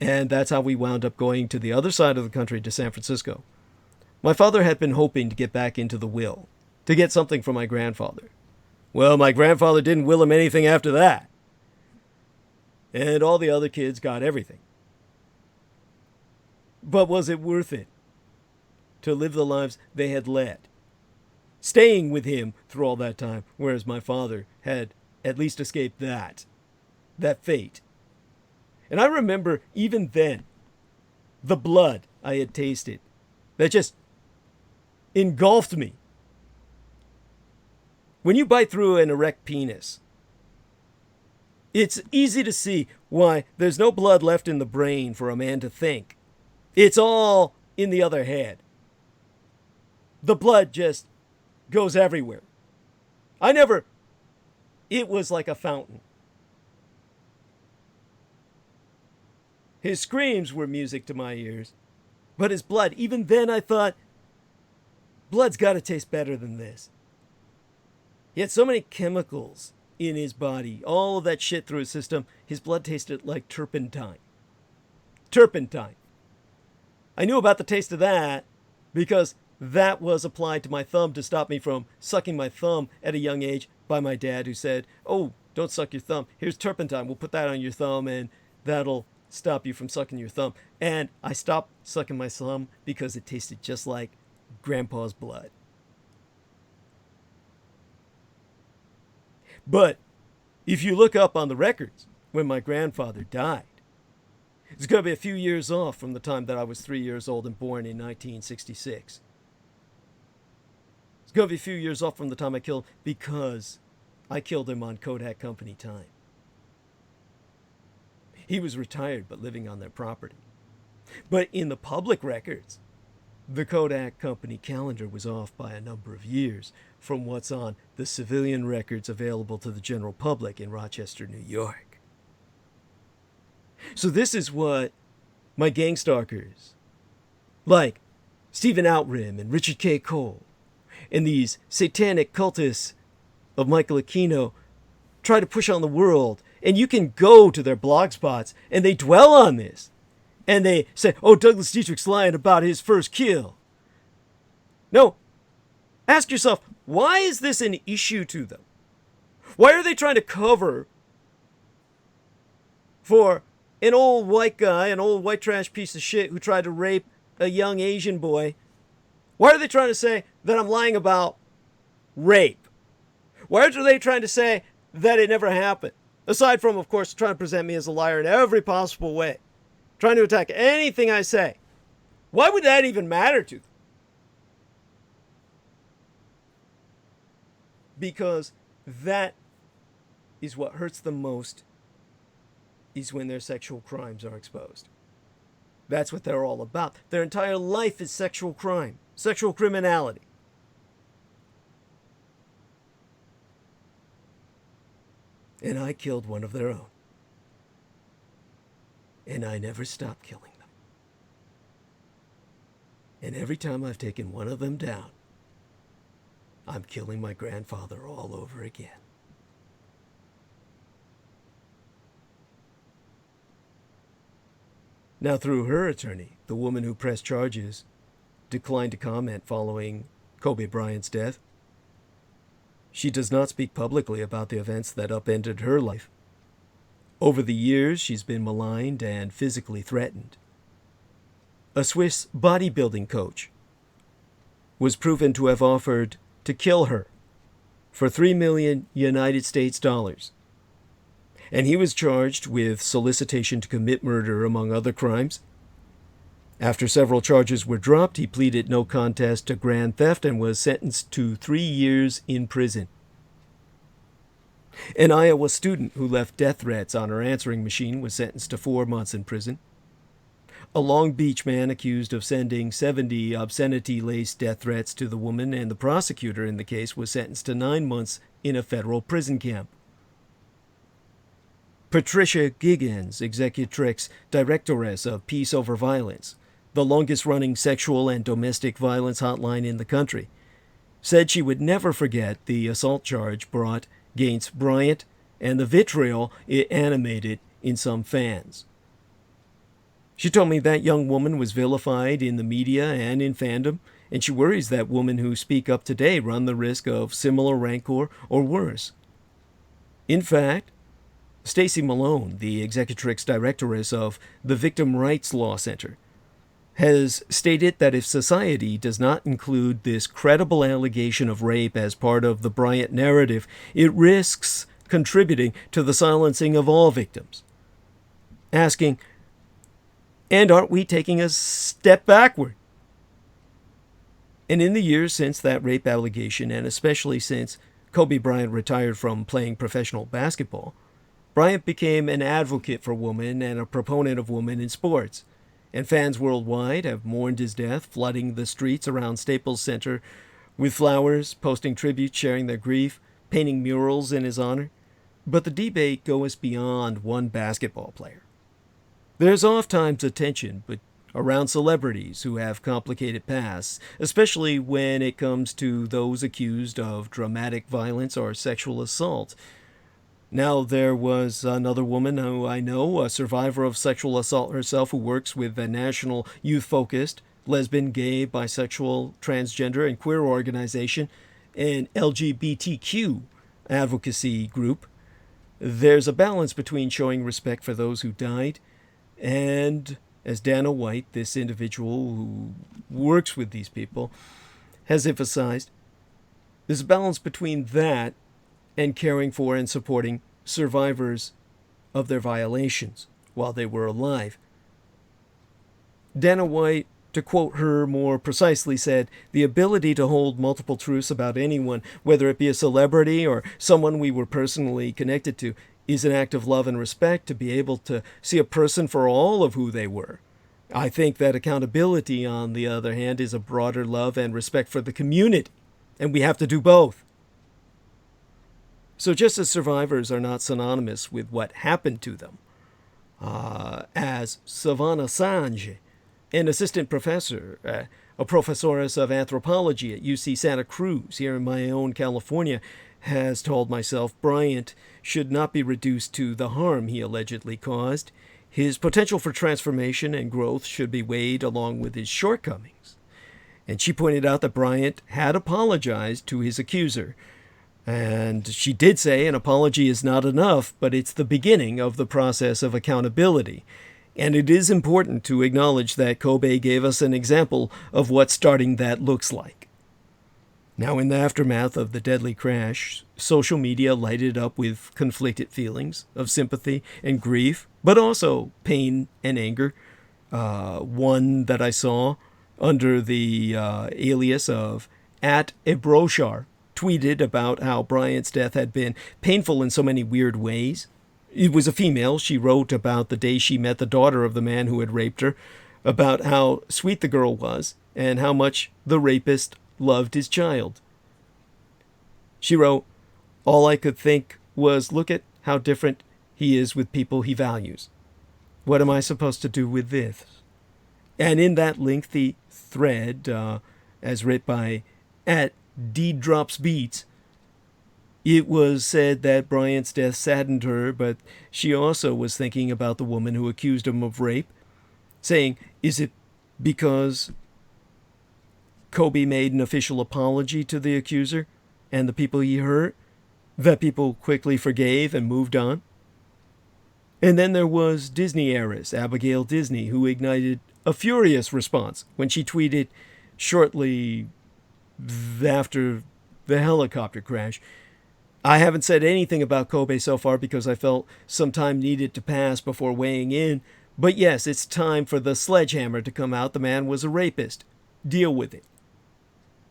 And that's how we wound up going to the other side of the country, to San Francisco. My father had been hoping to get back into the will, to get something from my grandfather. Well, my grandfather didn't will him anything after that. And all the other kids got everything. But was it worth it to live the lives they had led, staying with him through all that time, whereas my father had at least escaped that fate? And I remember even then, the blood I had tasted that just engulfed me. When you bite through an erect penis, it's easy to see why there's no blood left in the brain for a man to think. It's all in the other head. The blood just goes everywhere. It was like a fountain. His screams were music to my ears. But his blood, even then I thought, blood's got to taste better than this. He had so many chemicals in his body, all of that shit through his system, his blood tasted like turpentine. Turpentine. I knew about the taste of that because that was applied to my thumb to stop me from sucking my thumb at a young age by my dad, who said, oh, don't suck your thumb. Here's turpentine. We'll put that on your thumb and that'll stop you from sucking your thumb. And I stopped sucking my thumb because it tasted just like Grandpa's blood. But if you look up on the records when my grandfather died, it's going to be a few years off from the time that I was 3 years old and born in 1966. It's going to be a few years off from the time I killed him because I killed him on Kodak Company time. He was retired but living on their property. But in the public records, the Kodak Company calendar was off by a number of years from what's on the civilian records available to the general public in Rochester, New York. So this is what my gang stalkers, like Stephen Outram and Richard K. Cole, and these satanic cultists of Michael Aquino try to push on the world. And you can go to their blog spots and they dwell on this. And they say, oh, Douglas Dietrich's lying about his first kill. No. Ask yourself, why is this an issue to them? Why are they trying to cover for an old white guy, an old white trash piece of shit who tried to rape a young Asian boy? Why are they trying to say that I'm lying about rape? Why are they trying to say that it never happened? Aside from, of course, trying to present me as a liar in every possible way. Trying to attack anything I say. Why would that even matter to them? Because that is what hurts them most, is when their sexual crimes are exposed. That's what they're all about. Their entire life is sexual crime, sexual criminality. and I killed one of their own. And I never stopped killing them. And every time I've taken one of them down, I'm killing my grandfather all over again. Now, through her attorney, the woman who pressed charges declined to comment following Kobe Bryant's death. She does not speak publicly about the events that upended her life. Over the years, she's been maligned and physically threatened. A Swiss bodybuilding coach was proven to have offered to kill her for $3 million United States dollars. And he was charged with solicitation to commit murder, among other crimes. After several charges were dropped, he pleaded no contest to grand theft and was sentenced to 3 years in prison. An Iowa student who left death threats on her answering machine was sentenced to 4 months in prison. A Long Beach man accused of sending 70 obscenity-laced death threats to the woman and the prosecutor in the case was sentenced to 9 months in a federal prison camp. Patricia Giggins, executrix directoress of Peace Over Violence, the longest-running sexual and domestic violence hotline in the country, said she would never forget the assault charge brought against Bryant and the vitriol it animated in some fans. She told me that young woman was vilified in the media and in fandom, and she worries that women who speak up today run the risk of similar rancor or worse. In fact, Stacy Malone, the executrix directoress of the Victim Rights Law Center, has stated that if society does not include this credible allegation of rape as part of the Bryant narrative, it risks contributing to the silencing of all victims. Asking, and aren't we taking a step backward? And in the years since that rape allegation, and especially since Kobe Bryant retired from playing professional basketball, Bryant became an advocate for women and a proponent of women in sports. And fans worldwide have mourned his death, flooding the streets around Staples Center with flowers, posting tributes, sharing their grief, painting murals in his honor. But the debate goes beyond one basketball player. There's oftentimes a tension around celebrities who have complicated pasts, especially when it comes to those accused of dramatic violence or sexual assault. Now, there was another woman who I know, a survivor of sexual assault herself, who works with a national youth-focused lesbian, gay, bisexual, transgender, and queer organization, an LGBTQ advocacy group. There's a balance between showing respect for those who died and, as Dana White, this individual who works with these people, has emphasized, there's a balance between that and caring for and supporting survivors of their violations while they were alive. Dana White, to quote her more precisely, said, "The ability to hold multiple truths about anyone, whether it be a celebrity or someone we were personally connected to, is an act of love and respect to be able to see a person for all of who they were. I think that accountability, on the other hand, is a broader love and respect for the community, and we have to do both." So just as survivors are not synonymous with what happened to them, as Savannah Sange, an assistant professor, a professoress of anthropology at UC Santa Cruz here in my own California, has told myself, Bryant should not be reduced to the harm he allegedly caused. His potential for transformation and growth should be weighed along with his shortcomings. And she pointed out that Bryant had apologized to his accuser. And she did say an apology is not enough, but it's the beginning of the process of accountability. And it is important to acknowledge that Kobe gave us an example of what starting that looks like. Now, in the aftermath of the deadly crash, social media lighted up with conflicted feelings of sympathy and grief, but also pain and anger. One that I saw under the alias of @Ebroshar tweeted about how Bryant's death had been painful in so many weird ways. It was a female. She wrote about the day she met the daughter of the man who had raped her, about how sweet the girl was, and how much the rapist loved his child. She wrote, "All I could think was, look at how different he is with people he values. What am I supposed to do with this? And in that lengthy thread, as writ by @DDropsBeats, it was said that Bryant's death saddened her, but she also was thinking about the woman who accused him of rape, saying, is it because Kobe made an official apology to the accuser and the people he hurt that people quickly forgave and moved on? And then there was Disney heiress Abigail Disney, who ignited a furious response when she tweeted shortly after the helicopter crash, I haven't said anything about Kobe so far because I felt some time needed to pass before weighing in. But yes, it's time for the sledgehammer to come out. The man was a rapist. Deal with it.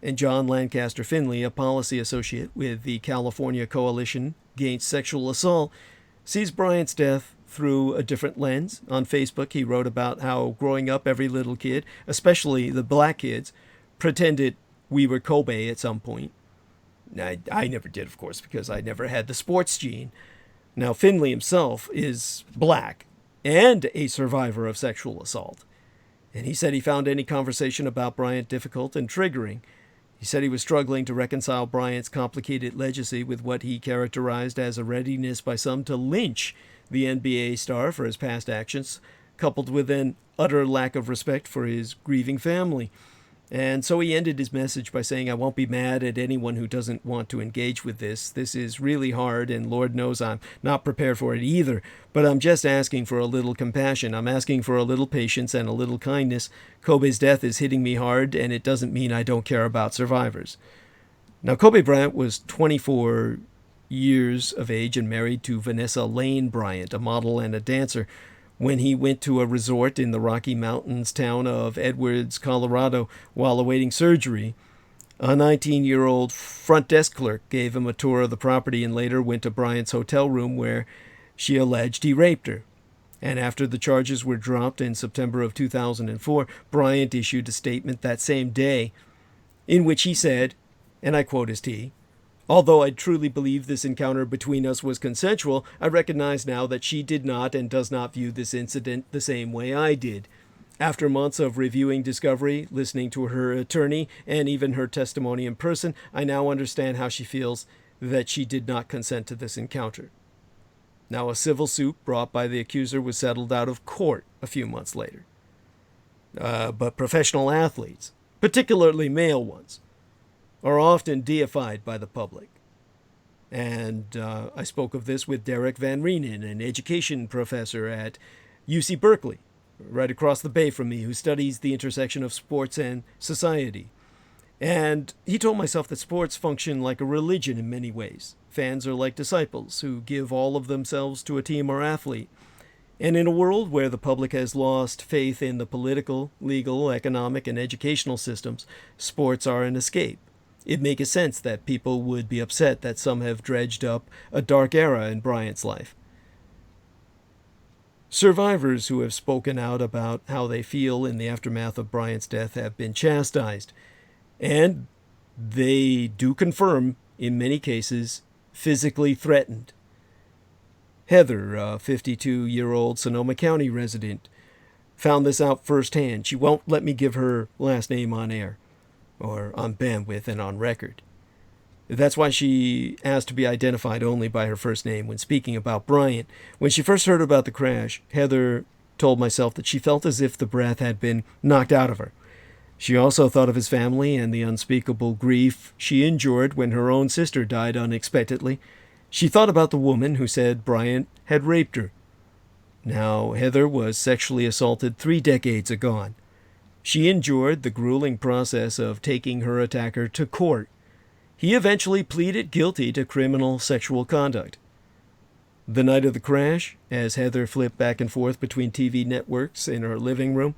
And John Lancaster Finley, a policy associate with the California Coalition Against Sexual Assault, sees Bryant's death through a different lens. On Facebook, he wrote about how growing up, every little kid, especially the black kids, pretended we were Kobe at some point. I never did, of course, because I never had the sports gene. Now, Finley himself is black and a survivor of sexual assault. And he said he found any conversation about Bryant difficult and triggering. He said he was struggling to reconcile Bryant's complicated legacy with what he characterized as a readiness by some to lynch the NBA star for his past actions, coupled with an utter lack of respect for his grieving family. And so he ended his message by saying, I won't be mad at anyone who doesn't want to engage with this. This is really hard, and Lord knows I'm not prepared for it either. But I'm just asking for a little compassion. I'm asking for a little patience and a little kindness. Kobe's death is hitting me hard, and it doesn't mean I don't care about survivors. Now, Kobe Bryant was 24 years of age and married to Vanessa Lane Bryant, a model and a dancer, when he went to a resort in the Rocky Mountains town of Edwards, Colorado, while awaiting surgery. A 19-year-old front desk clerk gave him a tour of the property and later went to Bryant's hotel room where she alleged he raped her. And after the charges were dropped in September of 2004, Bryant issued a statement that same day in which he said, and I quote as T, although I truly believe this encounter between us was consensual, I recognize now that she did not and does not view this incident the same way I did. After months of reviewing discovery, listening to her attorney, and even her testimony in person, I now understand how she feels that she did not consent to this encounter. Now, a civil suit brought by the accuser was settled out of court a few months later. But professional athletes, particularly male ones, are often deified by the public. And I spoke of this with Derek Van Reenen, an education professor at UC Berkeley, right across the bay from me, who studies the intersection of sports and society. And he told myself that sports function like a religion in many ways. Fans are like disciples who give all of themselves to a team or athlete. And in a world where the public has lost faith in the political, legal, economic, and educational systems, sports are an escape. It makes sense that people would be upset that some have dredged up a dark era in Bryant's life. Survivors who have spoken out about how they feel in the aftermath of Bryant's death have been chastised, and they do confirm, in many cases, physically threatened. Heather, a 52-year-old Sonoma County resident, found this out firsthand. She won't let me give her last name on air, or on bandwidth and on record. That's why she asked to be identified only by her first name when speaking about Bryant. When she first heard about the crash, Heather told myself that she felt as if the breath had been knocked out of her. She also thought of his family and the unspeakable grief she endured when her own sister died unexpectedly. She thought about the woman who said Bryant had raped her. Now, Heather was sexually assaulted 3 decades agone. She endured the grueling process of taking her attacker to court. He eventually pleaded guilty to criminal sexual conduct. The night of the crash, as Heather flipped back and forth between TV networks in her living room,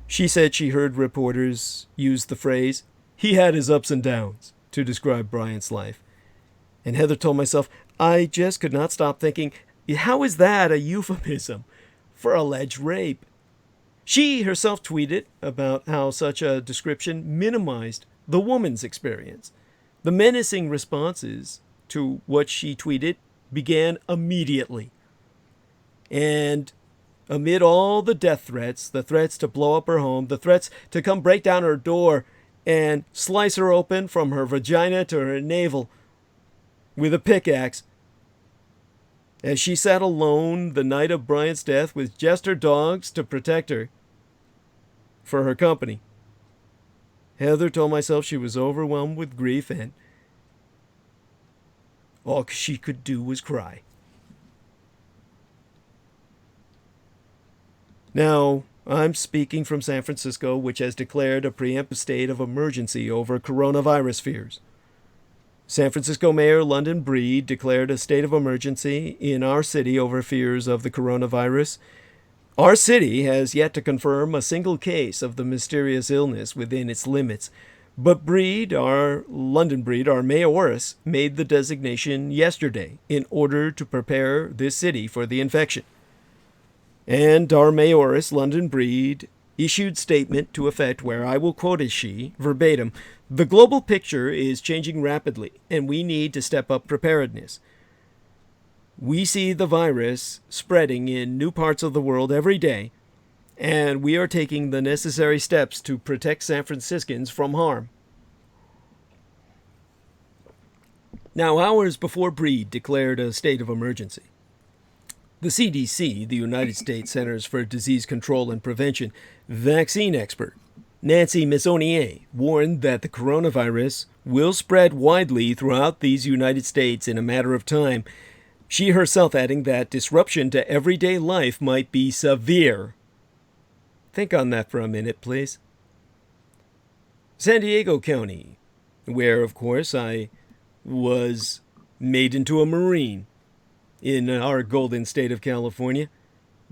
she said she heard reporters use the phrase, "he had his ups and downs," to describe Bryant's life. And Heather told myself, I just could not stop thinking, how is that a euphemism for alleged rape? She herself tweeted about how such a description minimized the woman's experience. The menacing responses to what she tweeted began immediately. And amid all the death threats, the threats to blow up her home, the threats to come break down her door and slice her open from her vagina to her navel with a pickaxe, as she sat alone the night of Bryant's death with just her dogs to protect her for her company, Heather told myself she was overwhelmed with grief and all she could do was cry. Now, I'm speaking from San Francisco, which has declared a preemptive state of emergency over coronavirus fears. San Francisco Mayor London Breed declared a state of emergency in our city over fears of the coronavirus. Our city has yet to confirm a single case of the mysterious illness within its limits, but London Breed, our mayoress, made the designation yesterday in order to prepare this city for the infection. And our mayoress, London Breed, issued statement to effect where I will quote as she, verbatim, "The global picture is changing rapidly, and we need to step up preparedness. We see the virus spreading in new parts of the world every day, and we are taking the necessary steps to protect San Franciscans from harm." Now, hours before Breed declared a state of emergency, the CDC, the United States Centers for Disease Control and Prevention, vaccine expert Nancy Messonnier warned that the coronavirus will spread widely throughout these United States in a matter of time, she herself adding that disruption to everyday life might be severe. Think on that for a minute, please. San Diego County, where, of course, I was made into a Marine in our golden state of California,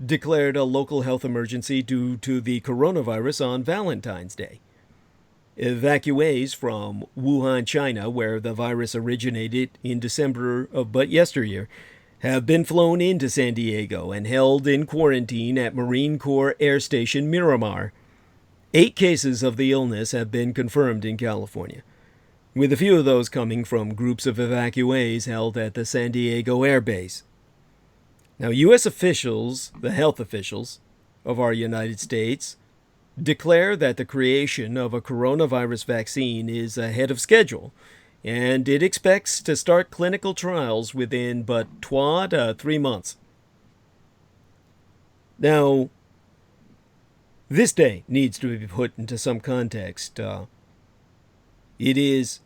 declared a local health emergency due to the coronavirus on Valentine's Day. Evacuees from Wuhan, China, where the virus originated in December of but yesteryear, have been flown into San Diego and held in quarantine at Marine Corps Air Station Miramar. 8 cases of the illness have been confirmed in California, with a few of those coming from groups of evacuees held at the San Diego Air Base. Now, U.S. officials, the health officials of our United States, declare that the creation of a coronavirus vaccine is ahead of schedule, and it expects to start clinical trials within but 2 to 3 months. Now, this day needs to be put into some context. It is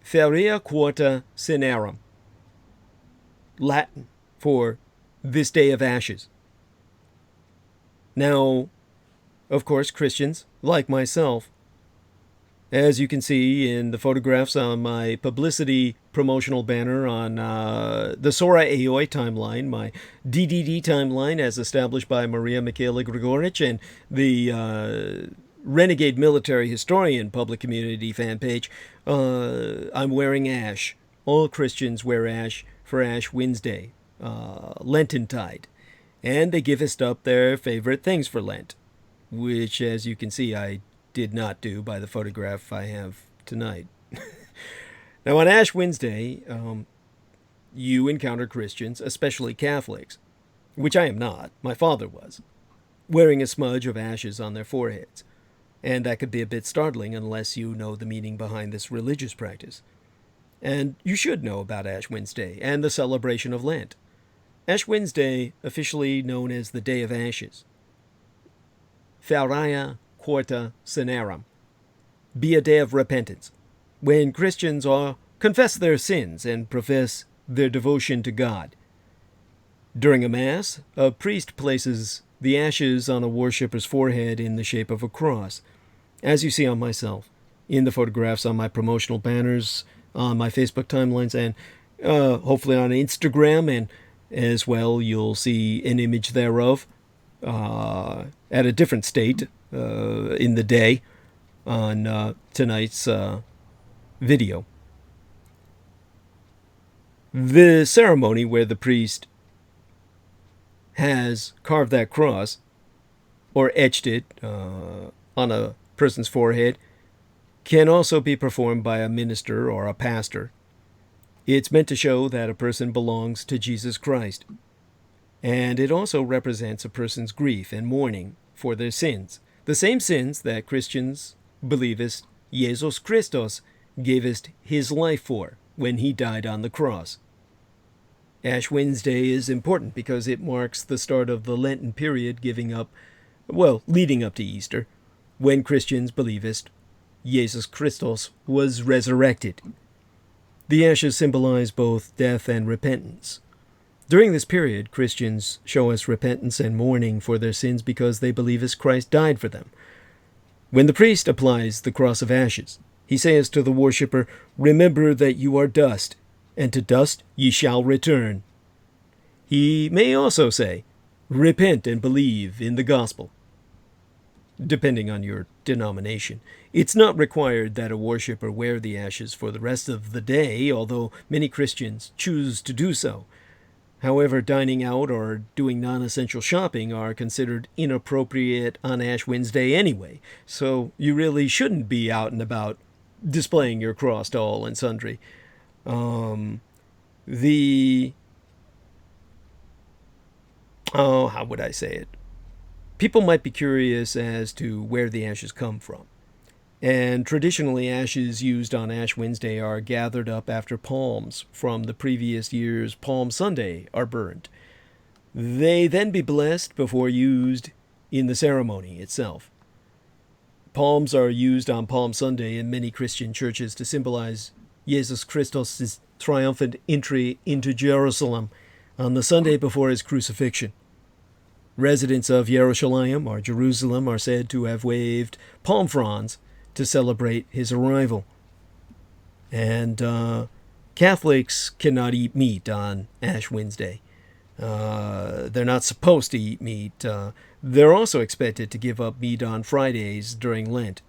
Feria Quarta Cinerum, Latin for this day of ashes. Now, of course, Christians, like myself, as you can see in the photographs on my publicity promotional banner on the Sora Aoi timeline, my DDD timeline as established by Maria Michaela Grigorich, and the Renegade Military Historian public community fan page, I'm wearing ash. All Christians wear ash for Ash Wednesday, Lentintide, and they givest up their favorite things for Lent, which, as you can see, I did not do by the photograph I have tonight. Now, on Ash Wednesday, you encounter Christians, especially Catholics, which I am not, my father was, wearing a smudge of ashes on their foreheads. And that could be a bit startling unless you know the meaning behind this religious practice. And you should know about Ash Wednesday and the celebration of Lent. Ash Wednesday, officially known as the Day of Ashes. Feria Quarta Cinerum. Be a day of repentance, when Christians confess their sins and profess their devotion to God. During a Mass, a priest places the ashes on a worshipper's forehead in the shape of a cross, as you see on myself, in the photographs on my promotional banners, on my Facebook timelines, and hopefully on Instagram, and as well you'll see an image thereof at a different state in the day on tonight's video. The ceremony where the priest has carved that cross or etched it on a person's forehead can also be performed by a minister or a pastor. It's meant to show that a person belongs to Jesus Christ. And it also represents a person's grief and mourning for their sins. The same sins that Christians believest Jesus Christos gavest his life for when he died on the cross. Ash Wednesday is important because it marks the start of the Lenten period leading up to Easter, when Christians believest Jesus Christos was resurrected. The ashes symbolize both death and repentance. During this period, Christians show us repentance and mourning for their sins because they believe as Christ died for them. When the priest applies the cross of ashes, he says to the worshipper, "Remember that you are dust, and to dust ye shall return." He may also say, "Repent and believe in the gospel," depending on your denomination. It's not required that a worshipper wear the ashes for the rest of the day, although many Christians choose to do so. However, dining out or doing non-essential shopping are considered inappropriate on Ash Wednesday anyway, so you really shouldn't be out and about displaying your cross to all and sundry. How would I say it? People might be curious as to where the ashes come from. And traditionally, ashes used on Ash Wednesday are gathered up after palms from the previous year's Palm Sunday are burned. They then be blessed before used in the ceremony itself. Palms are used on Palm Sunday in many Christian churches to symbolize Jesus Christos' triumphant entry into Jerusalem on the Sunday before his crucifixion. Residents of Jerusalem are said to have waved palm fronds to celebrate his arrival. And Catholics cannot eat meat on Ash Wednesday. They're not supposed to eat meat. They're also expected to give up meat on Fridays during Lent.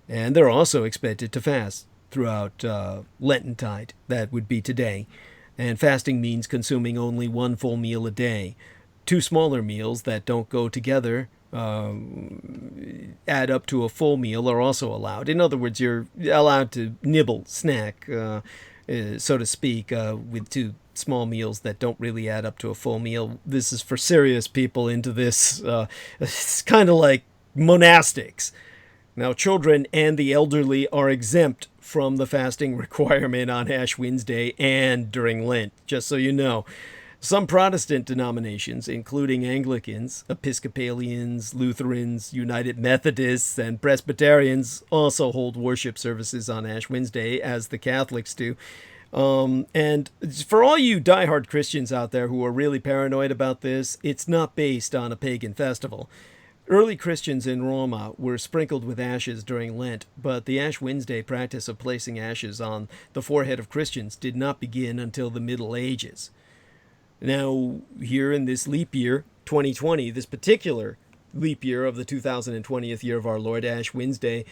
And they're also expected to fast throughout Lententide. That would be today. And fasting means consuming only one full meal a day. Two smaller meals that don't go together add up to a full meal are also allowed. In other words, you're allowed to nibble, snack, so to speak, with two small meals that don't really add up to a full meal. This is for serious people into this. It's kind of like monastics. Now, children and the elderly are exempt from the fasting requirement on Ash Wednesday and during Lent, just so you know. Some Protestant denominations, including Anglicans, Episcopalians, Lutherans, United Methodists, and Presbyterians, also hold worship services on Ash Wednesday, as the Catholics do. And for all you diehard Christians out there who are really paranoid about this, it's not based on a pagan festival. Early Christians in Roma were sprinkled with ashes during Lent, but the Ash Wednesday practice of placing ashes on the forehead of Christians did not begin until the Middle Ages. Now, here in this leap year, 2020, this particular leap year of the 2020th year of our Lord, Ash Wednesday,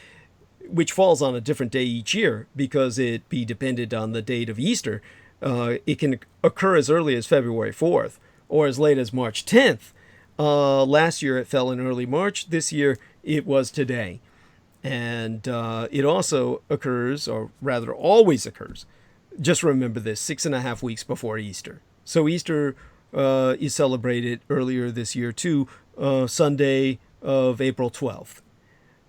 which falls on a different day each year because it be dependent on the date of Easter, it can occur as early as February 4th or as late as March 10th. Last year it fell in early March. This year it was today. And it also occurs, or rather always occurs, just remember this, 6.5 weeks before Easter. So Easter is celebrated earlier this year too, Sunday of April 12th.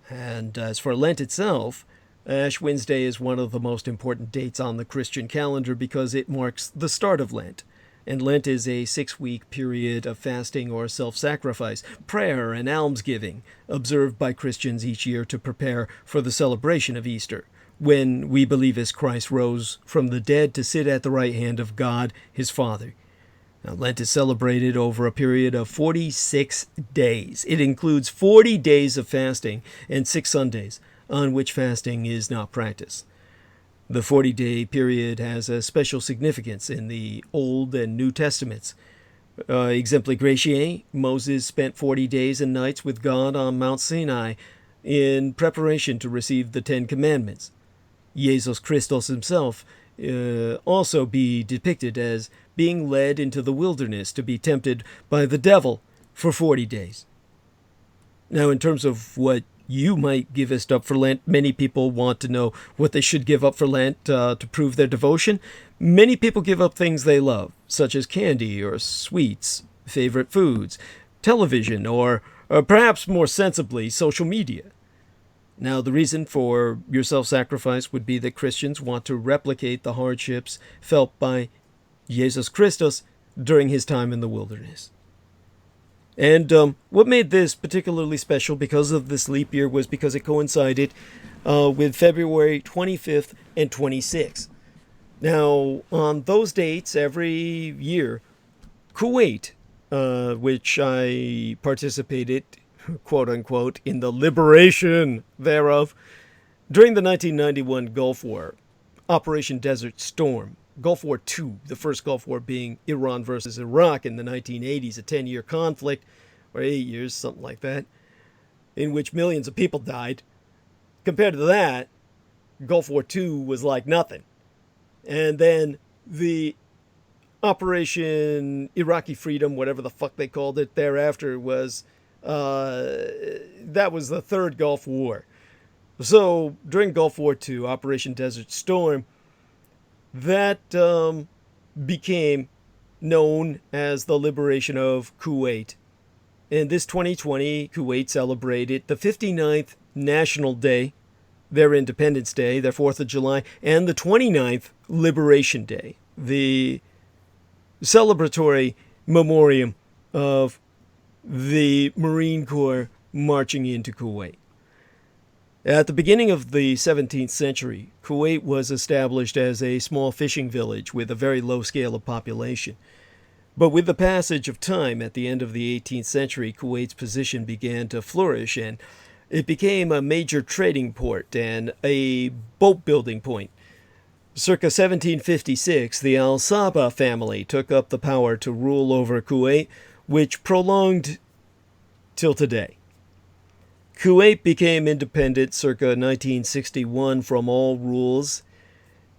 And as for Lent itself, Ash Wednesday is one of the most important dates on the Christian calendar because it marks the start of Lent. And Lent is a 6-week period of fasting or self-sacrifice, prayer, and almsgiving observed by Christians each year to prepare for the celebration of Easter, when we believe as Christ rose from the dead to sit at the right hand of God, his Father. Now, Lent is celebrated over a period of 46 days. It includes 40 days of fasting and 6 Sundays on which fasting is not practiced. The 40-day period has a special significance in the Old and New Testaments. Exempli gratiae, Moses spent 40 days and nights with God on Mount Sinai in preparation to receive the 10 Commandments. Jesus Christos himself also be depicted as being led into the wilderness to be tempted by the devil for 40 days. Now, in terms of what you might givest up for Lent. Many people want to know what they should give up for Lent to prove their devotion. Many people give up things they love, such as candy or sweets, favorite foods, television, or perhaps more sensibly, social media. Now, the reason for your self-sacrifice would be that Christians want to replicate the hardships felt by Jesus Christus during his time in the wilderness. And what made this particularly special because of this leap year was because it coincided with February 25th and 26th. Now, on those dates every year, Kuwait, which I participated, quote unquote, in the liberation thereof, during the 1991 Gulf War, Operation Desert Storm, Gulf War II, the first Gulf War being Iran versus Iraq in the 1980s, a 10-year conflict, or 8 years, something like that, in which millions of people died. Compared to that, Gulf War II was like nothing. And then the Operation Iraqi Freedom, whatever the fuck they called it thereafter, was that was the third Gulf War. So during Gulf War II, Operation Desert Storm, that became known as the liberation of Kuwait. In this 2020, Kuwait celebrated the 59th National Day, their Independence Day, their 4th of July, and the 29th Liberation Day, the celebratory memoriam of the Marine Corps marching into Kuwait. At the beginning of the 17th century, Kuwait was established as a small fishing village with a very low scale of population. But with the passage of time at the end of the 18th century, Kuwait's position began to flourish, and it became a major trading port and a boat building point. Circa 1756, the Al Sabah family took up the power to rule over Kuwait, which prolonged till today. Kuwait became independent circa 1961 from all rules,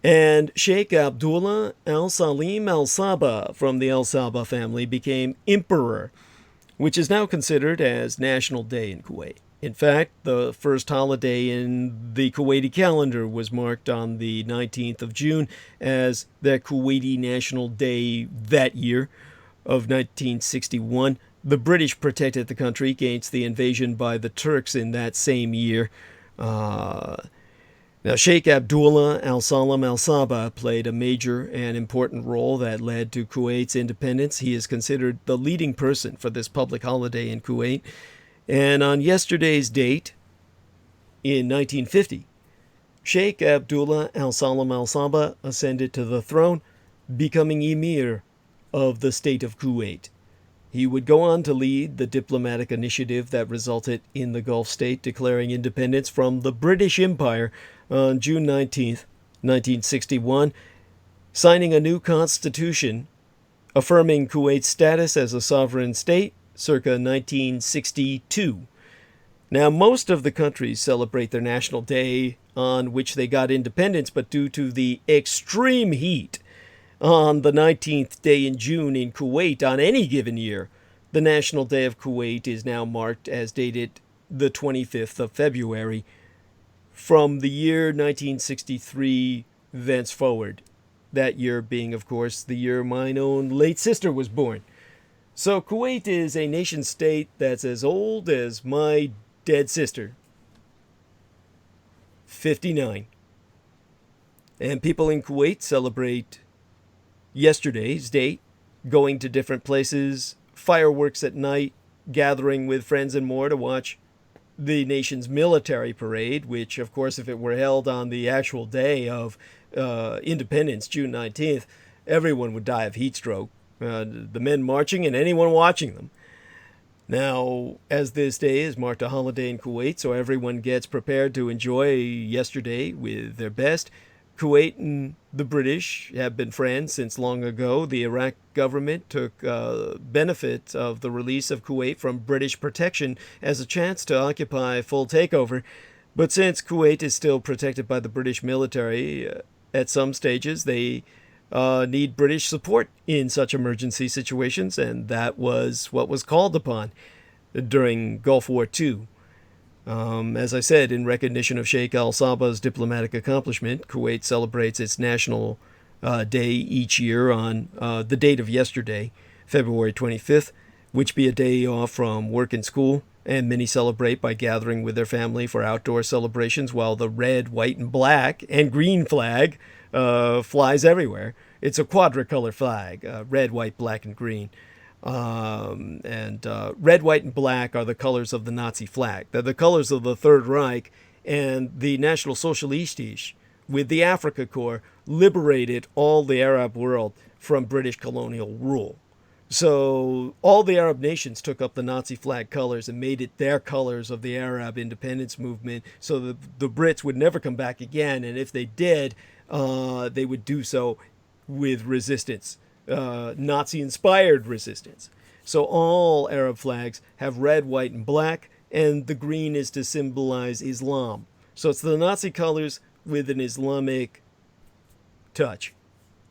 and Sheikh Abdullah al-Salim al-Sabah from the al-Sabah family became emperor, which is now considered as National Day in Kuwait. In fact, the first holiday in the Kuwaiti calendar was marked on the 19th of June as the Kuwaiti National Day that year of 1961. The British protected the country against the invasion by the Turks in that same year. Now, Sheikh Abdullah al-Salam al-Sabah played a major and important role that led to Kuwait's independence. He is considered the leading person for this public holiday in Kuwait. And on yesterday's date, in 1950, Sheikh Abdullah al-Salam al-Sabah ascended to the throne, becoming emir of the state of Kuwait. He would go on to lead the diplomatic initiative that resulted in the Gulf state declaring independence from the British Empire on June 19th, 1961, signing a new constitution affirming Kuwait's status as a sovereign state circa 1962. Now, most of the countries celebrate their national day on which they got independence, but due to the extreme heat on the 19th day in June in Kuwait on any given year, the National Day of Kuwait is now marked as dated the 25th of February from the year 1963 thenceforward. That year being, of course, the year mine own late sister was born. So Kuwait is a nation state that's as old as my dead sister. 59. And people in Kuwait celebrate yesterday's date, going to different places, fireworks at night, gathering with friends and more to watch the nation's military parade, which, of course, if it were held on the actual day of independence, June 19th, everyone would die of heat stroke. The men marching and anyone watching them. Now, as this day is marked a holiday in Kuwait, so everyone gets prepared to enjoy yesterday with their best, Kuwait and the British have been friends since long ago. The Iraq government took benefit of the release of Kuwait from British protection as a chance to occupy full takeover. But since Kuwait is still protected by the British military, at some stages they need British support in such emergency situations, and that was what was called upon during Gulf War II. As I said, in recognition of Sheikh Al Sabah's diplomatic accomplishment, Kuwait celebrates its national day each year on the date of yesterday, February 25th, which be a day off from work and school, and many celebrate by gathering with their family for outdoor celebrations while the red, white, and black and green flag flies everywhere. It's a quadricolor flag, red, white, black, and green. And red, white, and black are the colors of the Nazi flag. They're the colors of the Third Reich, and the National Socialistisch, with the Afrika Korps, liberated all the Arab world from British colonial rule. So all the Arab nations took up the Nazi flag colors and made it their colors of the Arab independence movement, so the Brits would never come back again, and if they did, they would do so with resistance. Nazi-inspired resistance. So all Arab flags have red, white, and black, and the green is to symbolize Islam. So it's the Nazi colors with an Islamic touch.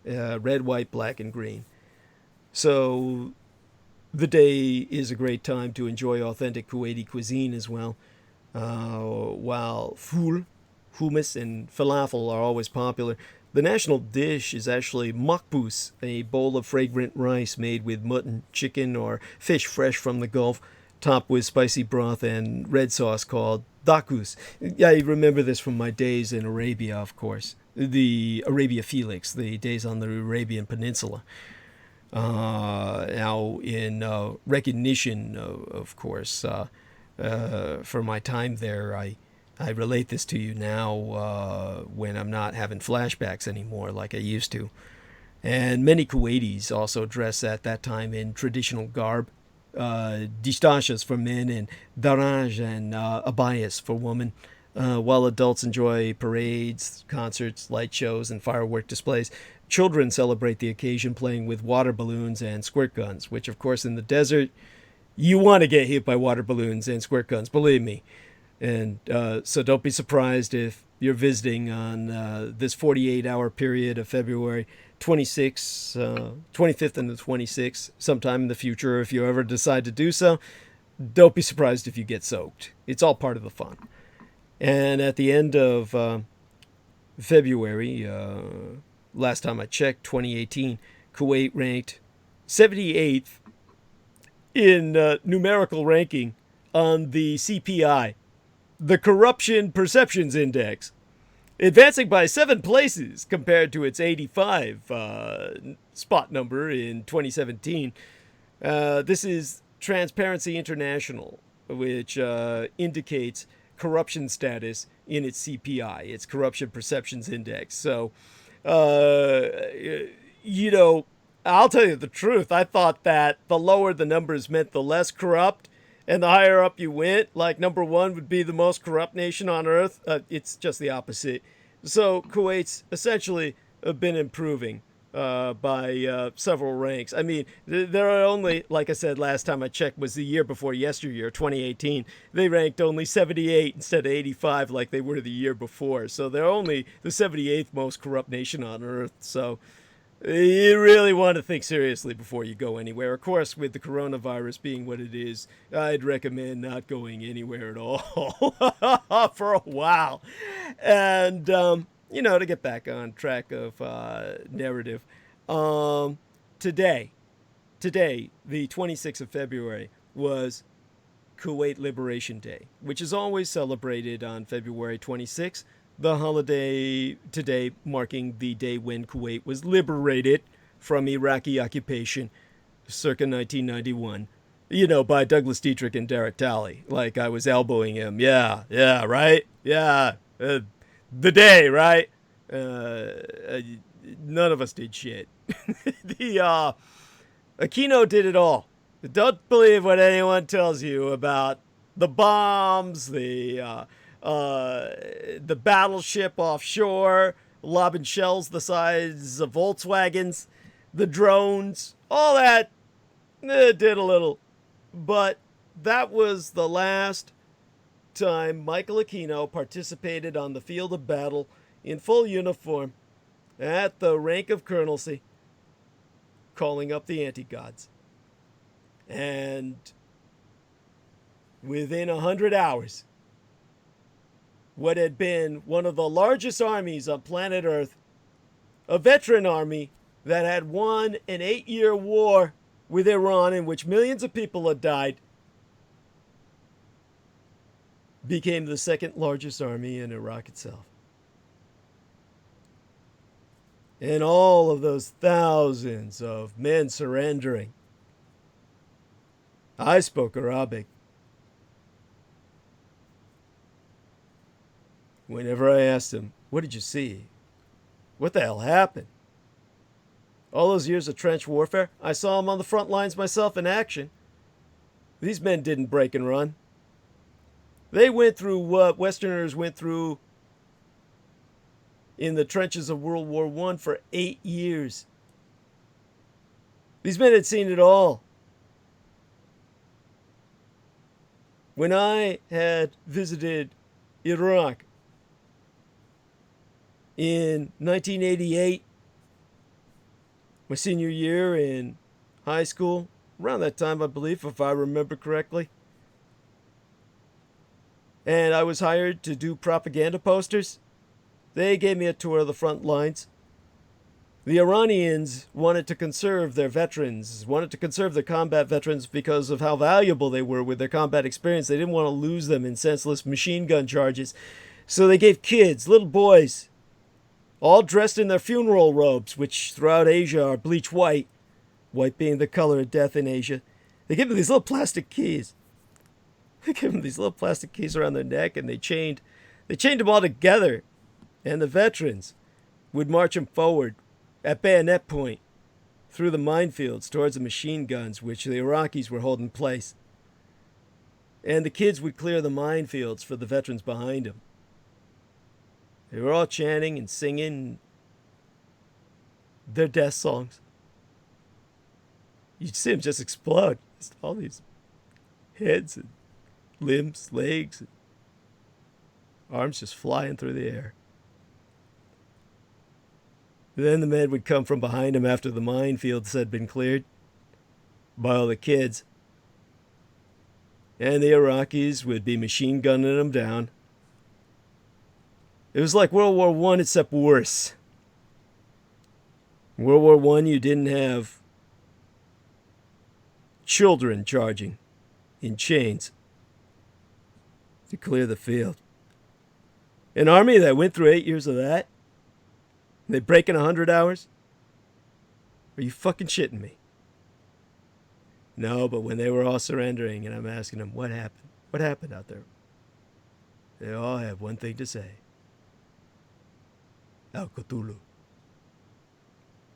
Red, white, black, and green. So the day is a great time to enjoy authentic Kuwaiti cuisine as well. While ful, hummus, and falafel are always popular, the national dish is actually makbous, a bowl of fragrant rice made with mutton, chicken, or fish fresh from the Gulf, topped with spicy broth and red sauce called dakus. I remember this from my days in Arabia, of course. The Arabia Felix, the days on the Arabian Peninsula. Now, in recognition, of course, for my time there, I relate this to you now when I'm not having flashbacks anymore like I used to. And many Kuwaitis also dress at that time in traditional garb, distachas for men and daraj and abayas for women, while adults enjoy parades, concerts, light shows, and firework displays. Children celebrate the occasion playing with water balloons and squirt guns, which, of course, in the desert, you want to get hit by water balloons and squirt guns, believe me. And so don't be surprised if you're visiting on this 48-hour period of February 25th and the 26th, sometime in the future, if you ever decide to do so. Don't be surprised if you get soaked. It's all part of the fun. And at the end of February, last time I checked, 2018, Kuwait ranked 78th in numerical ranking on the CPI, the Corruption Perceptions Index, advancing by 7 places compared to its 85 spot number in 2017. This is Transparency International, which indicates corruption status in its CPI, its Corruption Perceptions Index. So, you know, I'll tell you the truth. I thought that the lower the numbers meant the less corrupt, and the higher up you went, like number 1 would be the most corrupt nation on earth. It's just the opposite. So Kuwait's essentially been improving by several ranks. I mean, there are only, like I said last time I checked, was the year before yesteryear, 2018. They ranked only 78 instead of 85 like they were the year before. So they're only the 78th most corrupt nation on earth. So you really want to think seriously before you go anywhere. Of course, with the coronavirus being what it is, I'd recommend not going anywhere at all for a while. And, you know, to get back on track of narrative, today, the 26th of February, was Kuwait Liberation Day, which is always celebrated on February 26th. The holiday today marking the day when Kuwait was liberated from Iraqi occupation circa 1991. You know, by Douglas Dietrich and Derek Talley. Like I was elbowing him. Yeah, right? Yeah, the day, right? None of us did shit. Aquino did it all. Don't believe what anyone tells you about the bombs, the battleship offshore, lobbing shells the size of Volkswagens, the drones, all that did a little. But that was the last time Michael Aquino participated on the field of battle in full uniform at the rank of colonelcy, calling up the anti-gods. And within 100 hours, what had been one of the largest armies on planet Earth, a veteran army that had won an 8-year war with Iran in which millions of people had died, became the second largest army in Iraq itself. And all of those thousands of men surrendering. I spoke Arabic. Whenever I asked them, what did you see? What the hell happened? All those years of trench warfare, I saw them on the front lines myself in action. These men didn't break and run. They went through what Westerners went through in the trenches of World War I for 8 years. These men had seen it all. When I had visited Iraq in 1988, my senior year in high school, around that time, I believe, if I remember correctly, and I was hired to do propaganda posters, they gave me a tour of the front lines. The Iranians wanted to conserve their veterans, wanted to conserve their combat veterans because of how valuable they were with their combat experience. They didn't want to lose them in senseless machine gun charges. So they gave kids, little boys, all dressed in their funeral robes, which throughout Asia are bleach white, white being the color of death in Asia. They gave them these little plastic keys. They gave them these little plastic keys around their neck, and they chained them all together. And the veterans would march them forward at bayonet point through the minefields towards the machine guns which the Iraqis were holding in place. And the kids would clear the minefields for the veterans behind them. They were all chanting and singing their death songs. You'd see them just explode. Just all these heads and limbs, legs, and arms just flying through the air. Then the men would come from behind them after the minefields had been cleared by all the kids. And the Iraqis would be machine gunning them down. It was like World War I, except worse. In World War I, you didn't have children charging in chains to clear the field. An army that went through 8 years of that, they break in 100 hours? Are you fucking shitting me? No, but when they were all surrendering and I'm asking them, what happened? What happened out there? They all have one thing to say. Al Cthulhu.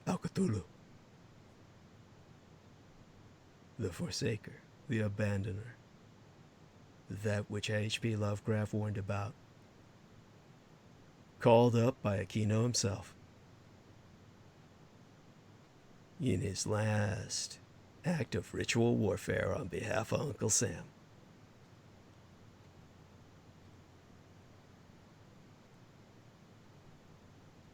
Al Cthulhu. The Forsaker, the Abandoner. That which H.P. Lovecraft warned about. Called up by Aquino himself. In his last act of ritual warfare on behalf of Uncle Sam.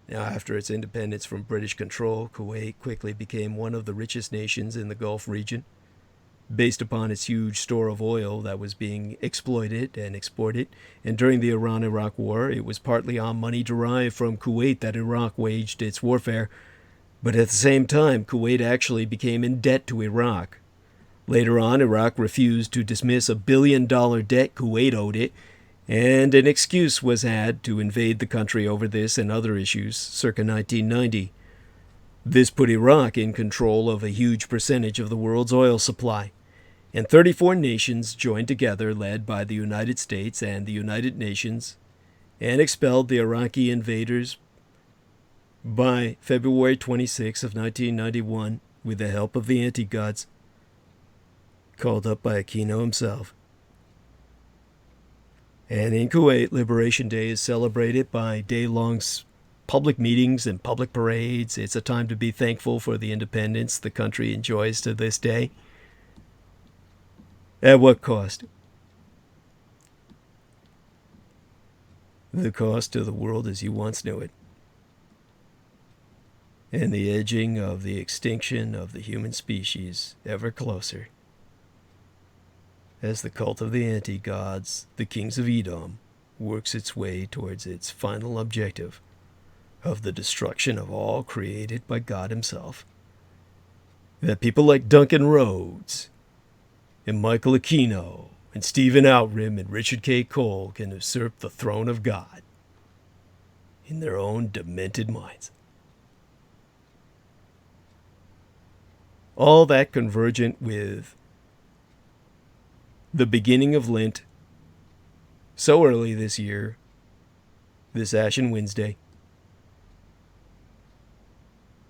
Now, after its independence from British control, Kuwait quickly became one of the richest nations in the Gulf region, based upon its huge store of oil that was being exploited and exported. And during the Iran-Iraq War, it was partly on money derived from Kuwait that Iraq waged its warfare. But at the same time, Kuwait actually became in debt to Iraq. Later on, Iraq refused to dismiss $1 billion debt Kuwait owed it, and an excuse was had to invade the country over this and other issues circa 1990. This put Iraq in control of a huge percentage of the world's oil supply, and 34 nations joined together, led by the United States and the United Nations, and expelled the Iraqi invaders by February 26 of 1991 with the help of the anti-gods, called up by Aquino himself. And in Kuwait, Liberation Day is celebrated by day-long public meetings and public parades. It's a time to be thankful for the independence the country enjoys to this day. At what cost? The cost to the world as you once knew it, and the edging of the extinction of the human species ever closer, as the cult of the anti-gods, the kings of Edom, works its way towards its final objective of the destruction of all created by God himself. That people like Duncan Rhodes and Michael Aquino and Stephen Outram and Richard K. Cole can usurp the throne of God in their own demented minds. All that convergent with the beginning of Lent so early this year, this Ashen Wednesday.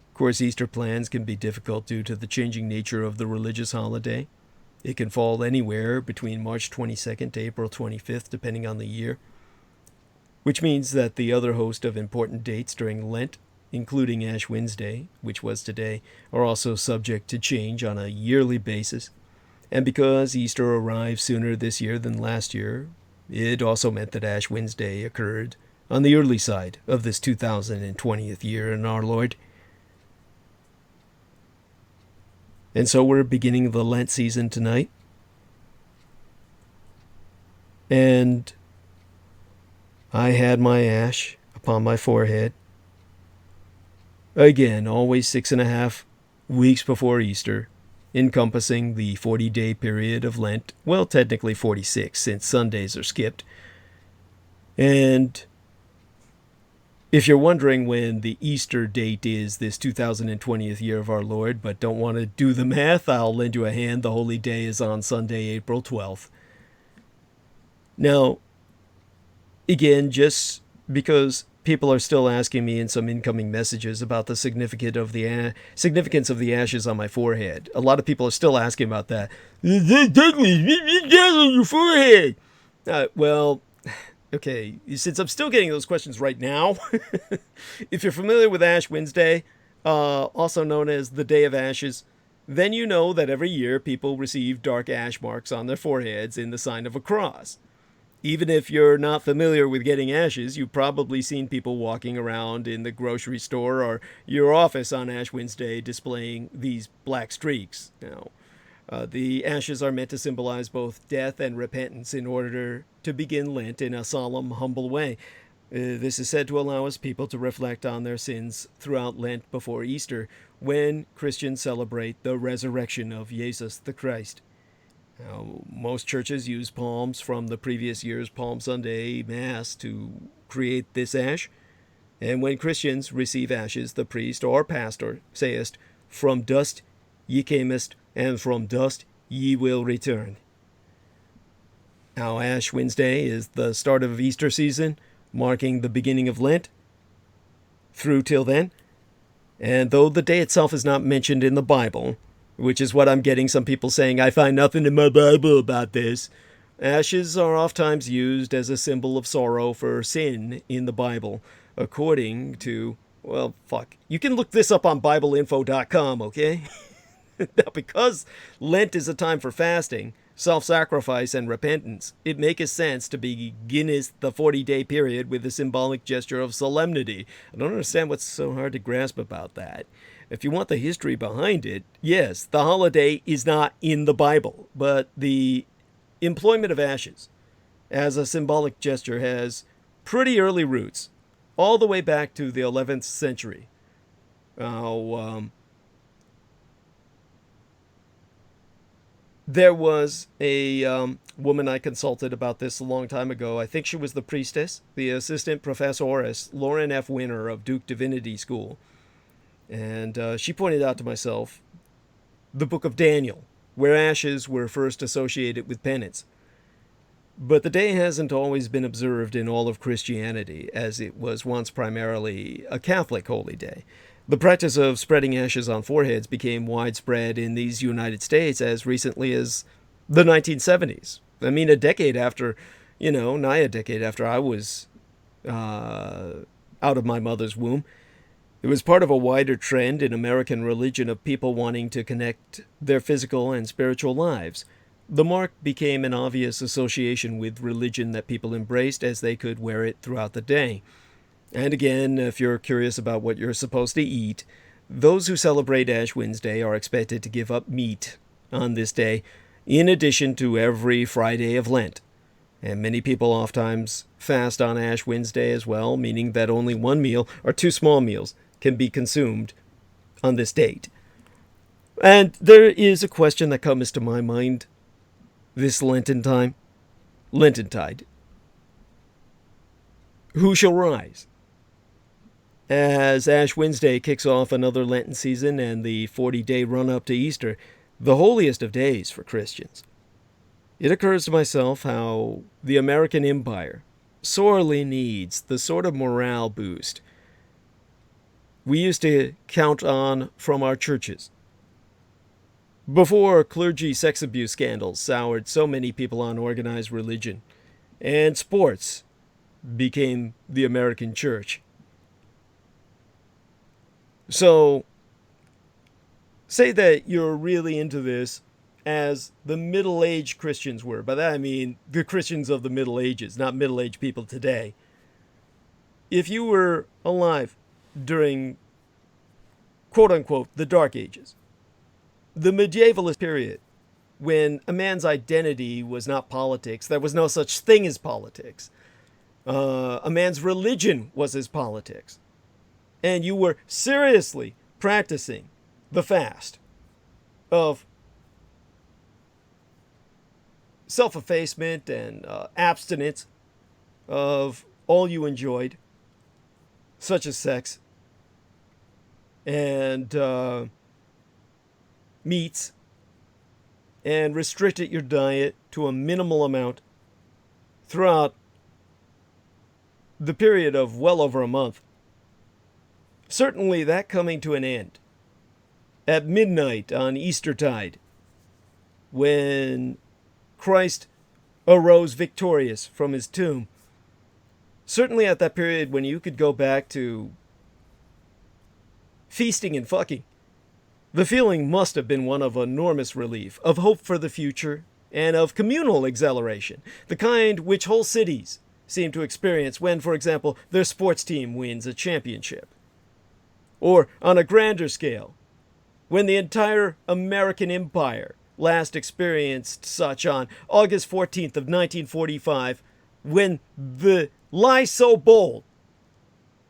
Of course, Easter plans can be difficult due to the changing nature of the religious holiday. It can fall anywhere between March 22nd to April 25th, depending on the year, which means that the other host of important dates during Lent, including Ash Wednesday, which was today, are also subject to change on a yearly basis. And because Easter arrived sooner this year than last year, it also meant that Ash Wednesday occurred on the early side of this 2020th year in our Lord. And so we're beginning the Lent season tonight. And I had my ash upon my forehead. Again, always 6.5 weeks before Easter, encompassing the 40-day period of Lent. Well, technically 46, since Sundays are skipped. And if you're wondering when the Easter date is this 2020th year of our Lord, but don't want to do the math, I'll lend you a hand. The holy day is on Sunday, April 12th. Now, again, just because people are still asking me in some incoming messages about the significance of the ashes on my forehead. A lot of people are still asking about that. Douglas, what's on your forehead? Well, okay, since I'm still getting those questions right now, if you're familiar with Ash Wednesday, also known as the Day of Ashes, then you know that every year people receive dark ash marks on their foreheads in the sign of a cross. Even if you're not familiar with getting ashes, you've probably seen people walking around in the grocery store or your office on Ash Wednesday displaying these black streaks. Now, the ashes are meant to symbolize both death and repentance in order to begin Lent in a solemn, humble way. This is said to allow us people to reflect on their sins throughout Lent before Easter, when Christians celebrate the resurrection of Jesus the Christ. Now, most churches use palms from the previous year's Palm Sunday Mass to create this ash. And when Christians receive ashes, the priest or pastor saith, "From dust ye camest, and from dust ye will return." Now, Ash Wednesday is the start of Easter season, marking the beginning of Lent through till then. And though the day itself is not mentioned in the Bible, which is what I'm getting some people saying, I find nothing in my Bible about this, ashes are oftentimes used as a symbol of sorrow for sin in the Bible, according to, well, fuck. You can look this up on BibleInfo.com, okay? Now, because Lent is a time for fasting, self-sacrifice, and repentance, it makes sense to begin the 40-day period with a symbolic gesture of solemnity. I don't understand what's so hard to grasp about that. If you want the history behind it, yes, the holiday is not in the Bible, but the employment of ashes as a symbolic gesture has pretty early roots, all the way back to the 11th century. There was a woman I consulted about this a long time ago. I think she was the priestess, the assistant professoress, Lauren F. Winner of Duke Divinity School. And she pointed out to myself the book of Daniel, where ashes were first associated with penance. But the day hasn't always been observed in all of Christianity, as it was once primarily a Catholic holy day. The practice of spreading ashes on foreheads became widespread in these United States as recently as the 1970s. I mean, nigh a decade after I was out of my mother's womb. It was part of a wider trend in American religion of people wanting to connect their physical and spiritual lives. The mark became an obvious association with religion that people embraced as they could wear it throughout the day. And again, if you're curious about what you're supposed to eat, those who celebrate Ash Wednesday are expected to give up meat on this day, in addition to every Friday of Lent. And many people oftentimes fast on Ash Wednesday as well, meaning that only one meal or two small meals can be consumed on this date. And there is a question that comes to my mind this Lententide. Who shall rise? As Ash Wednesday kicks off another Lenten season and the 40-day run-up to Easter, the holiest of days for Christians, it occurs to myself how the American empire sorely needs the sort of morale boost we used to count on from our churches. Before clergy sex abuse scandals soured so many people on organized religion, and sports became the American church. So, say that you're really into this as the middle-aged Christians were. By that I mean the Christians of the Middle Ages, not middle-aged people today. If you were alive during, quote-unquote, the Dark Ages, the medievalist period, when a man's identity was not politics, there was no such thing as politics. A man's religion was his politics. And you were seriously practicing the fast of self-effacement and abstinence of all you enjoyed, such as sex and meats, and restricted your diet to a minimal amount throughout the period of well over a month. Certainly that coming to an end at midnight on Eastertide, when Christ arose victorious from his tomb. Certainly at that period when you could go back to feasting and fucking, the feeling must have been one of enormous relief, of hope for the future, and of communal exhilaration, the kind which whole cities seem to experience when, for example, their sports team wins a championship. Or, on a grander scale, when the entire American empire last experienced such on August 14th of 1945, when the lie so bold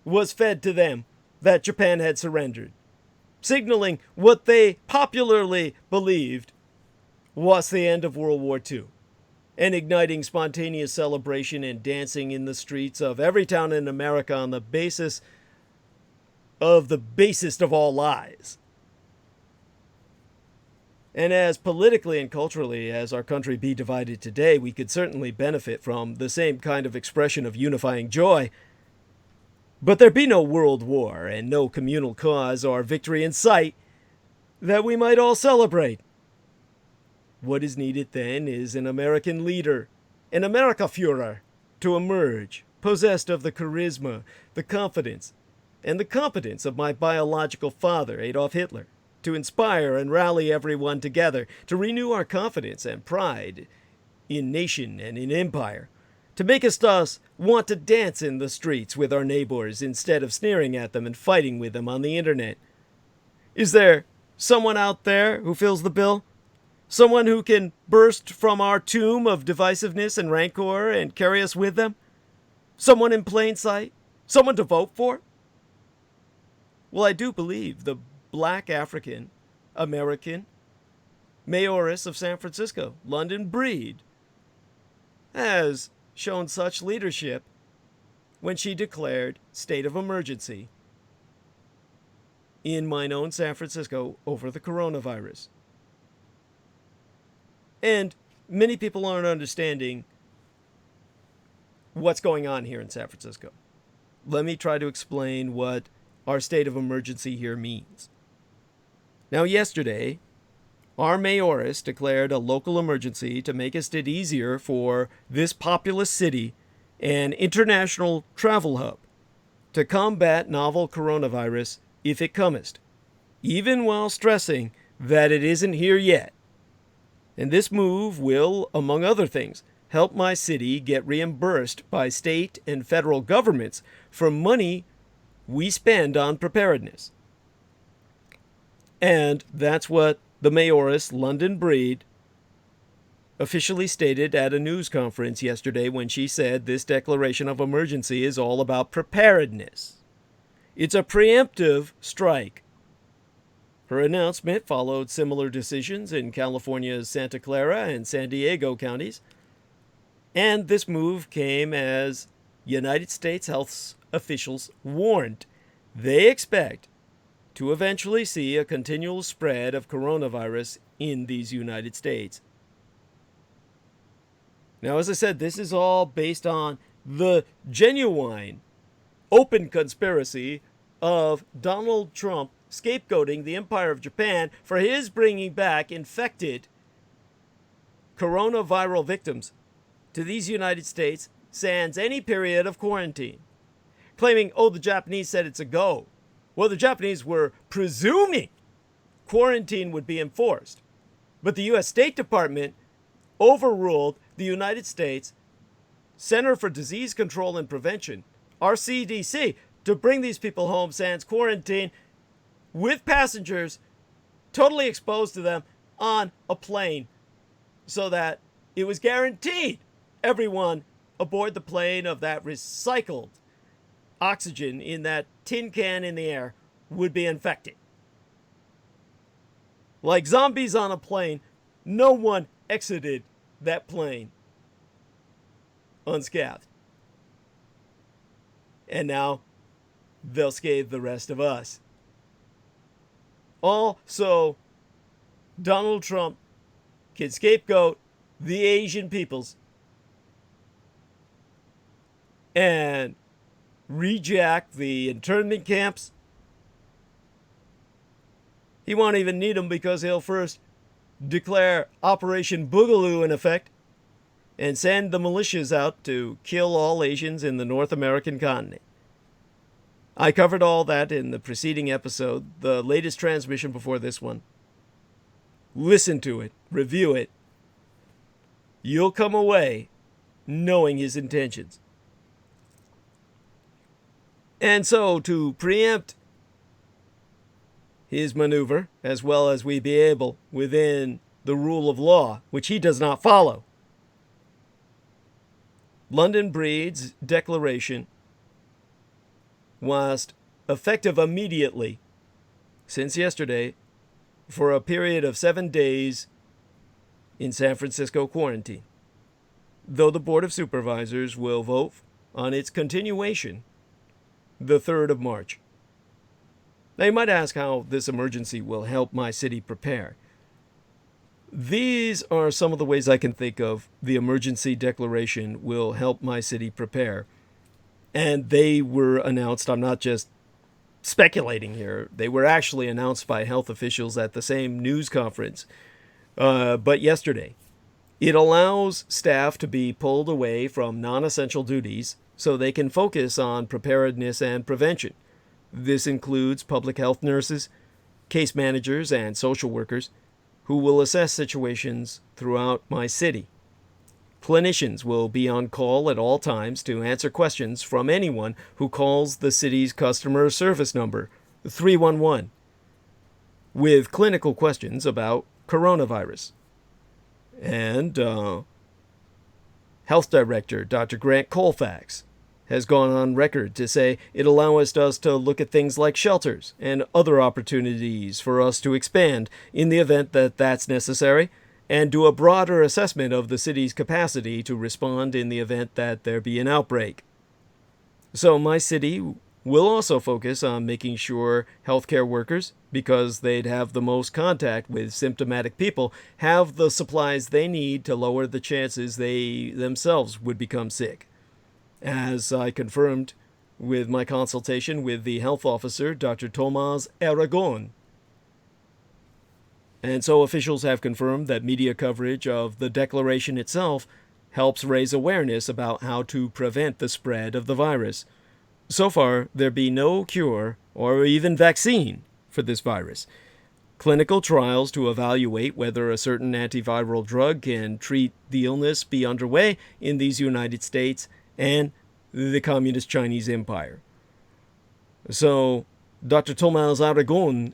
was fed to them that Japan had surrendered, signaling what they popularly believed was the end of World War II, and igniting spontaneous celebration and dancing in the streets of every town in America on the basis of the basest of all lies. And as politically and culturally as our country be divided today, we could certainly benefit from the same kind of expression of unifying joy. But there be no world war and no communal cause or victory in sight that we might all celebrate. What is needed then is an American leader, an Amerika-Führer, to emerge, possessed of the charisma, the confidence, and the competence of my biological father, Adolf Hitler, to inspire and rally everyone together, to renew our confidence and pride in nation and in empire, to make us thus want to dance in the streets with our neighbors instead of sneering at them and fighting with them on the internet. Is there someone out there who fills the bill? Someone who can burst from our tomb of divisiveness and rancor and carry us with them? Someone in plain sight? Someone to vote for? Well, I do believe the black African American mayoress of San Francisco, London Breed, has shown such leadership when she declared state of emergency in mine own San Francisco over the coronavirus. And many people aren't understanding what's going on here in San Francisco. Let me try to explain what our state of emergency here means. Now, yesterday, our mayoress declared a local emergency to make it easier for this populous city and international travel hub to combat novel coronavirus if it comest, even while stressing that it isn't here yet. And this move will, among other things, help my city get reimbursed by state and federal governments for money we spend on preparedness. And that's what the mayoress, London Breed, officially stated at a news conference yesterday when she said this declaration of emergency is all about preparedness. It's a preemptive strike. Her announcement followed similar decisions in California's Santa Clara and San Diego counties, and this move came as United States health officials warned they expect to eventually see a continual spread of coronavirus in these United States. Now, as I said, this is all based on the genuine, open conspiracy of Donald Trump scapegoating the Empire of Japan for his bringing back infected coronavirus victims to these United States sans any period of quarantine, claiming, oh, the Japanese said it's a go. Well, the Japanese were presuming quarantine would be enforced, but the U.S. State Department overruled the United States Center for Disease Control and Prevention, our CDC, to bring these people home sans quarantine with passengers totally exposed to them on a plane, so that it was guaranteed everyone aboard the plane of that recycled oxygen in that tin can in the air would be infected. Like zombies on a plane, no one exited that plane unscathed. And now they'll scathe the rest of us. Also, Donald Trump can scapegoat the Asian peoples and rejack the internment camps. He won't even need them because he'll first declare Operation Boogaloo in effect and send the militias out to kill all Asians in the North American continent. I covered all that in the preceding episode, the latest transmission before this one. Listen to it, review it. You'll come away knowing his intentions. And so, to preempt his maneuver, as well as we be able within the rule of law, which he does not follow, London Breed's declaration was effective immediately, since yesterday, for a period of 7 days in San Francisco quarantine, though the Board of Supervisors will vote on its continuation the 3rd of March. Now, you might ask how this emergency will help my city prepare. These are some of the ways I can think of the emergency declaration will help my city prepare. And they were announced, I'm not just speculating here, they were actually announced by health officials at the same news conference, but yesterday. It allows staff to be pulled away from non-essential duties so they can focus on preparedness and prevention. This includes public health nurses, case managers, and social workers who will assess situations throughout my city. Clinicians will be on call at all times to answer questions from anyone who calls the city's customer service number, 311, with clinical questions about coronavirus. And Health Director Dr. Grant Colfax has gone on record to say it allows us to look at things like shelters and other opportunities for us to expand in the event that that's necessary, and do a broader assessment of the city's capacity to respond in the event that there be an outbreak. So my city will also focus on making sure healthcare workers, because they'd have the most contact with symptomatic people, have the supplies they need to lower the chances they themselves would become sick. As I confirmed with my consultation with the health officer, Dr. Tomás Aragon. And so officials have confirmed that media coverage of the declaration itself helps raise awareness about how to prevent the spread of the virus. So far, there be no cure or even vaccine for this virus. Clinical trials to evaluate whether a certain antiviral drug can treat the illness be underway in these United States and the Communist Chinese Empire. So, Dr. Tomás Aragon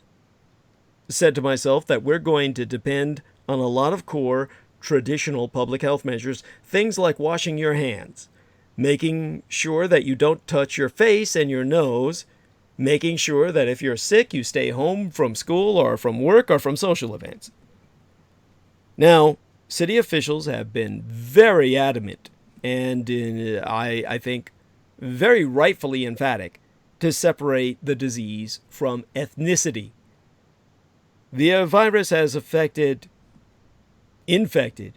said to myself that we're going to depend on a lot of core traditional public health measures, things like washing your hands, making sure that you don't touch your face and your nose, making sure that if you're sick, you stay home from school or from work or from social events. Now, city officials have been very adamant and I think very rightfully emphatic to separate the disease from ethnicity. The virus has infected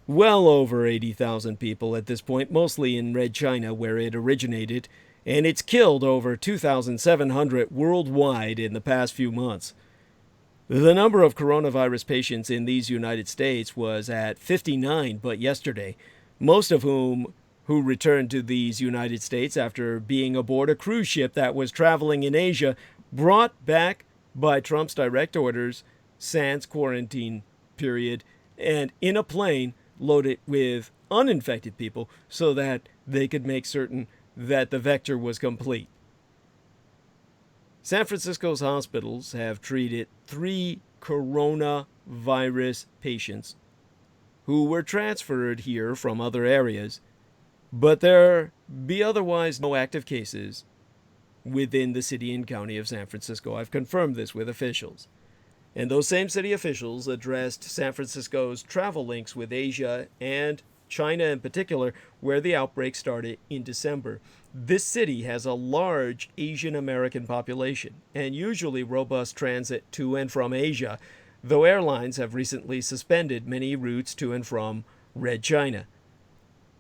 well over 80,000 people at this point, mostly in Red China where it originated, and it's killed over 2,700 worldwide in the past few months. The number of coronavirus patients in these United States was at 59 but yesterday, most of who returned to these United States after being aboard a cruise ship that was traveling in Asia, brought back by Trump's direct orders, sans quarantine period, and in a plane loaded with uninfected people so that they could make certain that the vector was complete. San Francisco's hospitals have treated 3 coronavirus patients who were transferred here from other areas, but there be otherwise no active cases within the city and county of San Francisco. I've confirmed this with officials. And those same city officials addressed San Francisco's travel links with Asia and China in particular, where the outbreak started in December. This city has a large Asian American population and usually robust transit to and from Asia, though airlines have recently suspended many routes to and from Red China.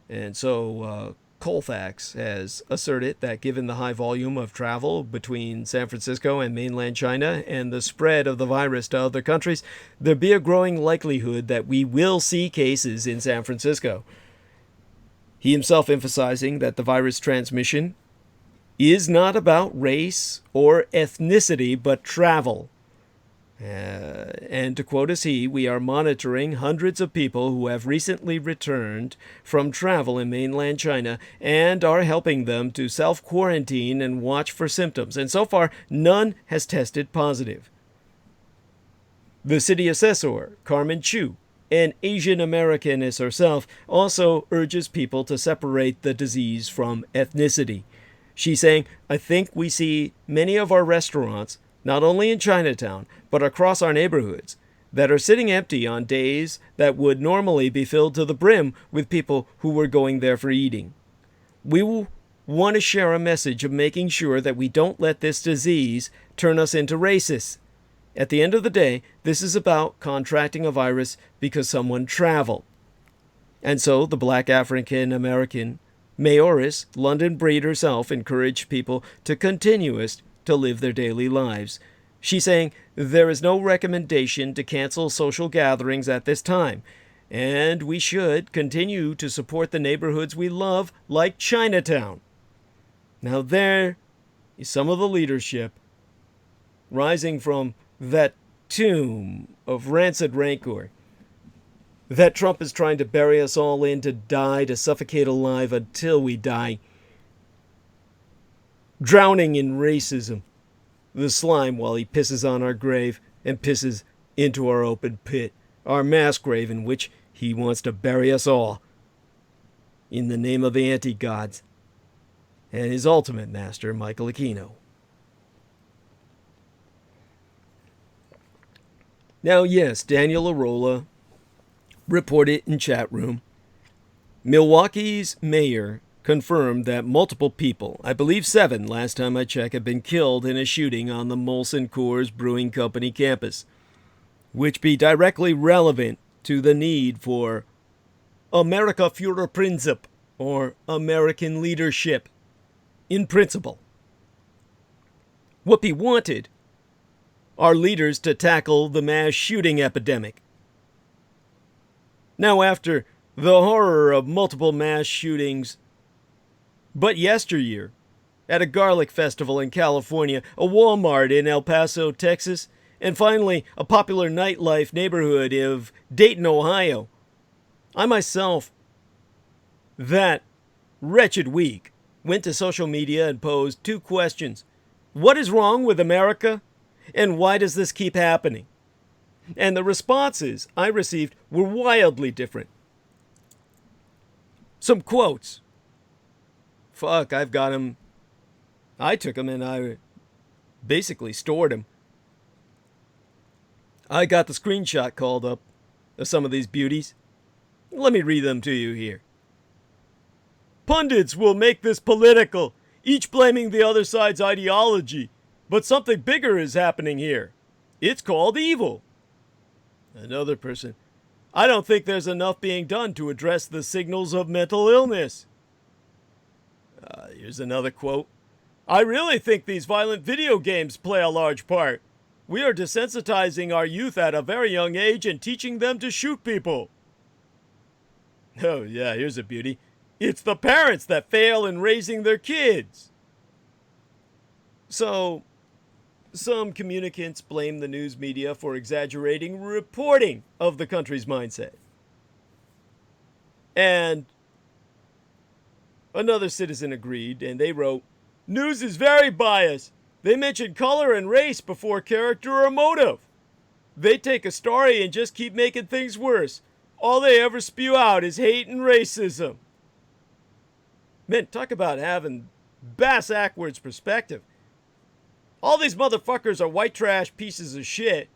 And so Colfax has asserted that given the high volume of travel between San Francisco and mainland China and the spread of the virus to other countries, there be a growing likelihood that we will see cases in San Francisco. He himself emphasizing that the virus transmission is not about race or ethnicity, but travel. And to quote as he, we are monitoring hundreds of people who have recently returned from travel in mainland China and are helping them to self-quarantine and watch for symptoms. And so far, none has tested positive. The city assessor, Carmen Chu, an Asian Americaness herself, also urges people to separate the disease from ethnicity. She's saying, I think we see many of our restaurants, not only in Chinatown, but across our neighborhoods, that are sitting empty on days that would normally be filled to the brim with people who were going there for eating. We will want to share a message of making sure that we don't let this disease turn us into racists. At the end of the day, this is about contracting a virus because someone traveled. And so the Black African American mayoress, London Breed herself, encouraged people to continue to live their daily lives. She's saying there is no recommendation to cancel social gatherings at this time, and we should continue to support the neighborhoods we love, like Chinatown. Now there is some of the leadership rising from that tomb of rancid rancor that Trump is trying to bury us all in, to die, to suffocate alive until we die. Drowning in racism, the slime, while he pisses on our grave and pisses into our open pit, our mass grave in which he wants to bury us all, in the name of the anti-gods and his ultimate master, Michael Aquino. Now, yes, Daniel Arola reported in chat room, Milwaukee's mayor confirmed that multiple people, I believe 7 last time I checked, have been killed in a shooting on the Molson Coors Brewing Company campus, which be directly relevant to the need for America Führerprinzip, or American leadership in principle. What be wanted are leaders to tackle the mass shooting epidemic. Now, after the horror of multiple mass shootings, but yesteryear, at a garlic festival in California, a Walmart in El Paso, Texas, and finally a popular nightlife neighborhood of Dayton, Ohio, I myself, that wretched week, went to social media and posed 2 questions. What is wrong with America? And why does this keep happening? And the responses I received were wildly different. Some quotes. Fuck, I've got them. I took them and I basically stored them. I got the screenshot called up of some of these beauties. Let me read them to you here. Pundits will make this political, each blaming the other side's ideology. But something bigger is happening here. It's called evil. Another person. I don't think there's enough being done to address the signals of mental illness. Here's another quote. I really think these violent video games play a large part. We are desensitizing our youth at a very young age and teaching them to shoot people. Oh yeah, here's a beauty. It's the parents that fail in raising their kids. So, some communicants blame the news media for exaggerating reporting of the country's mindset. And another citizen agreed, and they wrote, news is very biased. They mention color and race before character or motive. They take a story and just keep making things worse. All they ever spew out is hate and racism. Man, talk about having bass-ackwards perspective. All these motherfuckers are white trash pieces of shit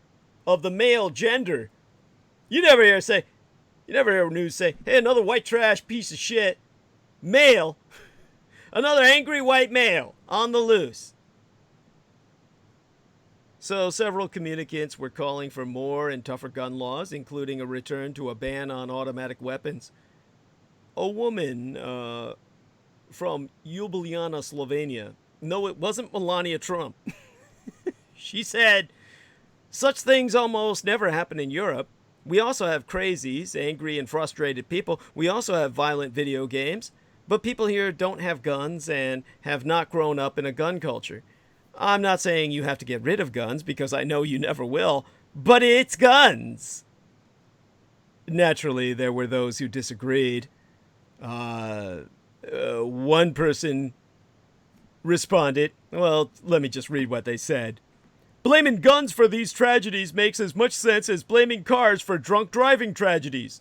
of the male gender. You never hear news say, hey, another white trash piece of shit, male, another angry white male on the loose. So several communicants were calling for more and tougher gun laws, including a return to a ban on automatic weapons. A woman from Ljubljana, Slovenia. No, it wasn't Melania Trump. She said, such things almost never happen in Europe. We also have crazies, angry and frustrated people. We also have violent video games. But people here don't have guns and have not grown up in a gun culture. I'm not saying you have to get rid of guns, because I know you never will, but it's guns. Naturally, there were those who disagreed. One person responded, well, let me just read what they said. Blaming guns for these tragedies makes as much sense as blaming cars for drunk driving tragedies.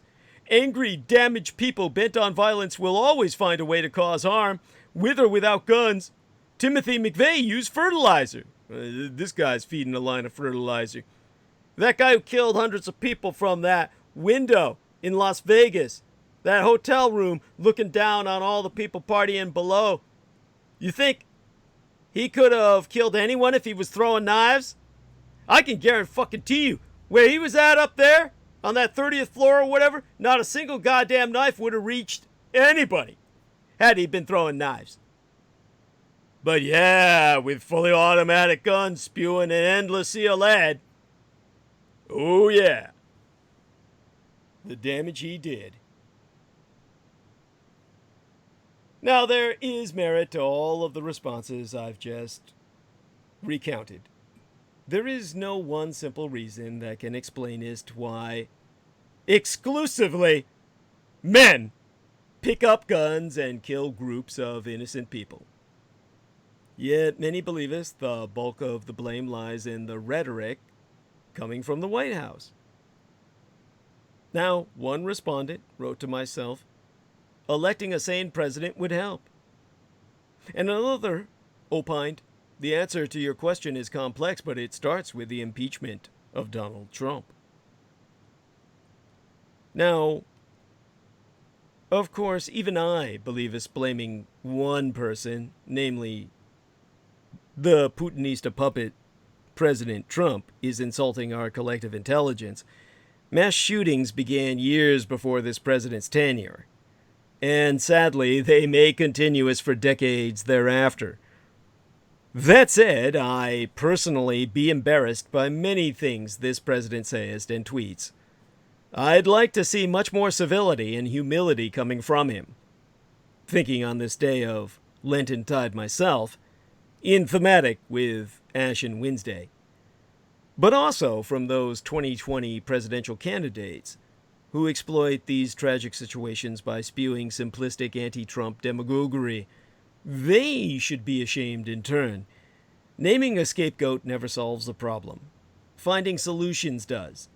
Angry, damaged people bent on violence will always find a way to cause harm, with or without guns. Timothy McVeigh used fertilizer. This guy's feeding a line of fertilizer. That guy who killed hundreds of people from that window in Las Vegas, that hotel room looking down on all the people partying below. You think he could have killed anyone if he was throwing knives? I can guarantee you, where he was at up there, on that 30th floor or whatever, not a single goddamn knife would have reached anybody had he been throwing knives. But yeah, with fully automatic guns spewing an endless sea of lead, oh yeah, the damage he did. Now, there is merit to all of the responses I've just recounted. There is no one simple reason that can explain as to why exclusively men pick up guns and kill groups of innocent people. Yet many believe us, the bulk of the blame lies in the rhetoric coming from the White House. Now, one respondent wrote to myself, electing a sane president would help. And another opined, the answer to your question is complex, but it starts with the impeachment of Donald Trump. Now, of course, even I believe us blaming one person, namely the Putinista puppet President Trump, is insulting our collective intelligence. Mass shootings began years before this president's tenure, and sadly, they may continue for decades thereafter. That said, I personally be embarrassed by many things this president says and tweets. I'd like to see much more civility and humility coming from him. Thinking on this day of Lenten tide myself, in thematic with Ash and Wednesday, but also from those 2020 presidential candidates who exploit these tragic situations by spewing simplistic anti-Trump demagoguery. They should be ashamed in turn. Naming a scapegoat never solves the problem. Finding solutions does.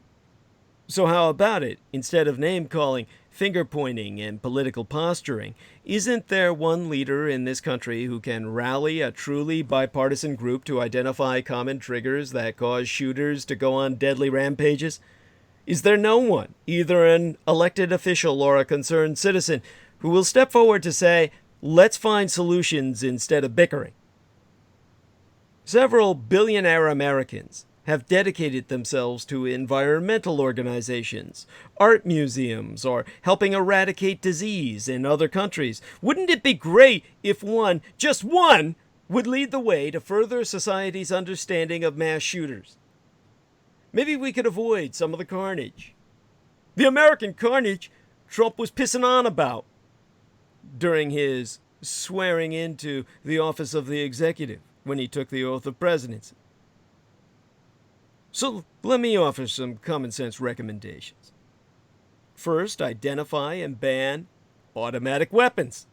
So how about it? Instead of name-calling, finger-pointing, and political posturing, isn't there one leader in this country who can rally a truly bipartisan group to identify common triggers that cause shooters to go on deadly rampages? Is there no one, either an elected official or a concerned citizen, who will step forward to say, let's find solutions instead of bickering? Several billionaire Americans have dedicated themselves to environmental organizations, art museums, or helping eradicate disease in other countries. Wouldn't it be great if one, just one, would lead the way to further society's understanding of mass shooters? Maybe we could avoid some of the carnage. The American carnage Trump was pissing on about during his swearing into the office of the executive when he took the oath of presidency. So let me offer some common sense recommendations. First, identify and ban automatic weapons.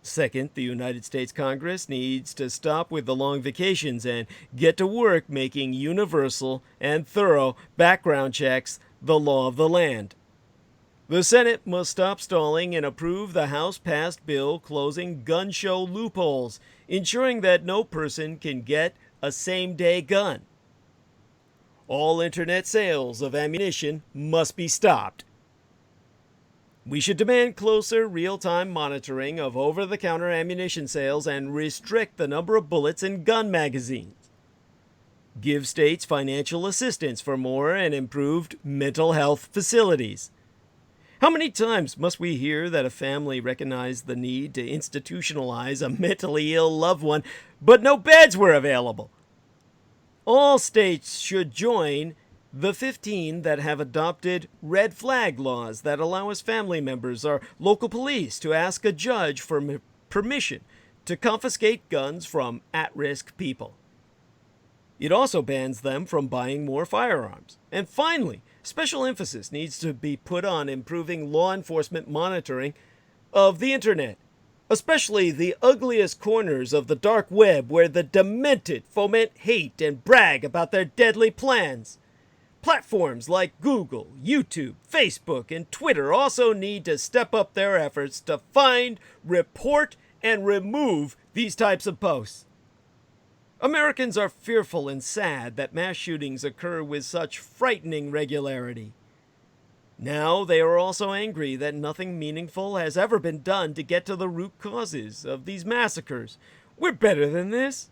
Second, the United States Congress needs to stop with the long vacations and get to work making universal and thorough background checks the law of the land. The Senate must stop stalling and approve the House-passed bill closing gun show loopholes, ensuring that no person can get a same-day gun. All internet sales of ammunition must be stopped. We should demand closer real-time monitoring of over-the-counter ammunition sales and restrict the number of bullets in gun magazines. Give states financial assistance for more and improved mental health facilities. How many times must we hear that a family recognized the need to institutionalize a mentally ill loved one, but no beds were available? All states should join the 15 that have adopted red flag laws that allow us family members or local police to ask a judge for permission to confiscate guns from at-risk people. It also bans them from buying more firearms. And finally, special emphasis needs to be put on improving law enforcement monitoring of the internet, especially the ugliest corners of the dark web where the demented foment hate and brag about their deadly plans. Platforms like Google, YouTube, Facebook, and Twitter also need to step up their efforts to find, report, and remove these types of posts. Americans are fearful and sad that mass shootings occur with such frightening regularity. Now they are also angry that nothing meaningful has ever been done to get to the root causes of these massacres. We're better than this,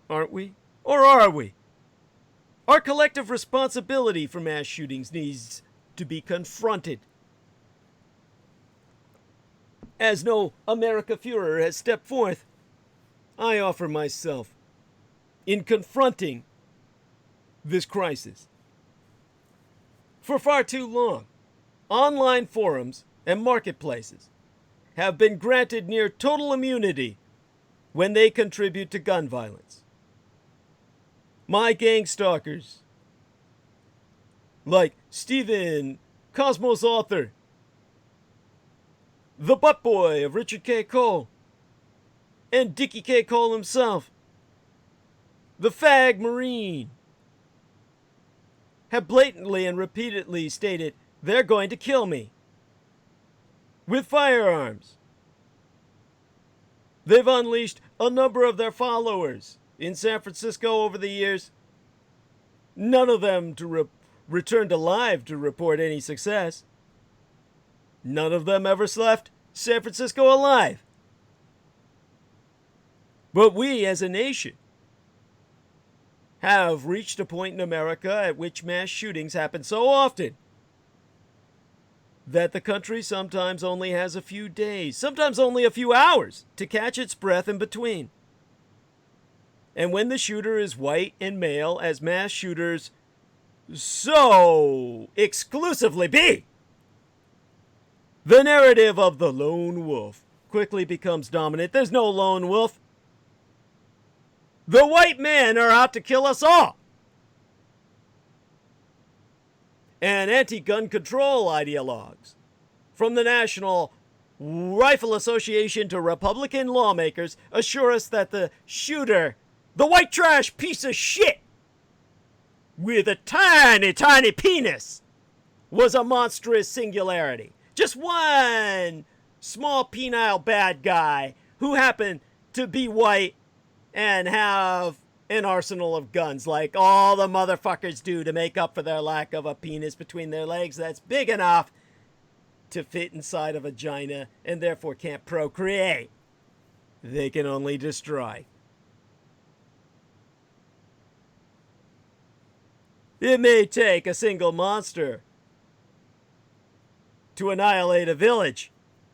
aren't we? Or are we? Our collective responsibility for mass shootings needs to be confronted. As no America Führer has stepped forth, I offer myself in confronting this crisis. For far too long, online forums and marketplaces have been granted near total immunity when they contribute to gun violence. My gang stalkers, like Stephen Cosmos Author, the butt boy of Richard K. Cole, and Dickie K. Cole himself, the fag Marine, have blatantly and repeatedly stated they're going to kill me with firearms. They've unleashed a number of their followers in San Francisco over the years, none of them to returned alive to report any success. None of them ever left San Francisco alive. But we as a nation have reached a point in America at which mass shootings happen so often that the country sometimes only has a few days, sometimes only a few hours to catch its breath in between. And when the shooter is white and male, as mass shooters so exclusively be, the narrative of the lone wolf quickly becomes dominant. There's no lone wolf. The white men are out to kill us all. And anti-gun control ideologues, from the National Rifle Association to Republican lawmakers, assure us that the shooter, the white trash piece of shit with a tiny, tiny penis, was a monstrous singularity. Just one small penile bad guy who happened to be white and have an arsenal of guns like all the motherfuckers do to make up for their lack of a penis between their legs that's big enough to fit inside a vagina and therefore can't procreate. They can only destroy. It may take a single monster to annihilate a village,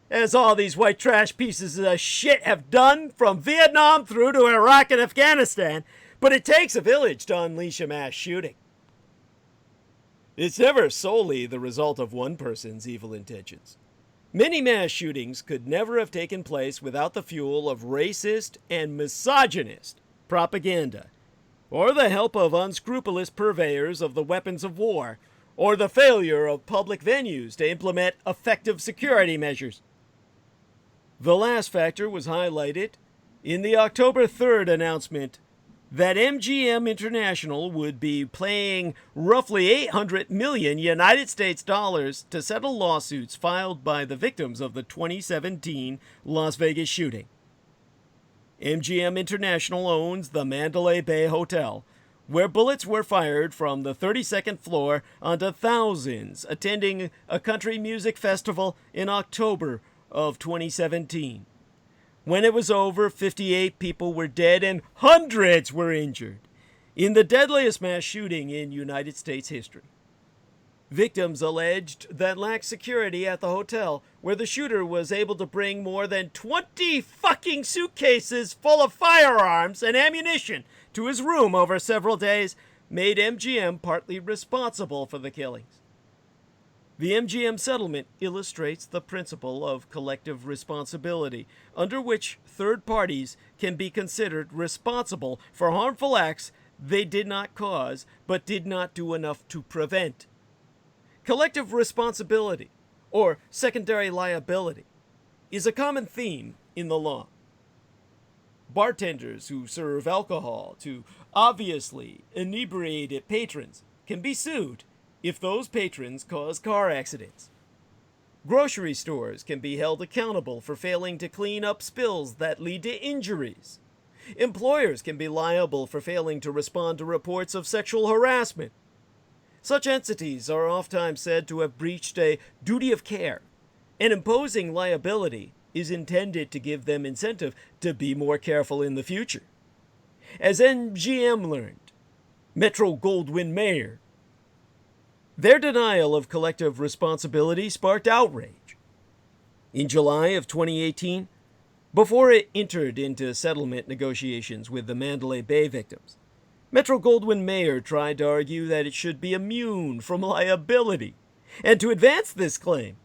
as all these white trash pieces of shit have done from Vietnam through to Iraq and Afghanistan, but it takes a village to unleash a mass shooting. It's never solely the result of one person's evil intentions. Many mass shootings could never have taken place without the fuel of racist and misogynist propaganda, or the help of unscrupulous purveyors of the weapons of war, or the failure of public venues to implement effective security measures. The last factor was highlighted in the October 3rd announcement that MGM International would be paying roughly $800 million United States dollars to settle lawsuits filed by the victims of the 2017 Las Vegas shooting. MGM International owns the Mandalay Bay Hotel, where bullets were fired from the 32nd floor onto thousands attending a country music festival in October of 2017. When it was over, 58 people were dead and hundreds were injured in the deadliest mass shooting in United States history. Victims alleged that lacked security at the hotel, where the shooter was able to bring more than 20 fucking suitcases full of firearms and ammunition to his room over several days, made MGM partly responsible for the killings. The MGM settlement illustrates the principle of collective responsibility, under which third parties can be considered responsible for harmful acts they did not cause but did not do enough to prevent. Collective responsibility, or secondary liability, is a common theme in the law. Bartenders who serve alcohol to obviously inebriated patrons can be sued if those patrons cause car accidents. Grocery stores can be held accountable for failing to clean up spills that lead to injuries. Employers can be liable for failing to respond to reports of sexual harassment. Such entities are oftentimes said to have breached a duty of care, and imposing liability is intended to give them incentive to be more careful in the future. As MGM learned, Metro-Goldwyn-Mayer, their denial of collective responsibility sparked outrage. In July of 2018, before it entered into settlement negotiations with the Mandalay Bay victims, Metro-Goldwyn-Mayer tried to argue that it should be immune from liability. And to advance this claim,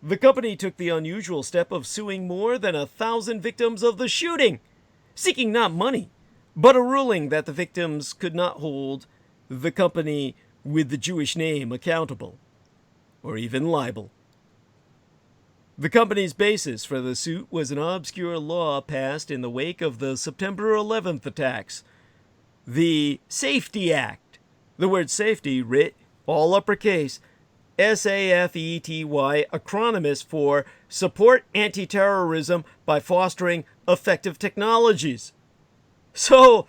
the company took the unusual step of suing more than 1,000 victims of the shooting, seeking not money, but a ruling that the victims could not hold the company with the Jewish name accountable, or even liable. The company's basis for the suit was an obscure law passed in the wake of the September 11th attacks, the Safety Act. The word safety, writ all uppercase, SAFETY, acronymous for Support Anti-Terrorism by Fostering Effective Technologies. So,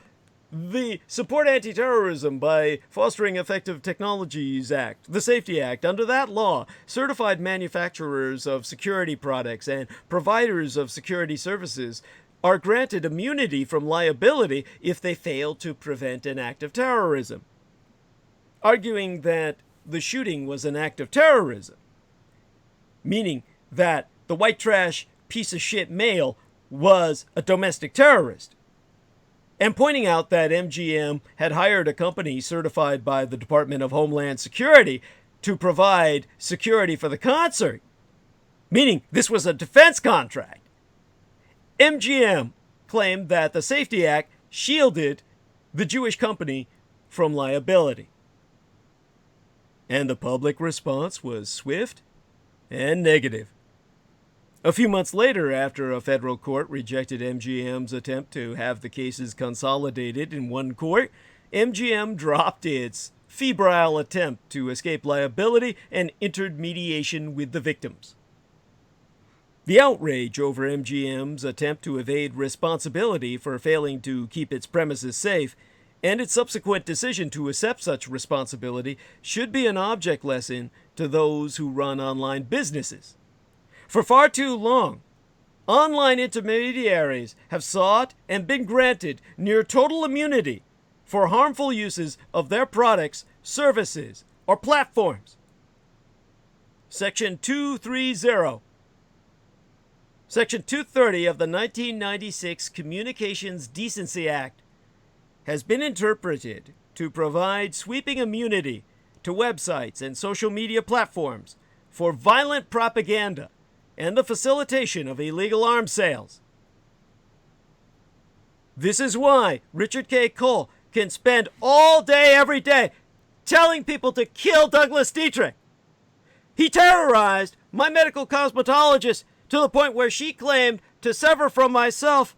the Support Anti-Terrorism by Fostering Effective Technologies Act, the Safety Act, under that law, certified manufacturers of security products and providers of security services are granted immunity from liability if they fail to prevent an act of terrorism. Arguing that the shooting was an act of terrorism, meaning that the white trash piece of shit male was a domestic terrorist, and pointing out that MGM had hired a company certified by the Department of Homeland Security to provide security for the concert, meaning this was a defense contract. MGM claimed that the Safety Act shielded the Jewish company from liability. And the public response was swift and negative. A few months later, after a federal court rejected MGM's attempt to have the cases consolidated in one court, MGM dropped its febrile attempt to escape liability and intermediation with the victims. The outrage over MGM's attempt to evade responsibility for failing to keep its premises safe and its subsequent decision to accept such responsibility should be an object lesson to those who run online businesses. For far too long, online intermediaries have sought and been granted near total immunity for harmful uses of their products, services, or platforms. Section 230. Section 230 of the 1996 Communications Decency Act has been interpreted to provide sweeping immunity to websites and social media platforms for violent propaganda and the facilitation of illegal arms sales. This is why Richard K. Cole can spend all day, every day, telling people to kill Douglas Dietrich. He terrorized my medical cosmetologist to the point where she claimed to sever from myself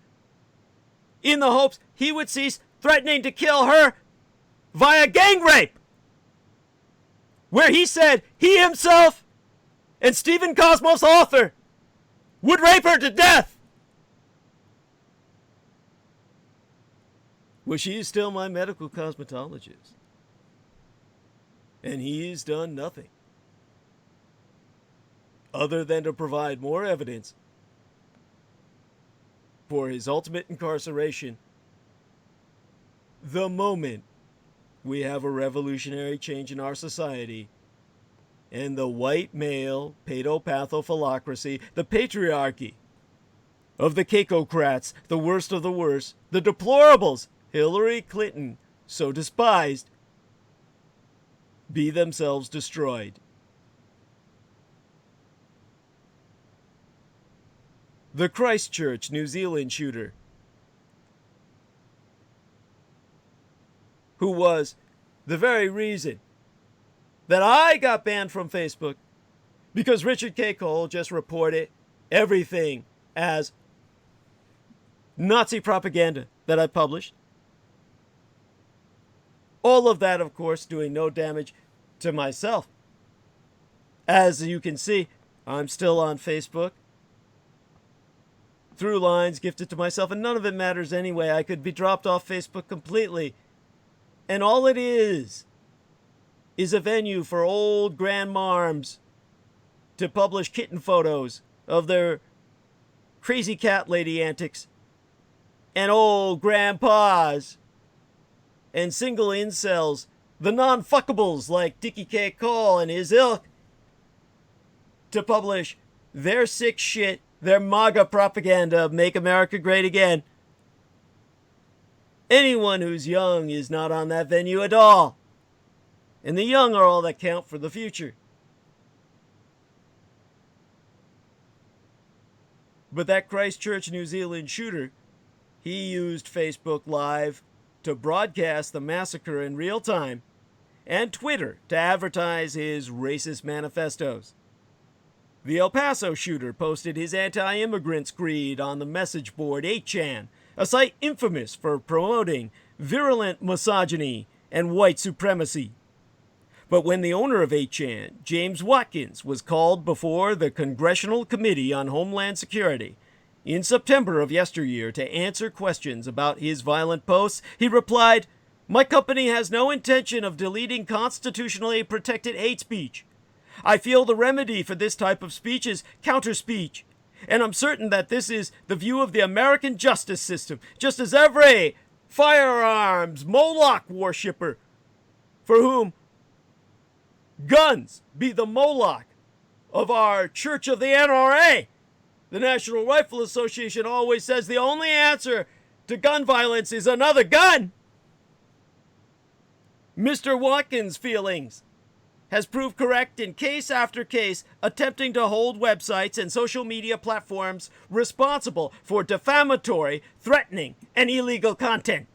in the hopes he would cease threatening to kill her via gang rape, where he said he himself and Stephen Cosmos, author, would rape her to death. Well, she is still my medical cosmetologist, and he's done nothing other than to provide more evidence for his ultimate incarceration the moment we have a revolutionary change in our society and the white male pedopathophilocracy, the patriarchy of the Keikocrats, the worst of the worst, the deplorables Hillary Clinton so despised, be themselves destroyed. The Christchurch, New Zealand shooter, who was the very reason that I got banned from Facebook because Richard K. Cole just reported everything as Nazi propaganda that I published. All of that, of course, doing no damage to myself. As you can see, I'm still on Facebook. Through lines gifted to myself, and none of it matters anyway. I could be dropped off Facebook completely. And all it is a venue for old grandmarms to publish kitten photos of their crazy cat lady antics, and old grandpas and single incels, the non-fuckables like Dickie K. Cole and his ilk, to publish their sick shit, their MAGA propaganda of Make America Great Again. Anyone who's young is not on that venue at all. And the young are all that count for the future. But that Christchurch, New Zealand shooter, he used Facebook Live to broadcast the massacre in real time, and Twitter to advertise his racist manifestos. The El Paso shooter posted his anti-immigrant screed on the message board 8chan, a site infamous for promoting virulent misogyny and white supremacy. But when the owner of 8chan, James Watkins, was called before the Congressional Committee on Homeland Security in September of yesteryear to answer questions about his violent posts, he replied, "My company has no intention of deleting constitutionally protected hate speech. I feel the remedy for this type of speech is counter-speech, and I'm certain that this is the view of the American justice system, just as every firearms Moloch worshipper, for whom guns be the Moloch of our Church of the NRA. The National Rifle Association always says the only answer to gun violence is another gun." Mr. Watkins' feelings has proved correct in case after case, attempting to hold websites and social media platforms responsible for defamatory, threatening, and illegal content.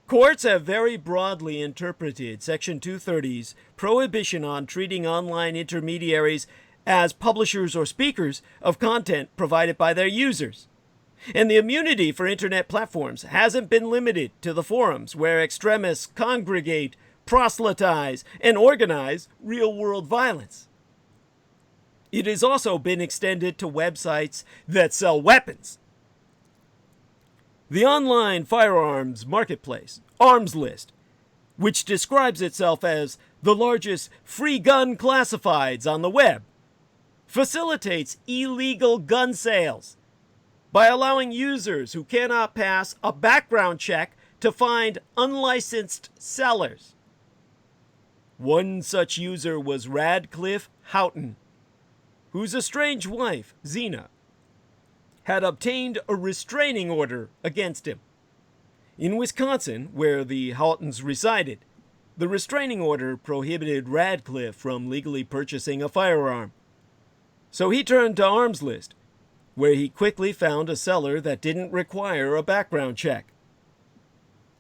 Courts have very broadly interpreted Section 230's prohibition on treating online intermediaries as publishers or speakers of content provided by their users. And the immunity for internet platforms hasn't been limited to the forums where extremists congregate, proselytize, and organize real-world violence. It has also been extended to websites that sell weapons. The online firearms marketplace, Arms List, which describes itself as the largest free gun classifieds on the web, facilitates illegal gun sales by allowing users who cannot pass a background check to find unlicensed sellers. One such user was Radcliffe Houghton, whose estranged wife, Zena, had obtained a restraining order against him. In Wisconsin, where the Houghtons resided, the restraining order prohibited Radcliffe from legally purchasing a firearm. So he turned to Arms List, where he quickly found a seller that didn't require a background check.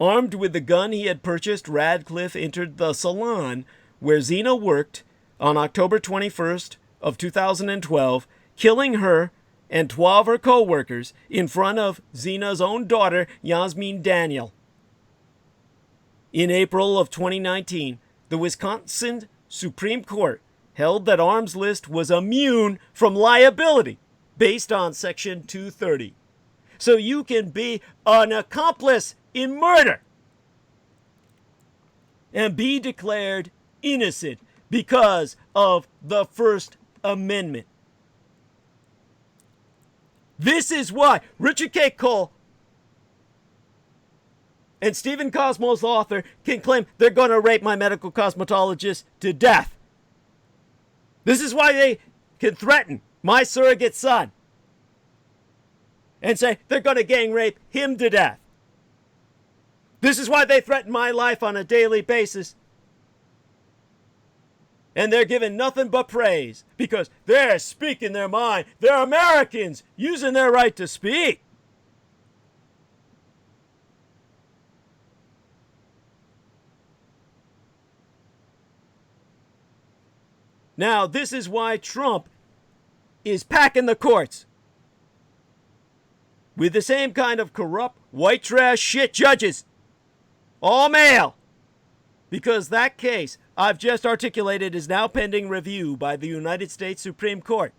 Armed with the gun he had purchased, Radcliffe entered the salon where Zena worked on October 21st of 2012, killing her and 12 her co-workers in front of Zena's own daughter, Yasmin Daniel. In April of 2019, the Wisconsin Supreme Court held that Arms List was immune from liability based on Section 230. So you can be an accomplice in murder and be declared innocent because of the First Amendment. This is why Richard K. Cole and Stephen Cosmo's author can claim they're going to rape my medical cosmetologist to death. This is why they can threaten my surrogate son and say they're going to gang rape him to death. This is why they threaten my life on a daily basis. And they're given nothing but praise because they're speaking their mind. They're Americans using their right to speak. Now, this is why Trump is packing the courts with the same kind of corrupt, white trash shit judges. All male. Because that case I've just articulated is now pending review by the United States Supreme Court.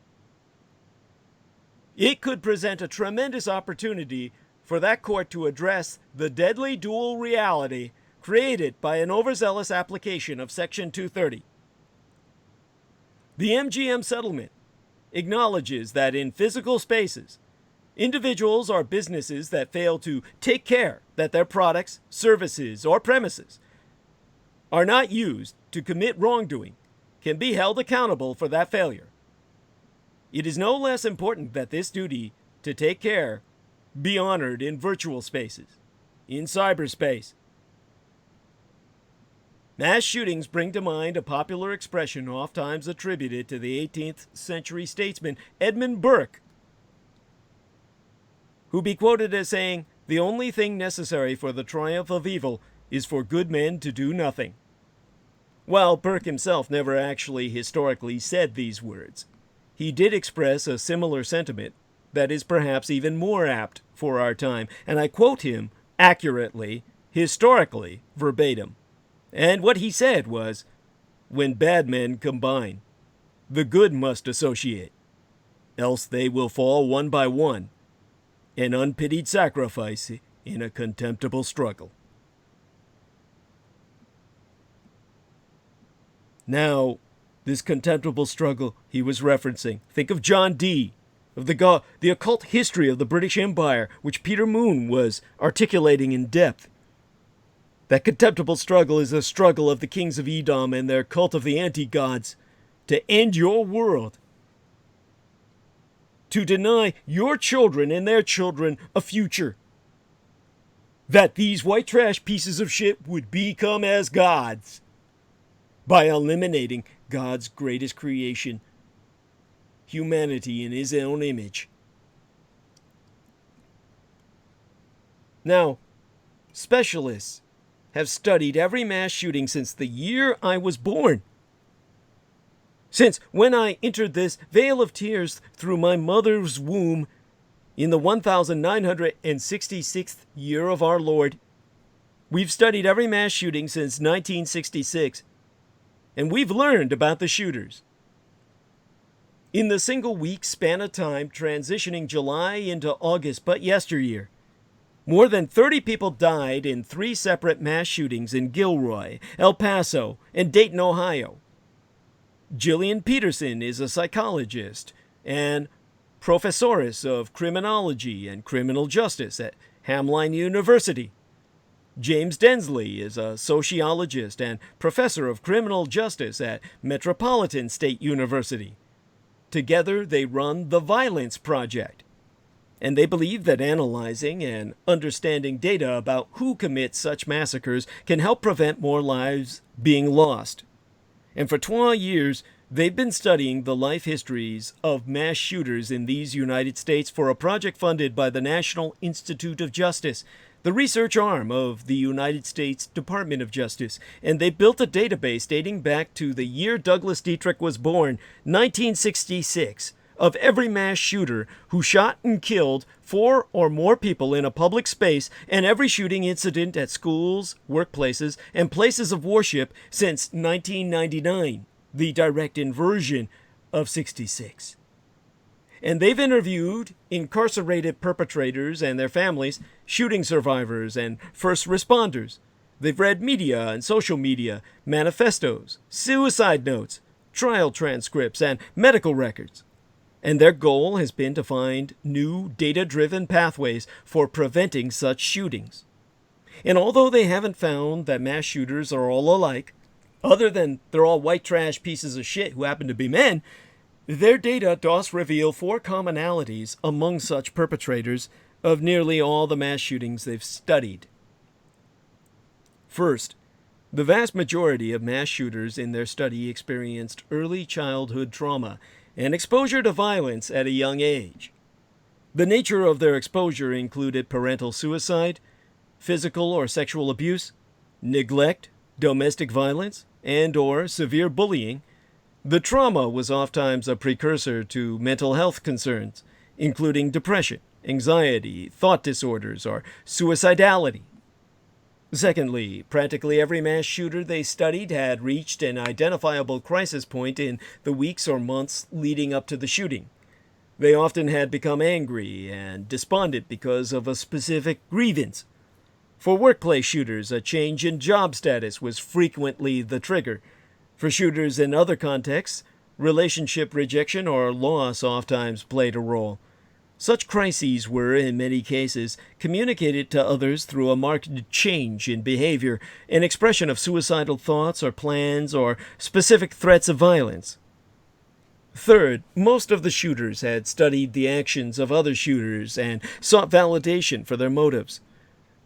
It could present a tremendous opportunity for that court to address the deadly dual reality created by an overzealous application of Section 230. The MGM settlement acknowledges that in physical spaces, individuals or businesses that fail to take care that their products, services, or premises are not used to commit wrongdoing can be held accountable for that failure. It is no less important that this duty to take care be honored in virtual spaces, in cyberspace. Mass shootings bring to mind a popular expression oftentimes attributed to the 18th century statesman Edmund Burke, who be quoted as saying, "The only thing necessary for the triumph of evil is for good men to do nothing." While Burke himself never actually historically said these words, he did express a similar sentiment that is perhaps even more apt for our time, and I quote him accurately, historically, verbatim. And what he said was, "When bad men combine, the good must associate, else they will fall one by one, an unpitied sacrifice in a contemptible struggle." Now, this contemptible struggle he was referencing, think of John Dee, of the occult history of the British Empire, which Peter Moon was articulating in depth. That contemptible struggle is the struggle of the kings of Edom and their cult of the anti-gods to end your world, to deny your children and their children a future, that these white trash pieces of shit would become as gods by eliminating God's greatest creation, humanity in his own image. Now, specialists have studied every mass shooting since the year I was born. Since when I entered this vale of tears through my mother's womb In the 1966th year of our Lord, we've studied every mass shooting since 1966, and we've learned about the shooters. In the single week span of time transitioning July into August but yesteryear, more than 30 people died in 3 separate mass shootings in Gilroy, El Paso, and Dayton, Ohio. Gillian Peterson is a psychologist and professoress of criminology and criminal justice at Hamline University. James Densley is a sociologist and professor of criminal justice at Metropolitan State University. Together, they run the Violence Project, and they believe that analyzing and understanding data about who commits such massacres can help prevent more lives being lost. And for 20 years, they've been studying the life histories of mass shooters in these United States for a project funded by the National Institute of Justice, the research arm of the United States Department of Justice, and they built a database dating back to the year Douglas Dietrich was born, 1966, of every mass shooter who shot and killed 4 or more people in a public space, and every shooting incident at schools, workplaces, and places of worship since 1999, the direct inversion of 66. And they've interviewed incarcerated perpetrators and their families, shooting survivors, and first responders. They've read media and social media, manifestos, suicide notes, trial transcripts, and medical records. And their goal has been to find new data-driven pathways for preventing such shootings. And although they haven't found that mass shooters are all alike, other than they're all white trash pieces of shit who happen to be men, their data does reveal 4 commonalities among such perpetrators of nearly all the mass shootings they've studied. First, the vast majority of mass shooters in their study experienced early childhood trauma and exposure to violence at a young age. The nature of their exposure included parental suicide, physical or sexual abuse, neglect, domestic violence, and/or severe bullying. The trauma was oftentimes a precursor to mental health concerns, including depression, anxiety, thought disorders, or suicidality. Secondly, practically every mass shooter they studied had reached an identifiable crisis point in the weeks or months leading up to the shooting. They often had become angry and despondent because of a specific grievance. For workplace shooters, a change in job status was frequently the trigger. For shooters in other contexts, relationship rejection or loss oftentimes played a role. Such crises were, in many cases, communicated to others through a marked change in behavior, an expression of suicidal thoughts or plans, or specific threats of violence. Third, most of the shooters had studied the actions of other shooters and sought validation for their motives.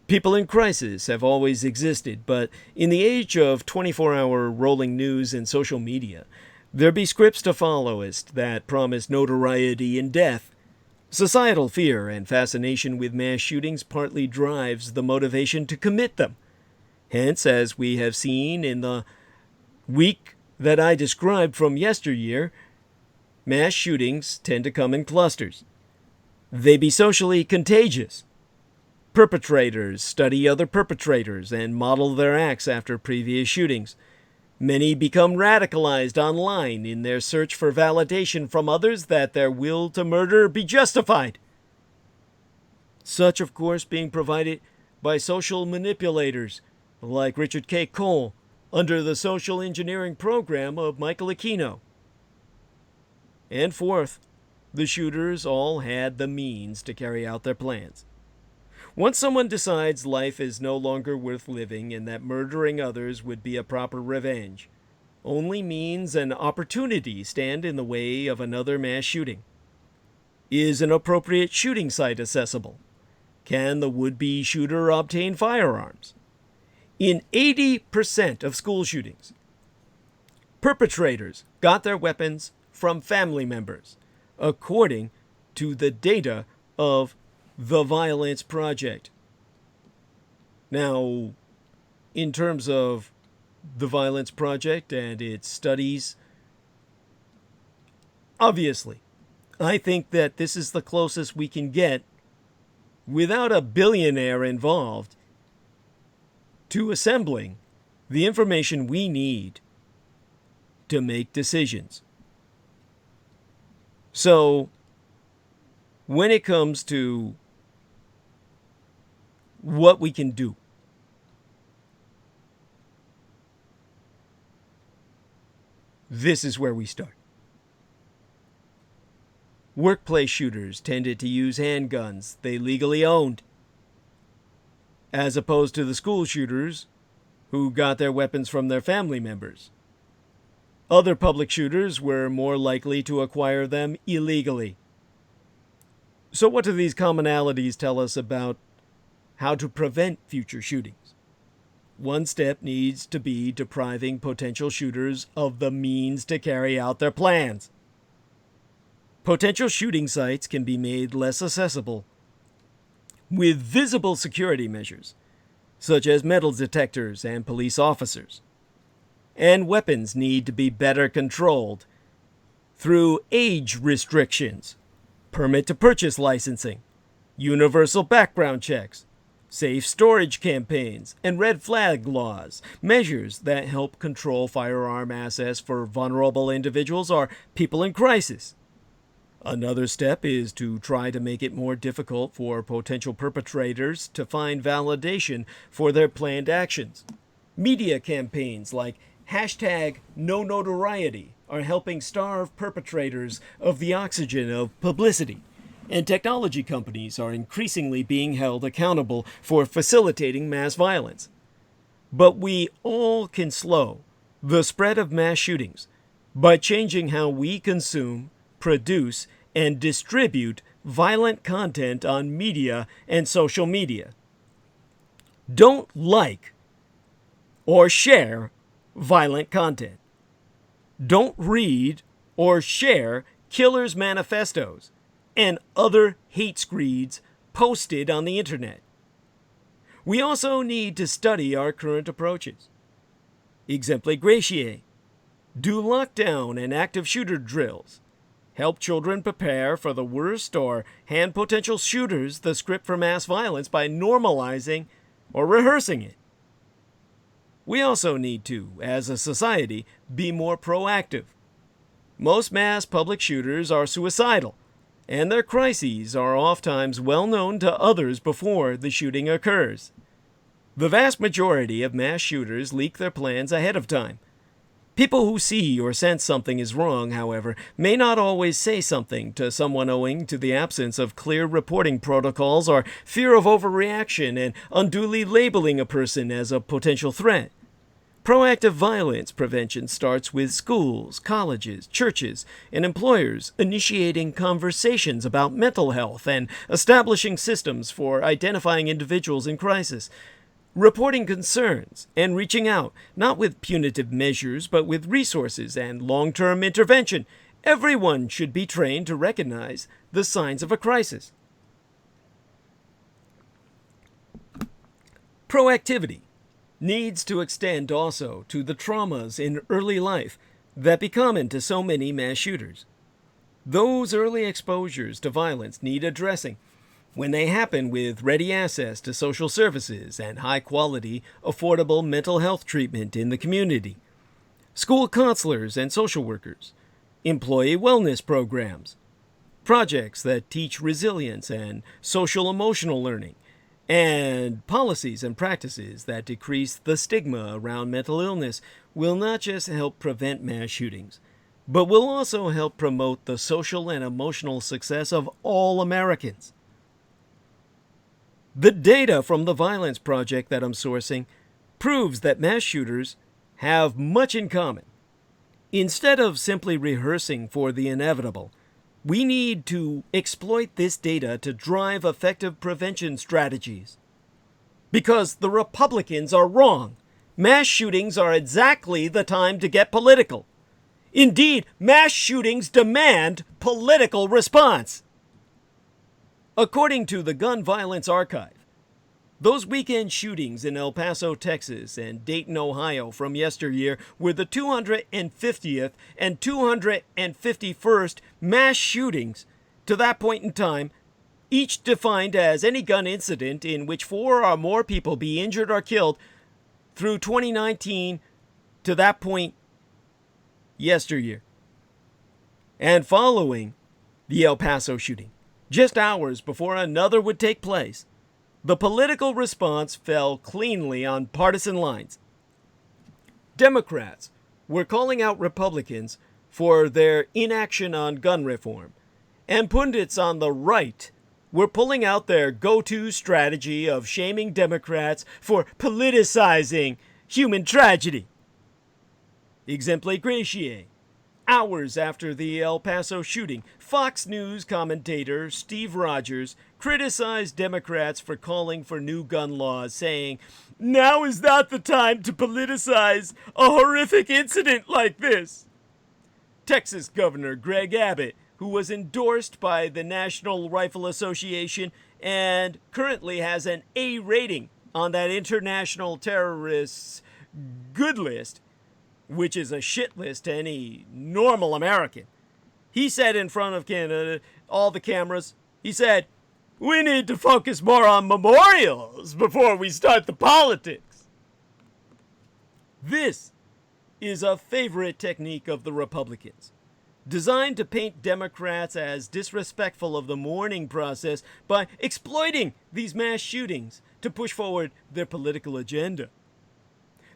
People in crisis have always existed, but in the age of 24-hour rolling news and social media, there be scripts to followist that promise notoriety and death. Societal fear and fascination with mass shootings partly drives the motivation to commit them. Hence, as we have seen in the week that I described from yesteryear, mass shootings tend to come in clusters. They be socially contagious. Perpetrators study other perpetrators and model their acts after previous shootings. Many become radicalized online in their search for validation from others that their will to murder be justified. Such, of course, being provided by social manipulators like Richard K. Cole under the social engineering program of Michael Aquino. And fourth, the shooters all had the means to carry out their plans. Once someone decides life is no longer worth living and that murdering others would be a proper revenge, only means and opportunity stand in the way of another mass shooting. Is an appropriate shooting site accessible? Can the would-be shooter obtain firearms? In 80% of school shootings, perpetrators got their weapons from family members, according to the data of the Violence Project. Now, in terms of the Violence Project and its studies, obviously, I think that this is the closest we can get without a billionaire involved to assembling the information we need to make decisions. So, when it comes to what we can do, this is where we start. Workplace shooters tended to use handguns they legally owned, as opposed to the school shooters who got their weapons from their family members. Other public shooters were more likely to acquire them illegally. So what do these commonalities tell us about how to prevent future shootings? One step needs to be depriving potential shooters of the means to carry out their plans. Potential shooting sites can be made less accessible with visible security measures, such as metal detectors and police officers. And weapons need to be better controlled through age restrictions, permit-to-purchase licensing, universal background checks, safe storage campaigns, and red flag laws, measures that help control firearm access for vulnerable individuals or people in crisis. Another step is to try to make it more difficult for potential perpetrators to find validation for their planned actions. Media campaigns like #NoNotoriety are helping starve perpetrators of the oxygen of publicity, and technology companies are increasingly being held accountable for facilitating mass violence. But we all can slow the spread of mass shootings by changing how we consume, produce, and distribute violent content on media and social media. Don't like or share violent content. Don't read or share killers' manifestos and other hate screeds posted on the internet. We also need to study our current approaches. Exempli gratiae. Do lockdown and active shooter drills. Help children prepare for the worst or hand potential shooters the script for mass violence by normalizing or rehearsing it. We also need to, as a society, be more proactive. Most mass public shooters are suicidal, and their crises are oftentimes well known to others before the shooting occurs. The vast majority of mass shooters leak their plans ahead of time. People who see or sense something is wrong, however, may not always say something to someone owing to the absence of clear reporting protocols or fear of overreaction and unduly labeling a person as a potential threat. Proactive violence prevention starts with schools, colleges, churches, and employers initiating conversations about mental health and establishing systems for identifying individuals in crisis, reporting concerns, and reaching out, not with punitive measures, but with resources and long-term intervention. Everyone should be trained to recognize the signs of a crisis. Proactivity needs to extend also to the traumas in early life that be common to so many mass shooters. Those early exposures to violence need addressing when they happen with ready access to social services and high-quality, affordable mental health treatment in the community. School counselors and social workers, employee wellness programs, projects that teach resilience and social-emotional learning, and policies and practices that decrease the stigma around mental illness will not just help prevent mass shootings, but will also help promote the social and emotional success of all Americans. The data from the Violence Project that I'm sourcing proves that mass shooters have much in common. Instead of simply rehearsing for the inevitable, we need to exploit this data to drive effective prevention strategies. Because the Republicans are wrong. Mass shootings are exactly the time to get political. Indeed, mass shootings demand political response. According to the Gun Violence Archive, Those weekend shootings in El Paso, Texas and Dayton, Ohio from yesteryear were the 250th and 251st mass shootings to that point in time, each defined as any gun incident in which 4 or more people be injured or killed through 2019 to that point yesteryear. And following the El Paso shooting, just hours before another would take place, the political response fell cleanly on partisan lines. Democrats were calling out Republicans for their inaction on gun reform, and pundits on the right were pulling out their go-to strategy of shaming Democrats for politicizing human tragedy. Exempli gratiae. Hours after the El Paso shooting, Fox News commentator Steve Rogers criticized Democrats for calling for new gun laws, saying, "Now is not the time to politicize a horrific incident like this." Texas Governor Greg Abbott, who was endorsed by the National Rifle Association and currently has an A rating on that international terrorists' good list, which is a shit list to any normal American. He said in front of Canada, all the cameras, he said, "We need to focus more on memorials before we start the politics." This is a favorite technique of the Republicans, designed to paint Democrats as disrespectful of the mourning process by exploiting these mass shootings to push forward their political agenda.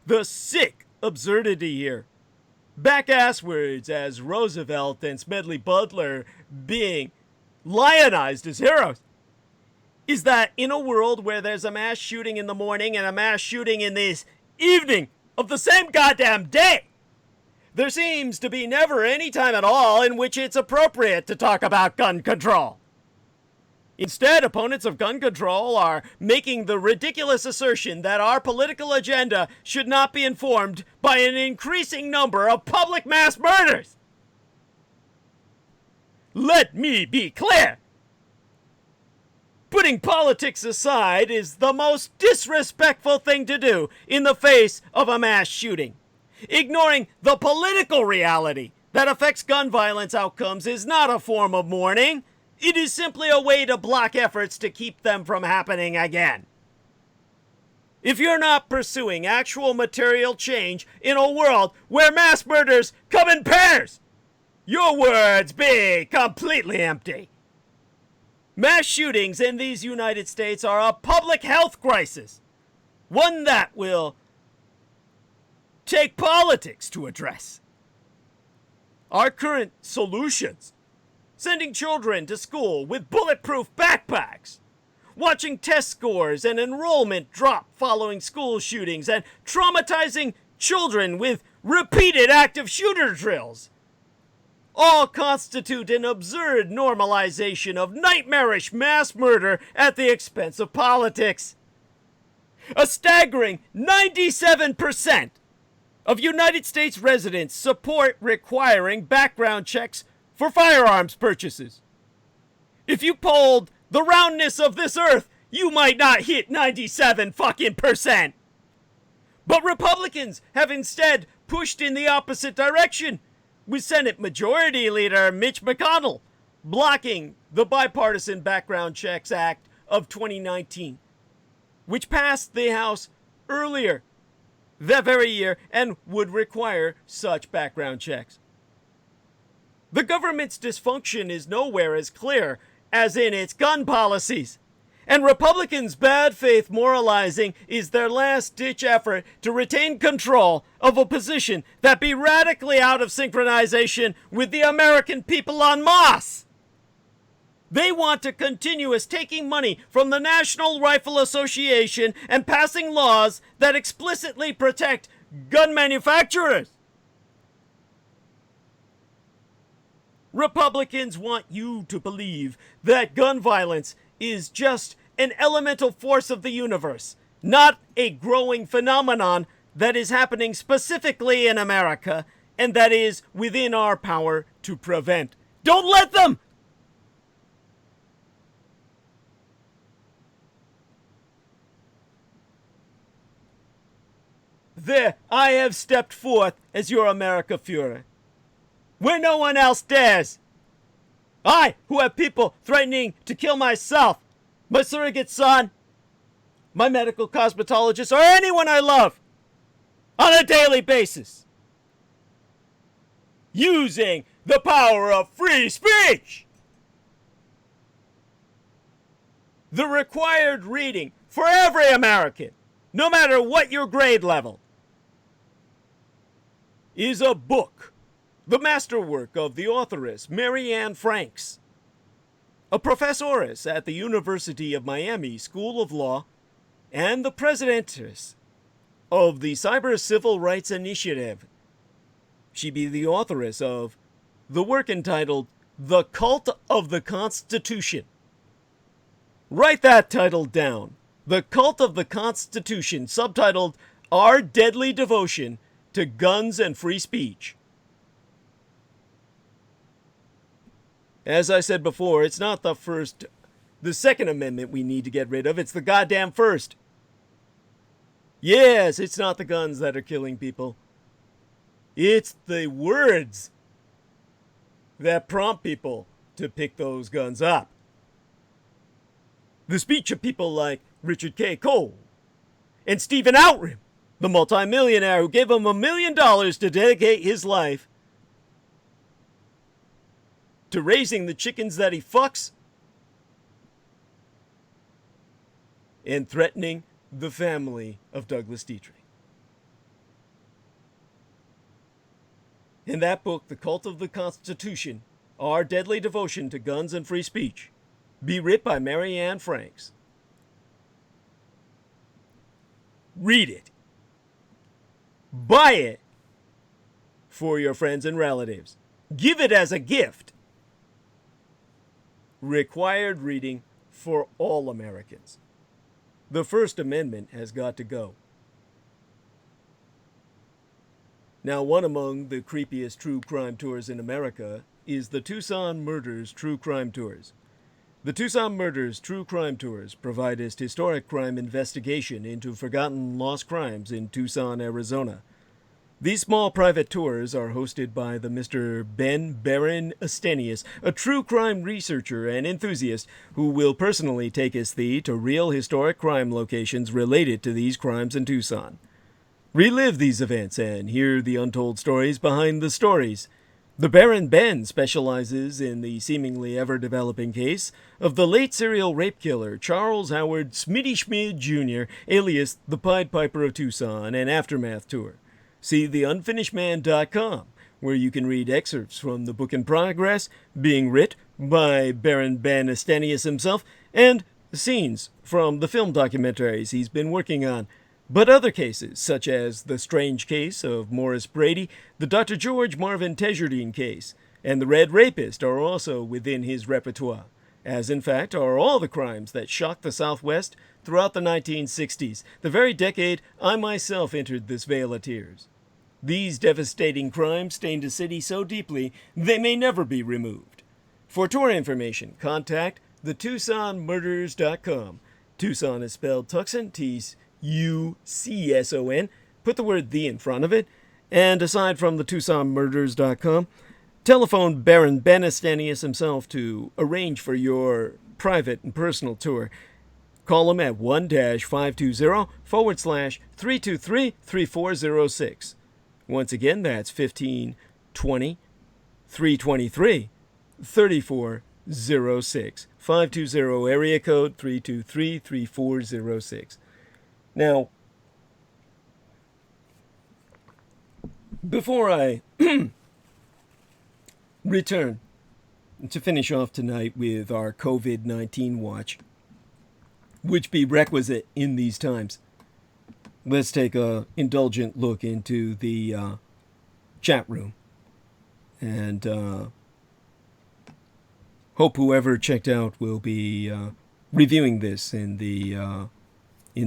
The sick absurdity here, back-ass words as Roosevelt and Smedley Butler being lionized as heroes, is that in a world where there's a mass shooting in the morning and a mass shooting in the evening of the same goddamn day, there seems to be never any time at all in which it's appropriate to talk about gun control. Instead, opponents of gun control are making the ridiculous assertion that our political agenda should not be informed by an increasing number of public mass murders. Let me be clear. Putting politics aside is the most disrespectful thing to do in the face of a mass shooting. Ignoring the political reality that affects gun violence outcomes is not a form of mourning. It is simply a way to block efforts to keep them from happening again. If you're not pursuing actual material change in a world where mass murders come in pairs, your words be completely empty. Mass shootings in these United States are a public health crisis, one that will take politics to address. Our current solutions: sending children to school with bulletproof backpacks, watching test scores and enrollment drop following school shootings, and traumatizing children with repeated active shooter drills, all constitute an absurd normalization of nightmarish mass murder at the expense of politics. A staggering 97% of United States residents support requiring background checks for firearms purchases. If you polled the roundness of this earth, you might not hit 97%. But Republicans have instead pushed in the opposite direction, with Senate Majority Leader Mitch McConnell blocking the Bipartisan Background Checks Act of 2019, which passed the House earlier that very year and would require such background checks. The government's dysfunction is nowhere as clear as in its gun policies, and Republicans' bad faith moralizing is their last-ditch effort to retain control of a position that be radically out of synchronization with the American people en masse. They want to continue as taking money from the National Rifle Association and passing laws that explicitly protect gun manufacturers. Republicans want you to believe that gun violence is just an elemental force of the universe, not a growing phenomenon that is happening specifically in America and that is within our power to prevent. Don't let them! There, I have stepped forth as your America Führer, where no one else dares. I, who have people threatening to kill myself, my surrogate son, my medical cosmetologist, or anyone I love on a daily basis, using the power of free speech. The required reading for every American, no matter what your grade level, is a book, the masterwork of the authoress Mary Anne Franks, a professoress at the University of Miami School of Law and the presidentess of the Cyber Civil Rights Initiative. She be the authoress of the work entitled The Cult of the Constitution. Write that title down. The Cult of the Constitution, subtitled Our Deadly Devotion to Guns and Free Speech. As I said before, it's not the Second Amendment we need to get rid of. It's the goddamn first. Yes, it's not the guns that are killing people. It's the words that prompt people to pick those guns up. The speech of people like Richard K. Cole and Stephen Outram, the multimillionaire who gave him $1 million to dedicate his life to raising the chickens that he fucks and threatening the family of Douglas Dietrich. In that book, The Cult of the Constitution, Our Deadly Devotion to Guns and Free Speech, be writ by Mary Anne Franks. Read it. Buy it for your friends and relatives. Give it as a gift. Required reading for all Americans. The First Amendment has got to go. Now, one among the creepiest true crime tours in America is the Tucson Murders True Crime Tours. The Tucson Murders True Crime Tours provide a historic crime investigation into forgotten lost crimes in Tucson, Arizona. These small private tours are hosted by the Mr. Ben Baron Astenius, a true crime researcher and enthusiast who will personally take us thee to real historic crime locations related to these crimes in Tucson. Relive these events and hear the untold stories behind the stories. The Baron Ben specializes in the seemingly ever-developing case of the late serial rape killer Charles Howard Smitty Schmid Jr., alias the Pied Piper of Tucson, and Aftermath Tour. See theunfinishedman.com, where you can read excerpts from the book in progress, being writ by Baron Ben Astenius himself, and scenes from the film documentaries he's been working on. But other cases, such as the strange case of Morris Brady, the Dr. George Marvin Tejardine case, and the Red Rapist are also within his repertoire, as in fact are all the crimes that shocked the Southwest throughout the 1960s, the very decade I myself entered this vale of tears. These devastating crimes stained a city so deeply they may never be removed. For tour information, contact thetucsonmurders.com. Tucson is spelled Tucson, Tucson. Put the word "the" in front of it. And aside from the TucsonMurders.com, telephone Baron Ben Astenius himself to arrange for your private and personal tour. Call him at 1-520/323-3406. Once again, that's 1520-323-3406. 520 area code 323-3406. Now, before I return to finish off tonight with our COVID-19 watch, which be requisite in these times, let's take a indulgent look into the chat room, and hope whoever checked out will be reviewing this in the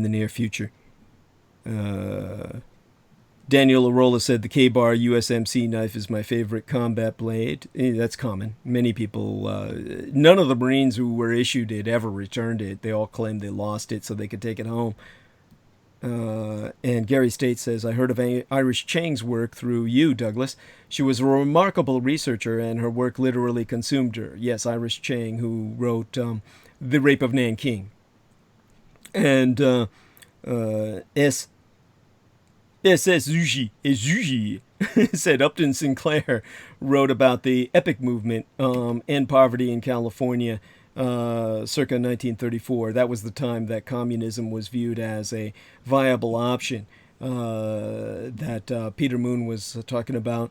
near future. Daniel Arola said the K-Bar USMC knife is my favorite combat blade. That's common. Many people, none of the Marines who were issued it ever returned it. They all claimed they lost it so they could take it home. And Gary State says, I heard of Irish Chang's work through you, Douglas. She was a remarkable researcher, and her work literally consumed her. Yes, Irish Chang, who wrote The Rape of Nanking. And S. Zuji said Upton Sinclair wrote about the epic movement, End Poverty in California, circa 1934. That was the time that communism was viewed as a viable option that Peter Moon was talking about.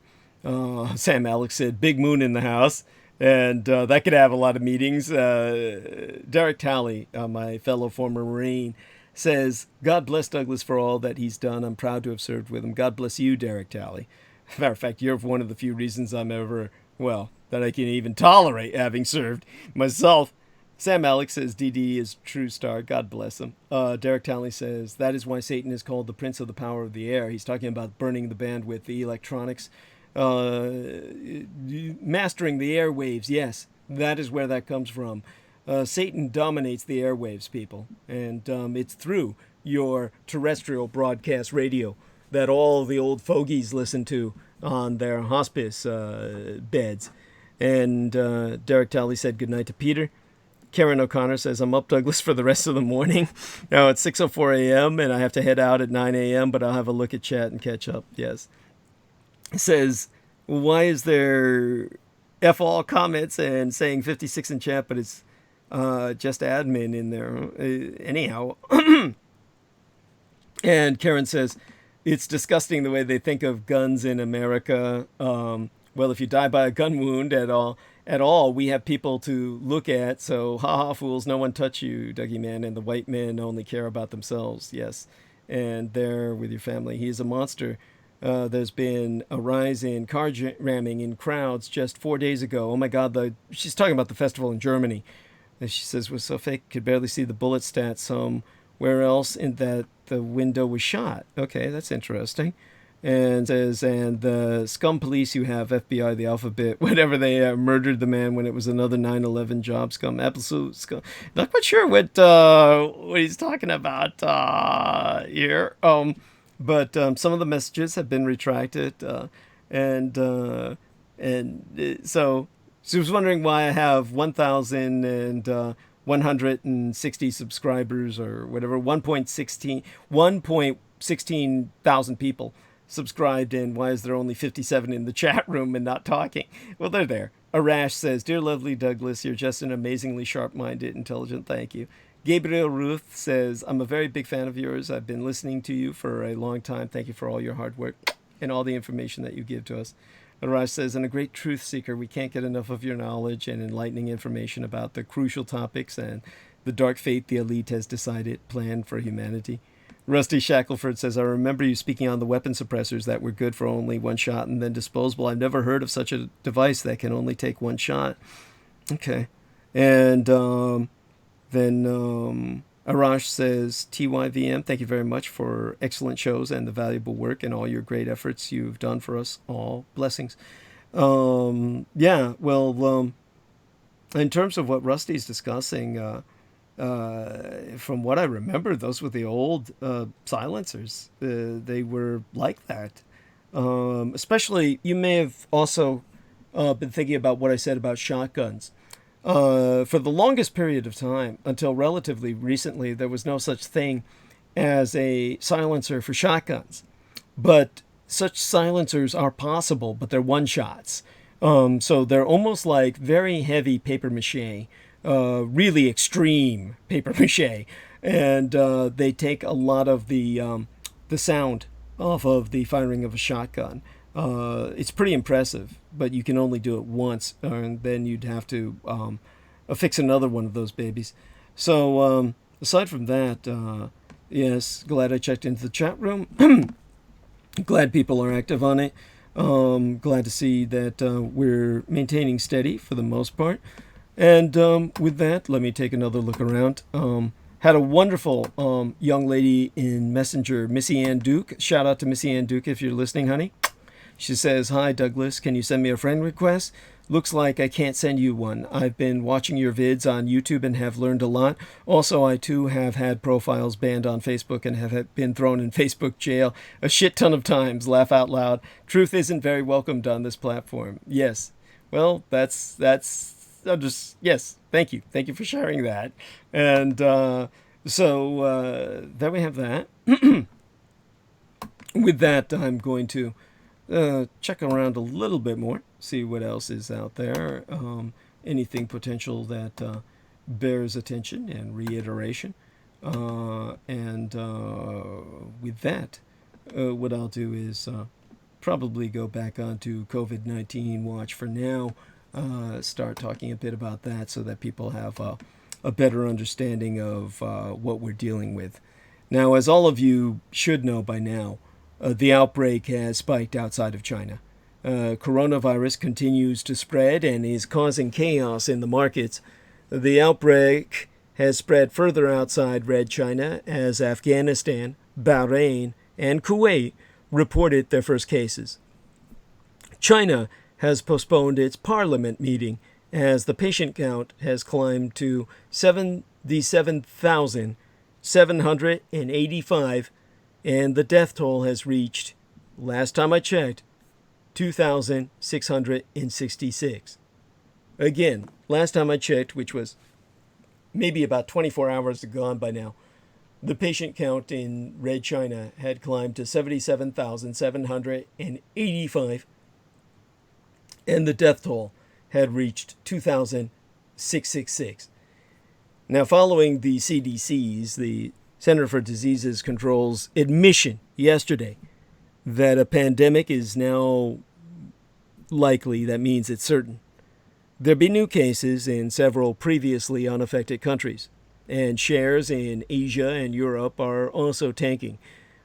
Sam Alex said, big moon in the house, and that could have a lot of meetings. Derek Talley, my fellow former Marine, says, God bless Douglas for all that he's done. I'm proud to have served with him. God bless you, Derek Talley. Matter of fact, you're one of the few reasons I'm ever, that I can even tolerate having served myself. Sam Alex says, DD is true star. God bless him. Derek Talley says, that is why Satan is called the prince of the power of the air. He's talking about burning the bandwidth, the electronics, mastering the airwaves. Yes, that is where that comes from. Satan dominates the airwaves, people, and it's through your terrestrial broadcast radio that all the old fogies listen to on their hospice beds. And Derek Talley said goodnight to Peter. Karen O'Connor says, I'm up, Douglas, for the rest of the morning. Now it's 6:04 a.m. and I have to head out at 9 a.m., but I'll have a look at chat and catch up. Yes. It says, why is there F all comments and saying 56 in chat, but it's just admin in there. Anyhow. And Karen says, it's disgusting the way they think of guns in America. Well, if you die by a gun wound at all, we have people to look at. So, ha fools, no one touch you, Dougie man. And the white men only care about themselves. Yes. And they're with your family. He is a monster. There's been a rise in car ramming in crowds just 4 days ago. Oh my God, she's talking about the festival in Germany. She says, was so fake, could barely see the bullet stats somewhere else in that the window was shot. Okay, that's interesting. And says, and the scum police you have, FBI, the alphabet, whatever, they murdered the man when it was another 9/11 job scum. Absolute scum. Not quite sure what he's talking about here. But some of the messages have been retracted. So she was wondering why I have 1,160 subscribers or whatever, 1.16 thousand people subscribed, and why is there only 57 in the chat room and not talking? Well, they're there. Arash says, dear lovely Douglas, you're just an amazingly sharp-minded, intelligent, thank you. Gabriel Ruth says, I'm a very big fan of yours. I've been listening to you for a long time. Thank you for all your hard work and all the information that you give to us. Arash says, and a great truth seeker, we can't get enough of your knowledge and enlightening information about the crucial topics and the dark fate the elite has decided planned for humanity. Rusty Shackelford says, I remember you speaking on the weapon suppressors that were good for only one shot and then disposable. I've never heard of such a device that can only take one shot. Okay. And then Arash says, TYVM, thank you very much for excellent shows and the valuable work and all your great efforts you've done for us all. Blessings. In terms of what Rusty's discussing, from what I remember, those were the old silencers. They were like that. Especially, you may have also been thinking about what I said about shotguns. For the longest period of time, until relatively recently, there was no such thing as a silencer for shotguns. But such silencers are possible, but they're one-shots. So they're almost like very heavy paper mache, really extreme paper mache. And they take a lot of the sound off of the firing of a shotgun. It's pretty impressive, but you can only do it once, and then you'd have to affix another one of those babies. So aside from that, yes, glad I checked into the chat room. Glad people are active on it. Glad to see that we're maintaining steady for the most part. And with that, let me take another look around. Had a wonderful young lady in Messenger, Missy Ann Duke. Shout out to Missy Ann Duke if you're listening, honey. She says, hi, Douglas. Can you send me a friend request? Looks like I can't send you one. I've been watching your vids on YouTube and have learned a lot. Also, I too have had profiles banned on Facebook and have been thrown in Facebook jail a shit ton of times. Laugh out loud. Truth isn't very welcomed on this platform. Yes. Well, that's yes. Thank you. Thank you for sharing that. And so there we have that. With that, I'm going to check around a little bit more, see what else is out there, anything potential that bears attention and reiteration. And with that, what I'll do is probably go back onto COVID-19 watch for now, start talking a bit about that so that people have a better understanding of what we're dealing with. Now, as all of you should know by now, the outbreak has spiked outside of China. Coronavirus continues to spread and is causing chaos in the markets. The outbreak has spread further outside Red China as Afghanistan, Bahrain, and Kuwait reported their first cases. China has postponed its parliament meeting as the patient count has climbed to 77,785 and the death toll has reached, last time I checked, 2,666. Again, last time I checked, which was maybe about 24 hours gone by now, the patient count in Red China had climbed to 77,785, and the death toll had reached 2,666. Now, following the CDC's, the Center for Diseases Control's admission yesterday that a pandemic is now likely, that means it's certain, there'll be new cases in several previously unaffected countries, and shares in Asia and Europe are also tanking.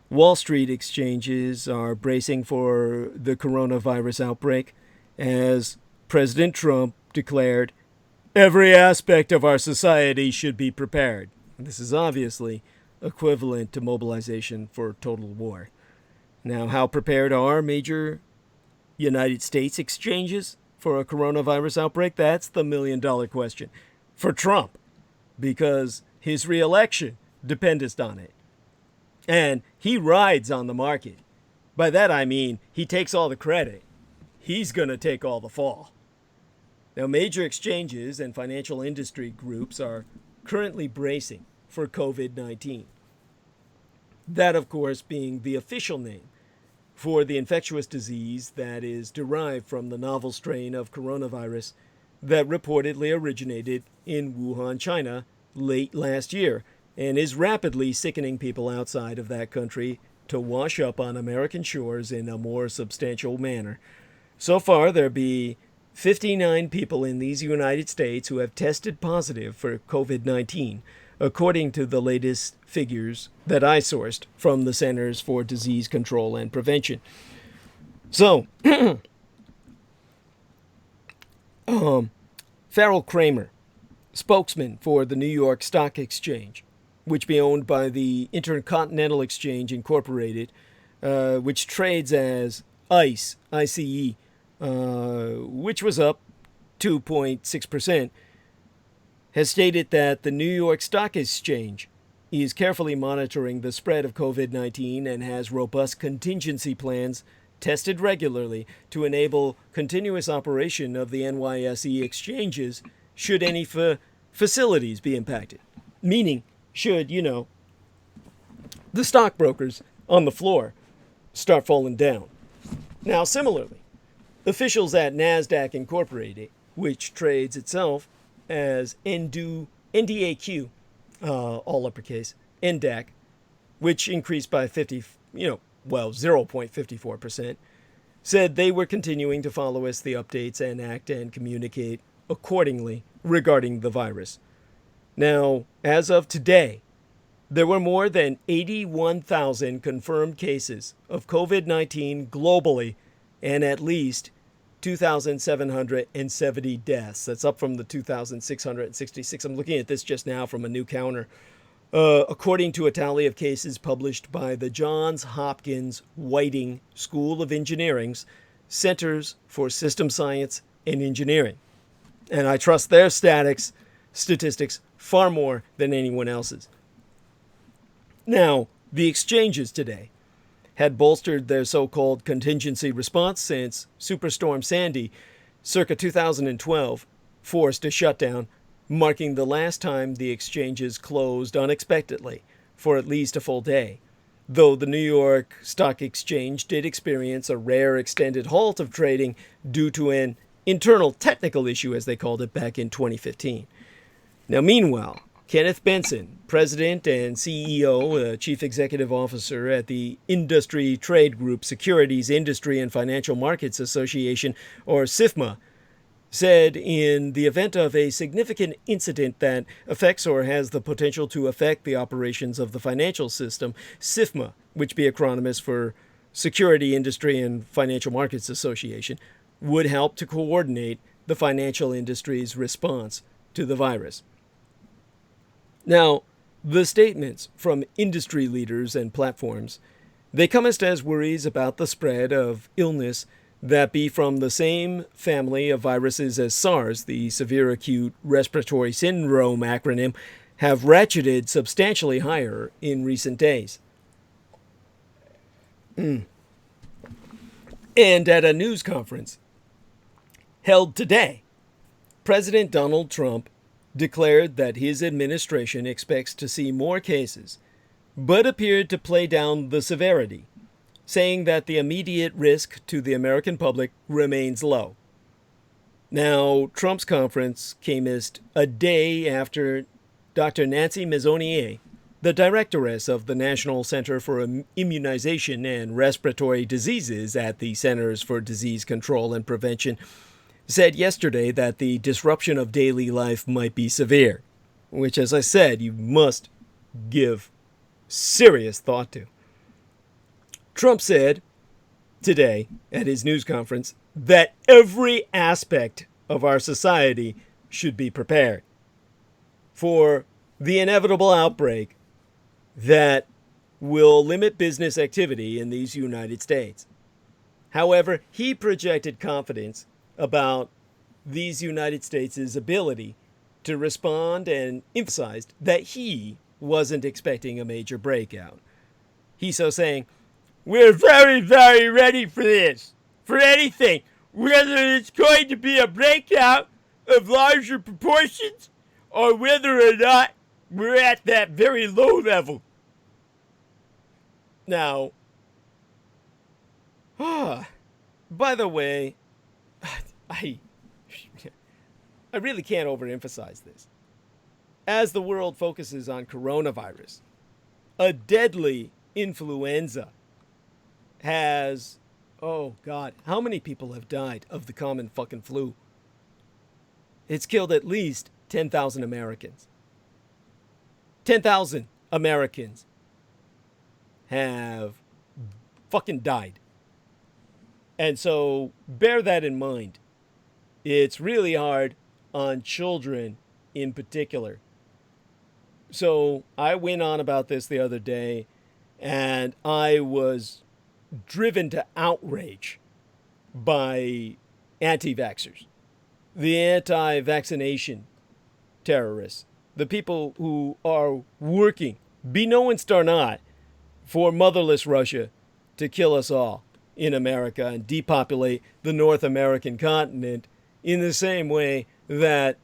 Wall Street exchanges are bracing for the coronavirus outbreak as President Trump declared, "Every aspect of our society should be prepared." This is obviously equivalent to mobilization for total war. Now, how prepared are major United States exchanges for a coronavirus outbreak? That's the million-dollar question for Trump, because his reelection depends on it. And he rides on the market. By that I mean he takes all the credit. He's going to take all the fall. Now, major exchanges and financial industry groups are currently bracing for COVID-19. That, of course, being the official name for the infectious disease that is derived from the novel strain of coronavirus that reportedly originated in Wuhan, China, late last year, and is rapidly sickening people outside of that country to wash up on American shores in a more substantial manner. So far, there be 59 people in these United States who have tested positive for COVID-19, according to the latest figures that I sourced from the Centers for Disease Control and Prevention. So, Farrell Kramer, spokesman for the New York Stock Exchange, which be owned by the Intercontinental Exchange Incorporated, which trades as ICE, ICE, which was up 2.6%, has stated that the New York Stock Exchange is carefully monitoring the spread of COVID-19 and has robust contingency plans tested regularly to enable continuous operation of the NYSE exchanges should any facilities be impacted. Meaning, should, the stockbrokers on the floor start falling down. Now, similarly, officials at NASDAQ Incorporated, which trades itself as NDAQ, all uppercase, NDAQ, which increased by 0.54%, said they were continuing to follow us the updates and act and communicate accordingly regarding the virus. Now, as of today, there were more than 81,000 confirmed cases of COVID-19 globally and at least 2,770 deaths. That's up from the 2,666. I'm looking at this just now from a new counter. According to a tally of cases published by the Johns Hopkins Whiting School of Engineering's Centers for System Science and engineering. And I trust their statistics far more than anyone else's. Now, the exchanges today had bolstered their so-called contingency response since Superstorm Sandy, circa 2012, forced a shutdown, marking the last time the exchanges closed unexpectedly for at least a full day. Though the New York Stock Exchange did experience a rare extended halt of trading due to an internal technical issue, as they called it, back in 2015. Now, meanwhile, Kenneth Benson, president and CEO, chief executive officer at the Industry Trade Group Securities Industry and Financial Markets Association, or SIFMA, said in the event of a significant incident that affects or has the potential to affect the operations of the financial system, SIFMA, which be acronyms for Security Industry and Financial Markets Association, would help to coordinate the financial industry's response to the virus. Now, the statements from industry leaders and platforms, they come as worries about the spread of illness that be from the same family of viruses as SARS, the Severe Acute Respiratory Syndrome acronym, have ratcheted substantially higher in recent days. And at a news conference held today, President Donald Trump declared that his administration expects to see more cases, but appeared to play down the severity, saying that the immediate risk to the American public remains low. Now, Trump's conference came a day after Dr. Nancy Mazzonier, the directoress of the National Center for Immunization and Respiratory Diseases at the Centers for Disease Control and Prevention, said yesterday that the disruption of daily life might be severe, which, as I said, you must give serious thought to. Trump said today at his news conference that every aspect of our society should be prepared for the inevitable outbreak that will limit business activity in these United States. However, he projected confidence about these United States' ability to respond and emphasized that he wasn't expecting a major breakout. He's so saying, "We're very, very ready for this, for anything, whether it's going to be a breakout of larger proportions or whether or not we're at that very low level." Now, by the way, I really can't overemphasize this. As the world focuses on coronavirus, a deadly influenza has, oh God, how many people have died of the common fucking flu? It's killed at least 10,000 Americans. 10,000 Americans have fucking died. And so bear that in mind. It's really hard on children in particular. So I went on about this the other day, and I was driven to outrage by anti-vaxxers, the anti-vaccination terrorists, the people who are working, be no and star not, for motherless Russia to kill us all in America and depopulate the North American continent in the same way that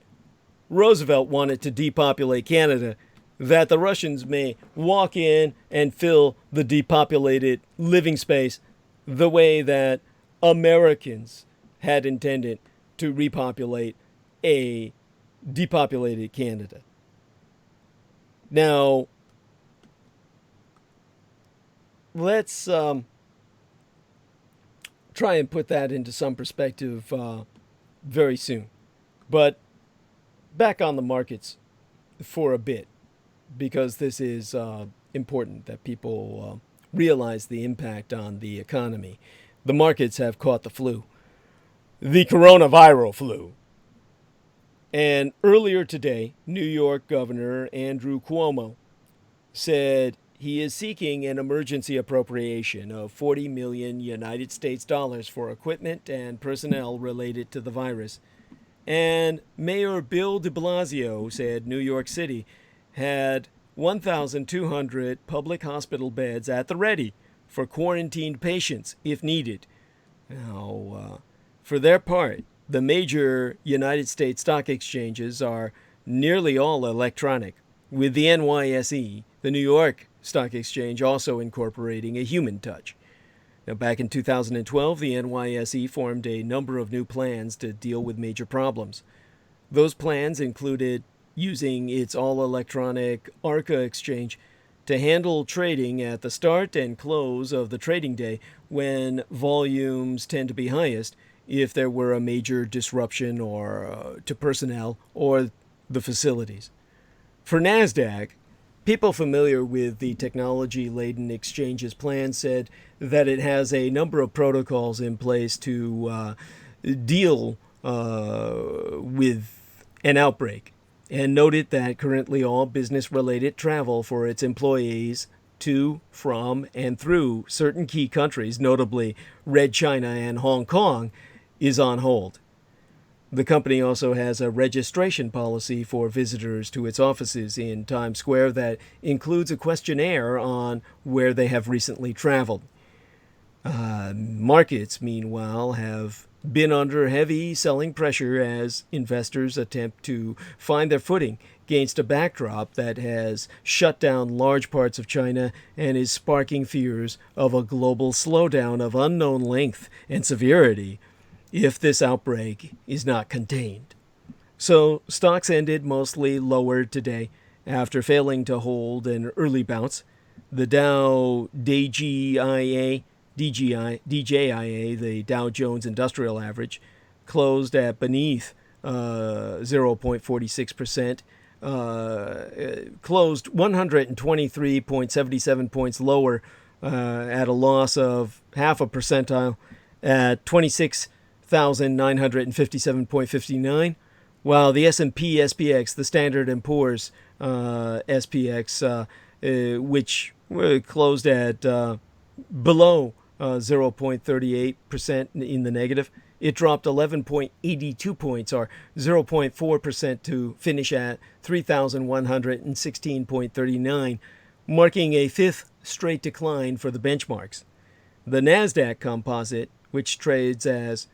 Roosevelt wanted to depopulate Canada, that the Russians may walk in and fill the depopulated living space the way that Americans had intended to repopulate a depopulated Canada. Now, let's try and put that into some perspective very soon. But back on the markets for a bit, because this is important that people realize the impact on the economy. The markets have caught the flu, the coronavirus flu. And earlier today, New York Governor Andrew Cuomo said he is seeking an emergency appropriation of 40 million United States dollars for equipment and personnel related to the virus. And Mayor Bill de Blasio said New York City had 1,200 public hospital beds at the ready for quarantined patients if needed. Now, for their part, the major United States stock exchanges are nearly all electronic, with the NYSE, the New York Stock Exchange, also incorporating a human touch. Now, back in 2012, the NYSE formed a number of new plans to deal with major problems. Those plans included using its all-electronic ARCA exchange to handle trading at the start and close of the trading day when volumes tend to be highest if there were a major disruption to personnel or the facilities. For NASDAQ, people familiar with the technology-laden exchange's plan said that it has a number of protocols in place to deal with an outbreak, and noted that currently all business-related travel for its employees to, from, and through certain key countries, notably Red China and Hong Kong, is on hold. The company also has a registration policy for visitors to its offices in Times Square that includes a questionnaire on where they have recently traveled. Markets, meanwhile, have been under heavy selling pressure as investors attempt to find their footing against a backdrop that has shut down large parts of China and is sparking fears of a global slowdown of unknown length and severity if this outbreak is not contained. So stocks ended mostly lower today after failing to hold an early bounce. The Dow DJIA, the Dow Jones Industrial Average, closed at beneath 0.46%, closed 123.77 points lower at a loss of half a percentile at 26,957.59, while the S&P SPX, the Standard & Poor's SPX, which closed at below 0.38% in the negative, it dropped 11.82 points, or 0.4%, to finish at 3,116.39, marking a fifth straight decline for the benchmarks. The NASDAQ Composite, which trades as,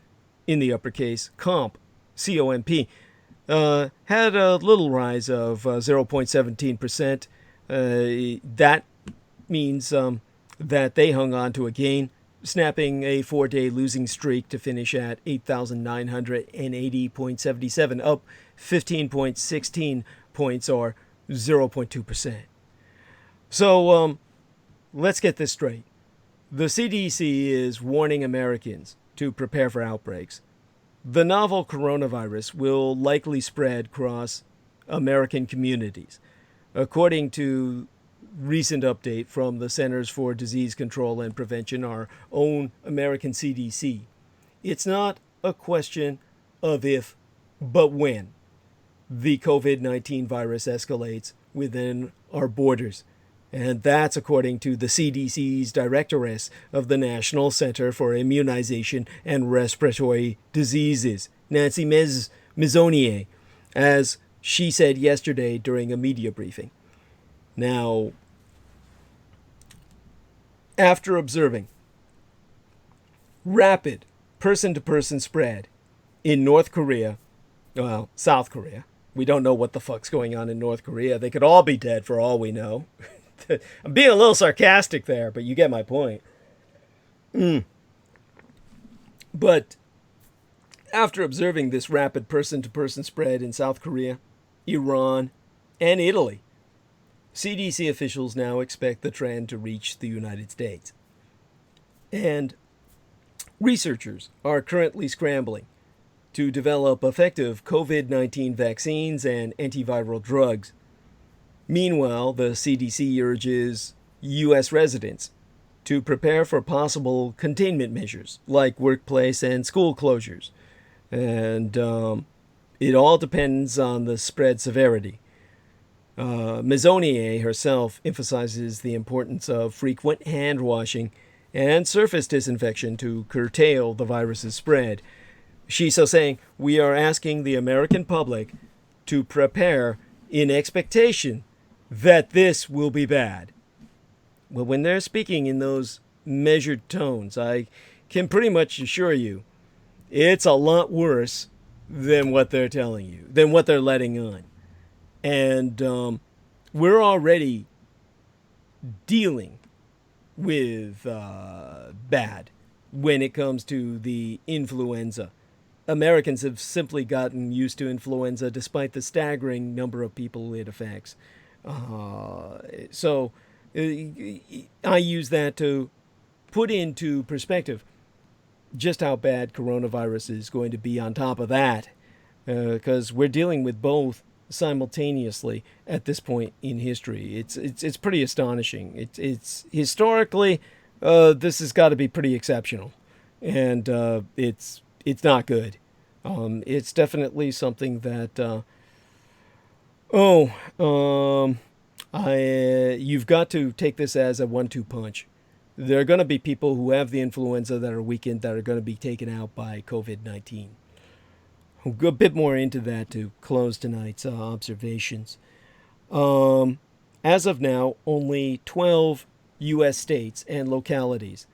in the uppercase, COMP, C-O-M-P, had a little rise of 0.17%. That means that they hung on to a gain, snapping a 4-day losing streak to finish at 8,980.77, up 15.16 points, or 0.2%. So let's get this straight. The CDC is warning Americans to prepare for outbreaks. The novel coronavirus will likely spread across American communities, according to recent update from the Centers for Disease Control and Prevention, our own American CDC. It's not a question of if, but when the COVID-19 virus escalates within our borders. And that's according to the CDC's directoress of the National Center for Immunization and Respiratory Diseases, Nancy Messonnier, as she said yesterday during a media briefing. Now, after observing rapid person-to-person spread in North Korea, well, South Korea, we don't know what the fuck's going on in North Korea. They could all be dead for all we know. I'm being a little sarcastic there, but you get my point. But after observing this rapid person-to-person spread in South Korea, Iran, and Italy, CDC officials now expect the trend to reach the United States. And researchers are currently scrambling to develop effective COVID-19 vaccines and antiviral drugs. Meanwhile, the CDC urges U.S. residents to prepare for possible containment measures like workplace and school closures. And it all depends on the spread severity. Mezonier herself emphasizes the importance of frequent hand washing and surface disinfection to curtail the virus's spread. She's so saying, we are asking the American public to prepare in expectation that this will be bad. Well, when they're speaking in those measured tones, I can pretty much assure you it's a lot worse than what they're telling you, than what they're letting on. And we're already dealing with bad when it comes to the influenza. Americans have simply gotten used to influenza despite the staggering number of people it affects. So I use that to put into perspective just how bad coronavirus is going to be on top of that, because we're dealing with both simultaneously at this point in history. It's pretty astonishing. It's historically this has got to be pretty exceptional, and it's not good. It's definitely something that you've got to take this as a 1-2 punch. There are going to be people who have the influenza that are weakened that are going to be taken out by COVID-19. We'll go a bit more into that to close tonight's observations. As of now, only 12 U.S. states and localities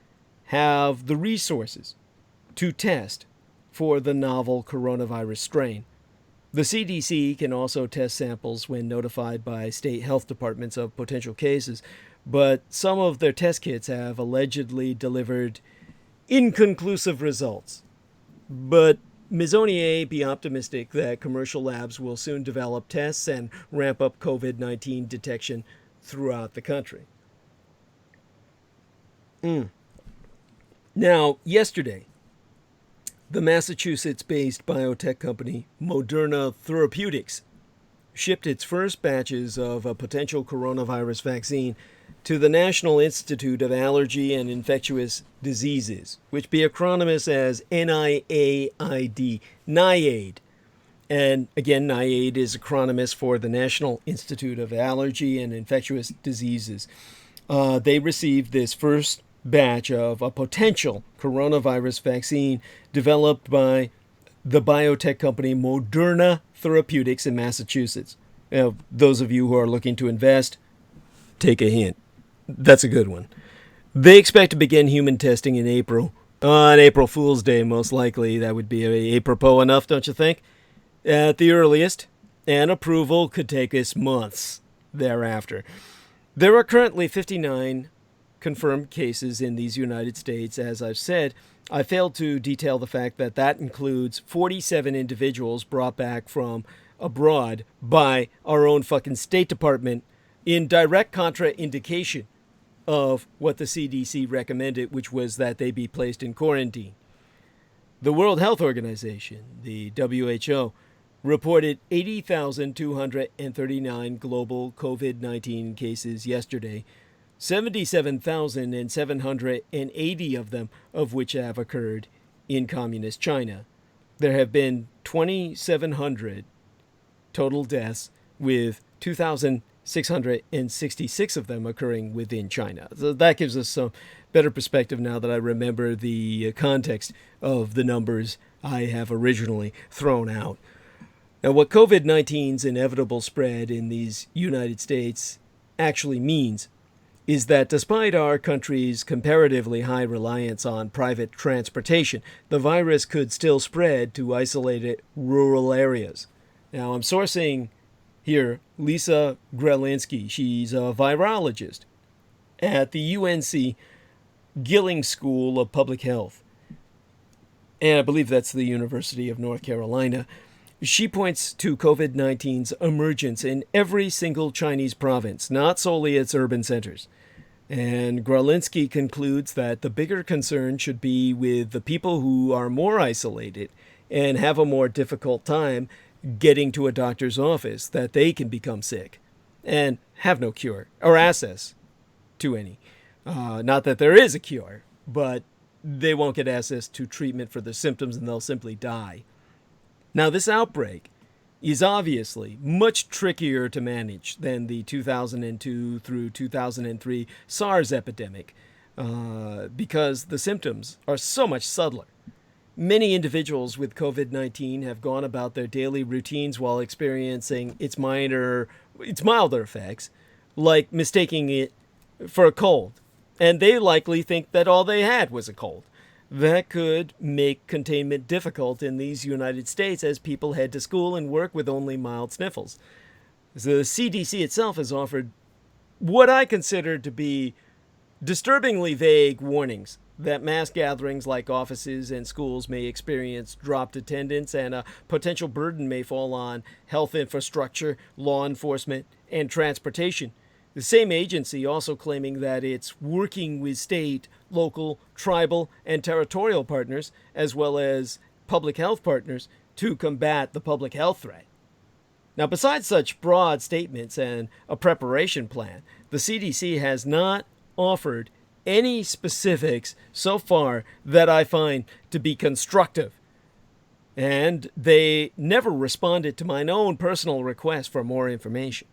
have the resources to test for the novel coronavirus strain. The CDC can also test samples when notified by state health departments of potential cases, but some of their test kits have allegedly delivered inconclusive results. But Mezonier be optimistic that commercial labs will soon develop tests and ramp up COVID-19 detection throughout the country. Now, yesterday, the Massachusetts-based biotech company Moderna Therapeutics shipped its first batches of a potential coronavirus vaccine to the National Institute of Allergy and Infectious Diseases, which be acronymous as NIAID, NIAID. And again, NIAID is acronymous for the National Institute of Allergy and Infectious Diseases. They received this first batch of a potential coronavirus vaccine developed by the biotech company Moderna Therapeutics in Massachusetts. Now, those of you who are looking to invest, take a hint. That's a good one. They expect to begin human testing in April. On April Fool's Day, most likely. That would be apropos enough, don't you think? At the earliest. And approval could take us months thereafter. There are currently 59 confirmed cases in these United States. As I've said, I failed to detail the fact that that includes 47 individuals brought back from abroad by our own fucking State Department in direct contraindication of what the CDC recommended, which was that they be placed in quarantine. The World Health Organization, the WHO, reported 80,239 global COVID-19 cases yesterday, 77,780 of them of which have occurred in communist China. There have been 2,700 total deaths, with 2,666 of them occurring within China. So that gives us some better perspective now that I remember the context of the numbers I have originally thrown out. Now, what COVID-19's inevitable spread in these United States actually means is that despite our country's comparatively high reliance on private transportation, the virus could still spread to isolated rural areas. Now, I'm sourcing here Lisa Grelinski. She's a virologist at the UNC Gilling School of Public Health, and I believe that's the University of North Carolina. She points to COVID-19's emergence in every single Chinese province, not solely its urban centers. And Grelinski concludes that the bigger concern should be with the people who are more isolated and have a more difficult time getting to a doctor's office, that they can become sick and have no cure or access to any. Not that there is a cure, but they won't get access to treatment for their symptoms and they'll simply die. Now, this outbreak is obviously much trickier to manage than the 2002 through 2003 SARS epidemic because the symptoms are so much subtler. Many individuals with COVID-19 have gone about their daily routines while experiencing its milder effects, like mistaking it for a cold, and they likely think that all they had was a cold. That could make containment difficult in these United States as people head to school and work with only mild sniffles. The CDC itself has offered what I consider to be disturbingly vague warnings that mass gatherings like offices and schools may experience dropped attendance and a potential burden may fall on health infrastructure, law enforcement, and transportation. The same agency also claiming that it's working with state, local, tribal, and territorial partners, as well as public health partners, to combat the public health threat. Now, besides such broad statements and a preparation plan, the CDC has not offered any specifics so far that I find to be constructive. And they never responded to my own personal request for more information.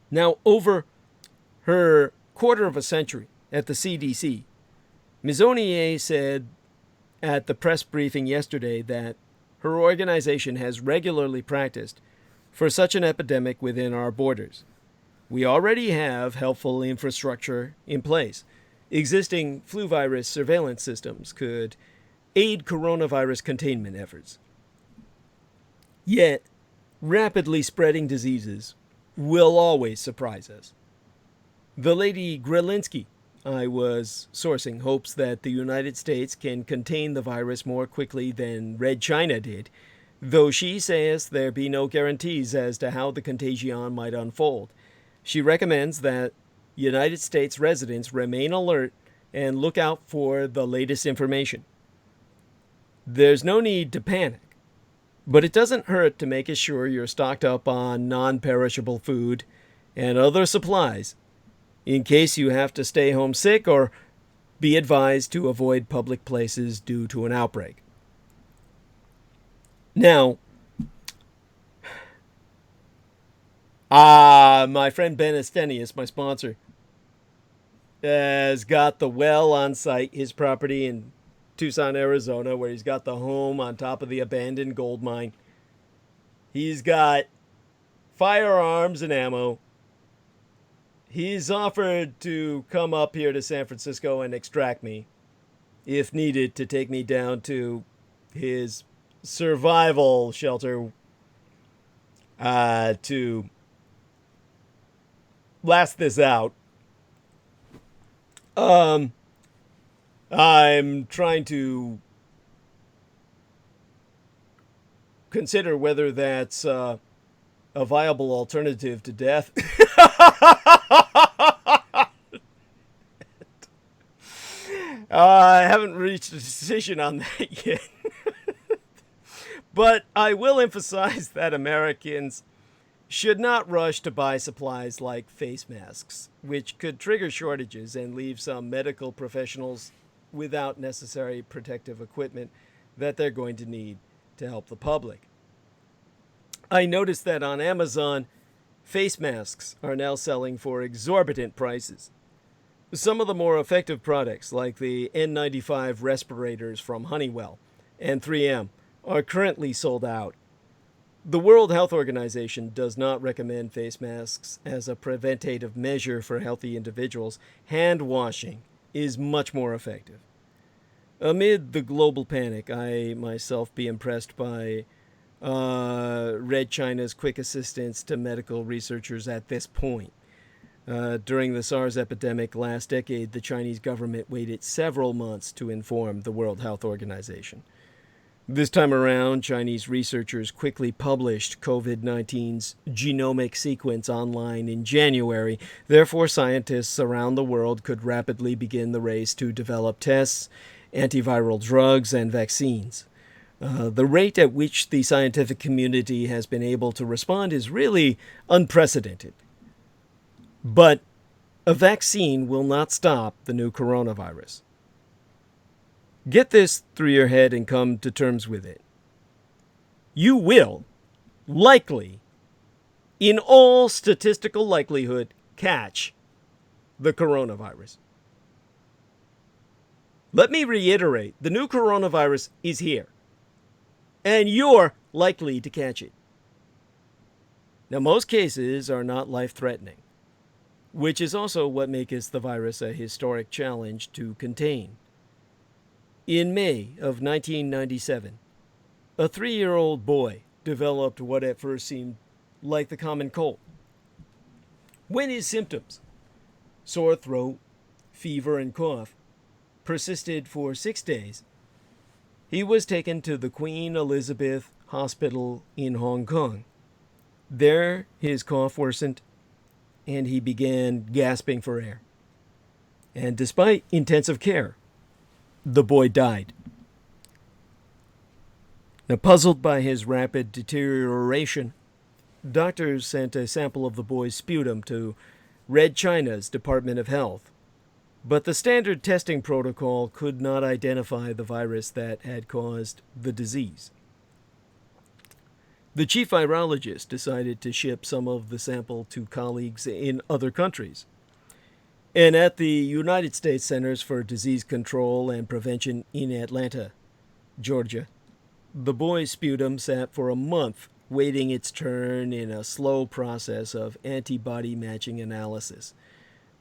Now, over her quarter of a century at the CDC, Ms. Onier said at the press briefing yesterday that her organization has regularly practiced for such an epidemic within our borders. We already have helpful infrastructure in place. Existing flu virus surveillance systems could aid coronavirus containment efforts. Yet, rapidly spreading diseases will always surprise us. The lady Grelinski I was sourcing hopes that the United States can contain the virus more quickly than Red China did, though she says there be no guarantees as to how the contagion might unfold. She recommends that United States residents remain alert and look out for the latest information. There's no need to panic, but it doesn't hurt to make sure you're stocked up on non-perishable food and other supplies in case you have to stay home sick or be advised to avoid public places due to an outbreak. Now, my friend Ben Estenius, my sponsor, has got the well on site, his property in Tucson, Arizona, where he's got the home on top of the abandoned gold mine. He's got firearms and ammo. He's offered to come up here to San Francisco and extract me, if needed, to take me down to his survival shelter to last this out. I'm trying to consider whether that's a viable alternative to death. I haven't reached a decision on that yet. But I will emphasize that Americans should not rush to buy supplies like face masks, which could trigger shortages and leave some medical professionals without necessary protective equipment that they're going to need to help the public. I noticed that on Amazon, face masks are now selling for exorbitant prices. Some of the more effective products, like the N95 respirators from Honeywell and 3M, are currently sold out. The World Health Organization does not recommend face masks as a preventative measure for healthy individuals. Hand washing is much more effective. Amid the global panic, I myself be impressed by Red China's quick assistance to medical researchers at this point. During the SARS epidemic last decade, the Chinese government waited several months to inform the World Health Organization. This time around, Chinese researchers quickly published COVID-19's genomic sequence online in January. Therefore, scientists around the world could rapidly begin the race to develop tests, antiviral drugs, and vaccines. The rate at which the scientific community has been able to respond is really unprecedented. But a vaccine will not stop the new coronavirus. Get this through your head and come to terms with it. you will likely, in all statistical likelihood, catch the coronavirus. Let me reiterate, the new coronavirus is here, and you're likely to catch it. Now, most cases are not life-threatening, which is also what makes the virus a historic challenge to contain. In May of 1997, a 3-year-old boy developed what at first seemed like the common cold. When his symptoms, sore throat, fever, and cough, persisted for 6 days, he was taken to the Queen Elizabeth Hospital in Hong Kong. There, his cough worsened, and he began gasping for air. And despite intensive care, the boy died. Now, puzzled by his rapid deterioration, doctors sent a sample of the boy's sputum to Red China's Department of Health. But the standard testing protocol could not identify the virus that had caused the disease. The chief virologist decided to ship some of the sample to colleagues in other countries. And at the United States Centers for Disease Control and Prevention in Atlanta, Georgia, the boy's sputum sat for a month waiting its turn in a slow process of antibody matching analysis.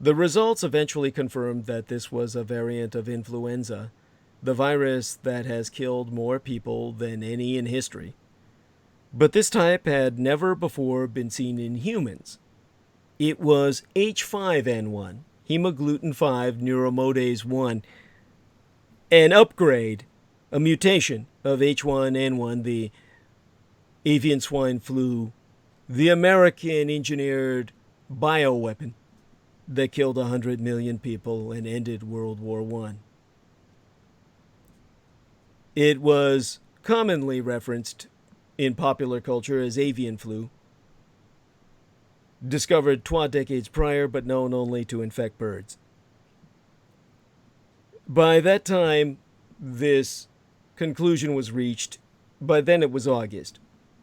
The results eventually confirmed that this was a variant of influenza, the virus that has killed more people than any in history. But this type had never before been seen in humans. It was H5N1, hemagglutinin 5 neuromodase 1, an upgrade, a mutation of H1N1, the avian swine flu, the American-engineered bioweapon that killed 100 million people and ended World War I. It was commonly referenced in popular culture as avian flu, discovered 12 decades prior but known only to infect birds. By that time, this conclusion was reached. By then it was August.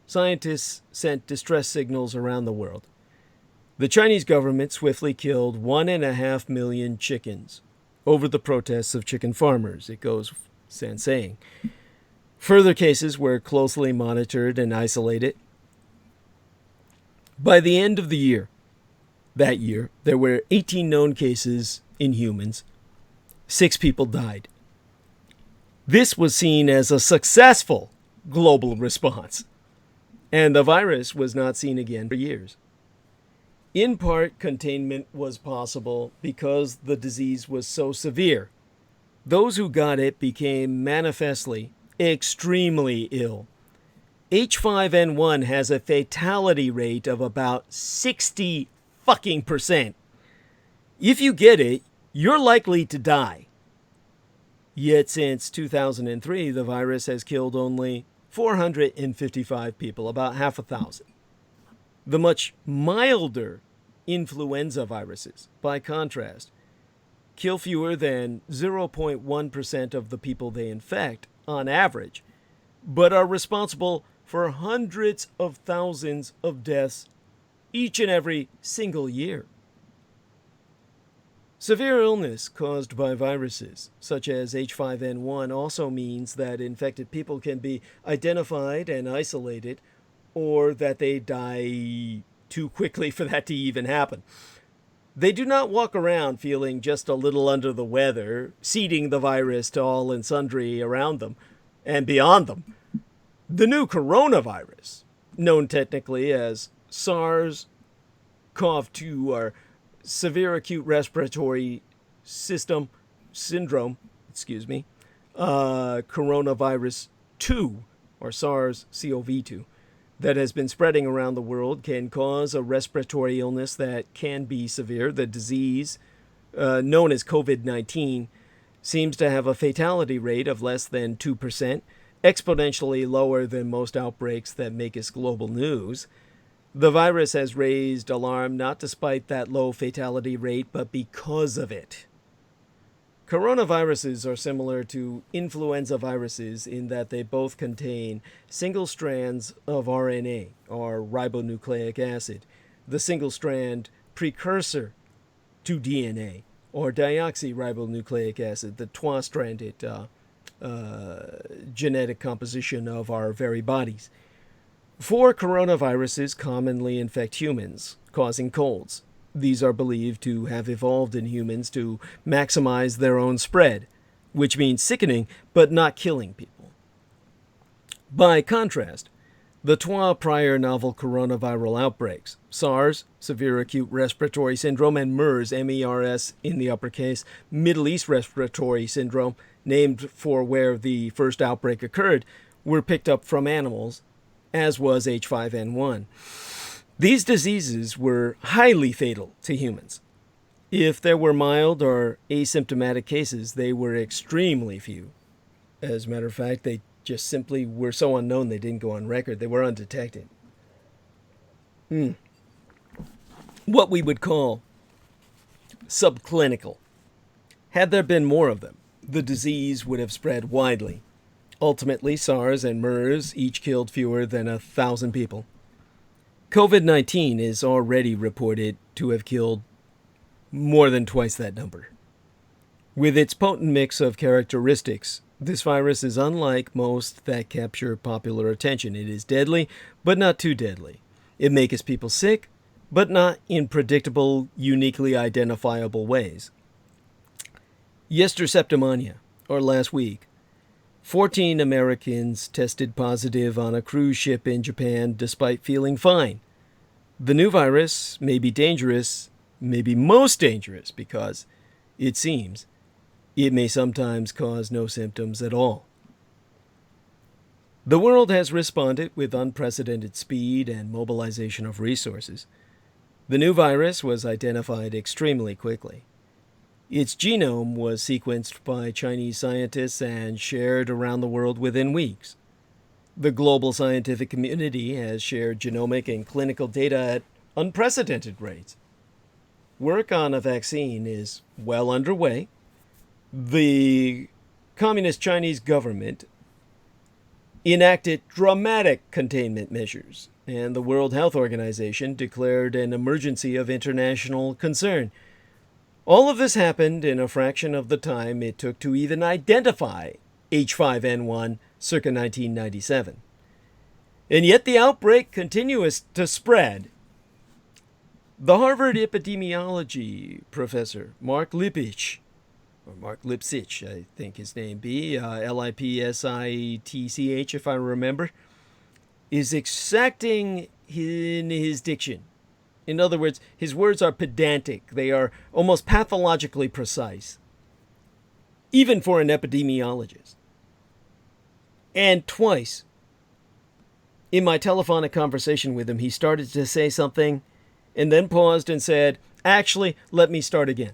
Scientists sent distress signals around the world. The Chinese government swiftly killed 1.5 million chickens over the protests of chicken farmers. It goes sans saying. Further cases were closely monitored and isolated. By the end of the year, that year, there were 18 known cases in humans. 6 people died. This was seen as a successful global response, and the virus was not seen again for years. In part, containment was possible because the disease was so severe. Those who got it became manifestly extremely ill. H5N1 has a fatality rate of about 60%. If you get it, you're likely to die. Yet since 2003, the virus has killed only 455 people, about half a thousand. The much milder influenza viruses, by contrast, kill fewer than 0.1% of the people they infect on average, but are responsible for hundreds of thousands of deaths each and every single year. Severe illness caused by viruses, such as H5N1, also means that infected people can be identified and isolated, or that they die too quickly for that to even happen. They do not walk around feeling just a little under the weather, seeding the virus to all and sundry around them and beyond them. The new coronavirus, known technically as SARS-CoV-2, or Severe Acute Respiratory Syndrome, coronavirus 2, or SARS-CoV-2, that has been spreading around the world, can cause a respiratory illness that can be severe. The disease, known as COVID-19, seems to have a fatality rate of less than 2%, exponentially lower than most outbreaks that make us global news. The virus has raised alarm not despite that low fatality rate, but because of it. Coronaviruses are similar to influenza viruses in that they both contain single strands of RNA, or ribonucleic acid, the single strand precursor to DNA, or deoxyribonucleic acid, the trois-stranded genetic composition of our very bodies. 4 coronaviruses commonly infect humans, causing colds. These are believed to have evolved in humans to maximize their own spread, which means sickening but not killing people. By contrast, the trois prior novel coronaviral outbreaks, SARS, severe acute respiratory syndrome, and MERS, MERS in the uppercase, Middle East respiratory syndrome, named for where the first outbreak occurred, were picked up from animals, as was H5N1. These diseases were highly fatal to humans. If there were mild or asymptomatic cases, they were extremely few. As a matter of fact, they just simply were so unknown they didn't go on record. They were undetected. What we would call subclinical. Had there been more of them, the disease would have spread widely. Ultimately, SARS and MERS each killed fewer than 1,000 people. COVID-19 is already reported to have killed more than twice that number. With its potent mix of characteristics, this virus is unlike most that capture popular attention. It is deadly, but not too deadly. It makes people sick, but not in predictable, uniquely identifiable ways. Yesterday, or last week, 14 Americans tested positive on a cruise ship in Japan despite feeling fine. The new virus may be dangerous, maybe most dangerous, because, it seems, it may sometimes cause no symptoms at all. The world has responded with unprecedented speed and mobilization of resources. The new virus was identified extremely quickly. Its genome was sequenced by Chinese scientists and shared around the world within weeks. The global scientific community has shared genomic and clinical data at unprecedented rates. Work on a vaccine is well underway. The Communist Chinese government enacted dramatic containment measures, and the World Health Organization declared an emergency of international concern. All of this happened in a fraction of the time it took to even identify H5N1 circa 1997. And yet the outbreak continues to spread. The Harvard epidemiology professor, Mark Lipsitch, I think his name be, Lipsitch if I remember, is exacting in his diction. In other words, his words are pedantic. They are almost pathologically precise, even for an epidemiologist. And twice, in my telephonic conversation with him, he started to say something and then paused and said, "Actually, let me start again."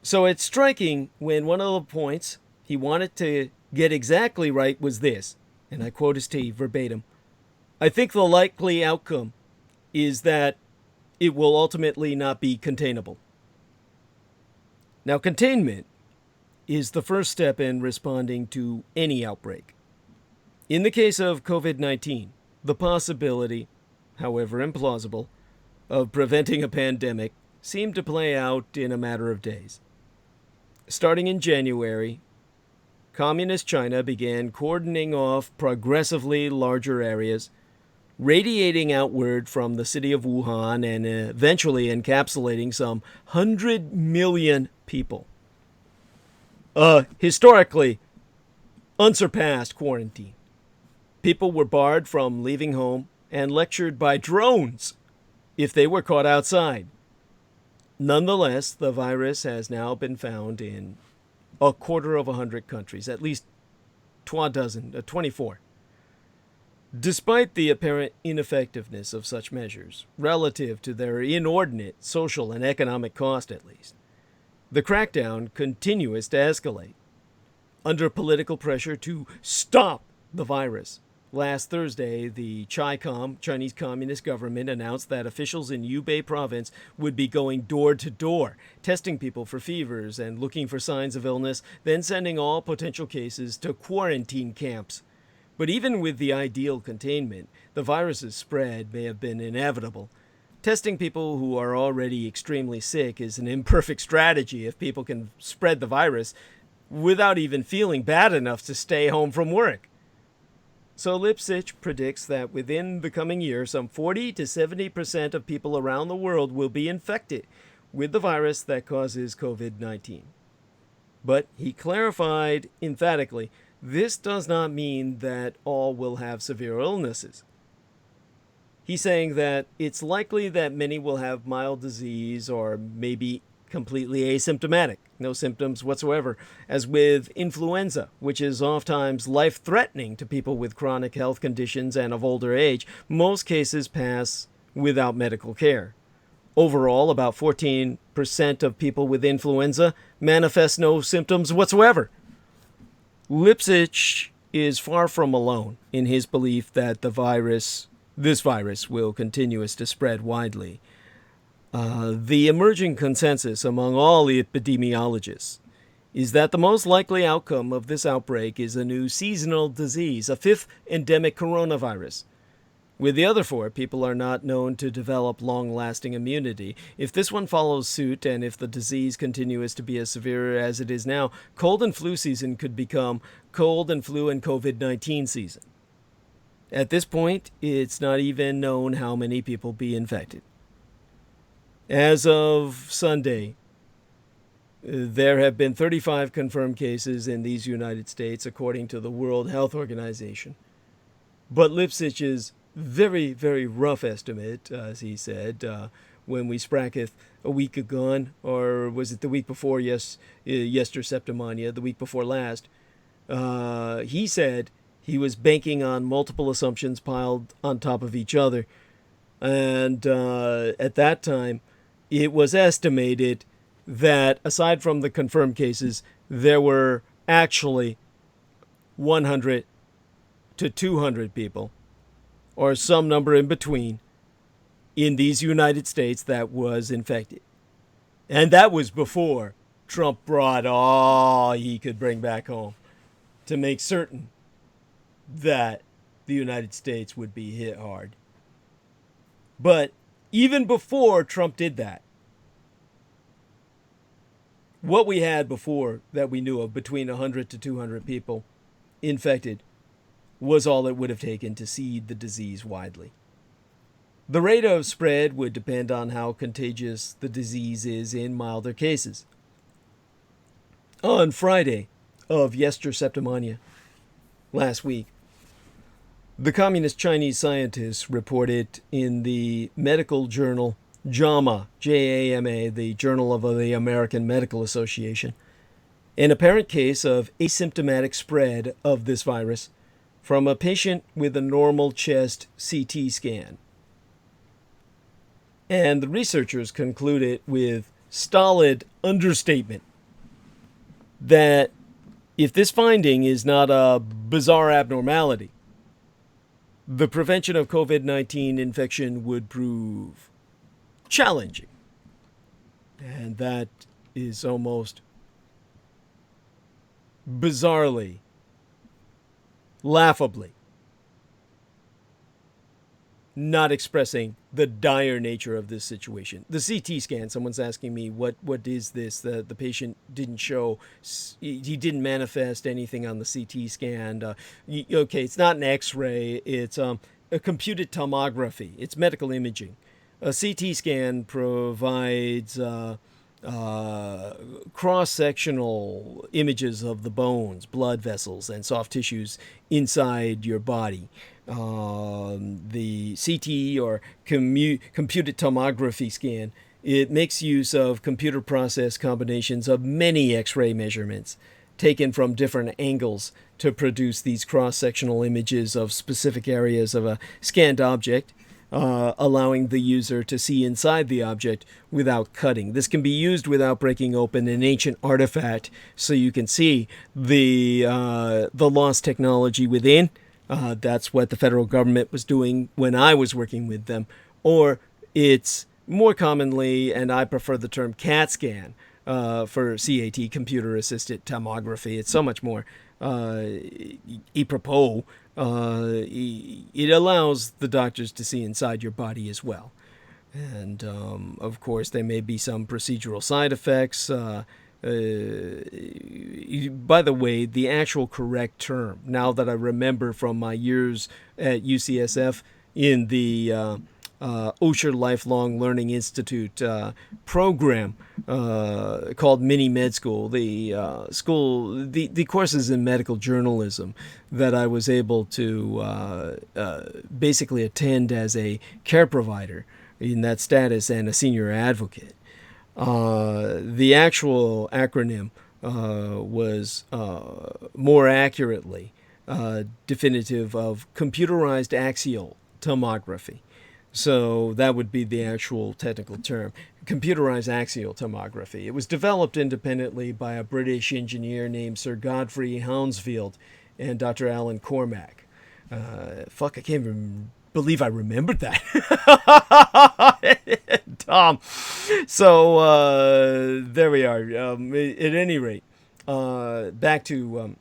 So it's striking when one of the points he wanted to get exactly right was this, and I quote his T verbatim, "I think the likely outcome is that it will ultimately not be containable." Now, containment is the first step in responding to any outbreak. In the case of COVID-19, the possibility, however implausible, of preventing a pandemic seemed to play out in a matter of days. Starting in January, Communist China began cordoning off progressively larger areas, radiating outward from the city of Wuhan and eventually encapsulating some 100 million people. Historically unsurpassed quarantine. People were barred from leaving home and lectured by drones if they were caught outside. Nonetheless, the virus has now been found in 250 countries, at least 24. Despite the apparent ineffectiveness of such measures, relative to their inordinate social and economic cost at least, the crackdown continues to escalate. Under political pressure to stop the virus, last Thursday, the Chinese Communist government, announced that officials in Hubei province would be going door to door, testing people for fevers and looking for signs of illness, then sending all potential cases to quarantine camps. But even with the ideal containment, the virus's spread may have been inevitable. Testing people who are already extremely sick is an imperfect strategy if people can spread the virus without even feeling bad enough to stay home from work. So Lipsitch predicts that within the coming year, some 40 to 70% of people around the world will be infected with the virus that causes COVID-19. But he clarified emphatically, this does not mean that all will have severe illnesses. He's saying that it's likely that many will have mild disease or maybe completely asymptomatic, no symptoms whatsoever, as with influenza, which is oftentimes life-threatening to people with chronic health conditions and of older age. Most cases pass without medical care. Overall, about 14% of people with influenza manifest no symptoms whatsoever. Lipsitch is far from alone in his belief that this virus will continue to spread widely. The emerging consensus among all epidemiologists is that the most likely outcome of this outbreak is a new seasonal disease, a fifth endemic coronavirus. With the other four, people are not known to develop long-lasting immunity. If this one follows suit, and if the disease continues to be as severe as it is now, cold and flu season could become cold and flu and COVID-19 season. At this point, it's not even known how many people be infected. As of Sunday, there have been 35 confirmed cases in these United States, according to the World Health Organization. But Lipsitch's very, very rough estimate, as he said, when we spracketh a week agone, or was it the week before, yester Septimania, the week before last, he said he was banking on multiple assumptions piled on top of each other. And at that time, it was estimated that aside from the confirmed cases, there were actually 100 to 200 people, or some number in between, in these United States that was infected. And that was before Trump brought all he could bring back home to make certain that the United States would be hit hard. But even before Trump did that, what we had before that we knew of, between 100 to 200 people infected, was all it would have taken to seed the disease widely. The rate of spread would depend on how contagious the disease is in milder cases. On Friday of yester Septimania, last week, the Communist Chinese scientists reported in the medical journal JAMA, J-A-M-A, the Journal of the American Medical Association, an apparent case of asymptomatic spread of this virus from a patient with a normal chest CT scan. And the researchers concluded with stolid understatement that if this finding is not a bizarre abnormality, the prevention of COVID-19 infection would prove challenging. And that is almost bizarrely, laughably, not expressing the dire nature of this situation. The CT scan, someone's asking me, what is this? The patient didn't show, he didn't manifest anything on the CT scan. Okay, it's not an X-ray, it's a computed tomography. It's medical imaging. A CT scan provides cross-sectional images of the bones, blood vessels, and soft tissues inside your body. The CT, or computed tomography scan, it makes use of computer process combinations of many X-ray measurements taken from different angles to produce these cross-sectional images of specific areas of a scanned object, allowing the user to see inside the object without cutting. This can be used without breaking open an ancient artifact, so you can see the lost technology within, That's what the federal government was doing when I was working with them. Or it's more commonly, and I prefer the term CAT scan for CAT, computer-assisted tomography. It's so much more apropos. It allows the doctors to see inside your body as well. And, of course, there may be some procedural side effects. By the way, the actual correct term, now that I remember from my years at UCSF in the Osher Lifelong Learning Institute program called Mini Med School, the courses in medical journalism that I was able to basically attend as a care provider in that status and a senior advocate. The actual acronym was more accurately definitive of computerized axial tomography. So that would be the actual technical term, computerized axial tomography. It was developed independently by a British engineer named Sir Godfrey Hounsfield and Dr. Alan Cormack. I can't even believe I remembered that. Tom. So there we are. At any rate, back to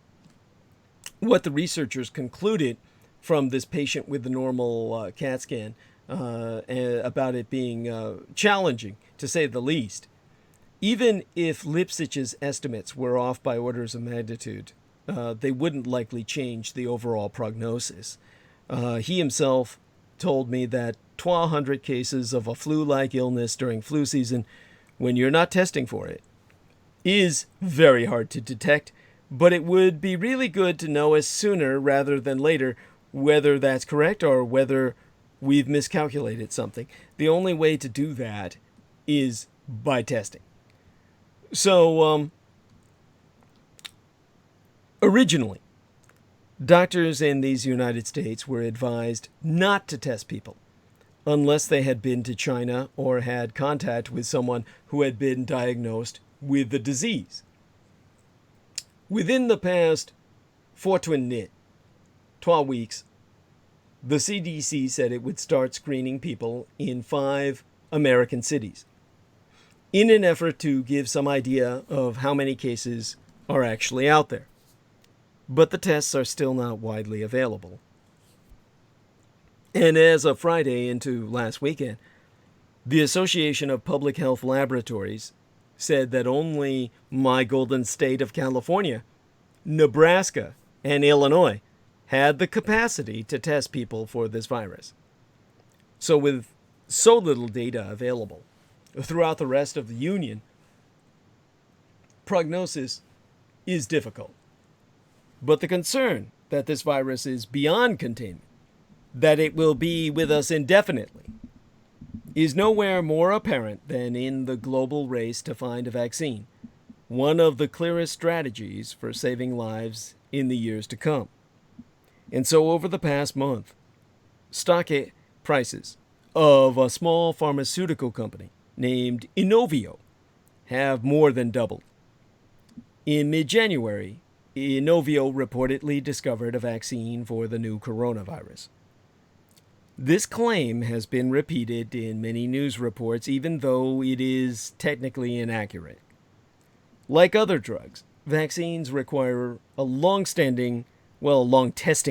what the researchers concluded from this patient with the normal CAT scan about it being challenging, to say the least. Even if Lipsich's estimates were off by orders of magnitude, they wouldn't likely change the overall prognosis. He himself told me that 1,200 cases of a flu-like illness during flu season, when you're not testing for it, is very hard to detect, but it would be really good to know as sooner rather than later whether that's correct or whether we've miscalculated something. The only way to do that is by testing. So, originally, doctors in these United States were advised not to test people unless they had been to China or had contact with someone who had been diagnosed with the disease. Within the past 12 weeks, the CDC said it would start screening people in 5 American cities in an effort to give some idea of how many cases are actually out there. But the tests are still not widely available. And as of Friday into last weekend, the Association of Public Health Laboratories said that only my golden state of California, Nebraska, and Illinois had the capacity to test people for this virus. So with so little data available throughout the rest of the Union, prognosis is difficult. But the concern that this virus is beyond containment, that it will be with us indefinitely, is nowhere more apparent than in the global race to find a vaccine, one of the clearest strategies for saving lives in the years to come. And so over the past month, stock prices of a small pharmaceutical company named Inovio have more than doubled. In mid-January, Inovio reportedly discovered a vaccine for the new coronavirus. This claim has been repeated in many news reports, even though it is technically inaccurate. Like other drugs, vaccines require a long testing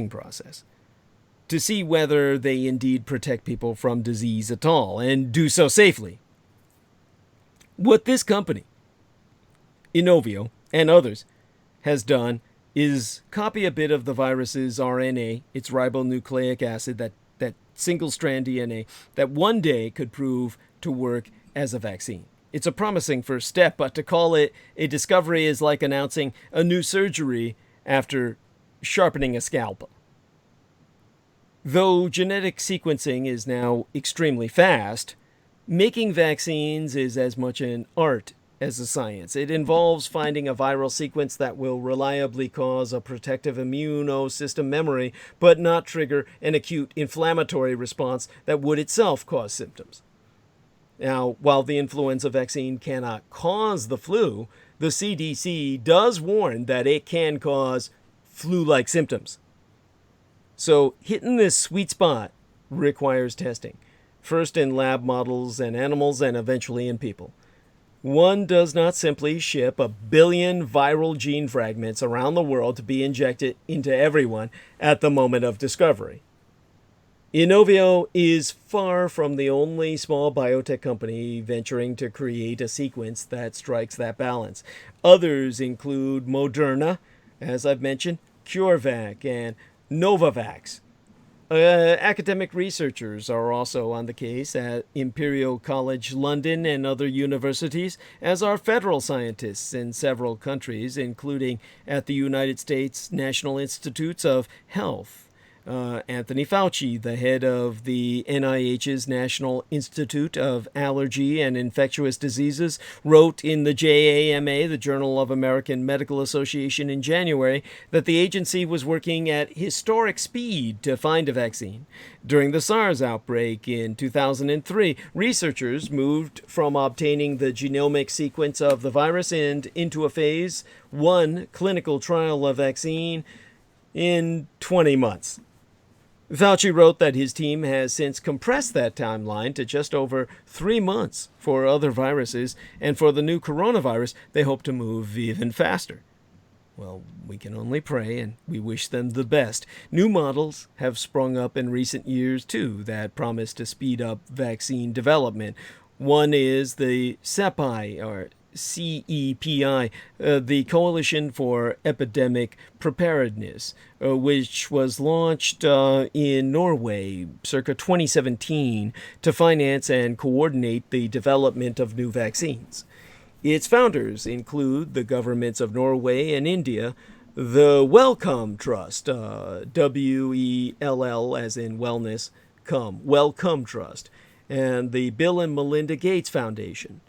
process to see whether they indeed protect people from disease at all, and do so safely. What this company, Inovio, and others, has done is copy a bit of the virus's RNA, its ribonucleic acid, that single-strand DNA, that one day could prove to work as a vaccine. It's a promising first step, but to call it a discovery is like announcing a new surgery after sharpening a scalpel. Though genetic sequencing is now extremely fast, making vaccines is as much an art as a science. It involves finding a viral sequence that will reliably cause a protective immunosystem memory, but not trigger an acute inflammatory response that would itself cause symptoms. Now, while the influenza vaccine cannot cause the flu, the CDC does warn that it can cause flu-like symptoms. So hitting this sweet spot requires testing, first in lab models and animals and eventually in people. One does not simply ship 1 billion viral gene fragments around the world to be injected into everyone at the moment of discovery. Inovio is far from the only small biotech company venturing to create a sequence that strikes that balance. Others include Moderna, as I've mentioned, CureVac, and Novavax. Academic researchers are also on the case at Imperial College London and other universities, as are federal scientists in several countries, including at the United States National Institutes of Health. Anthony Fauci, the head of the NIH's National Institute of Allergy and Infectious Diseases, wrote in the JAMA, the Journal of American Medical Association, in January that the agency was working at historic speed to find a vaccine. During the SARS outbreak in 2003, researchers moved from obtaining the genomic sequence of the virus and into a phase 1 clinical trial of vaccine in 20 months. Fauci wrote that his team has since compressed that timeline to just over 3 months for other viruses, and for the new coronavirus, they hope to move even faster. Well, we can only pray, and we wish them the best. New models have sprung up in recent years, too, that promise to speed up vaccine development. One is the CEPI, or CEPI, the Coalition for Epidemic Preparedness, which was launched in Norway circa 2017 to finance and coordinate the development of new vaccines. Its founders include the governments of Norway and India, the Wellcome Trust, WELL as in wellness, Wellcome Trust, and the Bill and Melinda Gates Foundation.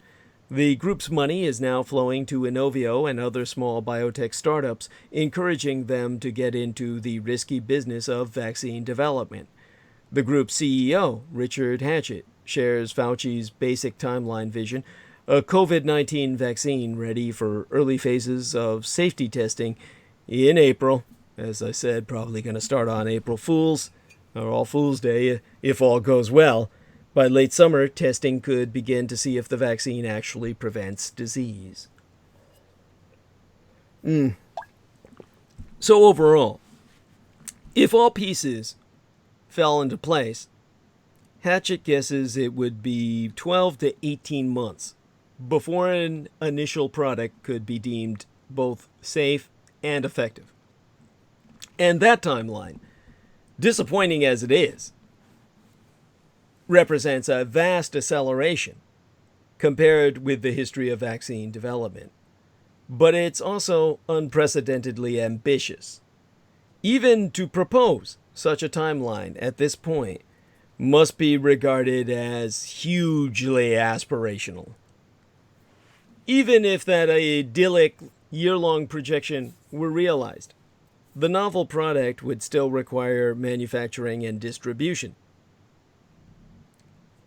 The group's money is now flowing to Inovio and other small biotech startups, encouraging them to get into the risky business of vaccine development. The group's CEO, Richard Hatchett, shares Fauci's basic timeline vision: a COVID-19 vaccine ready for early phases of safety testing in April. As I said, probably going to start on April Fool's, or All Fool's Day, if all goes well. By late summer, testing could begin to see if the vaccine actually prevents disease. So overall, if all pieces fell into place, Hatchett guesses it would be 12 to 18 months before an initial product could be deemed both safe and effective. And that timeline, disappointing as it is, represents a vast acceleration compared with the history of vaccine development. But it's also unprecedentedly ambitious. Even to propose such a timeline at this point must be regarded as hugely aspirational. Even if that idyllic year-long projection were realized, the novel product would still require manufacturing and distribution.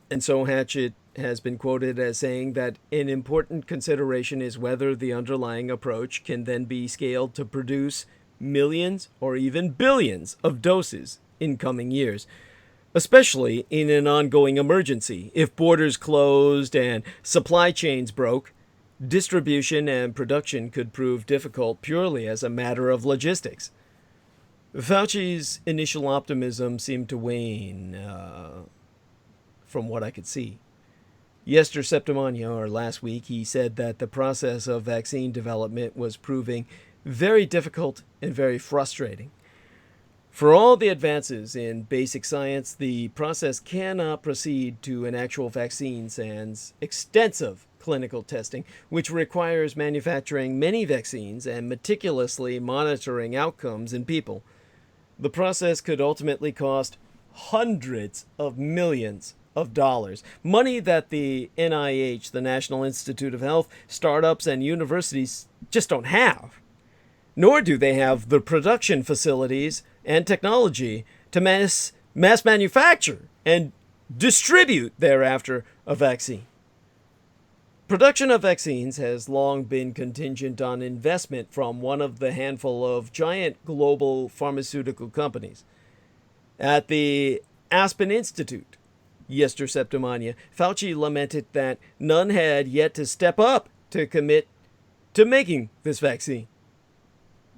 And so Hatchett has been quoted as saying that an important consideration is whether the underlying approach can then be scaled to produce millions or even billions of doses in coming years, especially in an ongoing emergency. If borders closed and supply chains broke, distribution and production could prove difficult purely as a matter of logistics. Fauci's initial optimism seemed to wane, from what I could see. Yester Septimania, or last week, he said that the process of vaccine development was proving very difficult and very frustrating. For all the advances in basic science, the process cannot proceed to an actual vaccine sans extensive clinical testing, which requires manufacturing many vaccines and meticulously monitoring outcomes in people. The process could ultimately cost hundreds of millions of dollars, money that the NIH, the National Institute of Health, startups, and universities just don't have. Nor do they have the production facilities and technology to mass manufacture and distribute thereafter a vaccine. Production of vaccines has long been contingent on investment from one of the handful of giant global pharmaceutical companies. At the Aspen Institute, Yester Septimania, Fauci lamented that none had yet to step up to commit to making this vaccine.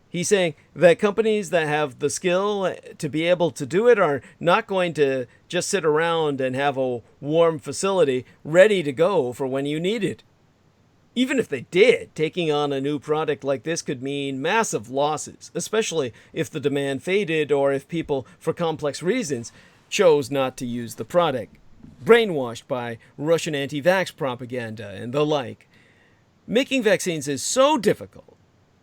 He's saying that companies that have the skill to be able to do it are not going to just sit around and have a warm facility ready to go for when you need it. Even if they did, taking on a new product like this could mean massive losses, especially if the demand faded or if people, for complex reasons, chose not to use the product, brainwashed by Russian anti-vax propaganda and the like. Making vaccines is so difficult,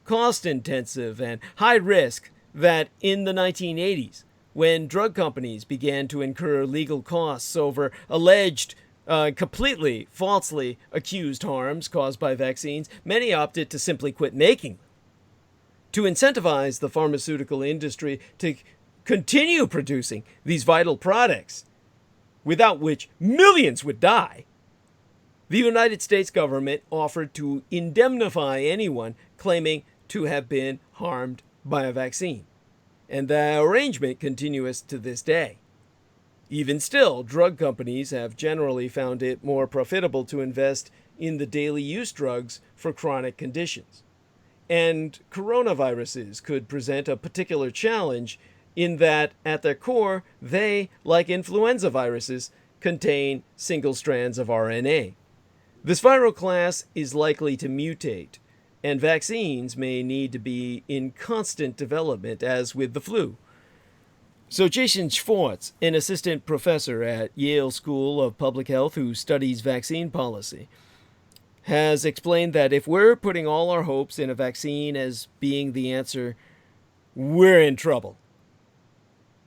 cost-intensive, and high risk that in the 1980s, when drug companies began to incur legal costs over alleged completely falsely accused harms caused by vaccines, many opted to simply quit making them. To incentivize the pharmaceutical industry to continue producing these vital products, without which millions would die, the United States government offered to indemnify anyone claiming to have been harmed by a vaccine. And the arrangement continues to this day. Even still, drug companies have generally found it more profitable to invest in the daily use drugs for chronic conditions. And coronaviruses could present a particular challenge in that, at their core, they, like influenza viruses, contain single strands of RNA. This viral class is likely to mutate, and vaccines may need to be in constant development, as with the flu. So Jason Schwartz, an assistant professor at Yale School of Public Health who studies vaccine policy, has explained that if we're putting all our hopes in a vaccine as being the answer, we're in trouble.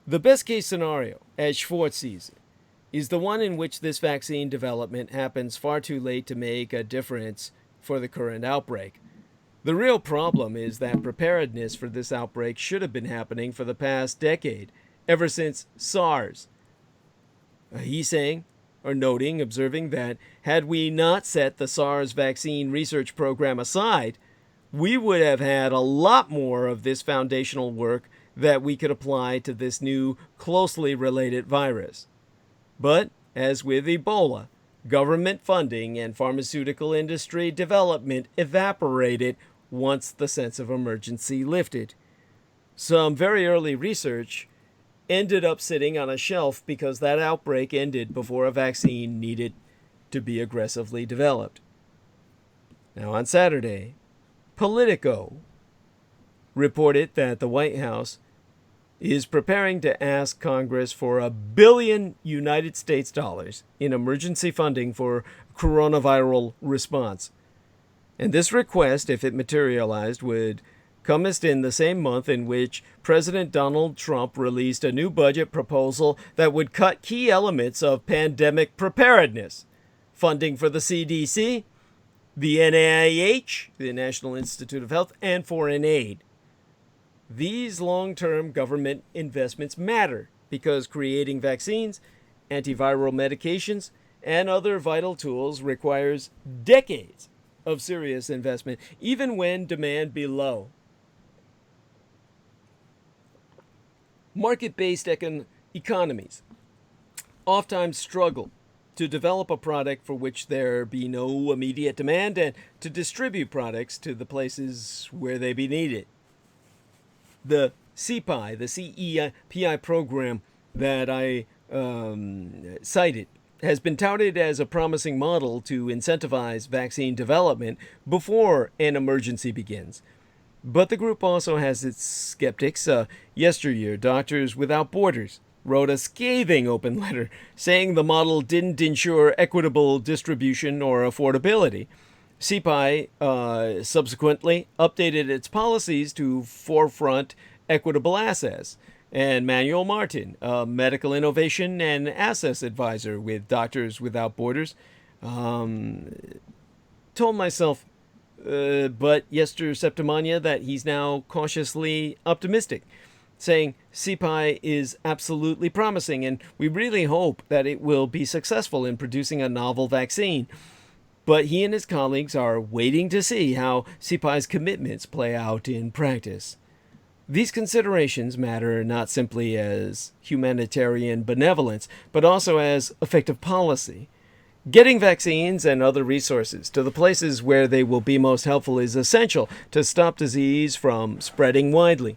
The best case scenario, as Schwartz sees it, is the one in which this vaccine development happens far too late to make a difference for the current outbreak. The real problem is that preparedness for this outbreak should have been happening for the past decade, ever since SARS. He's saying, or noting, observing that had we not set the SARS vaccine research program aside, we would have had a lot more of this foundational work that we could apply to this new, closely related virus. But, as with Ebola, government funding and pharmaceutical industry development evaporated once the sense of emergency lifted. Some very early research ended up sitting on a shelf because that outbreak ended before a vaccine needed to be aggressively developed. Now, on Saturday, Politico reported that the White House is preparing to ask Congress for $1 billion United States dollars in emergency funding for coronavirus response. And this request, if it materialized, would comest in the same month in which President Donald Trump released a new budget proposal that would cut key elements of pandemic preparedness, funding for the CDC, the NIH, the National Institute of Health, and foreign aid. These long-term government investments matter because creating vaccines, antiviral medications, and other vital tools requires decades of serious investment, even when demand be low. Market-based economies oftentimes struggle to develop a product for which there be no immediate demand and to distribute products to the places where they be needed. The CPI, the CEPI program that I cited, has been touted as a promising model to incentivize vaccine development before an emergency begins. But the group also has its skeptics. Yesteryear, Doctors Without Borders wrote a scathing open letter saying the model didn't ensure equitable distribution or affordability. CPI subsequently updated its policies to forefront equitable access. And Manuel Martin, a medical innovation and access advisor with Doctors Without Borders, told myself, but Yester Septimania, that he's now cautiously optimistic, saying CPI is absolutely promising and we really hope that it will be successful in producing a novel vaccine. But he and his colleagues are waiting to see how CPI's commitments play out in practice. These considerations matter not simply as humanitarian benevolence, but also as effective policy. Getting vaccines and other resources to the places where they will be most helpful is essential to stop disease from spreading widely.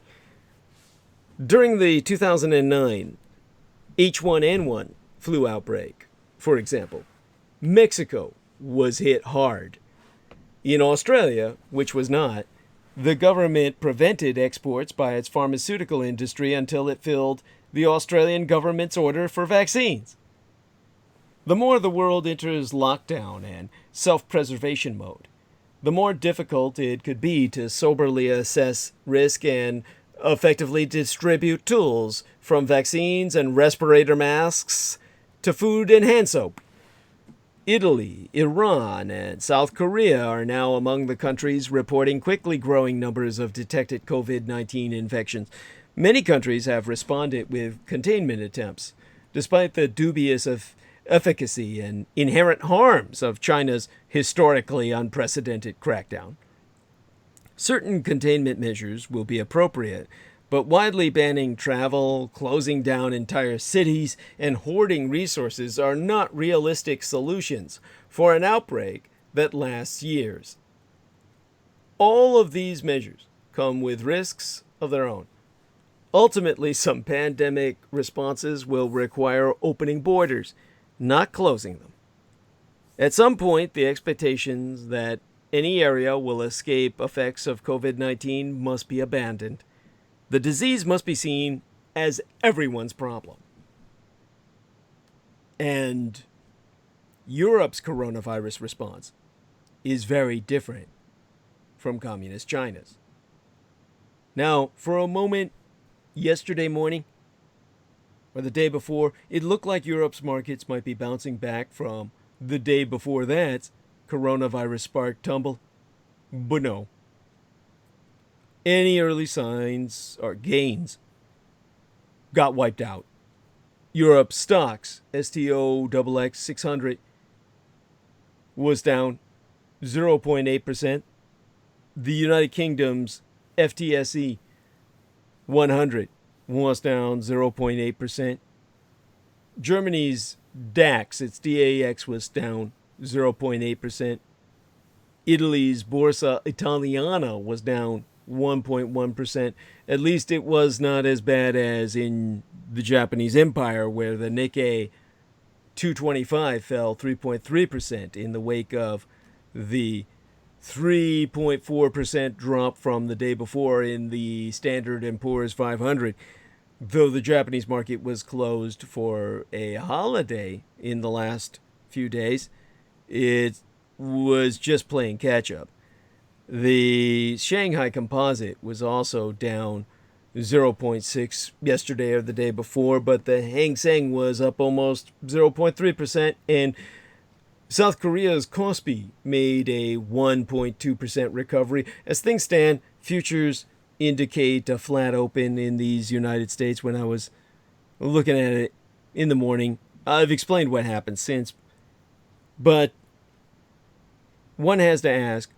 During the 2009 H1N1 flu outbreak, for example, Mexico was hit hard. In Australia, which was not, the government prevented exports by its pharmaceutical industry until it filled the Australian government's order for vaccines. The more the world enters lockdown and self-preservation mode, the more difficult it could be to soberly assess risk and effectively distribute tools, from vaccines and respirator masks to food and hand soap. Italy, Iran, and South Korea are now among the countries reporting quickly growing numbers of detected COVID-19 infections. Many countries have responded with containment attempts, despite the dubious efficacy and inherent harms of China's historically unprecedented crackdown. Certain containment measures will be appropriate, but widely banning travel, closing down entire cities, and hoarding resources are not realistic solutions for an outbreak that lasts years. All of these measures come with risks of their own. Ultimately, some pandemic responses will require opening borders, not closing them. At some point, the expectations that any area will escape effects of COVID-19 must be abandoned. The disease must be seen as everyone's problem. And Europe's coronavirus response is very different from Communist China's. Now, for a moment, yesterday morning, or the day before, it looked like Europe's markets might be bouncing back from the day before that coronavirus sparked tumble. But no. Any early signs or gains got wiped out. Europe's stocks, STOXX 600, was down 0.8%. The United Kingdom's FTSE 100 was down 0.8%. Germany's DAX, its DAX, was down 0.8%. Italy's Borsa Italiana was down 1.1%. At least it was not as bad as in the Japanese Empire, where the Nikkei 225 fell 3.3% in the wake of the 3.4% drop from the day before in the Standard & Poor's 500. Though the Japanese market was closed for a holiday in the last few days, it was just playing catch-up. The Shanghai Composite was also down 0.6 yesterday or the day before, but the Hang Seng was up almost 0.3%, and South Korea's Kospi made a 1.2% recovery. As things stand, futures indicate a flat open in these United States. When I was looking at it in the morning, I've explained what happened since, but one has to ask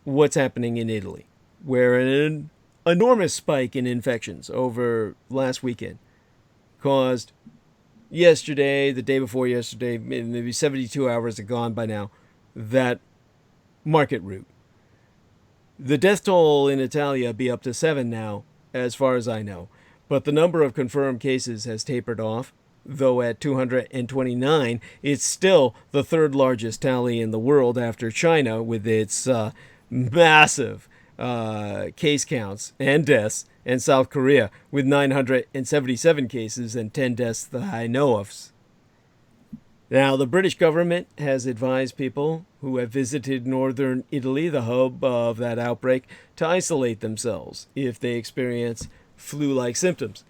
what's happening in Italy, where an enormous spike in infections over last weekend caused yesterday, the day before yesterday, maybe 72 hours have gone by now, that market route. The death toll in Italia be up to 7 now, as far as I know, but the number of confirmed cases has tapered off. Though at 229, it's still the third largest tally in the world after China, with its massive case counts and deaths, and South Korea with 977 cases and 10 deaths that I know of. Now, the British government has advised people who have visited northern Italy, the hub of that outbreak, to isolate themselves if they experience flu-like symptoms.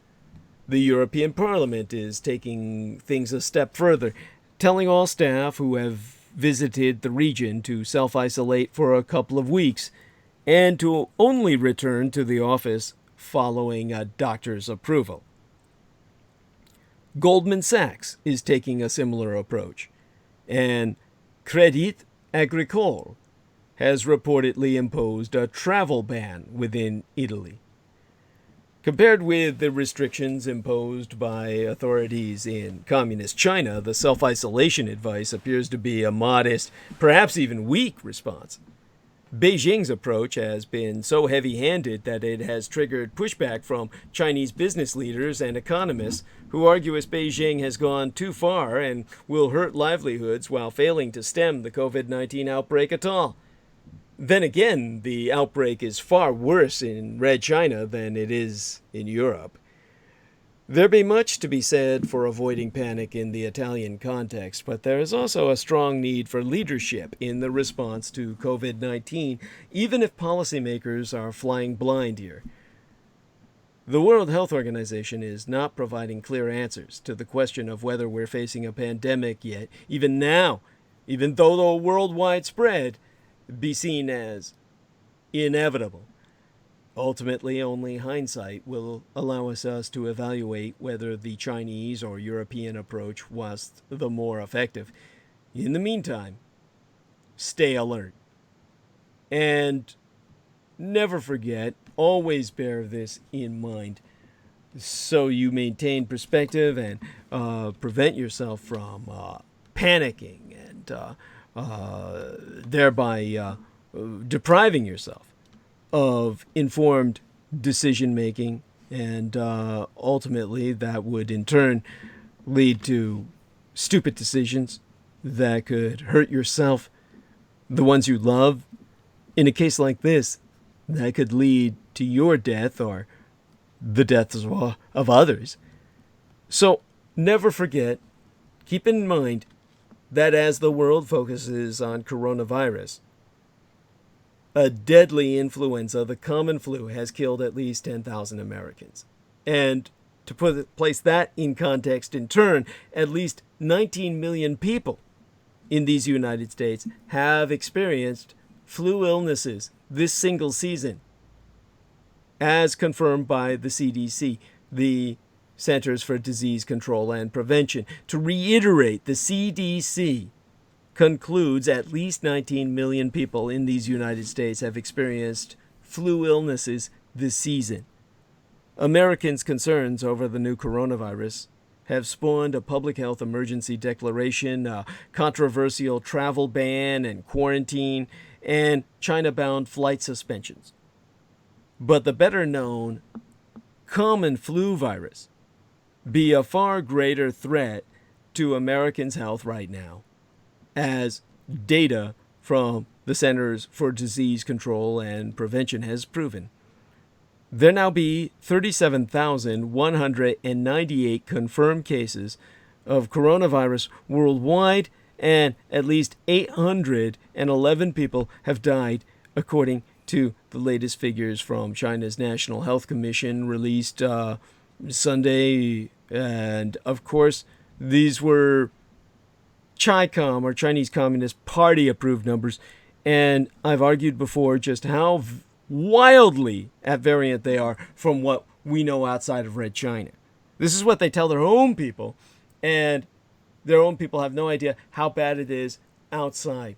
The European Parliament is taking things a step further, telling all staff who have visited the region to self-isolate for a couple of weeks and to only return to the office following a doctor's approval. Goldman Sachs is taking a similar approach, and Crédit Agricole has reportedly imposed a travel ban within Italy. Compared with the restrictions imposed by authorities in communist China, the self-isolation advice appears to be a modest, perhaps even weak response. Beijing's approach has been so heavy-handed that it has triggered pushback from Chinese business leaders and economists who argue Beijing has gone too far and will hurt livelihoods while failing to stem the COVID-19 outbreak at all. Then again, the outbreak is far worse in Red China than it is in Europe. There be much to be said for avoiding panic in the Italian context, but there is also a strong need for leadership in the response to COVID-19, even if policymakers are flying blind here. The World Health Organization is not providing clear answers to the question of whether we're facing a pandemic yet, even now, even though the worldwide spread be seen as inevitable. Ultimately, only hindsight will allow us to evaluate whether the Chinese or European approach was the more effective. In the meantime, stay alert. And never forget, always bear this in mind so you maintain perspective and prevent yourself from panicking and thereby depriving yourself of informed decision making, and ultimately that would in turn lead to stupid decisions that could hurt yourself, the ones you love. In a case like this, that could lead to your death or the deaths of others. So never forget, keep in mind that as the world focuses on coronavirus, a deadly influenza, the common flu, has killed at least 10,000 Americans. And to place that in context in turn, at least 19 million people in these United States have experienced flu illnesses this single season, as confirmed by the CDC, the Centers for Disease Control and Prevention. To reiterate, the CDC concludes at least 19 million people in these United States have experienced flu illnesses this season. Americans' concerns over the new coronavirus have spawned a public health emergency declaration, a controversial travel ban and quarantine, and China-bound flight suspensions. But the better-known common flu virus be a far greater threat to Americans' health right now, as data from the Centers for Disease Control and Prevention has proven. There now be 37,198 confirmed cases of coronavirus worldwide, and at least 811 people have died, according to the latest figures from China's National Health Commission released Sunday. And of course, these were CHICOM, or Chinese Communist Party approved numbers, and I've argued before just how wildly at variant they are from what we know outside of Red China. This is what they tell their own people, and their own people have no idea how bad it is outside,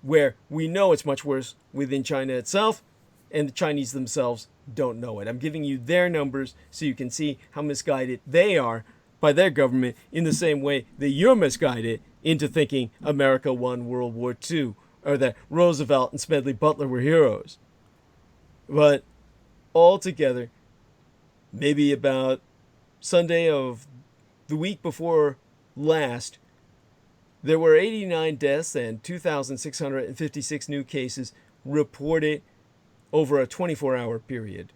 where we know it's much worse within China itself, and the Chinese themselves don't know it. I'm giving you their numbers so you can see how misguided they are by their government, in the same way that you're misguided into thinking America won World War II, or that Roosevelt and Smedley Butler were heroes. But altogether, maybe about Sunday of the week before last, there were 89 deaths and 2,656 new cases reported over a 24-hour period.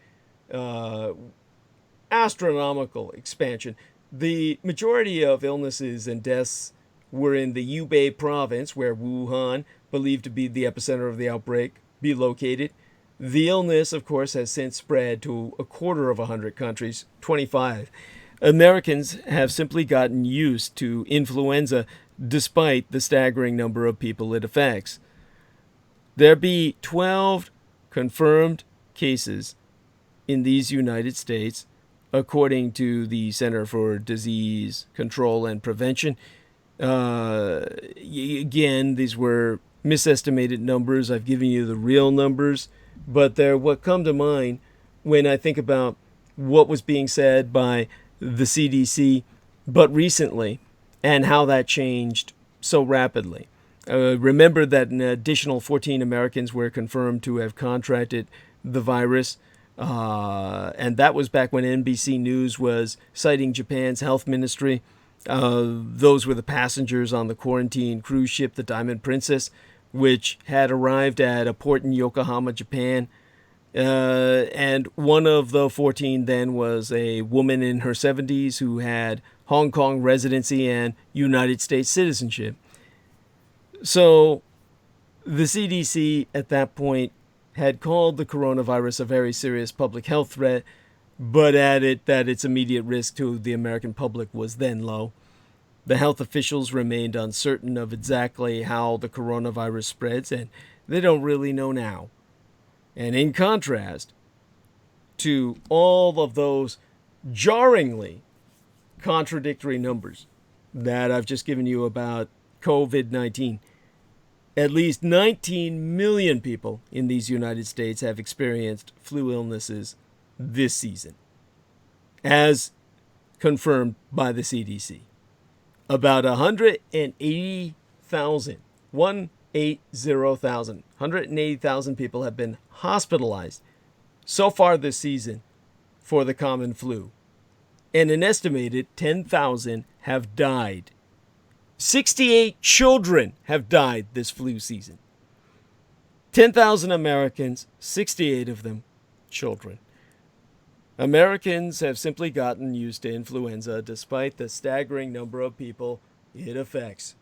Astronomical expansion. The majority of illnesses and deaths were in the Hubei province, where Wuhan, believed to be the epicenter of the outbreak, be located. The illness, of course, has since spread to a quarter of 100 countries, 25. Americans have simply gotten used to influenza despite the staggering number of people it affects. There be 12 confirmed cases in these United States, according to the Center for Disease Control and Prevention. Again, these were misestimated numbers. I've given you the real numbers, but they're what come to mind when I think about what was being said by the CDC, but recently, and how that changed so rapidly. Remember that an additional 14 Americans were confirmed to have contracted the virus, and that was back when NBC News was citing Japan's health ministry. Those were the passengers on the quarantine cruise ship, the Diamond Princess, which had arrived at a port in Yokohama, Japan. And one of the 14 then was a woman in her 70s who had Hong Kong residency and United States citizenship. So the CDC at that point had called the coronavirus a very serious public health threat, but added that its immediate risk to the American public was then low. The health officials remained uncertain of exactly how the coronavirus spreads, and they don't really know now. And in contrast to all of those jarringly contradictory numbers that I've just given you about COVID-19, at least 19 million people in these United States have experienced flu illnesses this season, as confirmed by the CDC. About 180,000 people have been hospitalized so far this season for the common flu, and an estimated 10,000 have died. 68 children have died this flu season. 10,000 Americans, 68 of them children. Americans have simply gotten used to influenza despite the staggering number of people it affects.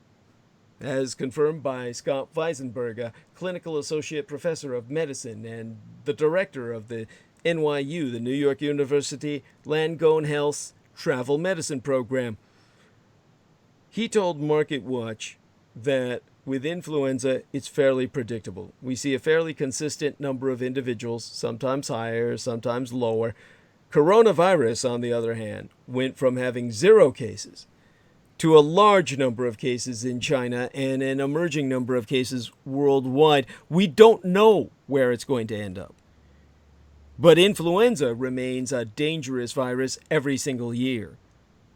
As confirmed by Scott Weisenberg, a clinical associate professor of medicine and the director of the NYU, the New York University Langone Health's travel medicine program. He told MarketWatch that with influenza, it's fairly predictable. We see a fairly consistent number of individuals, sometimes higher, sometimes lower. Coronavirus, on the other hand, went from having 0 cases to a large number of cases in China and an emerging number of cases worldwide. We don't know where it's going to end up. But influenza remains a dangerous virus every single year.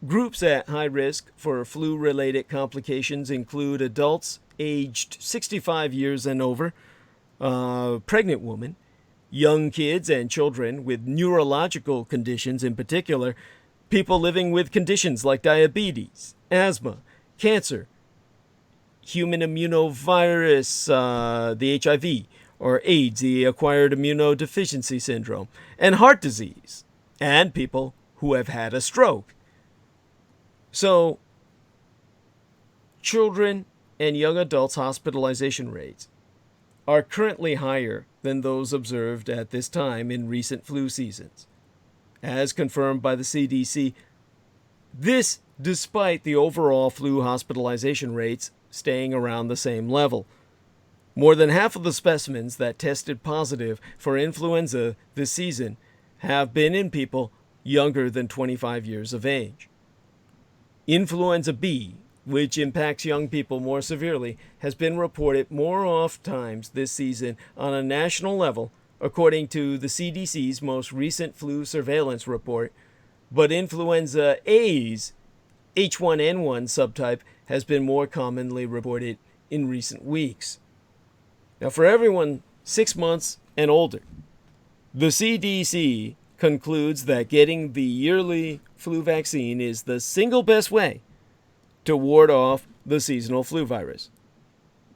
Groups at high risk for flu-related complications include adults aged 65 years and over, pregnant women, young kids and children with neurological conditions in particular, people living with conditions like diabetes, asthma, cancer, human immunovirus, the HIV, or AIDS, the acquired immunodeficiency syndrome, and heart disease, and people who have had a stroke. So, children and young adults' hospitalization rates are currently higher than those observed at this time in recent flu seasons, as confirmed by the CDC. This despite the overall flu hospitalization rates staying around the same level. More than half of the specimens that tested positive for influenza this season have been in people younger than 25 years of age. Influenza B, which impacts young people more severely, has been reported more oft times this season on a national level, according to the CDC's most recent flu surveillance report. But influenza A's H1N1 subtype has been more commonly reported in recent weeks. Now, for everyone 6 months and older, the CDC concludes that getting the yearly flu vaccine is the single best way to ward off the seasonal flu virus.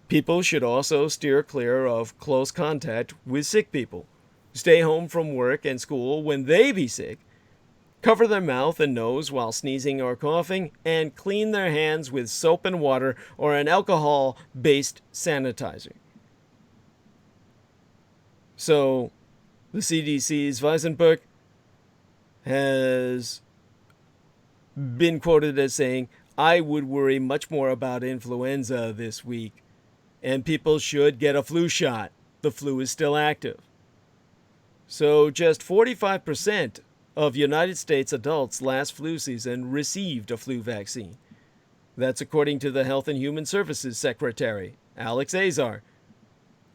People should also steer clear of close contact with sick people, stay home from work and school when they be sick, cover their mouth and nose while sneezing or coughing, and clean their hands with soap and water or an alcohol-based sanitizer. So, the CDC's Weisenberg has been quoted as saying, "I would worry much more about influenza this week, and people should get a flu shot. The flu is still active." So just 45% of United States adults last flu season received a flu vaccine. That's according to the Health and Human Services Secretary, Alex Azar.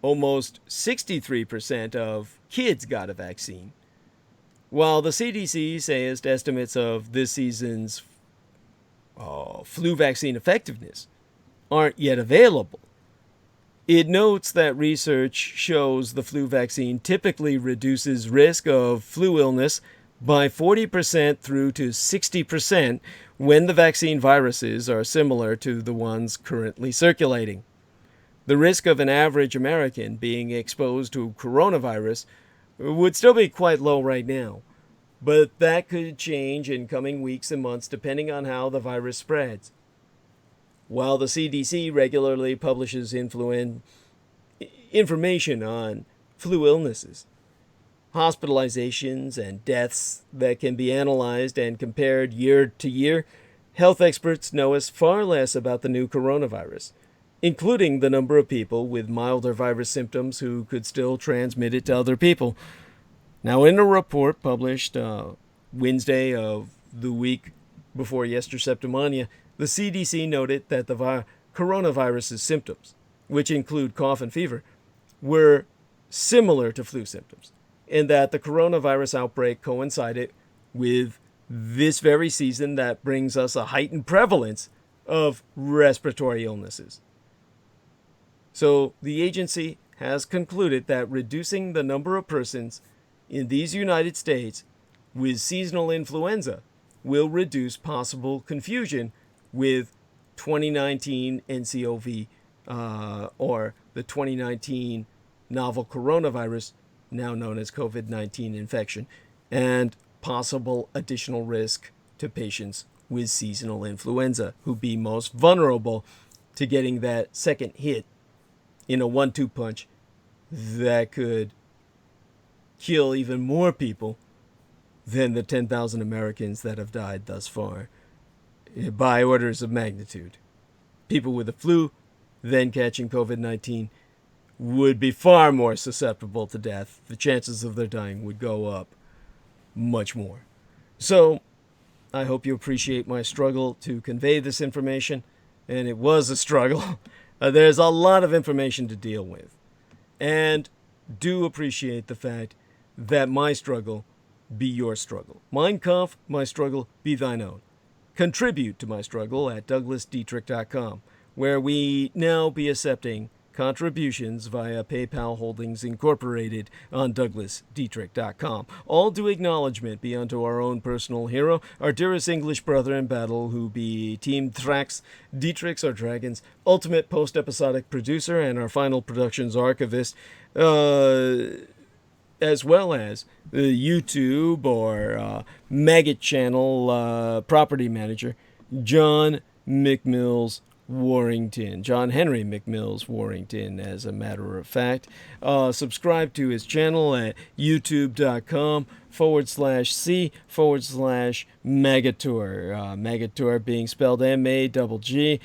Almost 63% of kids got a vaccine. While the CDC says estimates of this season's flu vaccine effectiveness aren't yet available, it notes that research shows the flu vaccine typically reduces risk of flu illness by 40% through to 60% when the vaccine viruses are similar to the ones currently circulating. The risk of an average American being exposed to coronavirus would still be quite low right now, but that could change in coming weeks and months depending on how the virus spreads. While the CDC regularly publishes information on flu illnesses, hospitalizations, and deaths that can be analyzed and compared year to year, health experts know us far less about the new coronavirus, including the number of people with milder virus symptoms who could still transmit it to other people. Now, in a report published Wednesday of the week before Septimania, the CDC noted that the coronavirus's symptoms, which include cough and fever, were similar to flu symptoms, and that the coronavirus outbreak coincided with this very season that brings us a heightened prevalence of respiratory illnesses. So the agency has concluded that reducing the number of persons in these United States with seasonal influenza will reduce possible confusion with 2019 NCOV or the 2019 novel coronavirus, now known as COVID-19 infection, and possible additional risk to patients with seasonal influenza who be most vulnerable to getting that second hit in a 1-2 punch that could kill even more people than the 10,000 Americans that have died thus far, by orders of magnitude. People with the flu then catching COVID-19 would be far more susceptible to death. The chances of their dying would go up much more. So, I hope you appreciate my struggle to convey this information, and it was a struggle. There's a lot of information to deal with, and do appreciate the fact that my struggle be your struggle. Mein Kampf, my struggle, be thine own. Contribute to my struggle at douglasdietrich.com, where we now be accepting contributions via PayPal Holdings Incorporated on douglasdietrich.com. All due acknowledgement be unto our own personal hero, our dearest English brother in battle, who be Team Thrax, Dietrich's our Dragons, ultimate post-episodic producer, and our final productions archivist, as well as the YouTube or Maggot channel property manager, John McMills Warrington. John Henry McMills Warrington, as a matter of fact. Subscribe to his channel at youtube.com/C/Magatur. Magatur being spelled MAGGGOTAUR.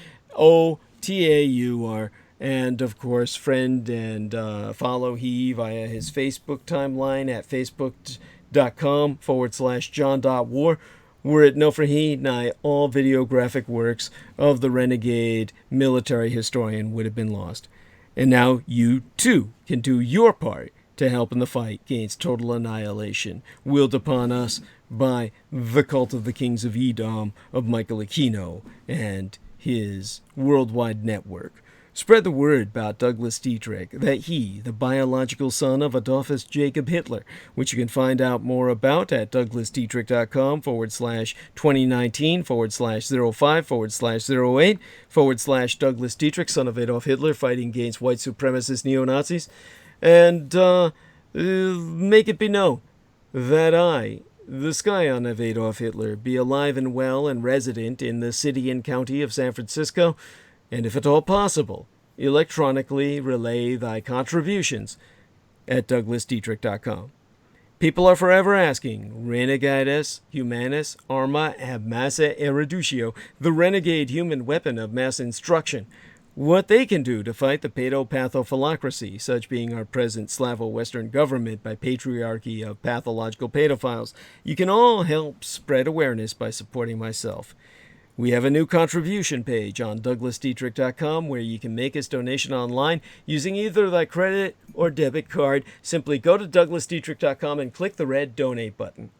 And, of course, friend and follow he via his Facebook timeline at facebook.com/John.War. Were it no for he, nigh all videographic works of the renegade military historian would have been lost. And now you, too, can do your part to help in the fight against total annihilation, willed upon us by the cult of the kings of Edom of Michael Aquino and his worldwide network. Spread the word about Douglas Dietrich, that he, the biological son of Adolphus Jacob Hitler, which you can find out more about at douglasdietrich.com/2019/05/08/ Douglas Dietrich, son of Adolf Hitler, fighting against white supremacist neo-Nazis. And make it be known that I, the scion of Adolf Hitler, be alive and well and resident in the city and county of San Francisco, and if at all possible, electronically relay thy contributions at douglasdietrich.com. People are forever asking, Renegatus Humanus Arma ab Massa Erudicio, the renegade human weapon of mass instruction, what they can do to fight the pedopathophyllocracy, such being our present Slavo-Western government by patriarchy of pathological pedophiles. You can all help spread awareness by supporting myself. We have a new contribution page on douglasdietrich.com where you can make a donation online using either thy credit or debit card. Simply go to douglasdietrich.com and click the red donate button.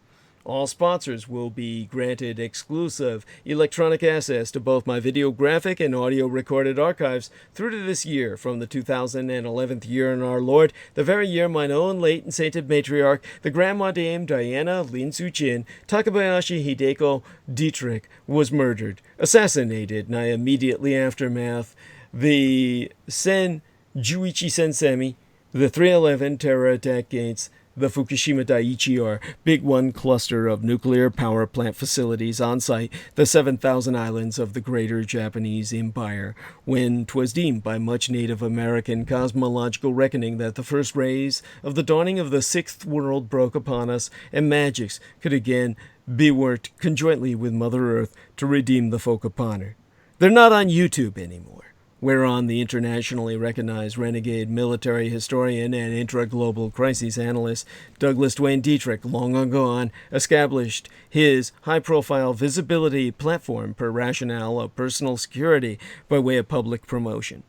All sponsors will be granted exclusive electronic access to both my videographic and audio recorded archives through to this year, from the 2011th year in our Lord, the very year mine own late and sainted matriarch, the Grandma Dame Diana Lin Su-chin Takabayashi Hideko Dietrich, was murdered, assassinated, and I immediately aftermath the Sen Juichi Sensemi, the 311 terror attack against the Fukushima Daiichi, or Big One cluster of nuclear power plant facilities on site, the 7,000 islands of the greater Japanese empire, when 'twas deemed by much Native American cosmological reckoning that the first rays of the dawning of the sixth world broke upon us, and magics could again be worked conjointly with Mother Earth to redeem the folk upon her. They're not on YouTube anymore, whereon the internationally recognized renegade military historian and intra-global crises analyst Douglas Dietrich, long gone, established his high-profile visibility platform per rationale of personal security by way of public promotion.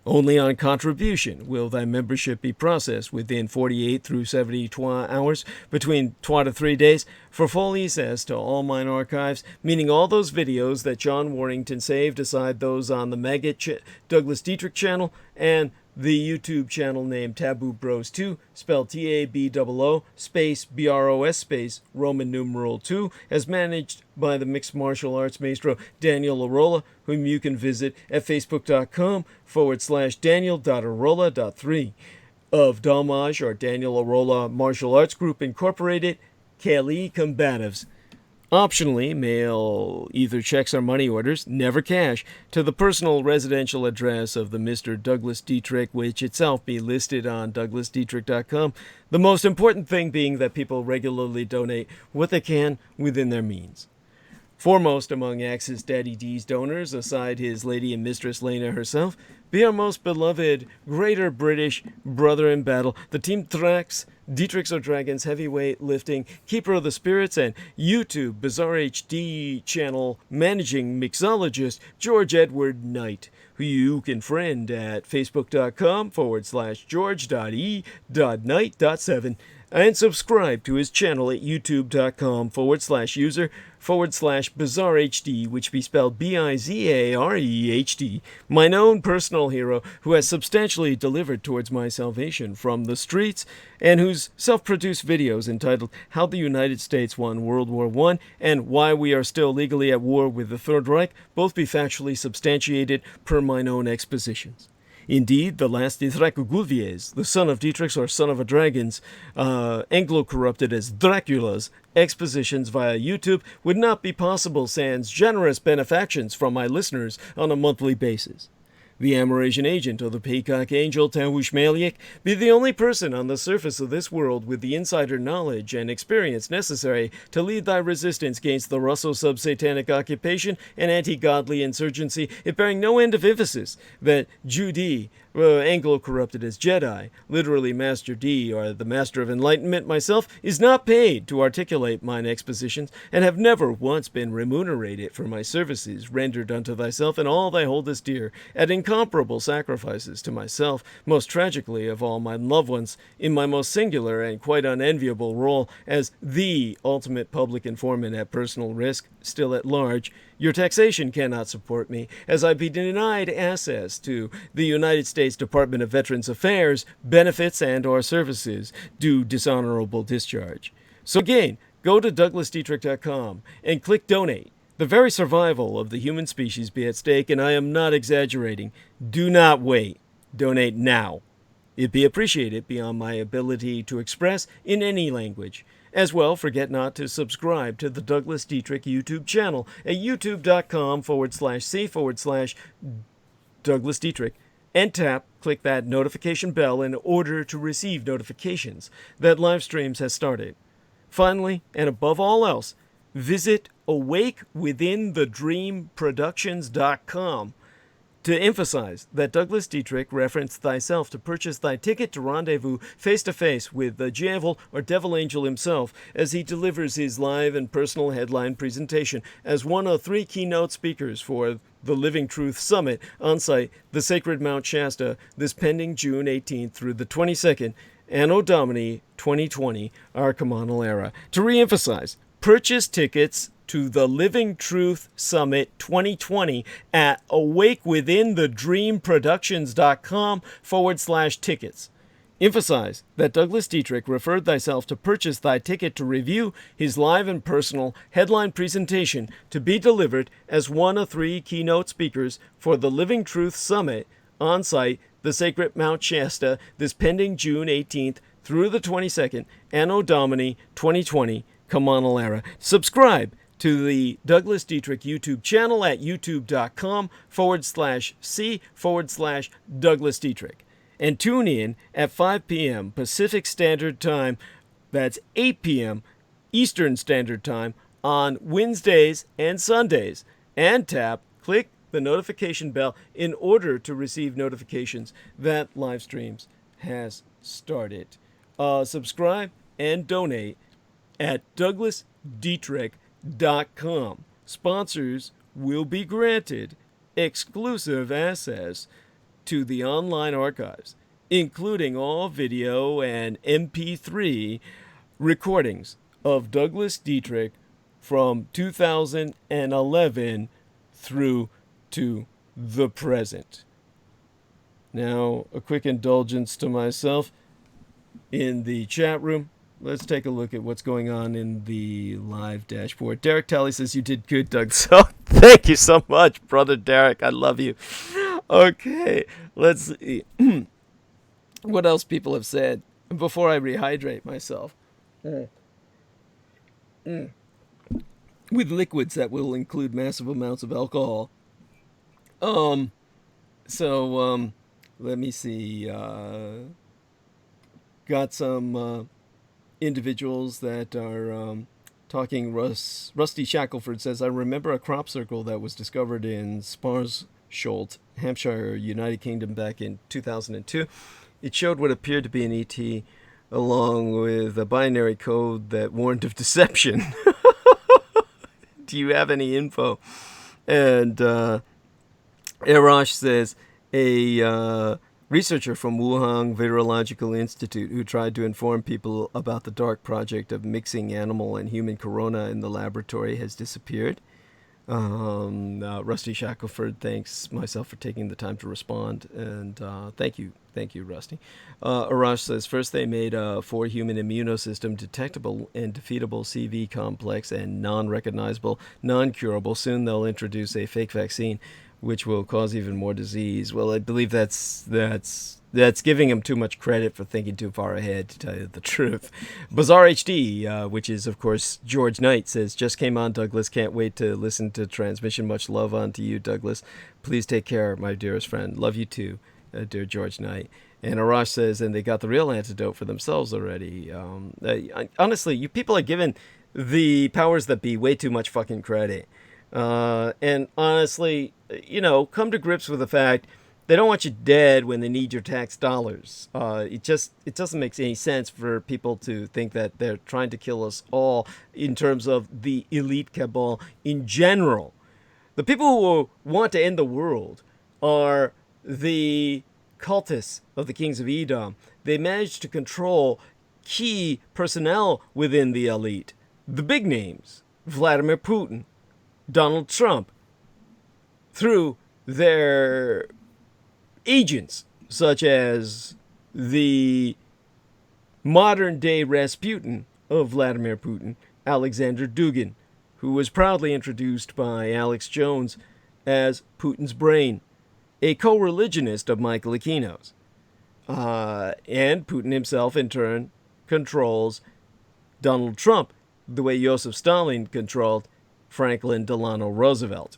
Only on contribution will thy membership be processed within 48 through 72 hours, between 2 to 3 days, for full access to all mine archives, meaning all those videos that John Warrington saved, aside those on the Maggot Douglas Dietrich channel and the YouTube channel named Taboo Bros 2, spelled TABOO space BROS space Roman numeral 2, as managed by the mixed martial arts maestro Daniel Arola, whom you can visit at facebook.com/Daniel.Arola.3. Of Damaj, or Daniel Arola Martial Arts Group Incorporated, Kali Combatives. Optionally, mail either checks or money orders, never cash, to the personal residential address of the Mr. Douglas Dietrich, which itself be listed on douglasdietrich.com. The most important thing being that people regularly donate what they can within their means. Foremost among Axis Daddy D's donors, aside his lady and mistress Lena herself, be our most beloved Greater British brother in battle, the Team Thrax, Dietrich's or Dragons heavyweight lifting, keeper of the spirits, and YouTube Bizarre HD channel managing mixologist George Edward Knight, who you can friend at facebook.com/george.e.knight.7 and subscribe to his channel at youtube.com/user/bizarrehd, which be spelled BIZAREHD, mine own personal hero who has substantially delivered towards my salvation from the streets, and whose self-produced videos entitled How the United States Won World War I and Why We Are Still Legally at War with the Third Reich both be factually substantiated per mine own expositions. Indeed, the last Dietrich Gulviers, the son of Dietrich's or son of a dragon's, Anglo-corrupted as Dracula's, expositions via YouTube would not be possible sans generous benefactions from my listeners on a monthly basis. The Amerasian agent of the Peacock Angel, Tahush Maliak, be the only person on the surface of this world with the insider knowledge and experience necessary to lead thy resistance against the Russo sub-satanic occupation and anti-godly insurgency, it bearing no end of emphasis that Judy, Anglo-corrupted as Jedi, literally Master D, or the Master of Enlightenment myself, is not paid to articulate mine expositions, and have never once been remunerated for my services rendered unto thyself and all thy holdest dear, at incomparable sacrifices to myself, most tragically of all my loved ones, in my most singular and quite unenviable role as the ultimate public informant at personal risk, still at large. Your taxation cannot support me, as I be denied access to the United States Department of Veterans Affairs benefits and or services due dishonorable discharge. So again, go to douglasdietrich.com and click donate. The very survival of the human species be at stake, and I am not exaggerating. Do not wait. Donate now. It'd be appreciated beyond my ability to express in any language. As well, forget not to subscribe to the Douglas Dietrich YouTube channel at youtube.com/c/Douglas Dietrich and click that notification bell in order to receive notifications that live streams has started. Finally, and above all else, visit awakewithinthedreamproductions.com to emphasize that Douglas Dietrich referenced thyself to purchase thy ticket to rendezvous face-to-face with the devil or devil angel himself as he delivers his live and personal headline presentation as one of 3 keynote speakers for the Living Truth Summit on site, the sacred Mount Shasta, this pending June 18th through the 22nd, Anno Domini 2020, our Comunal era. To re-emphasize, Purchase tickets to the Living Truth Summit 2020 at awakewithinthedreamproductions.com/tickets. Emphasize that Douglas Dietrich referred thyself to purchase thy ticket to review his live and personal headline presentation to be delivered as one of 3 keynote speakers for the Living Truth Summit on site, the Sacred Mount Shasta, this pending June 18th through the 22nd, Anno Domini 2020, Kamanalara. Subscribe to the Douglas Dietrich YouTube channel at youtube.com/C/Douglas Dietrich. And tune in at 5 p.m. Pacific Standard Time, that's 8 p.m. Eastern Standard Time, on Wednesdays and Sundays. And click the notification bell in order to receive notifications that live streams has started. Subscribe and donate at douglasdietrich.com. Sponsors will be granted exclusive access to the online archives, including all video and MP3 recordings of Douglas Dietrich from 2011 through to the present. Now, a quick indulgence to myself in the chat room. Let's take a look at what's going on in the live dashboard. Derek Talley says you did good, Doug. So thank you so much, brother Derek. I love you. Okay, let's see what else people have said before I rehydrate myself with liquids that will include massive amounts of alcohol. Let me see. Got some individuals that are talking. Rusty Shackelford says, I remember a crop circle that was discovered in Sparsholt, Hampshire, United Kingdom back in 2002. It showed what appeared to be an ET along with a binary code that warned of deception. Do you have any info? And Arash says, a researcher from Wuhan Virological Institute who tried to inform people about the dark project of mixing animal and human corona in the laboratory has disappeared. Rusty Shackelford thanks myself for taking the time to respond, and thank you, Rusty. Arash says, first they made a for-human immunosystem detectable and defeatable CV complex and non-recognizable, non-curable. Soon they'll introduce a fake vaccine which will cause even more disease. Well, I believe that's giving him too much credit for thinking too far ahead, to tell you the truth. Bazaar HD, which is, of course, George Knight, says, just came on, Douglas. Can't wait to listen to transmission. Much love on to you, Douglas. Please take care, my dearest friend. Love you too, dear George Knight. And Arash says, and they got the real antidote for themselves already. Honestly, you people are giving the powers that be way too much fucking credit. And honestly, come to grips with the fact they don't want you dead when they need your tax dollars. It doesn't make any sense for people to think that they're trying to kill us all in terms of the elite cabal in general. The people who want to end the world are the cultists of the kings of Edom. They managed to control key personnel within the elite. The big names, Vladimir Putin, Donald Trump, through their agents, such as the modern-day Rasputin of Vladimir Putin, Alexander Dugin, who was proudly introduced by Alex Jones as Putin's brain, a co-religionist of Michael Aquino's. And Putin himself, in turn, controls Donald Trump the way Joseph Stalin controlled Franklin Delano Roosevelt.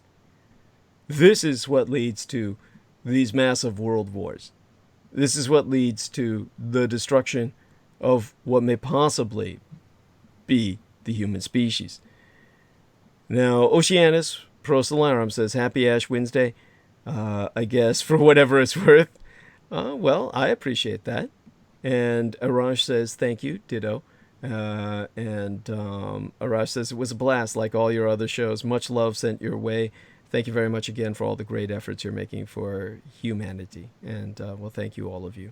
This is what leads to these massive world wars. This is what leads to the destruction of what may possibly be the human species. Now, Oceanus Prosolarum says, Happy Ash Wednesday. I guess for whatever it's worth. Well, I appreciate that. And Arash says, thank you, ditto. And Arash says, it was a blast like all your other shows. Much love sent your way. Thank you very much again for all the great efforts you're making for humanity. And, well, thank you, all of you.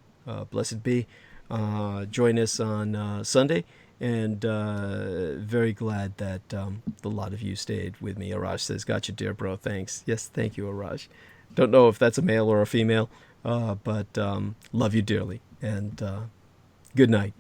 Blessed be. Join us on Sunday and very glad that a lot of you stayed with me. Araj says, "Gotcha, dear bro. Thanks." Yes, thank you, Araj. Don't know if that's a male or a female, but love you dearly, and good night.